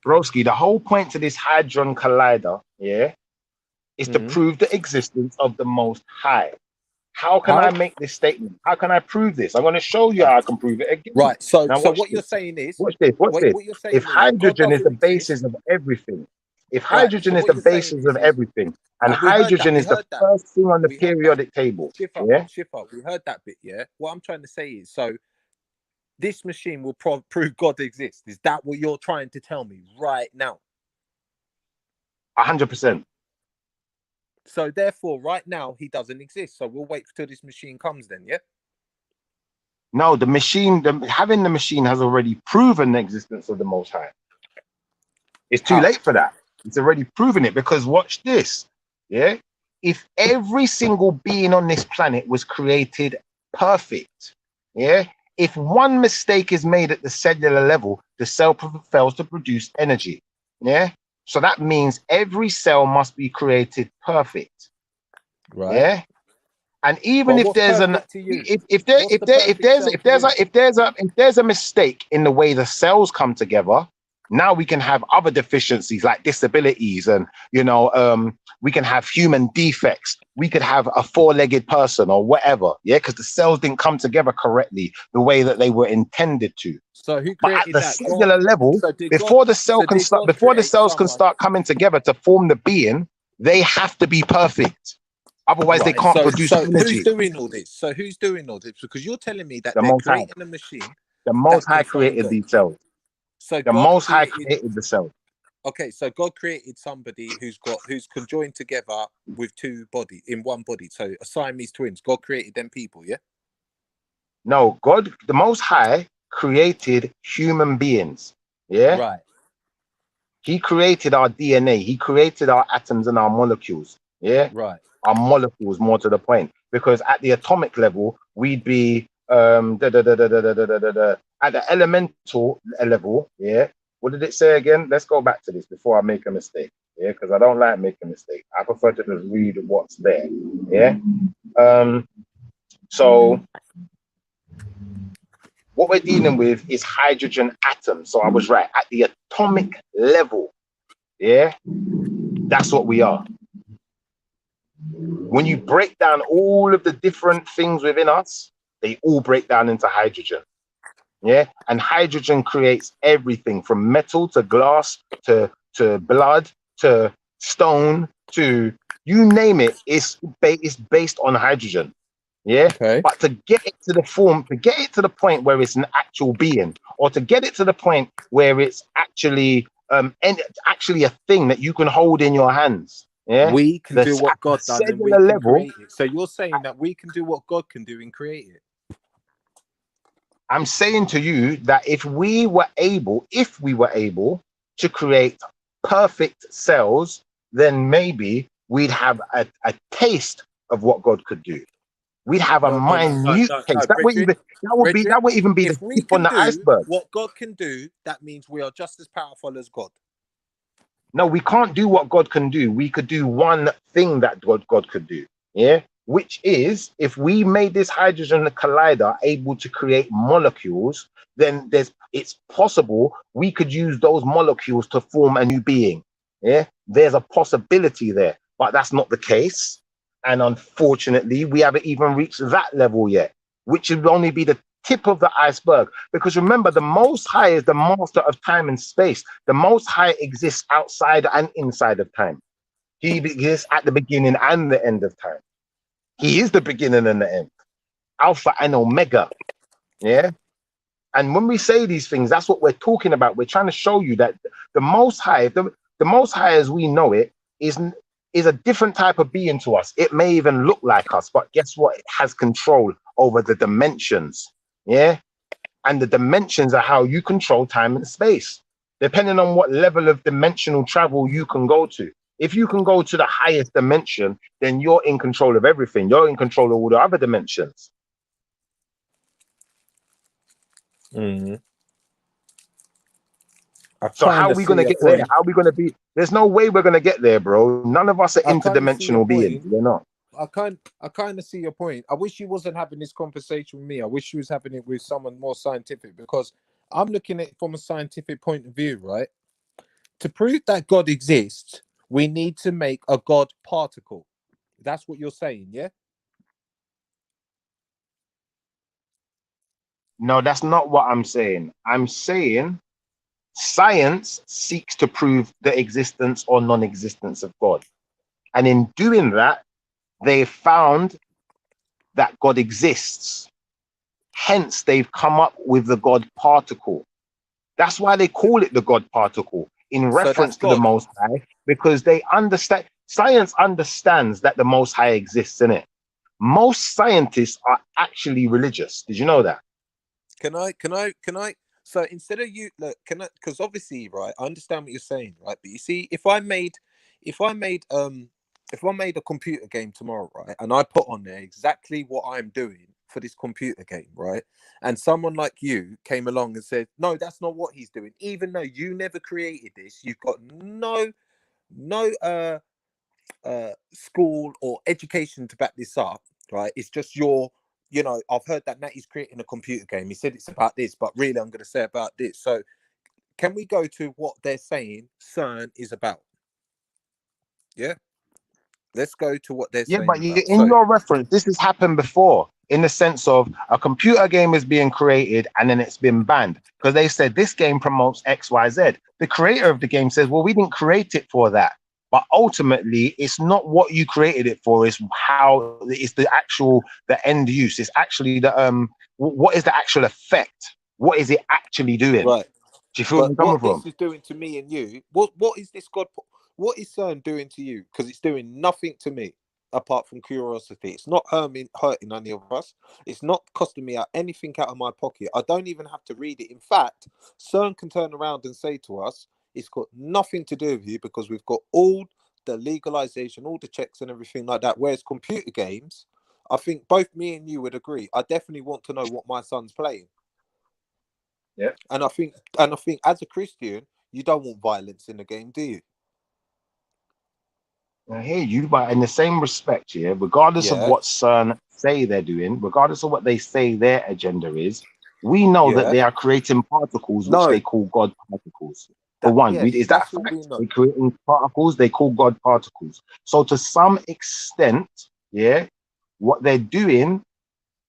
Broski, the whole point to this hadron collider, is to prove the existence of the Most High. How can I make this statement? How can I prove this? I'm going to show you how I can prove it again. Right. So, now what you're saying is, watch this. What you're saying if hydrogen is the exist, basis of everything, if hydrogen is the basis of everything, and hydrogen is the first thing on the periodic table, Shift up. We heard that bit, yeah. What I'm trying to say is, so this machine will prove God exists. Is that what you're trying to tell me right now? 100%. So therefore, right now he doesn't exist. So we'll wait till this machine comes, then, yeah. No, the machine, having the machine has already proven the existence of the Most High. It's too late for that. It's already proven it, because watch this, yeah? If every single being on this planet was created perfect, yeah? If one mistake is made at the cellular level, the cell fails to produce energy, yeah? So that means every cell must be created perfect, right? Yeah. And even if there's a mistake in the way the cells come together, now we can have other deficiencies like disabilities, and we can have human defects. We could have a four-legged person or whatever, because the cells didn't come together correctly the way that they were intended to. So who but at the that? cellular level, before the cells can start coming together to form the being, they have to be perfect. Otherwise, they can't produce energy. Who's doing all this? So who's doing all this? Because you're telling me that the they're Most creating High. a machine. The Most High created these cells. So the Most High created the cells. Okay, so God created somebody who's conjoined together with two bodies in one body. So Siamese twins. God created them people, yeah? No, God, the Most High created human beings. Yeah. Right. He created our DNA. He created our atoms and our molecules. Yeah. Right. Our molecules, more to the point, because at the atomic level, we'd be at the elemental level. Yeah. What did it say again? Let's go back to this before I make a mistake. Yeah, because I don't like making a mistake. I prefer to just read what's there. Yeah. So what we're dealing with is hydrogen atoms. So I was right. At the atomic level, Yeah, that's what we are. When you break down all of the different things within us, they all break down into hydrogen. Yeah, and hydrogen creates everything from metal to glass to blood to stone to you name it. It's based on hydrogen. Yeah, Okay. but to get it to the form, to get it to the point where it's an actual being, or to get it to the point where it's actually actually a thing that you can hold in your hands. Yeah, We can do what God done and we cellular can level. create it. So you're saying that we can do what God can do and create it. I'm saying to you that if we were able to create perfect cells, then maybe we'd have a taste of what God could do. We'd have a minute taste. That would even be the if we tip on can the do iceberg. what God can do, that means we are just as powerful as God. No, we can't do what God can do. We could do one thing that God could do. Yeah. Which is, if we made this hydrogen collider able to create molecules, then it's possible we could use those molecules to form a new being. Yeah, there's a possibility there, but that's not the case. And unfortunately, we haven't even reached that level yet, which would only be the tip of the iceberg. Because remember, the Most High is the master of time and space. The Most High exists outside and inside of time. He exists at the beginning and the end of time. He is the beginning and the end, Alpha and Omega. Yeah. And when we say these things, that's what we're talking about. We're trying to show you that the Most High, the Most High as we know it, is a different type of being to us. It may even look like us, but guess what? It has control over the dimensions. Yeah. And the dimensions are how you control time and space, depending on what level of dimensional travel you can go to. If you can go to the highest dimension, then you're in control of everything. You're in control of all the other dimensions. Mm-hmm. So how are we going to get there? How are we going to be? There's no way we're going to get there, bro. None of us are interdimensional beings. We're not. I kind of see your point. I wish you wasn't having this conversation with me. I wish you was having it with someone more scientific, because I'm looking at it from a scientific point of view, right? To prove that God exists, we need to make a God particle. That's what you're saying, yeah? No, that's not what I'm saying. I'm saying science seeks to prove the existence or non-existence of God. And in doing that, they found that God exists. Hence, they've come up with the God particle. That's why they call it the God particle, in reference to the Most High, because they understand, science understands that the Most High exists in it. Most scientists are actually religious. Did you know that? Can I? So instead of you, look, because obviously, right, I understand what you're saying, right? But you see, if I made a computer game tomorrow, right, and I put on there exactly what I'm doing for this computer game, right, and someone like you came along and said, no, that's not what he's doing, even though you never created this, you've got no school or education to back this up, right? It's just I've heard that Natty's creating a computer game. He said it's about this, but really I'm going to say about this. So can we go to what they're saying CERN is about? Yeah. Let's go to what they're saying. Yeah, but in your reference, this has happened before, in the sense of a computer game is being created and then it's been banned because they said this game promotes XYZ. The creator of the game says, well, we didn't create it for that. But ultimately, it's not what you created it for, it's how it's the end use. It's actually what is the actual effect? What is it actually doing? Right. Do you feel where I'm coming from? What this is doing to me and you, what is this God? What is CERN doing to you? Because it's doing nothing to me apart from curiosity. It's not hurting any of us. It's not costing me anything out of my pocket. I don't even have to read it. In fact, CERN can turn around and say to us, it's got nothing to do with you because we've got all the legalization, all the checks and everything like that. Whereas computer games, I think both me and you would agree, I definitely want to know what my son's playing. Yeah. And I think as a Christian, you don't want violence in the game, do you? I hear you, but in the same respect, yeah, regardless of what CERN say they're doing, regardless of what they say their agenda is, we know that they are creating particles which they call God particles. For one, Yes, is that that's what we fact? know. We're creating particles. They call God particles. So to some extent, yeah, what they're doing,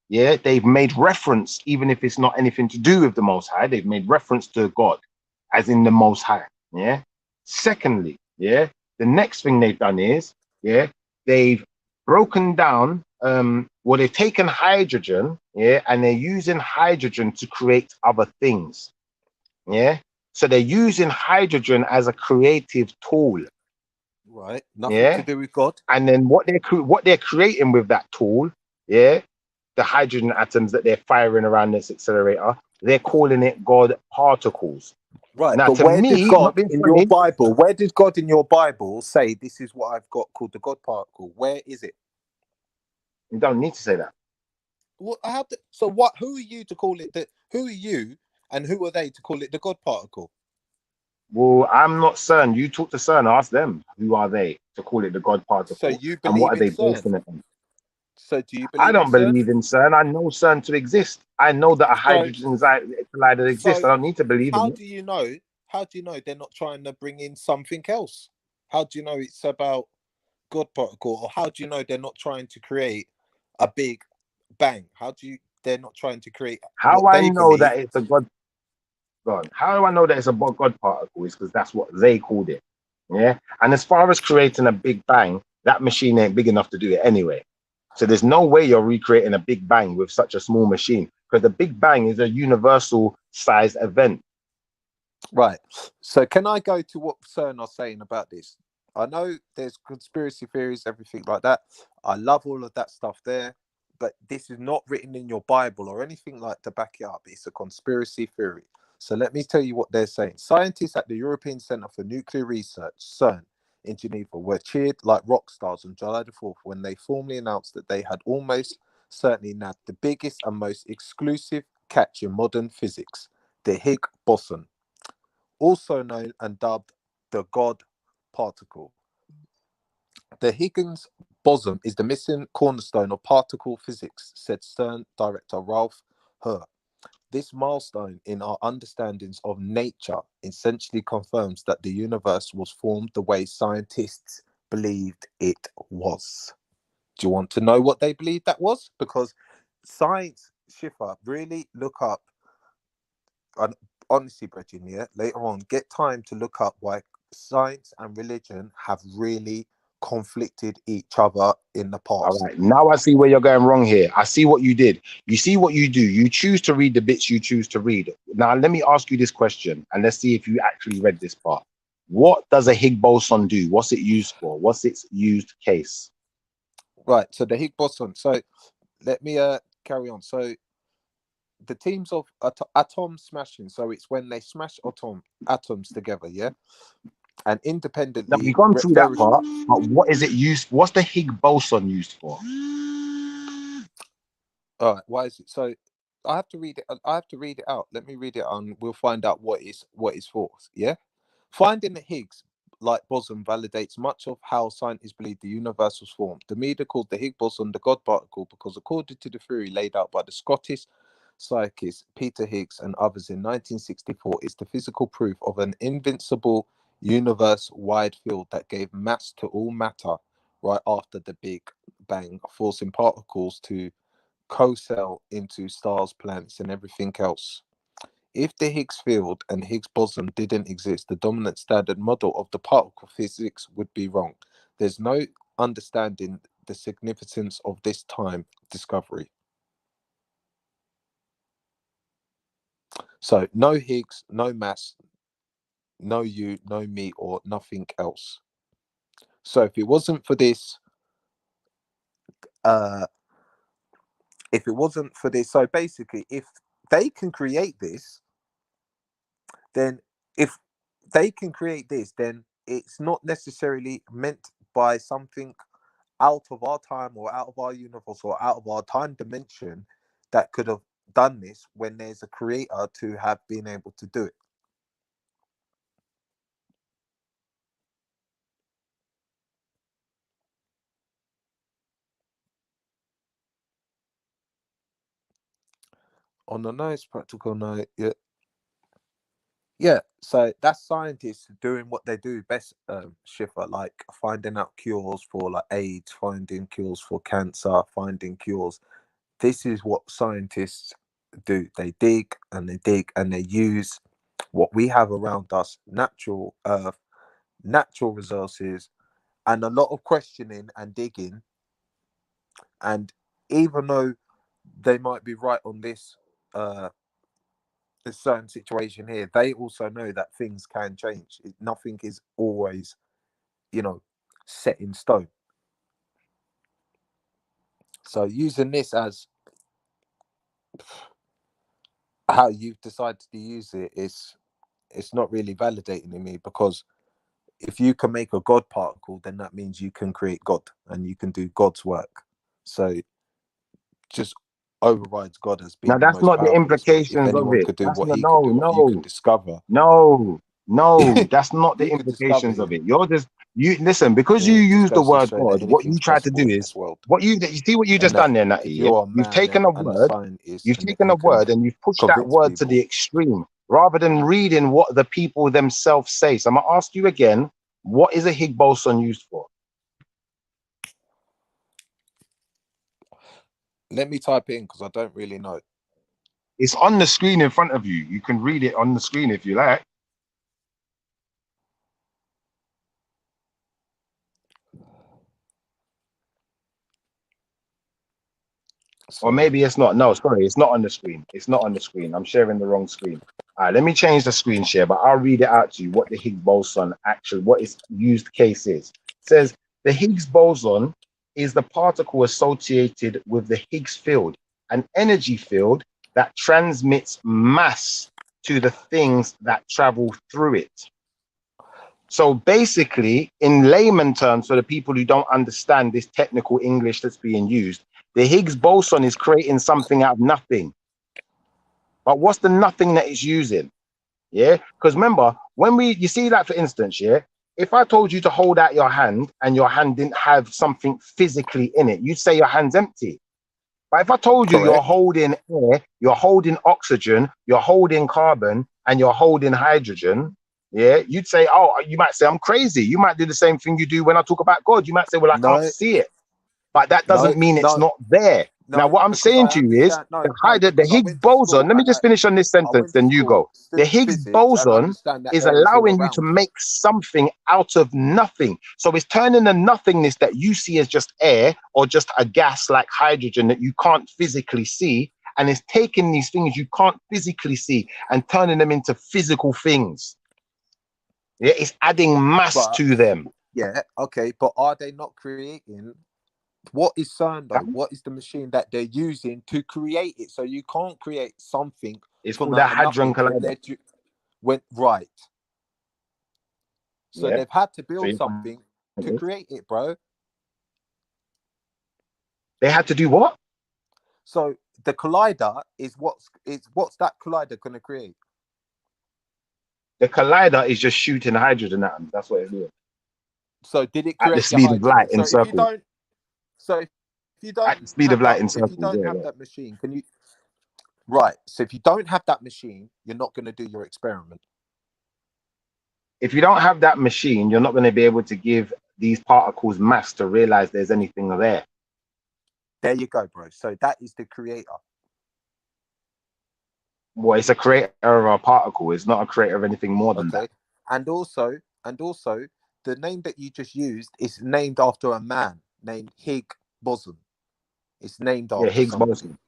yeah, they've made reference, even if it's not anything to do with the Most High. They've made reference to God, as in the Most High. Yeah. Secondly, yeah, the next thing they've done is, yeah, they've broken down. Well, they've taken hydrogen, yeah, and they're using hydrogen to create other things. Yeah. So they're using hydrogen as a creative tool. Right. Nothing to Yeah. do with God. And then what they're creating with that tool, yeah, the hydrogen atoms that they're firing around this accelerator, they're calling it God particles. Right. Now, But to where did me, not God being in your funny, Bible, where did God in your Bible say this is what I've got called the God particle? Where is it? you don't need to say that. What so what who are you to call it who are you and who are they to call it the God particle? Well, I'm not CERN. You talk to CERN, ask them who are they to call it the God So particle you and what believe are in they CERN. basing it on. So do you I believe in don't CERN? believe in CERN. I know CERN to exist. I know that a So hydrogen collider exists. so I don't need to believe in how it. do you know? How do you know they're not trying to bring in something else? How do you know it's about God particle, or how do you know they're not trying to create a big bang? How do you they're not trying to create How what I they know believe? that it's a God. God. How do I know that it's a God particle? Is because that's what they called it. Yeah. And as far as creating a big bang, that machine ain't big enough to do it anyway. So there's no way you're recreating a big bang with such a small machine, because the big bang is a universal size event. Right. So can I go to what CERN are saying about this? I know there's conspiracy theories, everything like that. I love all of that stuff there, but this is not written in your Bible or anything like to back it up. It's a conspiracy theory. So let me tell you what they're saying. Scientists at the European Centre for Nuclear Research, CERN, in Geneva, were cheered like rock stars on July the 4th when they formally announced that they had almost certainly nabbed the biggest and most exclusive catch in modern physics, the Higgs boson, also known and dubbed the God particle. The Higgs boson is the missing cornerstone of particle physics, said CERN director Ralph Herr. This milestone in our understandings of nature essentially confirms that the universe was formed the way scientists believed it was. Do you want to know what they believed that was? Because science, Schiffer, really look up, and honestly, Virginia, later on, get time to look up why science and religion have really conflicted each other in the All past. right. Now I see where you're going wrong here. I see what you did. You see what you do. You choose to read the bits you choose to read. Now let me ask you this question, and let's see if you actually read this part. What does a Higgs boson do? What's it used for? What's its used case? Right. So the Higgs boson. So let me carry on. So the teams of atom smashing. So it's when they smash atoms together, yeah, and Now independently. we've gone through that Very. part, but what is it used? What's the Higgs boson used for? All right. Why is it so? I have to read it. I have to read it out. Let me read it, and we'll find out what is for. Yeah. Finding the Higgs like boson validates much of how scientists believe the universe was formed. The media called the Higgs boson the God particle because, according to the theory laid out by the Scottish psychist Peter Higgs and others in 1964, it's the physical proof of an invincible universe-wide field that gave mass to all matter right after the Big Bang, forcing particles to co-cell into stars, planets, and everything else. If the Higgs field and Higgs boson didn't exist, the dominant standard model of the particle physics would be wrong. There's no understanding the significance of this time discovery. So no Higgs, no mass, no you, no me, or nothing else. So if it wasn't for this, so basically, if they can create this, then if they can create this, then it's not necessarily meant by something out of our time or out of our universe or out of our time dimension that could have done this when there's a creator to have been able to do it. On a nice practical note, yeah. Yeah, so that's scientists doing what they do best, Schiffer, like finding out cures for like AIDS, finding cures for cancer, finding cures. This is what scientists do. They dig and they dig and they use what we have around us, natural earth, natural resources, and a lot of questioning and digging. And even though they might be right on this certain situation here, they also know that things can change. Nothing is always, set in stone. So using this as how you've decided to use it it's not really validating in me, because if you can make a God particle, then that means you can create God and you can do God's work. So just overrides God as Now being the that's most not the powerful. So if implications of anyone it. could do That's what not, he could no, do, what you can no, discover, no, no. That's not the you could discover implications of him. it. You're just you listen because you Yeah, it just use the goes to word show that God. What you anything's try to do possible in is this world. you see what you And just that done there, Natty. if Yeah, you're a you've man taken a and a word, scientist, you've and if taken a you can word, and you've pushed that convince word to the people, extreme rather than reading what the people themselves say. So I'm gonna ask you again: what is a Higgs boson used for? let me type in because I don't really know. It's on the screen in front of you. You can read it on the screen if you like. Or So maybe it's not. No, sorry, it's not on the screen. It's not on the screen. I'm sharing the wrong screen. All right, let me change the screen share, but I'll read it out to you what the Higgs boson actually, what its used case is. It says the Higgs boson is the particle associated with the Higgs field, an energy field that transmits mass to the things that travel through it. So basically, in layman terms, for the people who don't understand this technical English that's being used, the Higgs boson is creating something out of nothing. But what's the nothing that it's using? Yeah, because remember, when you see that, for instance, yeah, if I told you to hold out your hand and your hand didn't have something physically in it, you'd say your hand's empty. But if I told you you're correct. holding air, you're holding oxygen, you're holding carbon, and you're holding hydrogen, yeah, you'd say, oh, you might say I'm crazy. You might do the same thing you do when I talk about God. You might say, well, I can't No, see it. But that no, doesn't mean it's no, not there. Now, no, what I'm because saying I to you is understand. No, no, the because I Higgs went to boson. school Let me and just finish on this I sentence, went to then you school, go. The studied Higgs physics, and I boson understand that is air is all allowing you to around. make something out of nothing. So it's turning the nothingness that you see as just air or just a gas like hydrogen that you can't physically see, and it's taking these things you can't physically see and turning them into physical things. Yeah, it's adding mass But to them. yeah, okay, but are they not creating? What is CERN though? What is the machine that they're using to create it? So you can't create something It's from called a out of hadron nothing when collider. they're went right. So Yeah. they've had to So build something to create it, bro. they had to do what? So the collider is what's that collider going to create? The collider is just shooting hydrogen atoms. That's what it's doing. So did it At the create your speed of light hydrogen? in circles. So if you don't At the speed have of light that, in so if you circles. don't Yeah, have yeah. that machine, can you? Right. So if you don't have that machine, you're not going to do your experiment. If you don't have that machine, you're not going to be able to give these particles mass to realize there's anything there. There you go, bro. So that is the creator. Well, it's a creator of a particle. It's not a creator of anything more than that. And also, the name that you just used is named after a man named Higgs boson. It's named Yeah, after Higgs somebody. boson.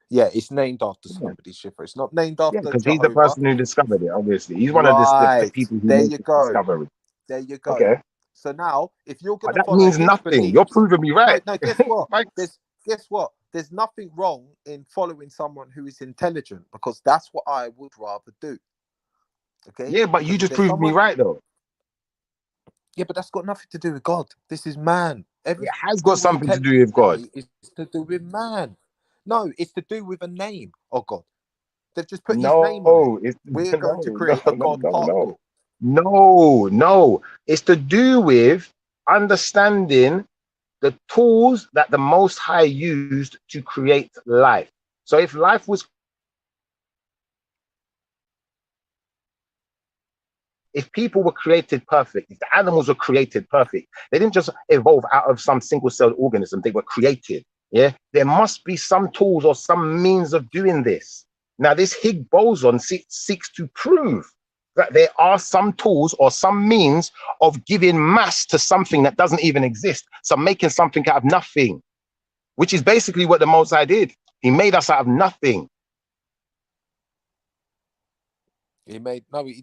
Yeah, it's named after Yeah, somebody, Schiffer. It's not named yeah, after because he's the Jehovah. person who discovered it. Obviously, he's one of the Right. people who There made you this go. discovery. There you go. Okay, So now, if you're going but to that follow means his nothing. You're beliefs, proving me right. no, guess what? Thanks. Guess what? There's nothing wrong in following someone who is intelligent, because that's what I would rather do. Okay? Yeah, but you Because if just there's proved me someone, right though. yeah, but that's got nothing to do with God. This is man. It Everything has got with something to do with God. intelligence is to do with man. No, it's to do with a name of God. They've just put his name on it. No, it's We're going to no, no, create a no, God no, no. particle. No. It's to do with understanding the tools that the Most High used to create life. So if life was if people were created perfect, if the animals were created perfect, they didn't just evolve out of some single-celled organism, they were created. Yeah, there must be some tools or some means of doing this. Now, this Higgs boson seeks to prove that there are some tools or some means of giving mass to something that doesn't even exist. So making something out of nothing, which is basically what the Most High did. He made us out of nothing. He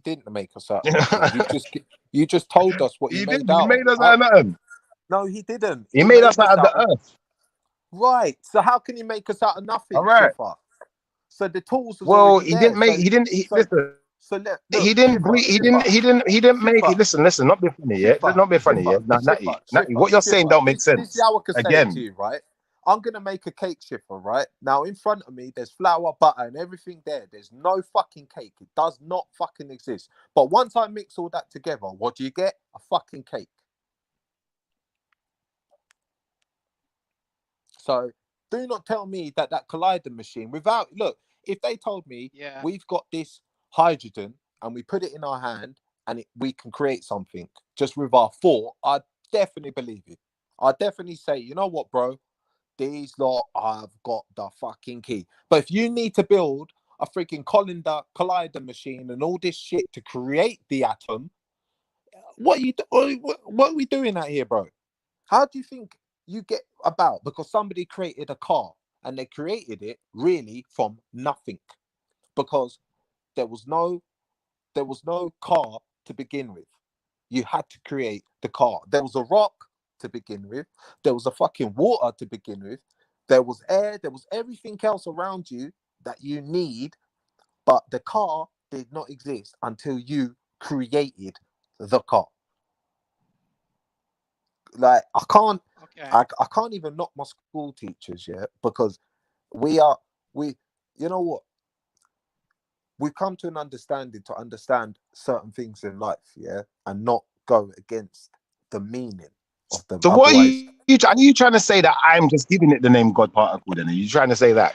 didn't make us out of nothing. You just told us what he made out. He made us out of nothing. No, he didn't. He made us out of the earth. Right. So how can you make us out of nothing? All right. Shiffer? So the tools. Well, he didn't make. He didn't. Listen. So look, he didn't breathe. He didn't make it. Listen. Not be funny, yeah. Not be funny, yeah. Natty, what you're saying don't make sense. This is how I can say it to you, right? I'm gonna make a cake, Shiffer, right? Now in front of me, there's flour, butter, and everything there. There's no fucking cake. It does not fucking exist. But once I mix all that together, what do you get? A fucking cake. So do not tell me that collider machine look, if they told me we've got this hydrogen and we put it in our hand and we can create something just with our thought, I'd definitely believe it. I'd definitely say, you know what, bro? These lot have got the fucking key. But if you need to build a freaking collider machine and all this shit to create the atom, what are we doing out here, bro? How do you think you get about? Because somebody created a car and they created it really from nothing, because there was no car to begin with. You had to create the car. There was a rock to begin with. There was a fucking water to begin with. There was air. There was everything else around you that you need, but the car did not exist until you created the car. Like I can't even knock my school teachers yet, because we you know what, we've come to an understanding to understand certain things in life, yeah, and not go against the meaning of them. So what are you trying to say that I'm just giving it the name God particle then? Are you trying to say that?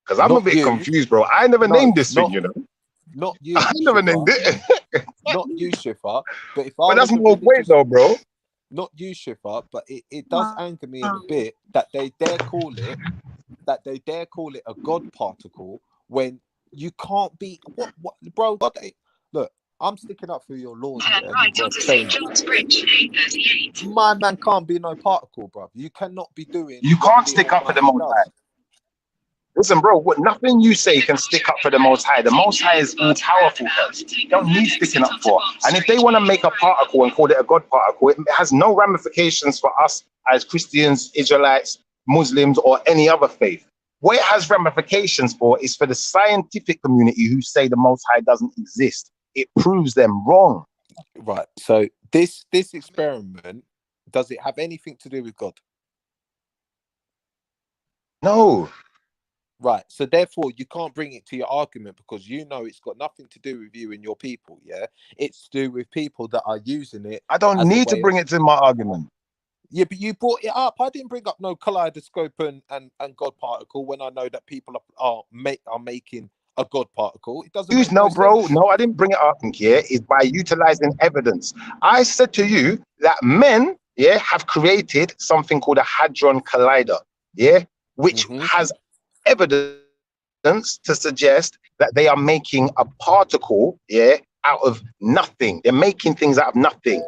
Because I'm a bit confused, bro. I never named this thing, you know. Not you. I never named it. Not you, Shiffer. But that's more weight though, bro. Not you, Shiffer, but it does anger me a bit that they dare call it a God particle when you can't be what bro. Look, I'm sticking up for your laws. My man can't be no particle, bro. You cannot be doing. You can't stick up for the Most High. Listen, bro, nothing you say can stick up for the Most High. The Most High is all powerful, guys. You don't need sticking up for. And if they want to make a particle and call it a God particle, it has no ramifications for us as Christians, Israelites, Muslims, or any other faith. What it has ramifications for is for the scientific community who say the Most High doesn't exist. It proves them wrong. Right. So this experiment, does it have anything to do with God? No. Right. So therefore, you can't bring it to your argument, because you know it's got nothing to do with you and your people. Yeah, it's to do with people that are using it. I don't need to bring it to my argument. Yeah, but you brought it up. I didn't bring up no kaleidoscope and God particle when I know that people are making a God particle. It doesn't make no bro. sense. No, I didn't bring it up here. It's by utilizing evidence. I said to you that men, have created something called a hadron collider, which has evidence to suggest that they are making a particle, out of nothing. They're making things out of nothing,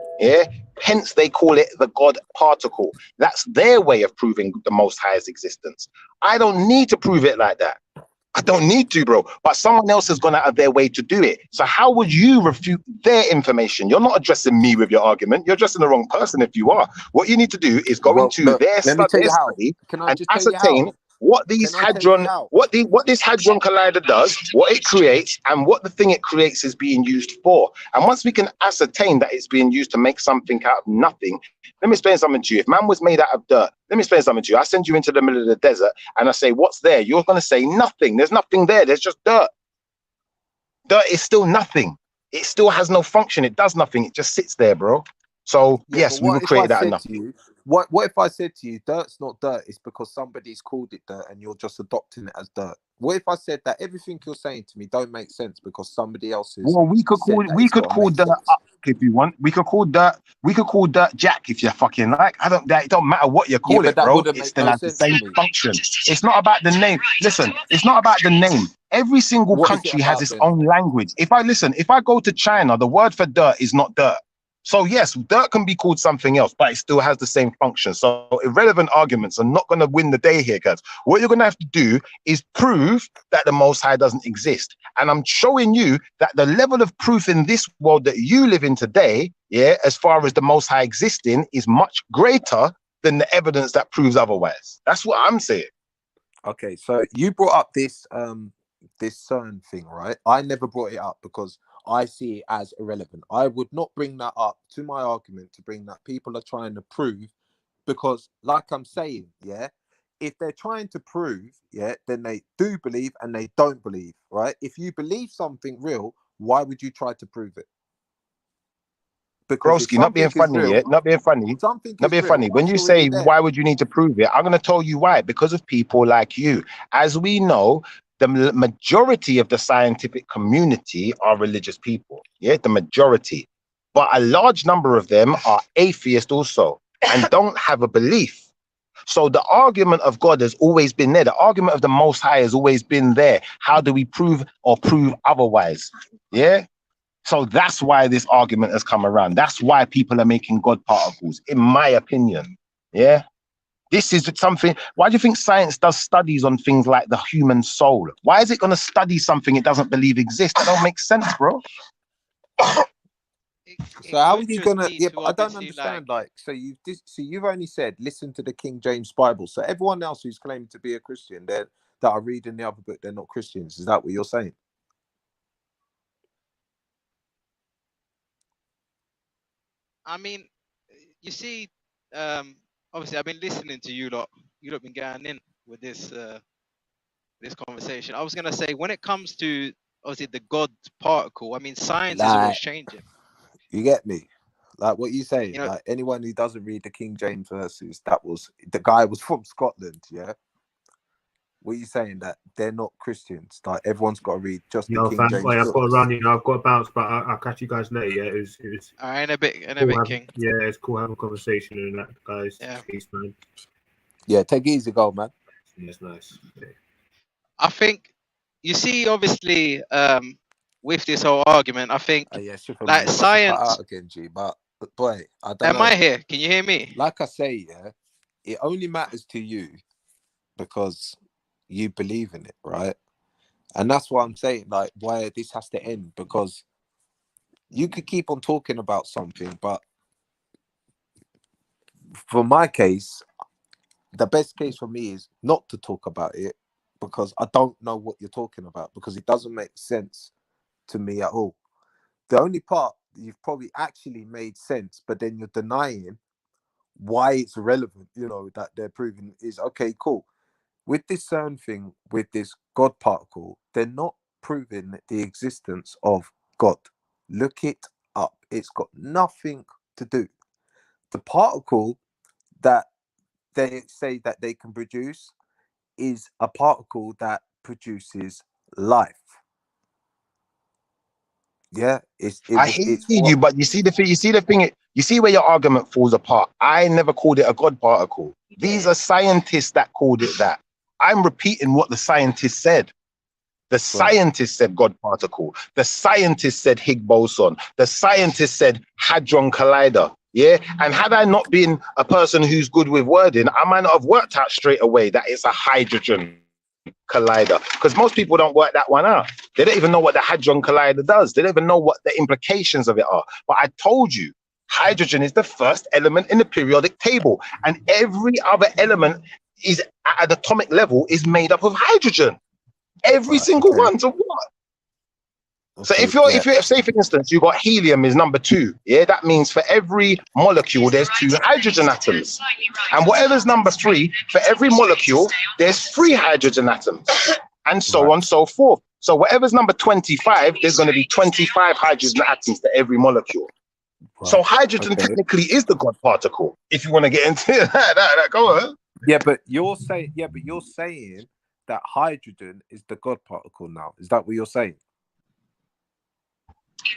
Hence, they call it the God particle. That's their way of proving the Most High's existence. I don't need to prove it like that. I don't need to, bro. But someone else has gone out of their way to do it. So how would you refute their information? You're not addressing me with your argument. You're addressing the wrong person if you are. What you need to do is go into their study and ascertain what these what this hadron collider does, what it creates, and what the thing it creates is being used for. And once we can ascertain that it's being used to make something out of nothing, let me explain something to you. If man was made out of dirt, let me explain something to you. I send you into the middle of the desert and I say, what's there? You're going to say nothing. There's nothing there. There's just dirt. Dirt is still nothing. It still has no function. It does nothing. It just sits there, bro. So yes, we will create that enough. What if I said to you, dirt's not dirt, it's because somebody's called it dirt and you're just adopting it as dirt? What if I said that everything you're saying to me don't make sense because somebody else is? Well, we could call dirt up. if you want. We could call dirt. We could call dirt Jack if you fucking like. I don't. It don't matter what you call but it, that bro. wouldn't It make still no has the sense to same me. function. It's not about the name. Listen, it's not about the name. Every single What is it country has about its then? own language. If I go to China, the word for dirt is not dirt. So yes, dirt can be called something else, but it still has the same function. So irrelevant arguments are not going to win the day here, guys. What you're going to have to do is prove that the Most High doesn't exist. And I'm showing you that the level of proof in this world that you live in today, yeah, as far as the Most High existing, is much greater than the evidence that proves otherwise. That's what I'm saying. Okay, so you brought up this this CERN thing, right? I never brought it up because I see it as irrelevant. I would not bring that up to my argument to bring that people are trying to prove, because like I'm saying, yeah, if they're trying to prove, yeah, then they do believe and they don't believe, right? If you believe something real, why would you try to prove it? Because if Broski, not being something is funny, real, yeah? Not being funny. something Not is being real, funny. When it's you already say, there. why would you need to prove it? I'm going to tell you why. Because of people like you. As we know, the majority of the scientific community are religious people. Yeah, the majority. But a large number of them are atheists also and don't have a belief. So the argument of God has always been there. The argument of the Most High has always been there. How do we prove or prove otherwise? Yeah. So that's why this argument has come around. That's why people are making God particles, in my opinion. Yeah. This is something. Why do you think science does studies on things like the human soul? Why is it going to study something it doesn't believe exists? That don't make sense, bro. So how are you gonna? Yeah, but I don't understand. Like, so you've only said listen to the King James Bible. So everyone else who's claiming to be a Christian, that are reading the other book, they're not Christians. Is that what you're saying? I mean, you see, obviously, I've been listening to you lot. You lot been going in with this this conversation. I was gonna say, when it comes to obviously the God particle, I mean, science is always Like, changing. you get me? Like what you say? You know, Like anyone who doesn't read the King James verses, that was the guy was from Scotland. Yeah. What are you saying, that they're not Christians? Like everyone's got to read just the Yo, King fam, James I've got to books. run. I've got to bounce, but I'll catch you guys later. Yeah, it was all right, in a bit, cool King. yeah, it's cool having a conversation and that, guys. Yeah. Peace, man. Yeah, take it easy, go, man. Yeah, it's nice. Okay. I think you see, obviously, with this whole argument, I think Yeah, shit for me. like You must have cut science. out again, G. But boy, I don't Am know. I here? Can you hear me? Like I say, yeah, it only matters to you because you believe in it, right? And that's why I'm saying, like, why this has to end, because you could keep on talking about something, but for my case, the best case for me is not to talk about it because I don't know what you're talking about, because it doesn't make sense to me at all. The only part you've probably actually made sense, but then you're denying why it's relevant, you know, that they're proving is okay, cool. With this CERN thing, with this God particle, they're not proving the existence of God. Look it up. It's got nothing to do. The particle that they say that they can produce is a particle that produces life. Yeah, I hear you, but you see the thing. You see where your argument falls apart. I never called it a God particle. These are scientists that called it that. I'm repeating what the scientists said. The scientists said God particle. The scientists said Higgs boson. The scientists said hadron collider. Yeah. And had I not been a person who's good with wording, I might not have worked out straight away that it's a hydrogen collider, because most people don't work that one out. They don't even know what the hadron collider does. They don't even know what the implications of it are. But I told you, hydrogen is the first element in the periodic table, and every other element is at an atomic level is made up of hydrogen. Every single one. So what? So if you're say for instance you got helium is number 2, yeah, that means for every molecule there's 2 hydrogen atoms, and whatever's number 3, for every molecule there's 3 hydrogen atoms, and so on so forth. So whatever's number 25, there's going to be 25 hydrogen atoms to every molecule. So hydrogen technically is the God particle, if you want to get into that. Go on. Yeah, but you're saying that hydrogen is the God particle now. Is that what you're saying?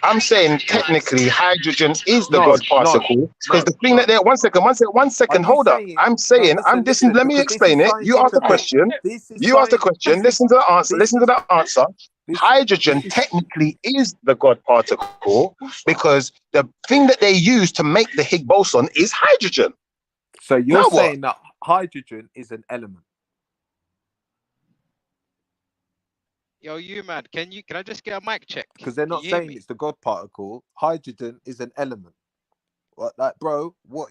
I'm saying technically hydrogen is the No, God particle because no, the thing no. that they one Are second, you hold up. saying? I'm No, saying I'm listen, let me because this is explain it. You asked the scientific. question. This is You asked the science. question. Listen to the answer. This Listen to is the answer. Hydrogen this is. technically is the God particle because the thing that they use to make the Higgs boson is hydrogen. So you're Now what? saying that hydrogen is an element? Yo, you mad? Can I just get a mic check? Because they're Can not you hear saying me? it's the God particle. Hydrogen is an element. What, like, bro? What,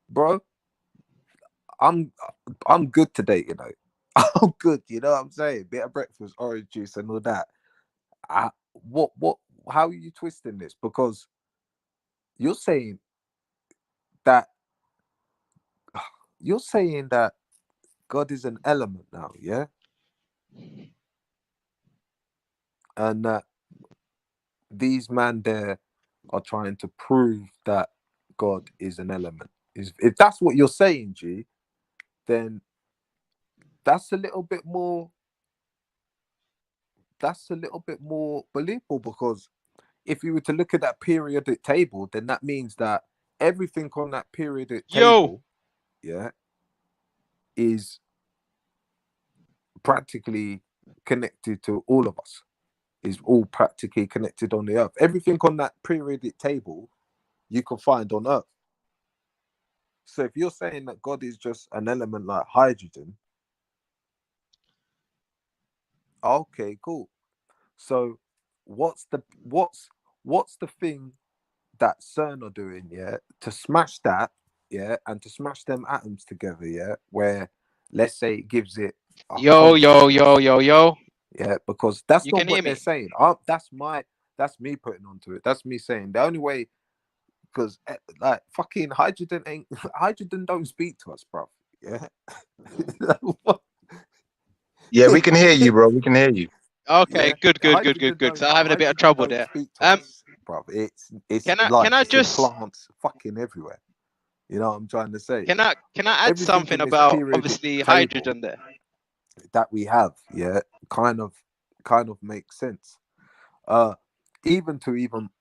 bro? I'm good today, you know. I'm good, you know what I'm saying? Bit of breakfast, orange juice, and all that. What? How are you twisting this? Because you're saying that God is an element now, yeah, and that these man there are trying to prove that God is an element. If that's what you're saying, G, then that's a little bit more. That's a little bit more believable because if you were to look at that periodic table, then that means that everything on that periodic Yo, table, yeah, is practically connected to all of us. Is all practically connected on the earth. Everything on that periodic table you can find on earth. So if you're saying that God is just an element like hydrogen, okay, cool. So what's the thing that CERN are doing, yeah, to smash that, yeah, and to smash them atoms together, yeah, where let's say it gives it a yo, consciousness, yo. yeah, because that's You not can hear what they're me? saying. That's me putting onto it. That's me saying the only way, because like fucking hydrogen don't speak to us, bro. Yeah. Yeah, we can hear you, bro. We can hear you. Okay, Yeah, good. So I'm having a bit of hydrogen trouble don't there. speak to us, bro. It's Can life. I It's in just plants, fucking everywhere. You know what I'm trying to say? can I add Everything something in this about periodic obviously table hydrogen there? that we have, yeah, kind of makes sense. Even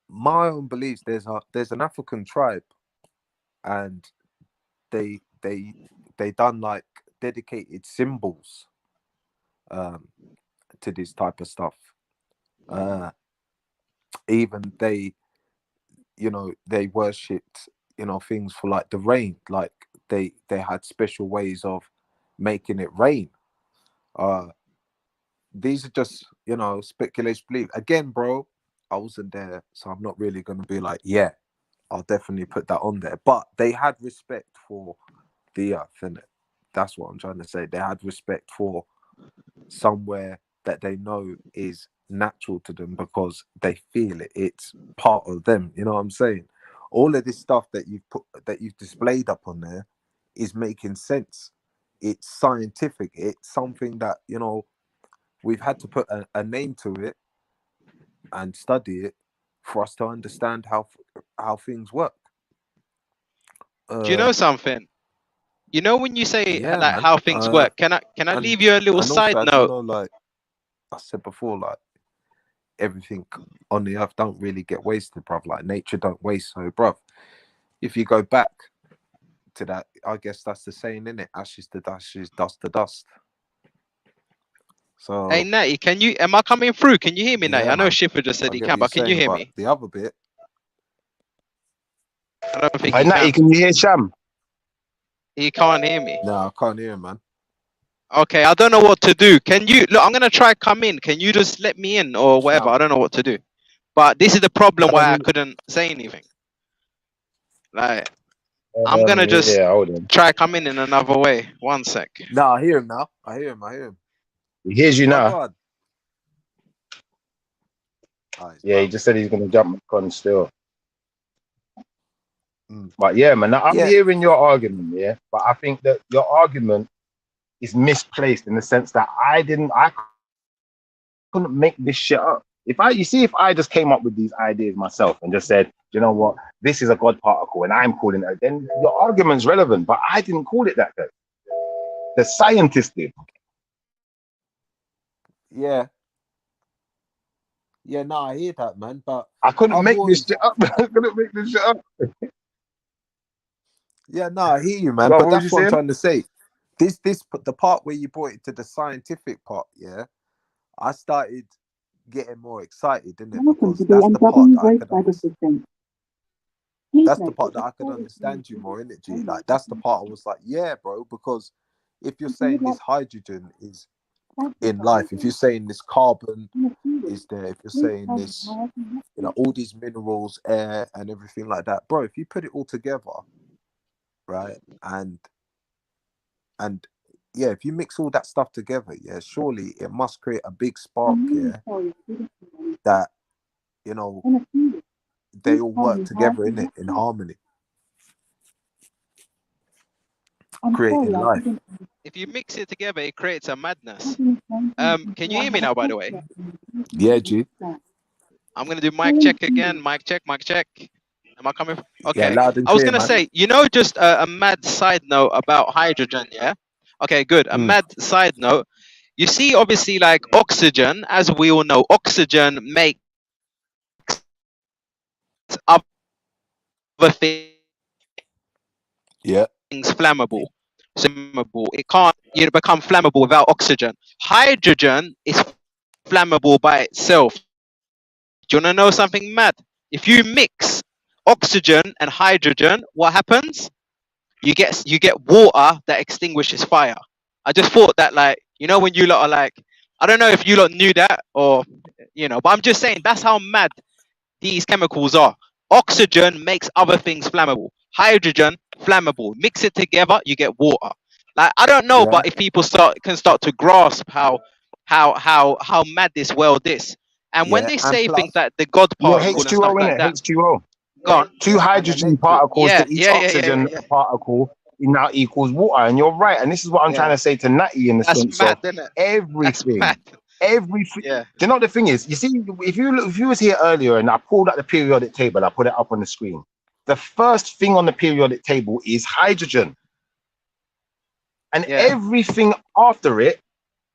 my own beliefs, there's an African tribe, and they done like dedicated symbols to this type of stuff. Even they worshipped things for like the rain, like they had special ways of making it rain. These are just speculation belief again, bro. I wasn't there, so I'm not really going to be like, yeah, I'll definitely put that on there. But they had respect for the earth, and that's what I'm trying to say. They had respect for somewhere that they know is natural to them because they feel it. It's part of them. You know what I'm saying? All of this stuff that you've displayed up on there is making sense. It's scientific. It's something that we've had to put a name to it and study it for us to understand how things work. Do you know something? You know when you say Yeah, like man. how things work, can I and, leave you a little and side also, as note? like I said before, like everything on the earth don't really get wasted, bruv. Like nature don't waste. So, bruv, if you go back to that, I guess that's the saying, innit? Ashes to ashes, dust to dust. So, Hey Natty, am I coming through? Can you hear me, Natty? yeah, I know man. Schiffer just said I he get can, what you're but can you saying, hear but me? the other bit, I don't think Hey, he Natty, can. can you hear Sham? He can't hear me. no, I can't hear, man. Okay, I don't know what to do. Can you look? I'm gonna try come in. Can you just let me in or whatever? Sham. I don't know what to do. But this is the problem why I couldn't say anything. Like I'm gonna just Yeah, hold on. try come in another way. One sec. No, I hear him now. I hear him. He hears you My now. God. Yeah, he just said he's going to jump on still. Mm. But yeah, man, I'm Yeah. hearing your argument, yeah. But I think that your argument is misplaced in the sense that I couldn't make this shit up. If I just came up with these ideas myself and just said, you know what, this is a God particle and I'm calling it, then your argument's relevant. But I didn't call it that. The scientist did. Yeah. Yeah, no, I hear that, man. But I couldn't I've make this always, shit up. I couldn't make this shit up. yeah, no, I hear you, man. Well, But what was you that's what I'm saying? trying to say. The part where you brought it to the scientific part, yeah, I started getting more excited, didn't it? Because that's the part that I could understand. That's the part that I could understand you more, innit, G? Like, that's the part I was like, yeah, bro. Because if you're saying this hydrogen is in life, if you're saying this carbon is there, if you're saying this, you know, all these minerals, air, and everything like that, bro, if you put it all together, right, and yeah, if you mix all that stuff together, yeah, surely it must create a big spark, yeah, that, you know, they all work together in it, in harmony, creating life. If you mix it together, it creates a madness. Can you hear me now, by the way? Yeah, G. I'm gonna do mic check again. Mic check, mic check. Am I coming? Yeah, Okay. loud and I was clear, gonna man. say, you know, just a mad side note about hydrogen, yeah? Okay, good. A mad side note. You see, obviously, like oxygen, as we all know, oxygen makes other things Yeah. flammable. Flammable. It can't, you know, become flammable without oxygen. Hydrogen is flammable by itself. Do you wanna know something mad? If you mix oxygen and hydrogen, what happens? You get water that extinguishes fire. I just thought that, like, you know, when you lot are like, I don't know if you lot knew that, or, you know, but I'm just saying that's how mad these chemicals are. Oxygen makes other things flammable. Hydrogen flammable. Mix it together, you get water. Like, I don't know, Yeah. but if people can start to grasp how mad this world is. And when Yeah. they And say things plus, like the God Yeah, particle and stuff H2O in like it. that, H2O. go on. Two yeah, and hydrogen electric. particles Yeah, to each yeah, yeah, yeah, oxygen yeah, particle now equals water. And you're right. And this is what I'm trying yeah. to say to Natty in the That's sense mad, of isn't it? That's everything. mad. Everything. Yeah. Do you know what the thing is? You see, if you was here earlier and I pulled out the periodic table, I put it up on the screen. The first thing on the periodic table is hydrogen. And Yeah. everything after it,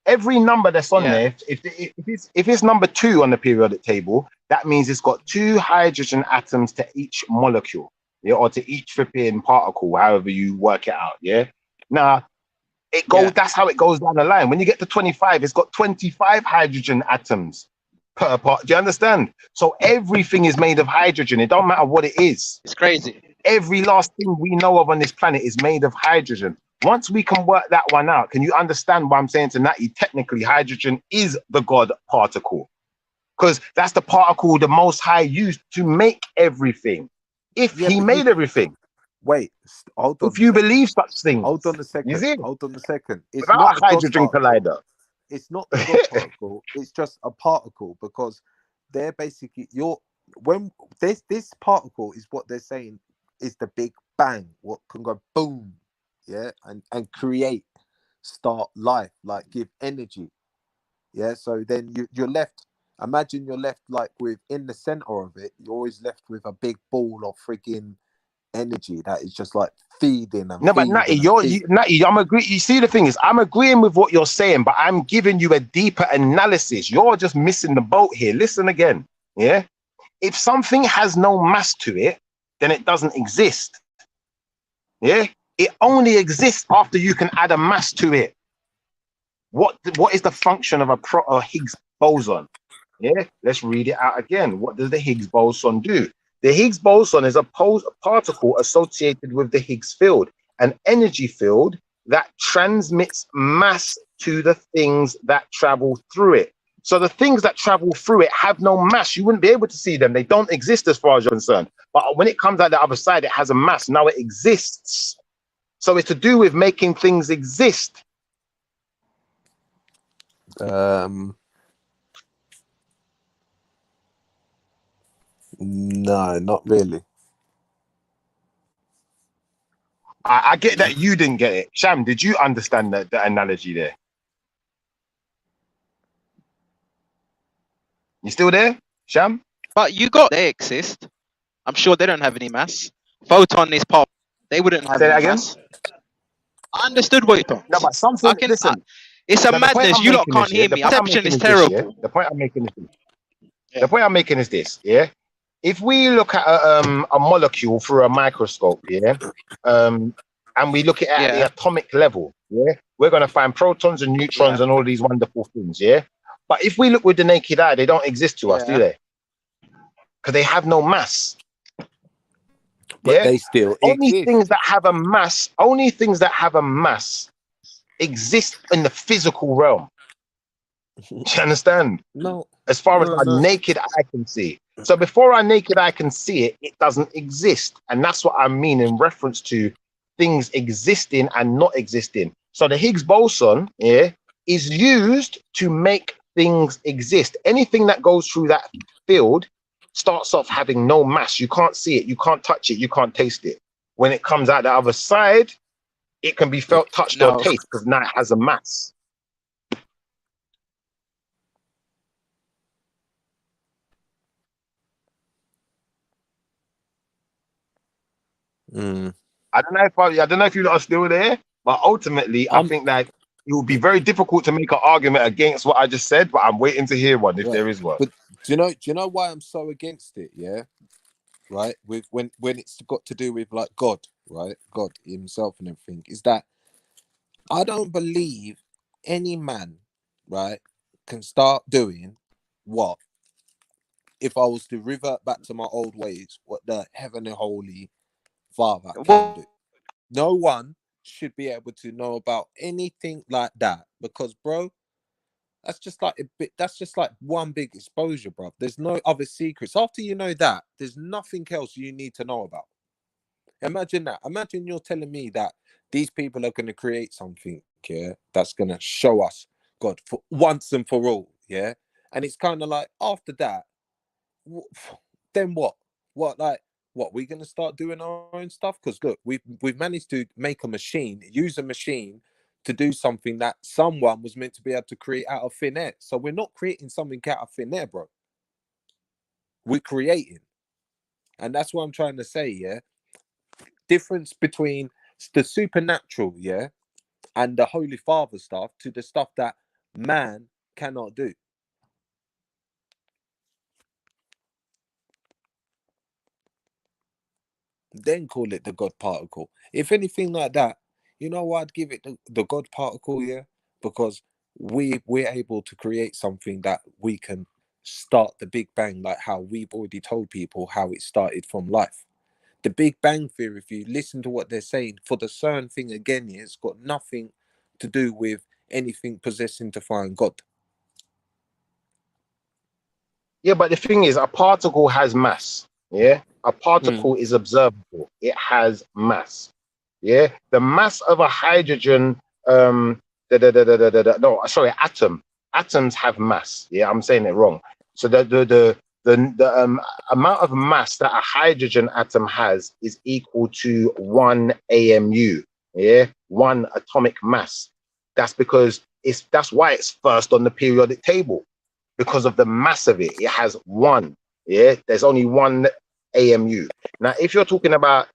every number that's on Yeah. there, if it's number 2 on the periodic table, that means it's got 2 hydrogen atoms to each molecule, yeah, or to each flipping particle, however you work it out, yeah. Now it goes. Yeah. That's how it goes down the line. When you get to 25, it's got 25 hydrogen atoms per part. Do you understand? So everything is made of hydrogen. It don't matter what it is. It's crazy. Every last thing we know of on this planet is made of hydrogen. Once we can work that one out, can you understand what I'm saying to Natty? Technically, hydrogen is the God particle, because that's the particle the Most High used to make everything. If Yeah, he but you made everything, wait. Hold on if a you second. believe such Hold things, on a you second. see, Hold on a second. It's without not a the God hydrogen particle. collider. It's not the God particle. It's just a particle, because they're basically when this particle is what they're saying is the Big Bang. What can go boom, yeah, and create, start life, like give energy, yeah. So then you're left. Imagine you're left like with in the center of it. You're always left with a big ball of freaking energy that is just like feeding and No, but Natty, feeding and feeding. Natty, I'm agree. You see, the thing is, I'm agreeing with what you're saying, but I'm giving you a deeper analysis. You're just missing the boat here. Listen again, yeah. If something has no mass to it, then it doesn't exist. Yeah, it only exists after you can add a mass to it. What is the function of a Higgs boson? Yeah, let's read it out again. What does the Higgs boson do? The Higgs boson is a particle associated with the Higgs field, an energy field that transmits mass to the things that travel through it. So the things that travel through it have no mass. You wouldn't be able to see them. They don't exist as far as you're concerned. But when it comes out the other side, it has a mass. Now it exists. So it's to do with making things exist. No, not really. I get that you didn't get it. Sham, did you understand the analogy there? You still there, Sham? But they exist. I'm sure they don't have any mass. Photon is pop. They wouldn't have Say that any again. mass. I understood what you thought. No, but something. Listen. It's a Now, the point madness. I'm You lot making can't is, yeah, hear the me. point I'm Perception making is is this, yeah. terrible. The point I'm making is this. The point I'm making is this, yeah. If we look at a molecule through a microscope, yeah, and we look at the atomic level, yeah, we're gonna find protons and neutrons and all these wonderful things, yeah. But if we look with the naked eye, they don't exist to us, do they? Because they have no mass. But they still only exist. things that have a mass, only things that have a mass exist in the physical realm. Do you understand? No. As far as our naked eye can see. So before our naked eye can see it, it doesn't exist. And that's what I mean in reference to things existing and not existing. So the Higgs boson, yeah, is used to make things exist. Anything that goes through that field starts off having no mass. You can't see it, you can't touch it, you can't taste it. When it comes out the other side, it can be felt, touched, or tasted because now it has a mass. I don't know if you lot are still there, but ultimately, I think that it would be very difficult to make an argument against what I just said. But I'm waiting to hear one if there is one. But do you know why I'm so against it? Yeah, right. With when it's got to do with like God, right? God Himself and everything, is that I don't believe any man, right, can start doing what if I was to revert back to my old ways, what the Heavenly Holy Father can do. No one should be able to know about anything like that because, bro, that's just like a bit. That's just like one big exposure, bro. There's no other secrets. After you know that, there's nothing else you need to know about. Imagine that. Imagine you're telling me that these people are going to create something, yeah, that's going to show us God for once and for all, yeah. And it's kind of like after that, then what? What we're going to start doing our own stuff? Because look, we've managed to make a machine, use a machine to do something that someone was meant to be able to create out of thin air. So we're not creating something out of thin air, bro. We're creating, and that's what I'm trying to say. Yeah, difference between the supernatural, yeah, and the Holy Father stuff to the stuff that man cannot do. Then call it the God particle. If anything like that, you know what, I'd give it the God particle, yeah, because we're able to create something that we can start the Big Bang, like how we've already told people how it started from life. The Big Bang Theory, if you listen to what they're saying, for the CERN thing again, yeah, it's got nothing to do with anything possessing to find God. Yeah, but the thing is, a particle has mass. Yeah, a particle is observable. It has mass. Yeah, the mass of a hydrogen, atom. Atoms have mass. Yeah, I'm saying it wrong. So the amount of mass that a hydrogen atom has is equal to 1 AMU. Yeah, 1 atomic mass. That's because that's why it's first on the periodic table. Because of the mass of it, it has 1. Yeah, there's only 1 AMU. Now, if you're talking about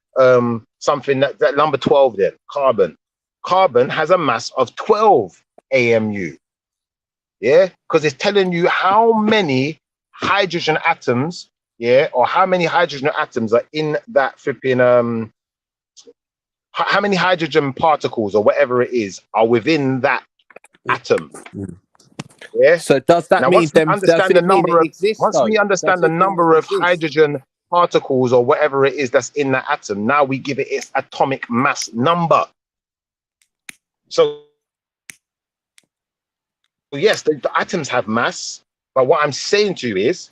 something that number 12, then carbon has a mass of 12 AMU. Yeah, because it's telling you how many hydrogen atoms, yeah, or how many hydrogen atoms are in that flipping how many hydrogen particles or whatever it is are within that atom. Yeah. So does that mean once we understand the number of once we understand the number of hydrogen particles or whatever it is that's in that atom, now we give it its atomic mass number. So yes, the atoms have mass, but what I'm saying to you is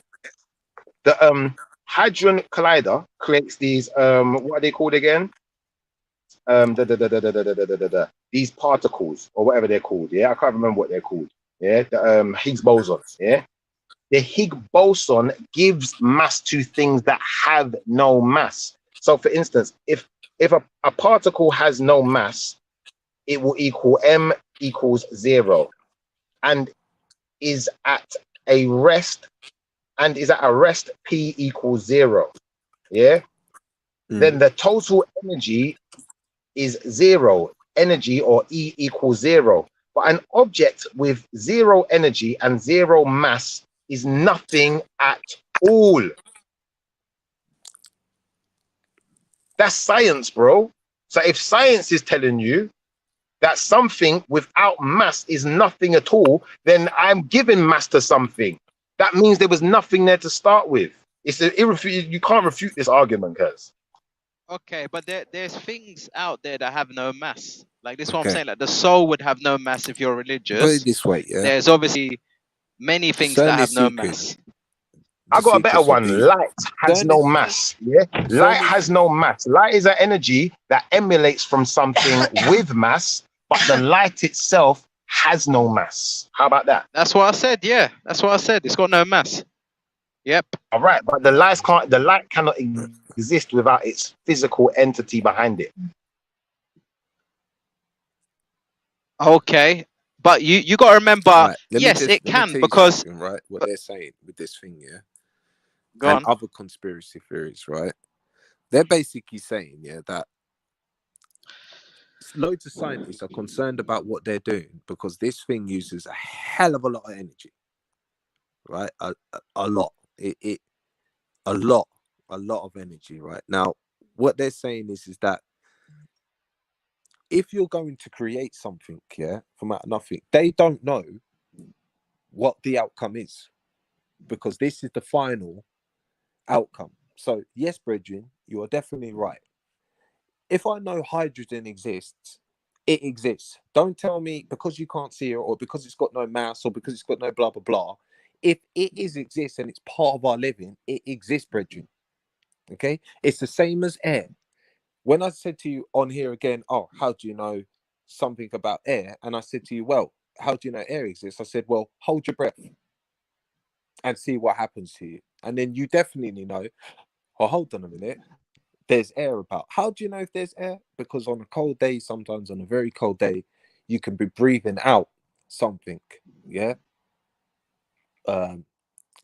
the hadron collider creates these what are they called again? These particles or whatever they're called. Yeah, I can't remember what they're called. Yeah, the Higgs bosons. Yeah, the Higgs boson gives mass to things that have no mass. So, for instance, if a particle has no mass, it will equal m equals 0, and is at a rest, p equals 0. Yeah, then the total energy is 0. Energy, or E, equals 0. But an object with 0 energy and 0 mass is nothing at all. That's science, bro. So if science is telling you that something without mass is nothing at all, then I'm giving mass to something. That means there was nothing there to start with. It's you can't refute this argument, guys. Okay, but there's things out there that have no mass. Like this, is what I'm saying. Like the soul would have no mass if you're religious. Put it this way, yeah. There's obviously many things that have no mass. I got a better one. Light has no mass. Yeah, light has no mass. Light is an energy that emulates from something with mass, but the light itself has no mass. How about that? That's what I said. Yeah, that's what I said. It's got no mass. Yep. All right, but the light cannot exist without its physical entity behind it. Okay, but you got to remember. Right, yes, it can because right what they're saying with this thing, yeah. Go and on. Other conspiracy theories, right? They're basically saying, yeah, that loads of scientists are concerned about what they're doing because this thing uses a hell of a lot of energy, right? A lot. A lot of energy, right? Now, what they're saying is that if you're going to create something, yeah, from out of nothing, they don't know what the outcome is because this is the final outcome. So, yes, brethren, you are definitely right. If I know hydrogen exists, it exists. Don't tell me because you can't see it or because it's got no mass or because it's got no blah, blah, blah. If it exists and it's part of our living, it exists, brethren. Okay? It's the same as air. When I said to you on here again, oh, how do you know something about air? And I said to you, well, how do you know air exists? I said, well, hold your breath and see what happens to you. And then you definitely know, oh, hold on a minute, there's air about. How do you know if there's air? Because on a cold day, sometimes on a very cold day, you can be breathing out something, yeah?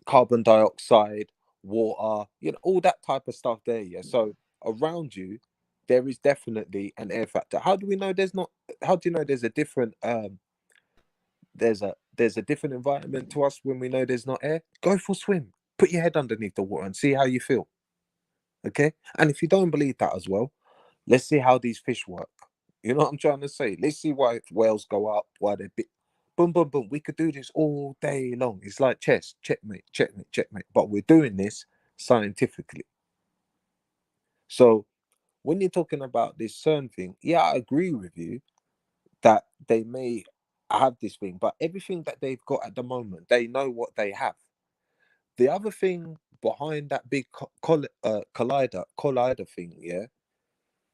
Carbon dioxide, water, you know, all that type of stuff there, yeah? So around you, there is definitely an air factor. How do we know there's not? How do you know there's a different there's a different environment to us when we know there's not air? Go for a swim. Put your head underneath the water and see how you feel. Okay? And if you don't believe that as well, let's see how these fish work. You know what I'm trying to say? Let's see why whales go up, why they're big. Boom, boom, boom. We could do this all day long. It's like chess, checkmate, checkmate, checkmate. But we're doing this scientifically. So when you're talking about this CERN thing, yeah, I agree with you that they may have this thing, but everything that they've got at the moment, they know what they have. The other thing behind that big collider thing, yeah,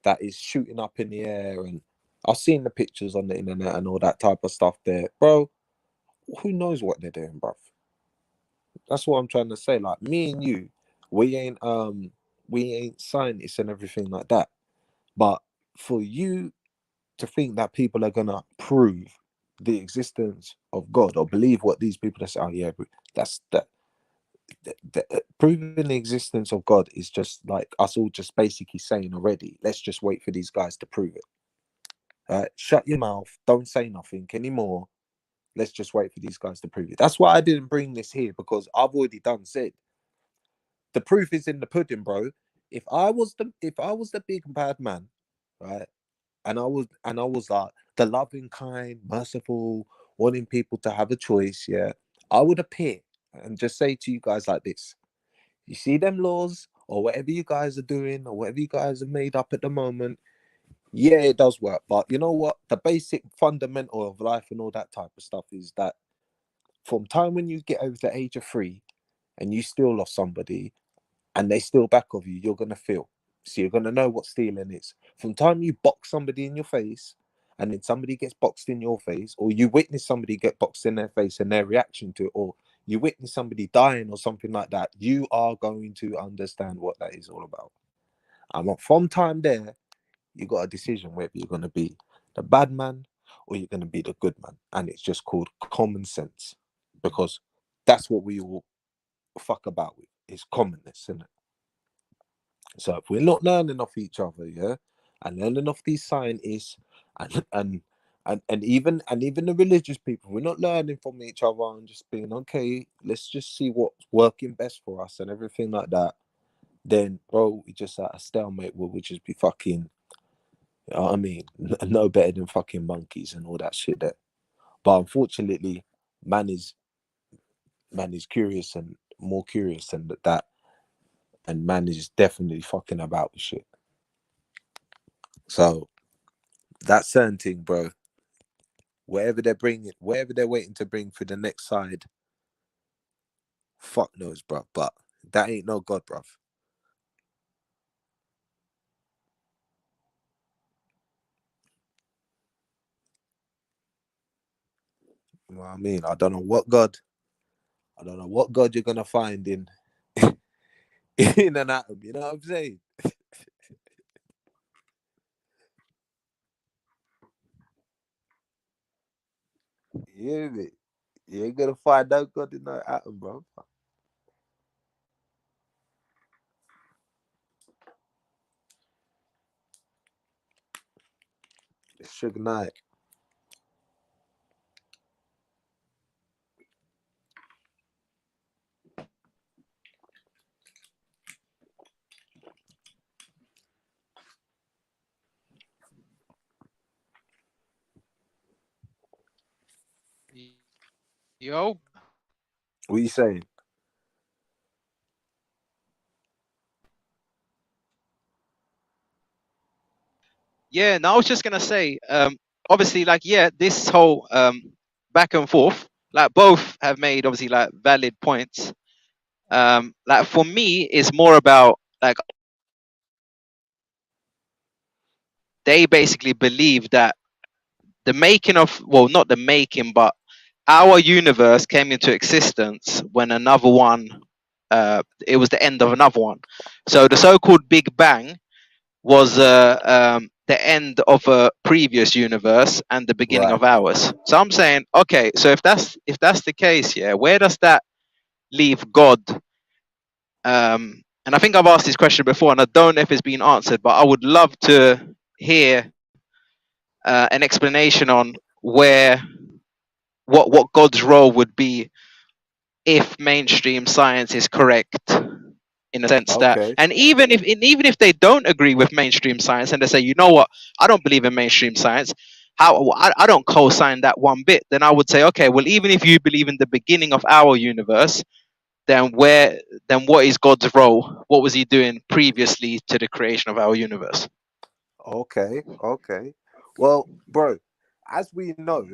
that is shooting up in the air, and I've seen the pictures on the internet and all that type of stuff there, bro. Who knows what they're doing, bruv? That's what I'm trying to say. Like me and you, we ain't scientists and everything like that. But for you to think that people are gonna prove the existence of God or believe what these people are saying, oh yeah, that's that. Proving the existence of God is just like us all just basically saying already, let's just wait for these guys to prove it. Shut your mouth, don't say nothing anymore. Let's just wait for these guys to prove it. That's why I didn't bring this here, because I've already said the proof is in the pudding, bro. If I was the big bad man, right, and I was like the loving kind, merciful, wanting people to have a choice, yeah, I would appear and just say to you guys like this: you see them laws or whatever you guys are doing or whatever you guys have made up at the moment, yeah, it does work. But you know what? The basic fundamental of life and all that type of stuff is that from time when you get over the age of 3 and you still lost somebody and they still back of you, you're gonna feel. So you're gonna know what stealing is. From time you box somebody in your face and then somebody gets boxed in your face, or you witness somebody get boxed in their face and their reaction to it, or you witness somebody dying or something like that, you are going to understand what that is all about. And from time there, you got a decision whether you're going to be the bad man or you're going to be the good man. And it's just called common sense, because that's what we all fuck about with, is commonness, isn't it? So if we're not learning off each other, yeah, and learning off these scientists and And even the religious people, we're not learning from each other and just being okay, let's just see what's working best for us and everything like that. Then, bro, we just at a stalemate where we just be fucking, you know what I mean, no better than fucking monkeys and all that shit there. But unfortunately, man is curious and more curious than that, and man is definitely fucking about with shit. So that certain thing, bro, whatever they're waiting to bring for the next side, fuck knows, bro. But that ain't no God, bro. You know what I mean? I don't know what God you're gonna find in in an atom. You know what I'm saying? You hear me? You ain't gonna find no God in no atom, bro. It's Suge Knight. Yo, What you saying? yeah. No, I was just gonna say, obviously, like, yeah, this whole back and forth, like, both have made obviously like valid points. Like for me, it's more about like they basically believe that the making of, well, not the making, but our universe came into existence when another one, it was the end of another one. So the so-called Big Bang was the end of a previous universe and the beginning Right. of ours. So I'm saying, okay, so if that's the case, yeah, where does that leave God? And I think I've asked this question before, and I don't know if it's been answered, but I would love to hear an explanation on what God's role would be if mainstream science is correct, in a sense that, Okay. and even if they don't agree with mainstream science and they say, you know what, I don't believe in mainstream science, I don't co-sign that one bit, then I would say, okay, well, even if you believe in the beginning of our universe, then what is God's role? What was he doing previously to the creation of our universe? Okay. Well, bro, as we know,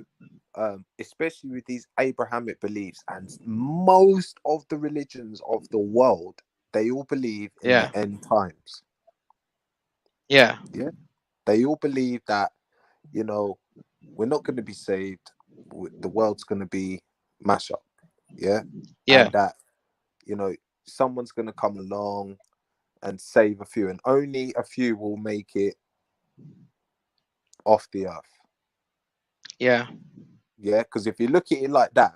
especially with these Abrahamic beliefs and most of the religions of the world, they all believe in Yeah, the end times. yeah, Yeah. They all believe that, you know, we're not going to be saved. The world's going to be mash up. Yeah. yeah, And that, you know, someone's going to come along and save a few, and only a few will make it off the earth. yeah, Yeah. Because if you look at it like that,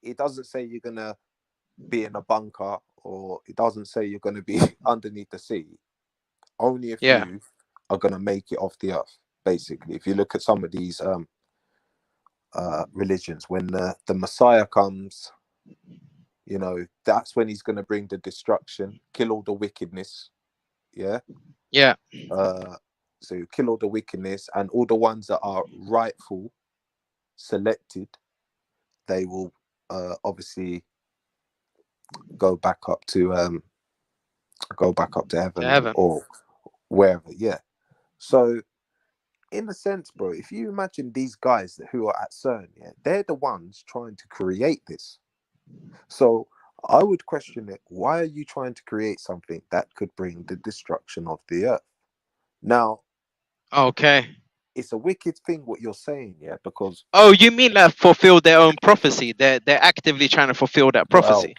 it doesn't say you're going to be in a bunker, or it doesn't say you're going to be underneath the sea. Only a yeah, few are going to make it off the earth, basically. If you look at some of these religions, when the Messiah comes, you know, that's when he's going to bring the destruction, kill all the wickedness. Yeah. yeah, So you kill all the wickedness, and all the ones that are rightful, selected, they will obviously go back up to to heaven heaven. or wherever. Yeah. So in a sense, bro, if you imagine these guys who are at CERN, yeah, they're the ones trying to create this. So I would question it. Why are you trying to create something that could bring the destruction of the earth? Now, Okay. it's a wicked thing what you're saying, yeah, because, Oh, you mean like fulfill their own prophecy? They're actively trying to fulfill that well, prophecy.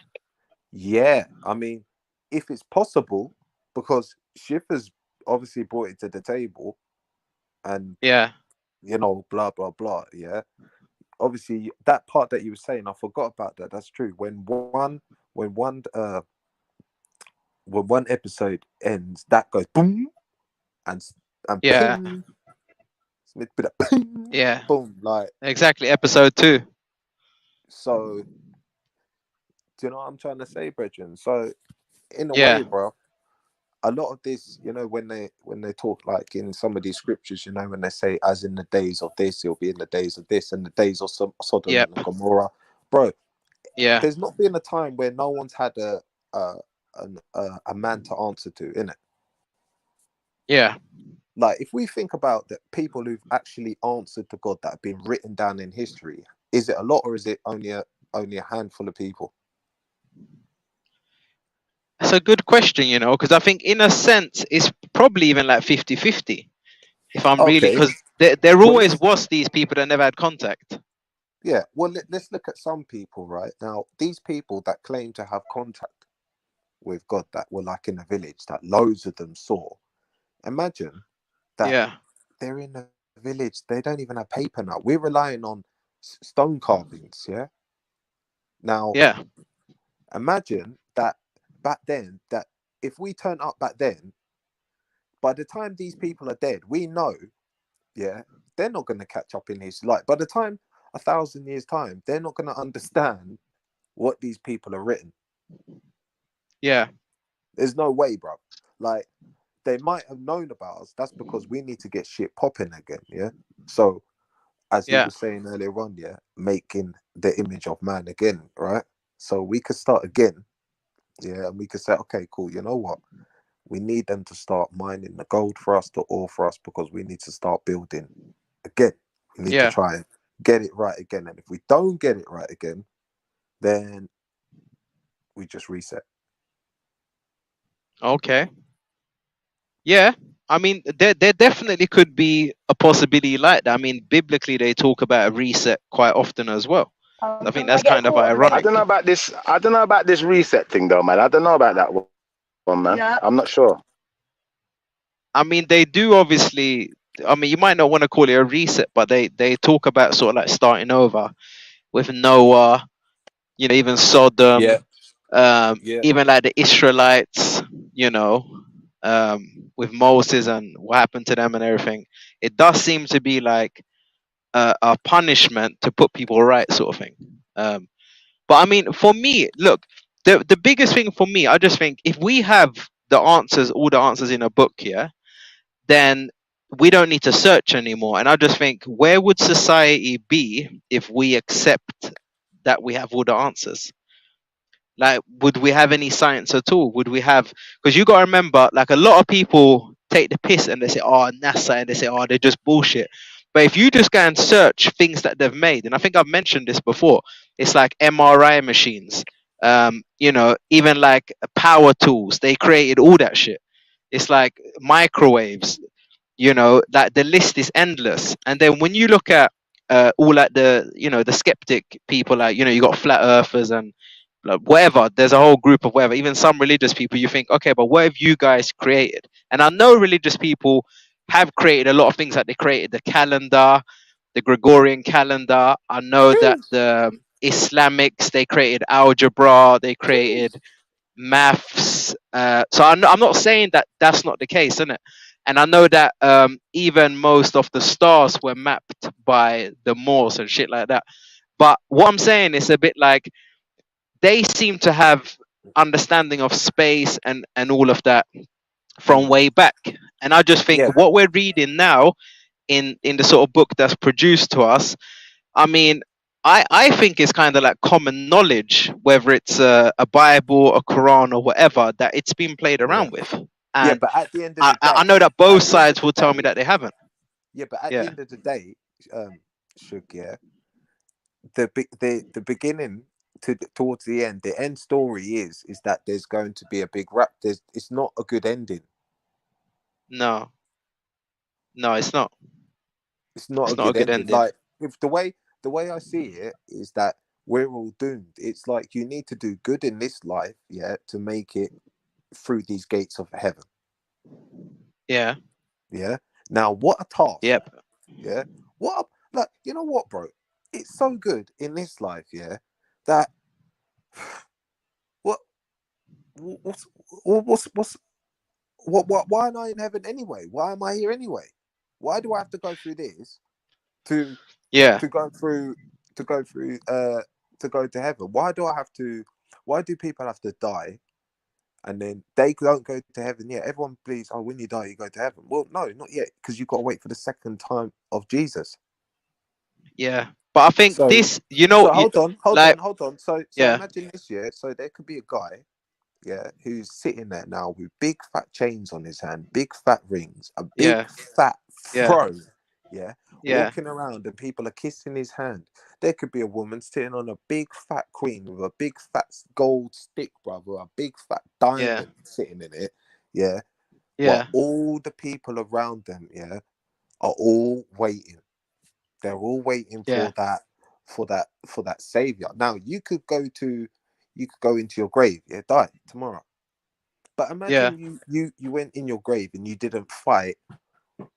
yeah, I mean, if it's possible, because Schiffer's obviously brought it to the table, and Yeah, you know, blah blah blah, yeah. Obviously, that part that you were saying, I forgot about that. That's true. When one episode ends, that goes boom and yeah, ping, It'd be like, Yeah, boom, like exactly. Episode 2. so. Do you know what I'm trying to say, brethren? So, in a Yeah, way, bro, a lot of this, when they talk like in some of these scriptures, when they say, "As in the days of this, it'll be in the days of this, and the days of Sodom yep, and Gomorrah," bro. yeah, There's not been a time where no one's had a man to answer to, innit? yeah. Like, if we think about the people who've actually answered to God that have been written down in history, is it a lot or is it only a handful of people? That's a good question, because I think in a sense it's probably even like 50-50. If I'm really, Okay, because there well, always was these people that never had contact. yeah, well, let's look at some people right now. These people that claim to have contact with God, that were like in a village that loads of them saw. Imagine that Yeah, they're in a village, they don't even have paper now. We're relying on stone carvings, yeah. Now, yeah, imagine that back then, that if we turn up back then, by the time these people are dead, we know, yeah, they're not going to catch up in his life. By the time 1,000 years time, they're not going to understand what these people are written. yeah, There's no way, bro. Like, they might have known about us. That's because we need to get shit popping again, yeah. So, as he yeah, was saying earlier on, yeah, making the image of man again, right? So we could start again, yeah, and we could say, okay, cool. You know what? We need them to start mining the gold for us, the ore for us, because we need to start building again. We need to yeah. try and get it right again. And if we don't get it right again, then we just reset. Okay. Yeah. I mean, there definitely could be a possibility like that. I mean, biblically, they talk about a reset quite often as well. I think that's I get kind of caught up in I ironic. don't know about this. I don't know about this reset thing though, man. I don't know about that one, man. Yeah. I'm not sure. I mean, they do obviously. I mean, you might not want to call it a reset, but they talk about sort of like starting over with Noah, even Yeah, Sodom, yeah, even like the Israelites, with Moses and what happened to them and everything. It does seem to be like a punishment to put people right, sort of thing. But I mean, for me, look, the biggest thing for me, I just think if we have the answers, all the answers in a book here, then we don't need to search anymore. And I just think, where would society be if we accept that we have all the answers? Like, would we have any science at all? Would we have? Because you got to remember, like, a lot of people take the piss and they say, "Oh, NASA," and they say, "Oh, they're just bullshit." But if you just go and search things that they've made, and I think I've mentioned this before, it's like MRI machines, even like power tools. They created all that shit. It's like microwaves. Like the list is endless. And then when you look at all like the skeptic people, like you got flat earthers and like whatever, there's a whole group of whatever, even some religious people, you think, okay, but what have you guys created? And I know religious people have created a lot of things. Like they created the calendar, the Gregorian calendar. I know that jeez, the Islamics, they created algebra, they jeez. created maths. So I'm not saying that that's not the case, isn't it? And I know that even most of the stars were mapped by the Moors and shit like that. But what I'm saying is a bit like they seem to have understanding of space and all of that from Mm. way back. And I just think Yeah, what we're reading now in the sort of book that's produced to us, I mean, I think it's kind of like common knowledge, whether it's a Bible, a Quran, or whatever, that it's been played yeah, around with. yeah. And But at the end of I, the I day, know that both at the end of sides the will tell me day, that they haven't. yeah. But at the Yeah, end of the day, Shug, yeah, the beginning towards the end, the end story is that there's going to be a big rap. It's not a good ending. no, no, it's not. It's not a It's not a good good ending. ending. Like, if the way I see it is that we're all doomed. It's like you need to do good in this life, yeah, to make it through these gates of heaven. Yeah, Yeah. Now, what a task. yep, Yeah. Like, you know what, bro? It's so good in this life, yeah, that what what's what's what why am I in heaven anyway? Why am I here anyway? Why do I have to go through this to Yeah. to go through to go through to go to heaven? Why do I have to? Why do people have to die and then they don't go to heaven yet? Everyone believes, oh, when you die, you go to heaven. Well, no, not yet, because you've got to wait for the second time of Jesus. Yeah. But I think So, this, you know, so hold like, on. So yeah, imagine this year. So there could be a guy, yeah, who's sitting there now with big fat chains on his hand, big fat rings, a big yeah, fat yeah, throne, yeah, yeah, walking around and people are kissing his hand. There could be a woman sitting on a big fat queen with a big fat gold stick, brother, a big fat yeah, diamond sitting in it, yeah. But yeah, all the people around them, yeah, are all waiting. They're all waiting yeah, for that savior. Now you could go into your grave, yeah, die tomorrow. But yeah, imagine you went in your grave and you didn't fight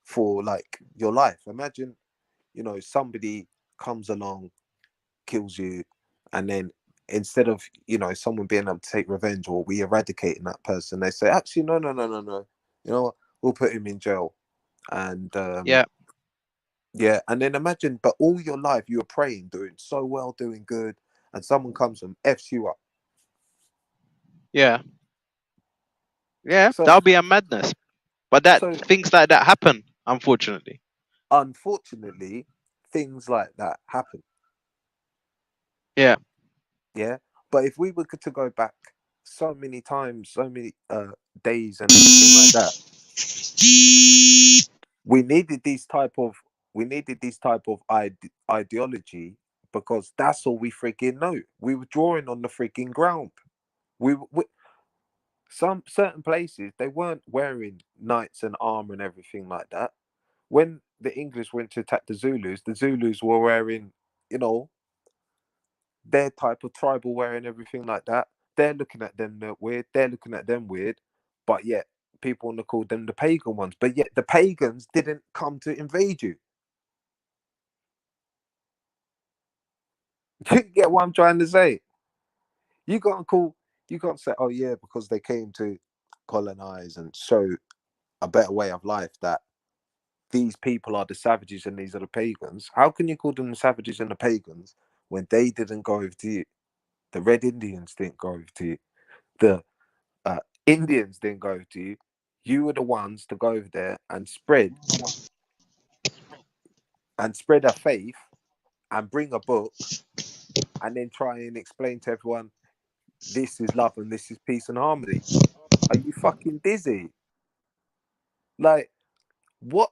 for like your life. Imagine, somebody comes along, kills you, and then instead of someone being able to take revenge or we eradicating that person, they say, actually, no, no, no, no, no. You know what? We'll put him in jail. And yeah, yeah, and then imagine, but all your life you were praying, doing so well, doing good, and someone comes and F's you up. yeah, yeah. So That'll be a madness. But so things like that happen, unfortunately. unfortunately, things like that happen. Yeah, Yeah. But if we were to go back so many times, so many days and everything like that, we needed these type of ideology because that's all we freaking know. We were drawing on the freaking ground. We some certain places they weren't wearing knights and armor and everything like that. When the English went to attack the Zulus were wearing, their type of tribal wear and everything like that. They're looking at them weird. They're looking at them weird. But yet people want to call them the pagan ones. But yet the pagans didn't come to invade you. You get what I'm trying to say? You can't say, oh yeah, because they came to colonize and show a better way of life that these people are the savages and these are the pagans. How can you call them the savages and the pagans when they didn't go over to you? The Red Indians didn't go over to you. The Indians didn't go over to you. You were the ones to go over there and spread a faith and bring a book and then try and explain to everyone this is love and this is peace and harmony. Are you fucking dizzy? Like what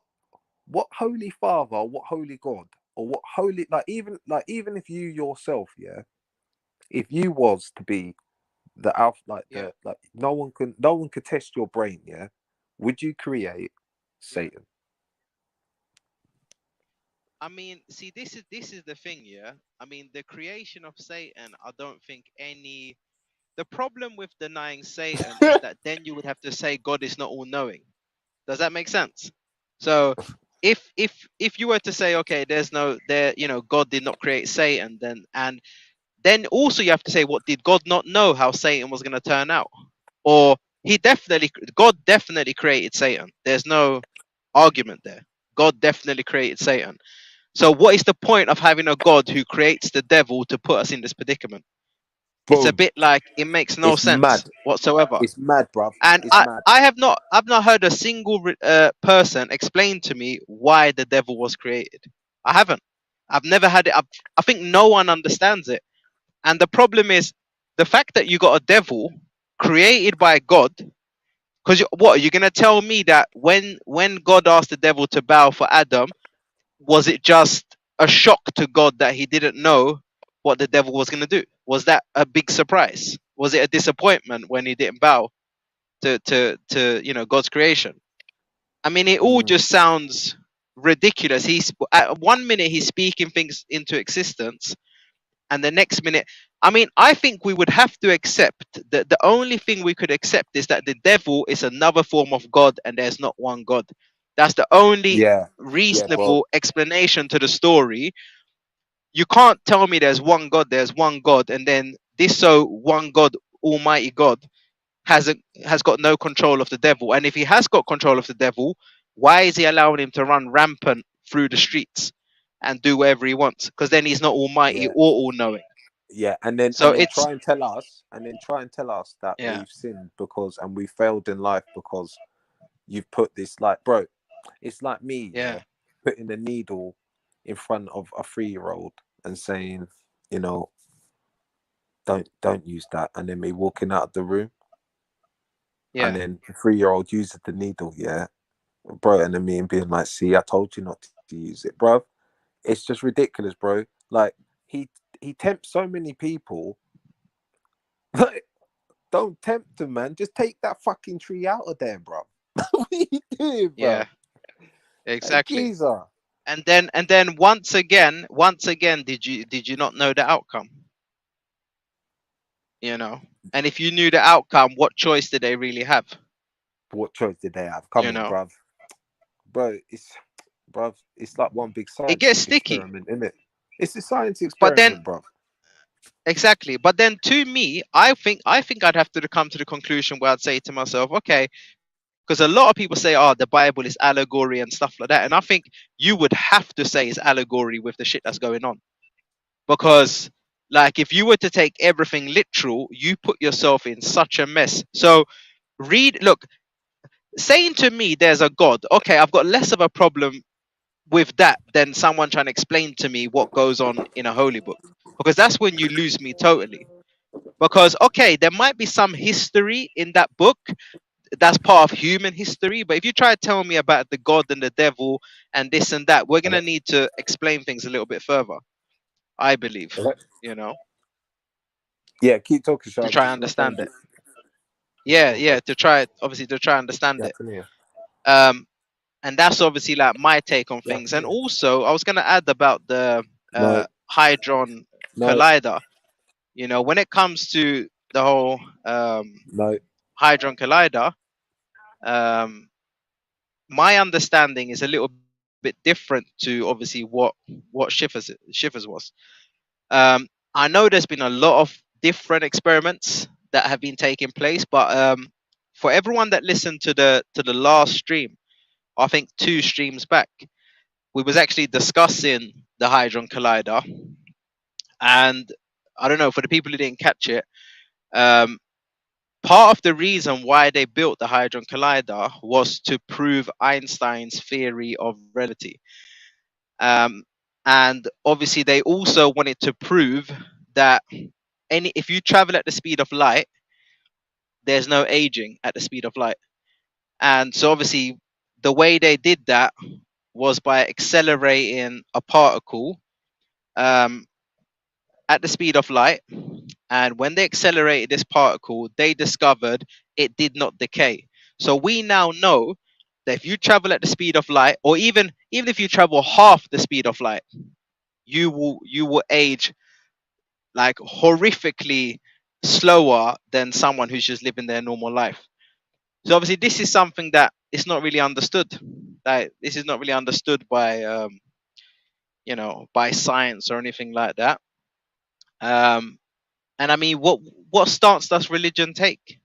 holy father, what holy God, or what holy even if you yourself, yeah, if you was to be the alpha, yeah, no one could test your brain, yeah, would you create yeah. Satan? I mean, see, this is the thing, yeah. I mean, the creation of Satan, I don't think any. The problem with denying Satan is that then you would have to say God is not all knowing. Does that make sense? So, if you were to say, okay, God did not create Satan, then also you have to say, what did God not know how Satan was going to turn out? Or God definitely created Satan. There's no argument there. God definitely created Satan. So what is the point of having a God who creates the devil to put us in this predicament? It's a Boom. bit like it makes no It's sense mad. whatsoever. It's mad, bruv. And It's mad. I've not heard a single person explain to me why the devil was created. I haven't. I've never had it. I think no one understands it. And the problem is the fact that you got a devil created by God. Because what are you gonna tell me that when God asked the devil to bow for Adam, was it just a shock to God that he didn't know what the devil was gonna do? Was that a big surprise? Was it a disappointment when he didn't bow to God's creation? I mean, it all Mm. just sounds ridiculous. He's at 1 minute he's speaking things into existence, and the next minute, I mean, I think we would have to accept that the only thing we could accept is that the devil is another form of God and there's not one God. That's the only Yeah, yeah, bro. reasonable explanation to the story. You can't tell me there's one God, and then this one God, Almighty God, has got no control of the devil. And if he has got control of the devil, Why is he allowing him to run rampant through the streets and do whatever he wants? Because then he's not almighty Yeah, or all knowing. yeah, and then So it's try and tell us, that yeah, we've sinned because and we failed in life because you've put this, like, bro. It's like me, yeah, putting a needle in front of a 3-year-old and saying, you know, don't use that, and then me walking out of the room, and yeah, then the 3-year-old uses the needle, bro, and then me and being like, see, I told you not to use it, bro. It's just ridiculous, bro. Like he tempts so many people. Like, don't tempt him, man. Just take that fucking tree out of there, bro. What are you doing, bro? yeah, Like, exactly. geezer. And then once again, did you not know the outcome? You know, and if you knew the outcome, what choice did they really have? What choice did they have? Come You on, know, bruv. Bruv, it's like one big it science gets sticky. experiment, isn't it? It's a science But then experiment, bruv. exactly. But then to me, I think I'd have to come to the conclusion where I'd say to myself, okay, because a lot of people say, oh, the Bible is allegory and stuff like that, and I think you would have to say it's allegory with the shit that's going on, because like if you were to take everything literal, you put yourself in such a mess. So look, saying to me there's a God, okay, I've got less of a problem with that than someone trying to explain to me what goes on in a holy book, because that's when you lose me totally. Because okay, there might be some history in that book that's part of human history, but if you try to tell me about the God and the devil and this and that, we're gonna need to explain things a little bit further, I believe, you know, Yeah, keep talking, to Sean. try and Just understand it. Yeah, to try, obviously, to try and understand yeah, it. come here. And that's obviously like my take on Yeah, things. come And here. also, I was gonna add about the No, Hadron no, Collider. You know, when it comes to the whole no. Hadron Collider, um, my understanding is a little bit different to obviously what Schiffer's was. I know there's been a lot of different experiments that have been taking place, but for everyone that listened to the last stream, I think 2 streams back, we was actually discussing the Hadron Collider, and I don't know, for the people who didn't catch it, um, part of the reason why they built the Hadron Collider was to prove Einstein's theory of relativity. Um, and obviously, they also wanted to prove that if you travel at the speed of light, there's no aging at the speed of light. And so, obviously, the way they did that was by accelerating a particle um, at the speed of light. And when they accelerated this particle, they discovered it did not decay. So we now know that if you travel at the speed of light, or even if you travel half the speed of light, you will age like horrifically slower than someone who's just living their normal life. So obviously this is something that is not really understood. Like this is not really understood by by science or anything like that. And I mean, what stance does religion take?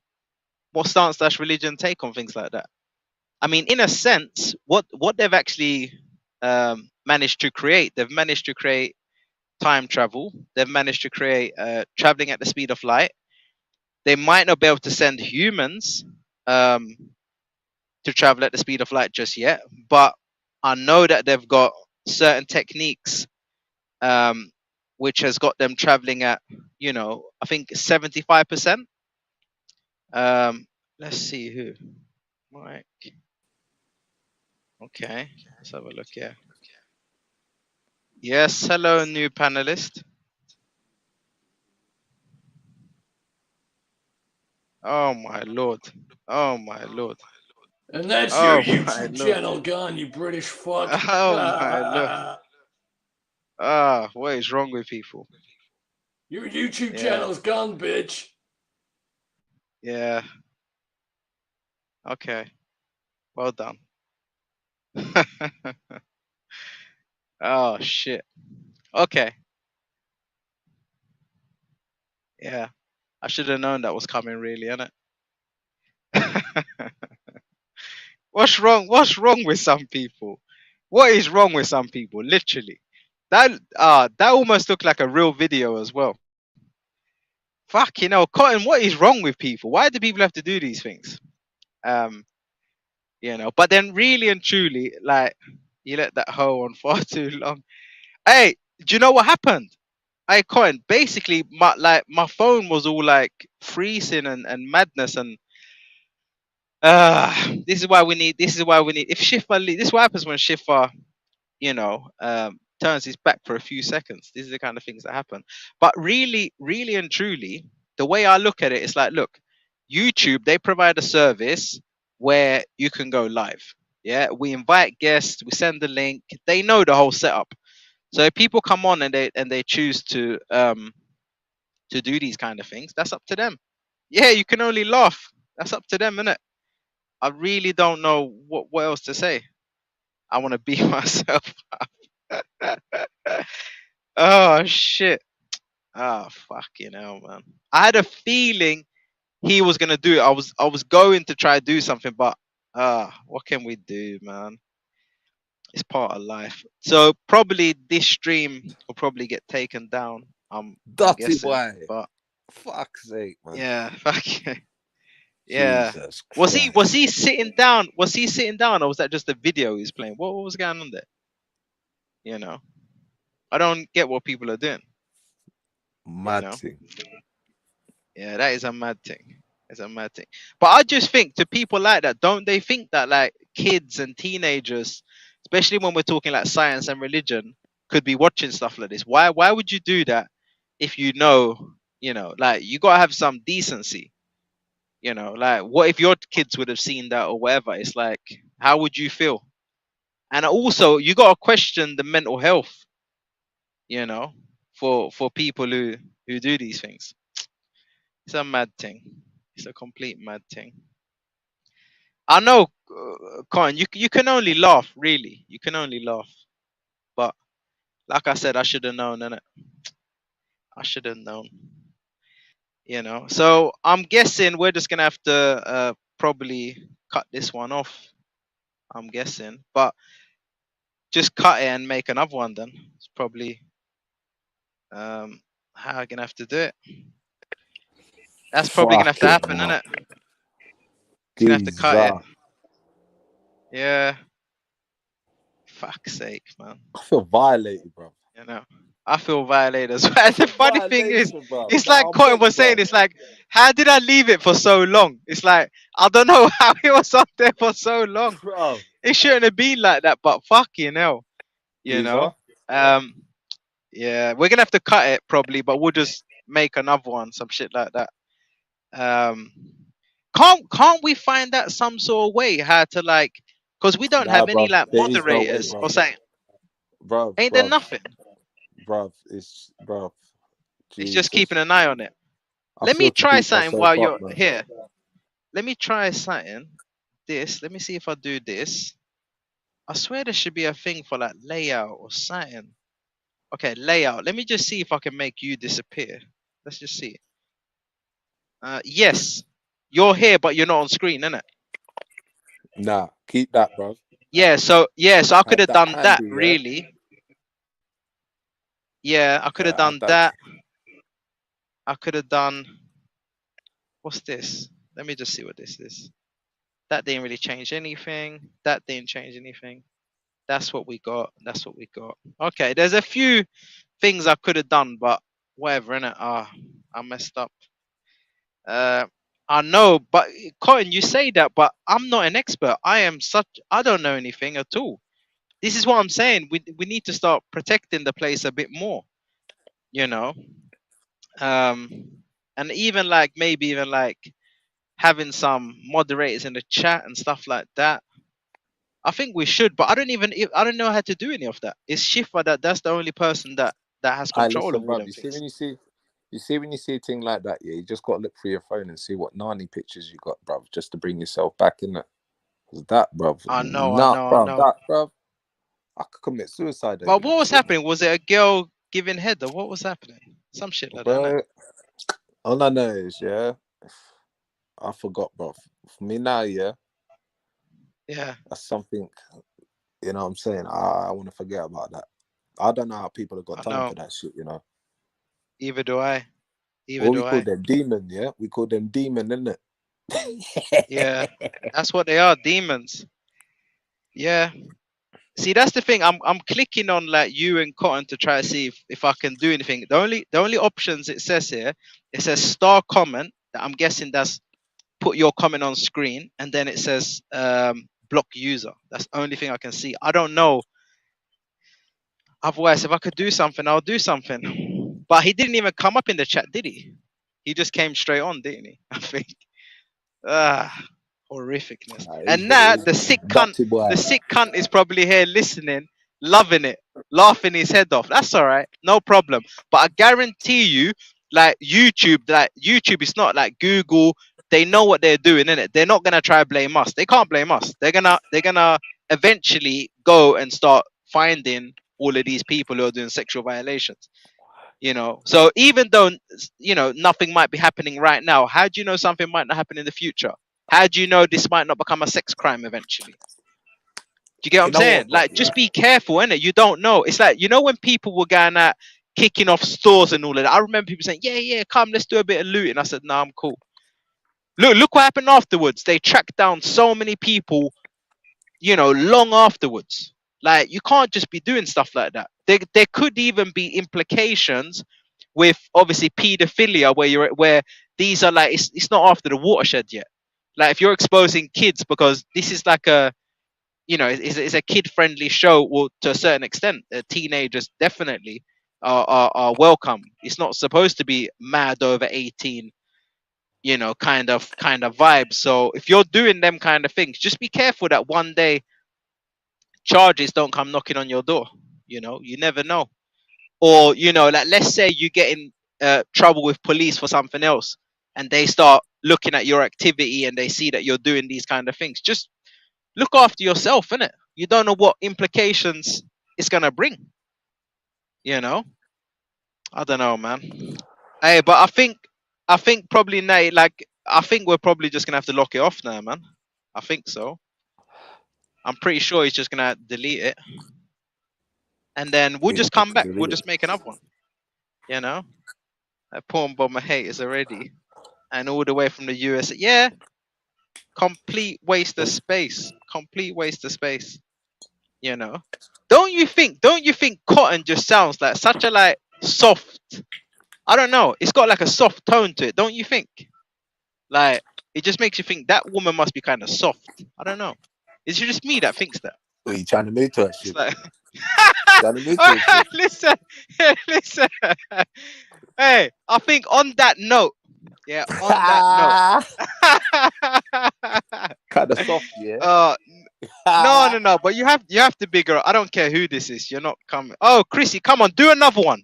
What stance does religion take on things like that? I mean, in a sense, what they've actually managed to create, they've managed to create time travel. They've managed to create traveling at the speed of light. They might not be able to send humans um, to travel at the speed of light just yet, but I know that they've got certain techniques um, which has got them traveling at, I think 75%. Let's see who. Mike. Okay, let's have a look here. Yes, hello, new panelist. Oh my lord. Oh my lord. And that's Oh your my YouTube lord. channel gone, you British fuck. Oh my lord. What is wrong with people? Your YouTube Yeah, channel's gone, bitch. yeah. Okay. Well done. Oh shit. Okay. Yeah. I should have known that was coming really, innit? What's wrong? What's wrong with some people? What is wrong with some people? Literally, that almost looked like a real video as well. Fuck, Cotton. What is wrong with people? Why do people have to do these things? But then really and truly, like, you let that hoe on far too long. Hey, do you know what happened? Hey, Cotton. Basically, my phone was all like freezing and madness and. This is why we need. If Shifa, this is what happens when Shifa, turns his back for a few seconds. These are the kind of things that happen. But really, really and truly, the way I look at it is like, look, YouTube, they provide a service where you can go live. Yeah, we invite guests, we send the link. They know the whole setup. So if people come on and they choose to do these kind of things, that's up to them. Yeah, you can only laugh. That's up to them, innit? I really don't know what else to say. I want to beat myself up. Oh shit. Oh fucking hell, man. I had a feeling he was gonna do it. I was going to try to do something, but what can we do, man? It's part of life. So probably this stream will probably get taken down. I'm Dirty guessing, boy. but Fuck's sake, man. yeah, fuck yeah. Yeah. Jesus Was Christ. he sitting down? Was he sitting down, or was that just a video he's playing? What was going on there? I don't get what people are doing. Mad thing. Yeah, that is a mad thing. It's a mad thing. But I just think to people like that, don't they think that like kids and teenagers, especially when we're talking like science and religion, could be watching stuff like this? Why would you do that if like you gotta have some decency? Like what if your kids would have seen that or whatever? It's like, how would you feel? And also you gotta question the mental health, for people who do these things. It's a mad thing. It's a complete mad thing. I know, Con, you can only laugh, really. You can only laugh. But like I said, I should have known, innit? I should have known. So I'm guessing we're just gonna have to probably cut this one off. I'm guessing, but just cut it and make another one. Then it's probably how I'm gonna have to do it. That's probably gonna have to happen, isn't it? Gonna have to cut it. Yeah. Fuck's sake, man. I feel violated, bro. I feel violated as well. The funny thing is, bro. it's like Cotton was saying, it's like, how did I leave it for so long? It's like, I don't know how it was up there for so long. Bro. It shouldn't have been like that, but fucking hell. Yeah, we're gonna have to cut it probably, but we'll just make another one, some shit like that. Can't we find out some sort of way how to like, because we don't have any like moderators or something. Bro, Ain't there nothing? Bro, it's just keeping an eye on it. Let me try something while you're here. Let me try something. Let me see if I do this. I swear there should be a thing for like layout or something. Okay, layout. Let me just see if I can make you disappear. Let's just see. Yes, you're here, but you're not on screen, innit? Nah, keep that, bro. Yeah, so I could have done that, really. Yeah, I could have done that. I could have done. What's this? Let me just see what this is. That didn't really change anything. That didn't change anything. That's what we got. That's what we got. Okay, there's a few things I could have done, but whatever, innit? I messed up. I know, but Cotton, you say that, but I'm not an expert. I don't know anything at all. This is what I'm saying. We need to start protecting the place a bit more, and even like maybe even like having some moderators in the chat and stuff like that. I think we should, but I don't know how to do any of that. It's Shifa that's the only person that has control of all them things. You see when you see a thing like that, yeah, you just got to look through your phone and see what Nani pictures you got, bruv, just to bring yourself back in it. Because that, bruv, I know. That, bruv, I could commit suicide. But what was happening? Was it a girl giving head, or what was happening? Some shit like that. All I know is, yeah, I forgot, bruv. For me now, yeah. Yeah. That's something, you know what I'm saying? I want to forget about that. I don't know how people have got I time know. for that shit, you know. Either do I. Either What we do call I. them demon, yeah? We call them demon, innit? Yeah. That's what they are, demons. Yeah. See, that's the thing. I'm clicking on like you and Cotton to try to see if I can do anything. The only options it says here, it says star comment. I'm guessing that's put your comment on screen, and then it says block user. That's the only thing I can see. I don't know. Otherwise, if I could do something, I'll do something. But he didn't even come up in the chat, did he? He just came straight on, didn't he? I think. Ah, horrificness. And now the sick cunt, Dirty boy. the sick cunt is probably here listening, loving it, laughing his head off. That's all right, no problem. But I guarantee you, like YouTube is not like Google. They know what they're doing, innit? They're not gonna try to blame us. They can't blame us. They're gonna eventually go and start finding all of these people who are doing sexual violations. You know, so even though nothing might be happening right now, how do you know something might not happen in the future? How do you know this might not become a sex crime eventually? Do you get what I'm saying? Like, just be careful, innit? You don't know. It's like, when people were going out kicking off stores and all of that. I remember people saying, yeah, come, let's do a bit of looting. I said, no, I'm cool. Look what happened afterwards. They tracked down so many people, long afterwards. Like, you can't just be doing stuff like that. There could even be implications with obviously pedophilia where these are like it's not after the watershed yet. Like, if you're exposing kids, because this is like it's a kid friendly show, well, to a certain extent, teenagers definitely are welcome. It's not supposed to be mad over 18, kind of vibe. So if you're doing them kind of things, just be careful that one day charges don't come knocking on your door. You never know. Or like, let's say you get in trouble with police for something else, and they start looking at your activity and they see that you're doing these kind of things. Just look after yourself, innit? You don't know what implications it's gonna bring. I don't know, man. Hey, but I think probably Nate, like, I think we're probably just gonna have to lock it off now, man. I think so. I'm pretty sure he's just gonna delete it, and then we'll just come back. We'll just make another one. That porn bomber haters already, and all the way from the US. Yeah, complete waste of space. Complete waste of space. Don't you think Cotton just sounds like such a like soft? I don't know. It's got like a soft tone to it, don't you think? Like, it just makes you think that woman must be kind of soft. I don't know. Is it just me that thinks that? What are you trying to move to? It's like, listen. listen. Hey, I think on that note, on that note, kind of soft, yeah. No. But you have to bigger up. I don't care who this is. You're not coming. Oh, Chrissy, come on, do another one.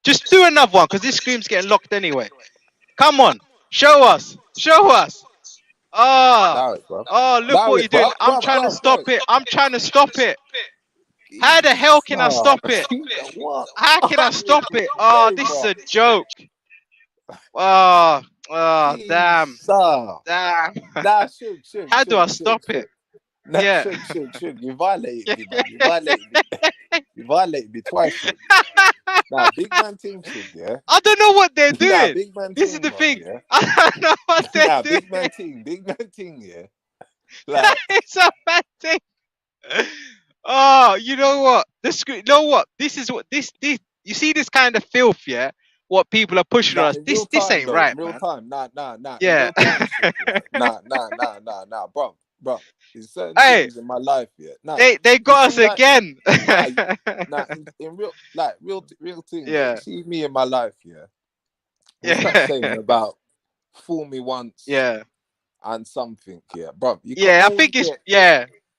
Just do another one, because this screen's getting locked anyway. Come on, show us. Oh, look what you're doing. I'm trying to stop it. How the hell can I stop it? How can I stop it? Oh, this is a joke. Oh, damn. How do I stop it? Yeah. Shook. You violated me, man. You violated me twice. Nah, big man team, Shook, yeah. I don't know what they're doing. Nah, big man this team, is the bro, thing. Yeah? I don't know what they're doing. Big man team, yeah. Like, it's a bad thing. Oh, you know what? The screen. You know what? This is what this. You see this kind of filth, yeah? What people are pushing on us. This ain't right, in real man. time. Nah. Yeah. Nah, bro. There's certain Hey, things in my life, yeah. Nah, they got us again. In real things. Yeah. You see me in my life, yeah. What's Yeah. that saying about fool me once? Yeah. And something, yeah, bro. I think it's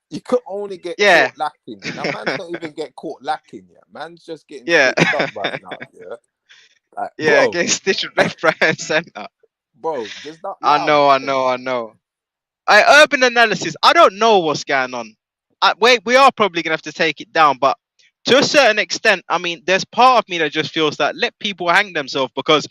You could only get caught lacking. Now, man's not even get caught lacking yet. Man's just getting stitched up right now, yeah. Like, bro, getting stitched left, right, and center. Bro, just not. I know. Urban analysis. I don't know what's going on. We are probably gonna have to take it down, but to a certain extent, I mean, there's part of me that just feels that let people hang themselves, because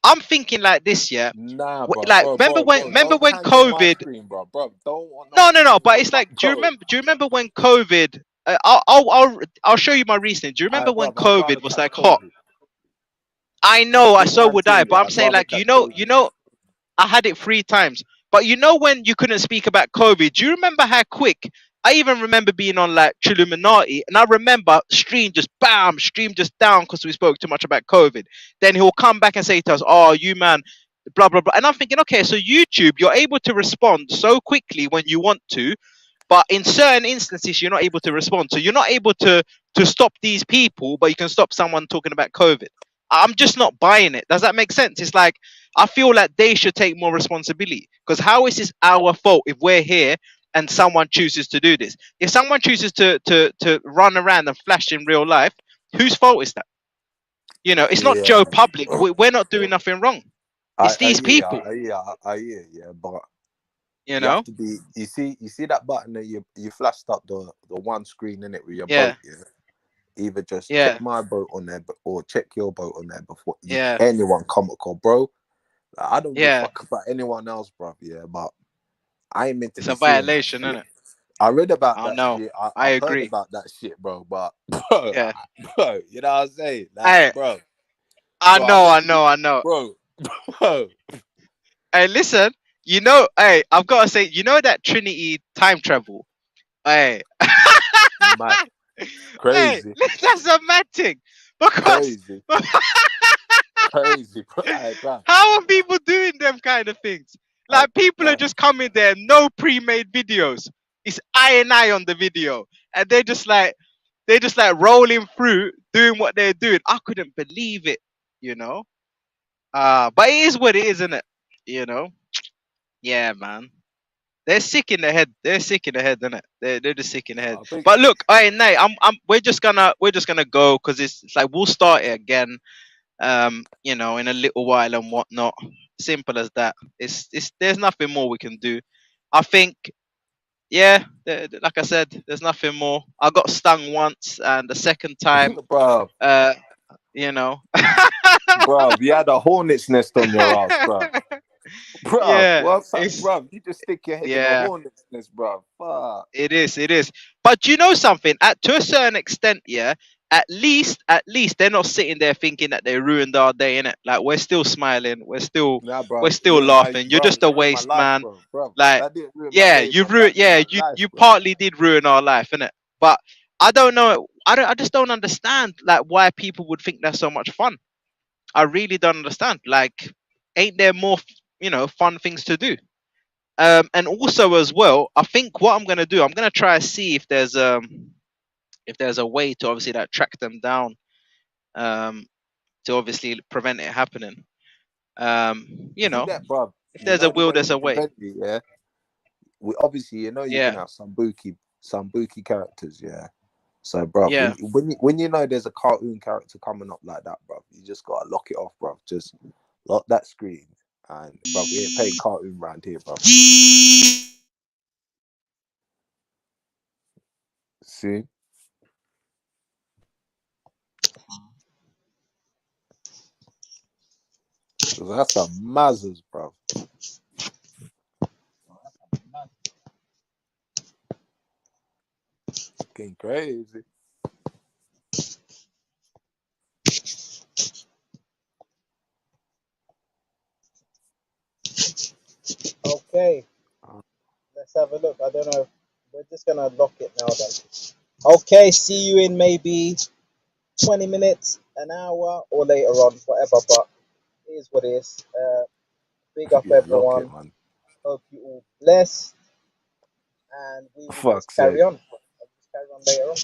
I'm thinking like this, yeah. Nah, bro, Like, remember don't when cancel my COVID? screen, bro. Don't want No. But it's bro. like, do you remember when COVID? I'll show you my reasoning. Do you remember Alright, when bro, I'd rather COVID was catch like hot? COVID. I know, I Big so man would I. thing, But yeah. I'm I'd saying rather like, catch COVID. I had it 3 times. But you know when you couldn't speak about COVID? Do you remember how quick? I even remember being on like Chilluminati, and I remember stream just down because we spoke too much about COVID. Then he'll come back and say to us, "Oh, you man, blah blah blah." And I'm thinking, okay, so YouTube, you're able to respond so quickly when you want to, but in certain instances, you're not able to respond. So you're not able to stop these people, but you can stop someone talking about COVID. I'm just not buying it. Does that make sense? It's like I feel like they should take more responsibility, because how is this our fault if we're here and someone chooses to do this? If someone chooses to run around and flash in real life, whose fault is that? You know, it's not Yeah, Joe Public. We're not doing nothing wrong. It's these people. I hear, yeah, but You you have know? to be. You see that button that you flashed up the one screen in it with your Yeah. boat, yeah. Either just Yeah. check my boat on there, or check your boat on there before Yeah. anyone come or call, bro. Like, I don't give a Yeah. fuck about anyone else, bro. Yeah, but I ain't meant to It's be a seeing that violation, shit. isn't it? I read about I that know. shit. I I've heard agree. about that shit, bro. But bro, Yeah. bro, you know what I'm saying? Like, Hey, bro, I I'm meant to be, know. bro. Hey, listen, hey, I've got to say, that Trinity time travel, hey, Mad, hey, crazy, that's a mad thing, because crazy, bro. Hey, bro. how are people doing them kind of things? Like, people are just coming there, no pre-made videos. It's I on the video, and they're just like rolling through, doing what they're doing. I couldn't believe it, you know. But it is what it is, isn't it? You know. Yeah, man. They're sick in the head. They're sick in the head, innit? They're just sick in the head. I think, But look, hey, Nate, we're just gonna go, because it's like we'll start it again. In a little while and whatnot. Simple as that. It's there's nothing more we can do. I think, yeah, like I said, there's nothing more. I got stung once, and the second time, bro, you know. bro, you had a hornet's nest on your ass, bro. Bro, Yeah, what's up, it's bro? You just stick your head in a yeah. hornet's nest, bro. Fuck. It is. But you know something? To a certain extent, yeah. At least they're not sitting there thinking that they ruined our day, innit? Like, we're still smiling, we're still Nah, bro, laughing. You're just it a ruined my waste, life, man. bro. Like, That didn't ruin my yeah, day, you bro. That ruined my life, you bro. partly did ruin our life, innit? But I don't know. I just don't understand, like, why people would think that's so much fun. I really don't understand. Like, ain't there more, fun things to do? And also as well, I think what I'm gonna do, I'm gonna try to see if there's a way to obviously like track them down, to obviously prevent it happening. You see that, bro? If You there's a know the will, way there's to a way. prevent it, yeah. We obviously, you can Yeah, have some bookie characters, yeah. So, bro, yeah, when you know there's a cartoon character coming up like that, bro, you just gotta lock it off, bro. Just lock that screen, and bro, we ain't paying cartoon round here, bro. See, that's a mazzers, bro. Fucking crazy. Okay, let's have a look. I don't know. We're just gonna lock it now then. Okay, see you in maybe 20 minutes, an hour, or later on, whatever. But it is what it is. Big up Yeah, lock it, everyone. man. Hope you all blessed, and we will just Fuck's carry sake. on. Later on.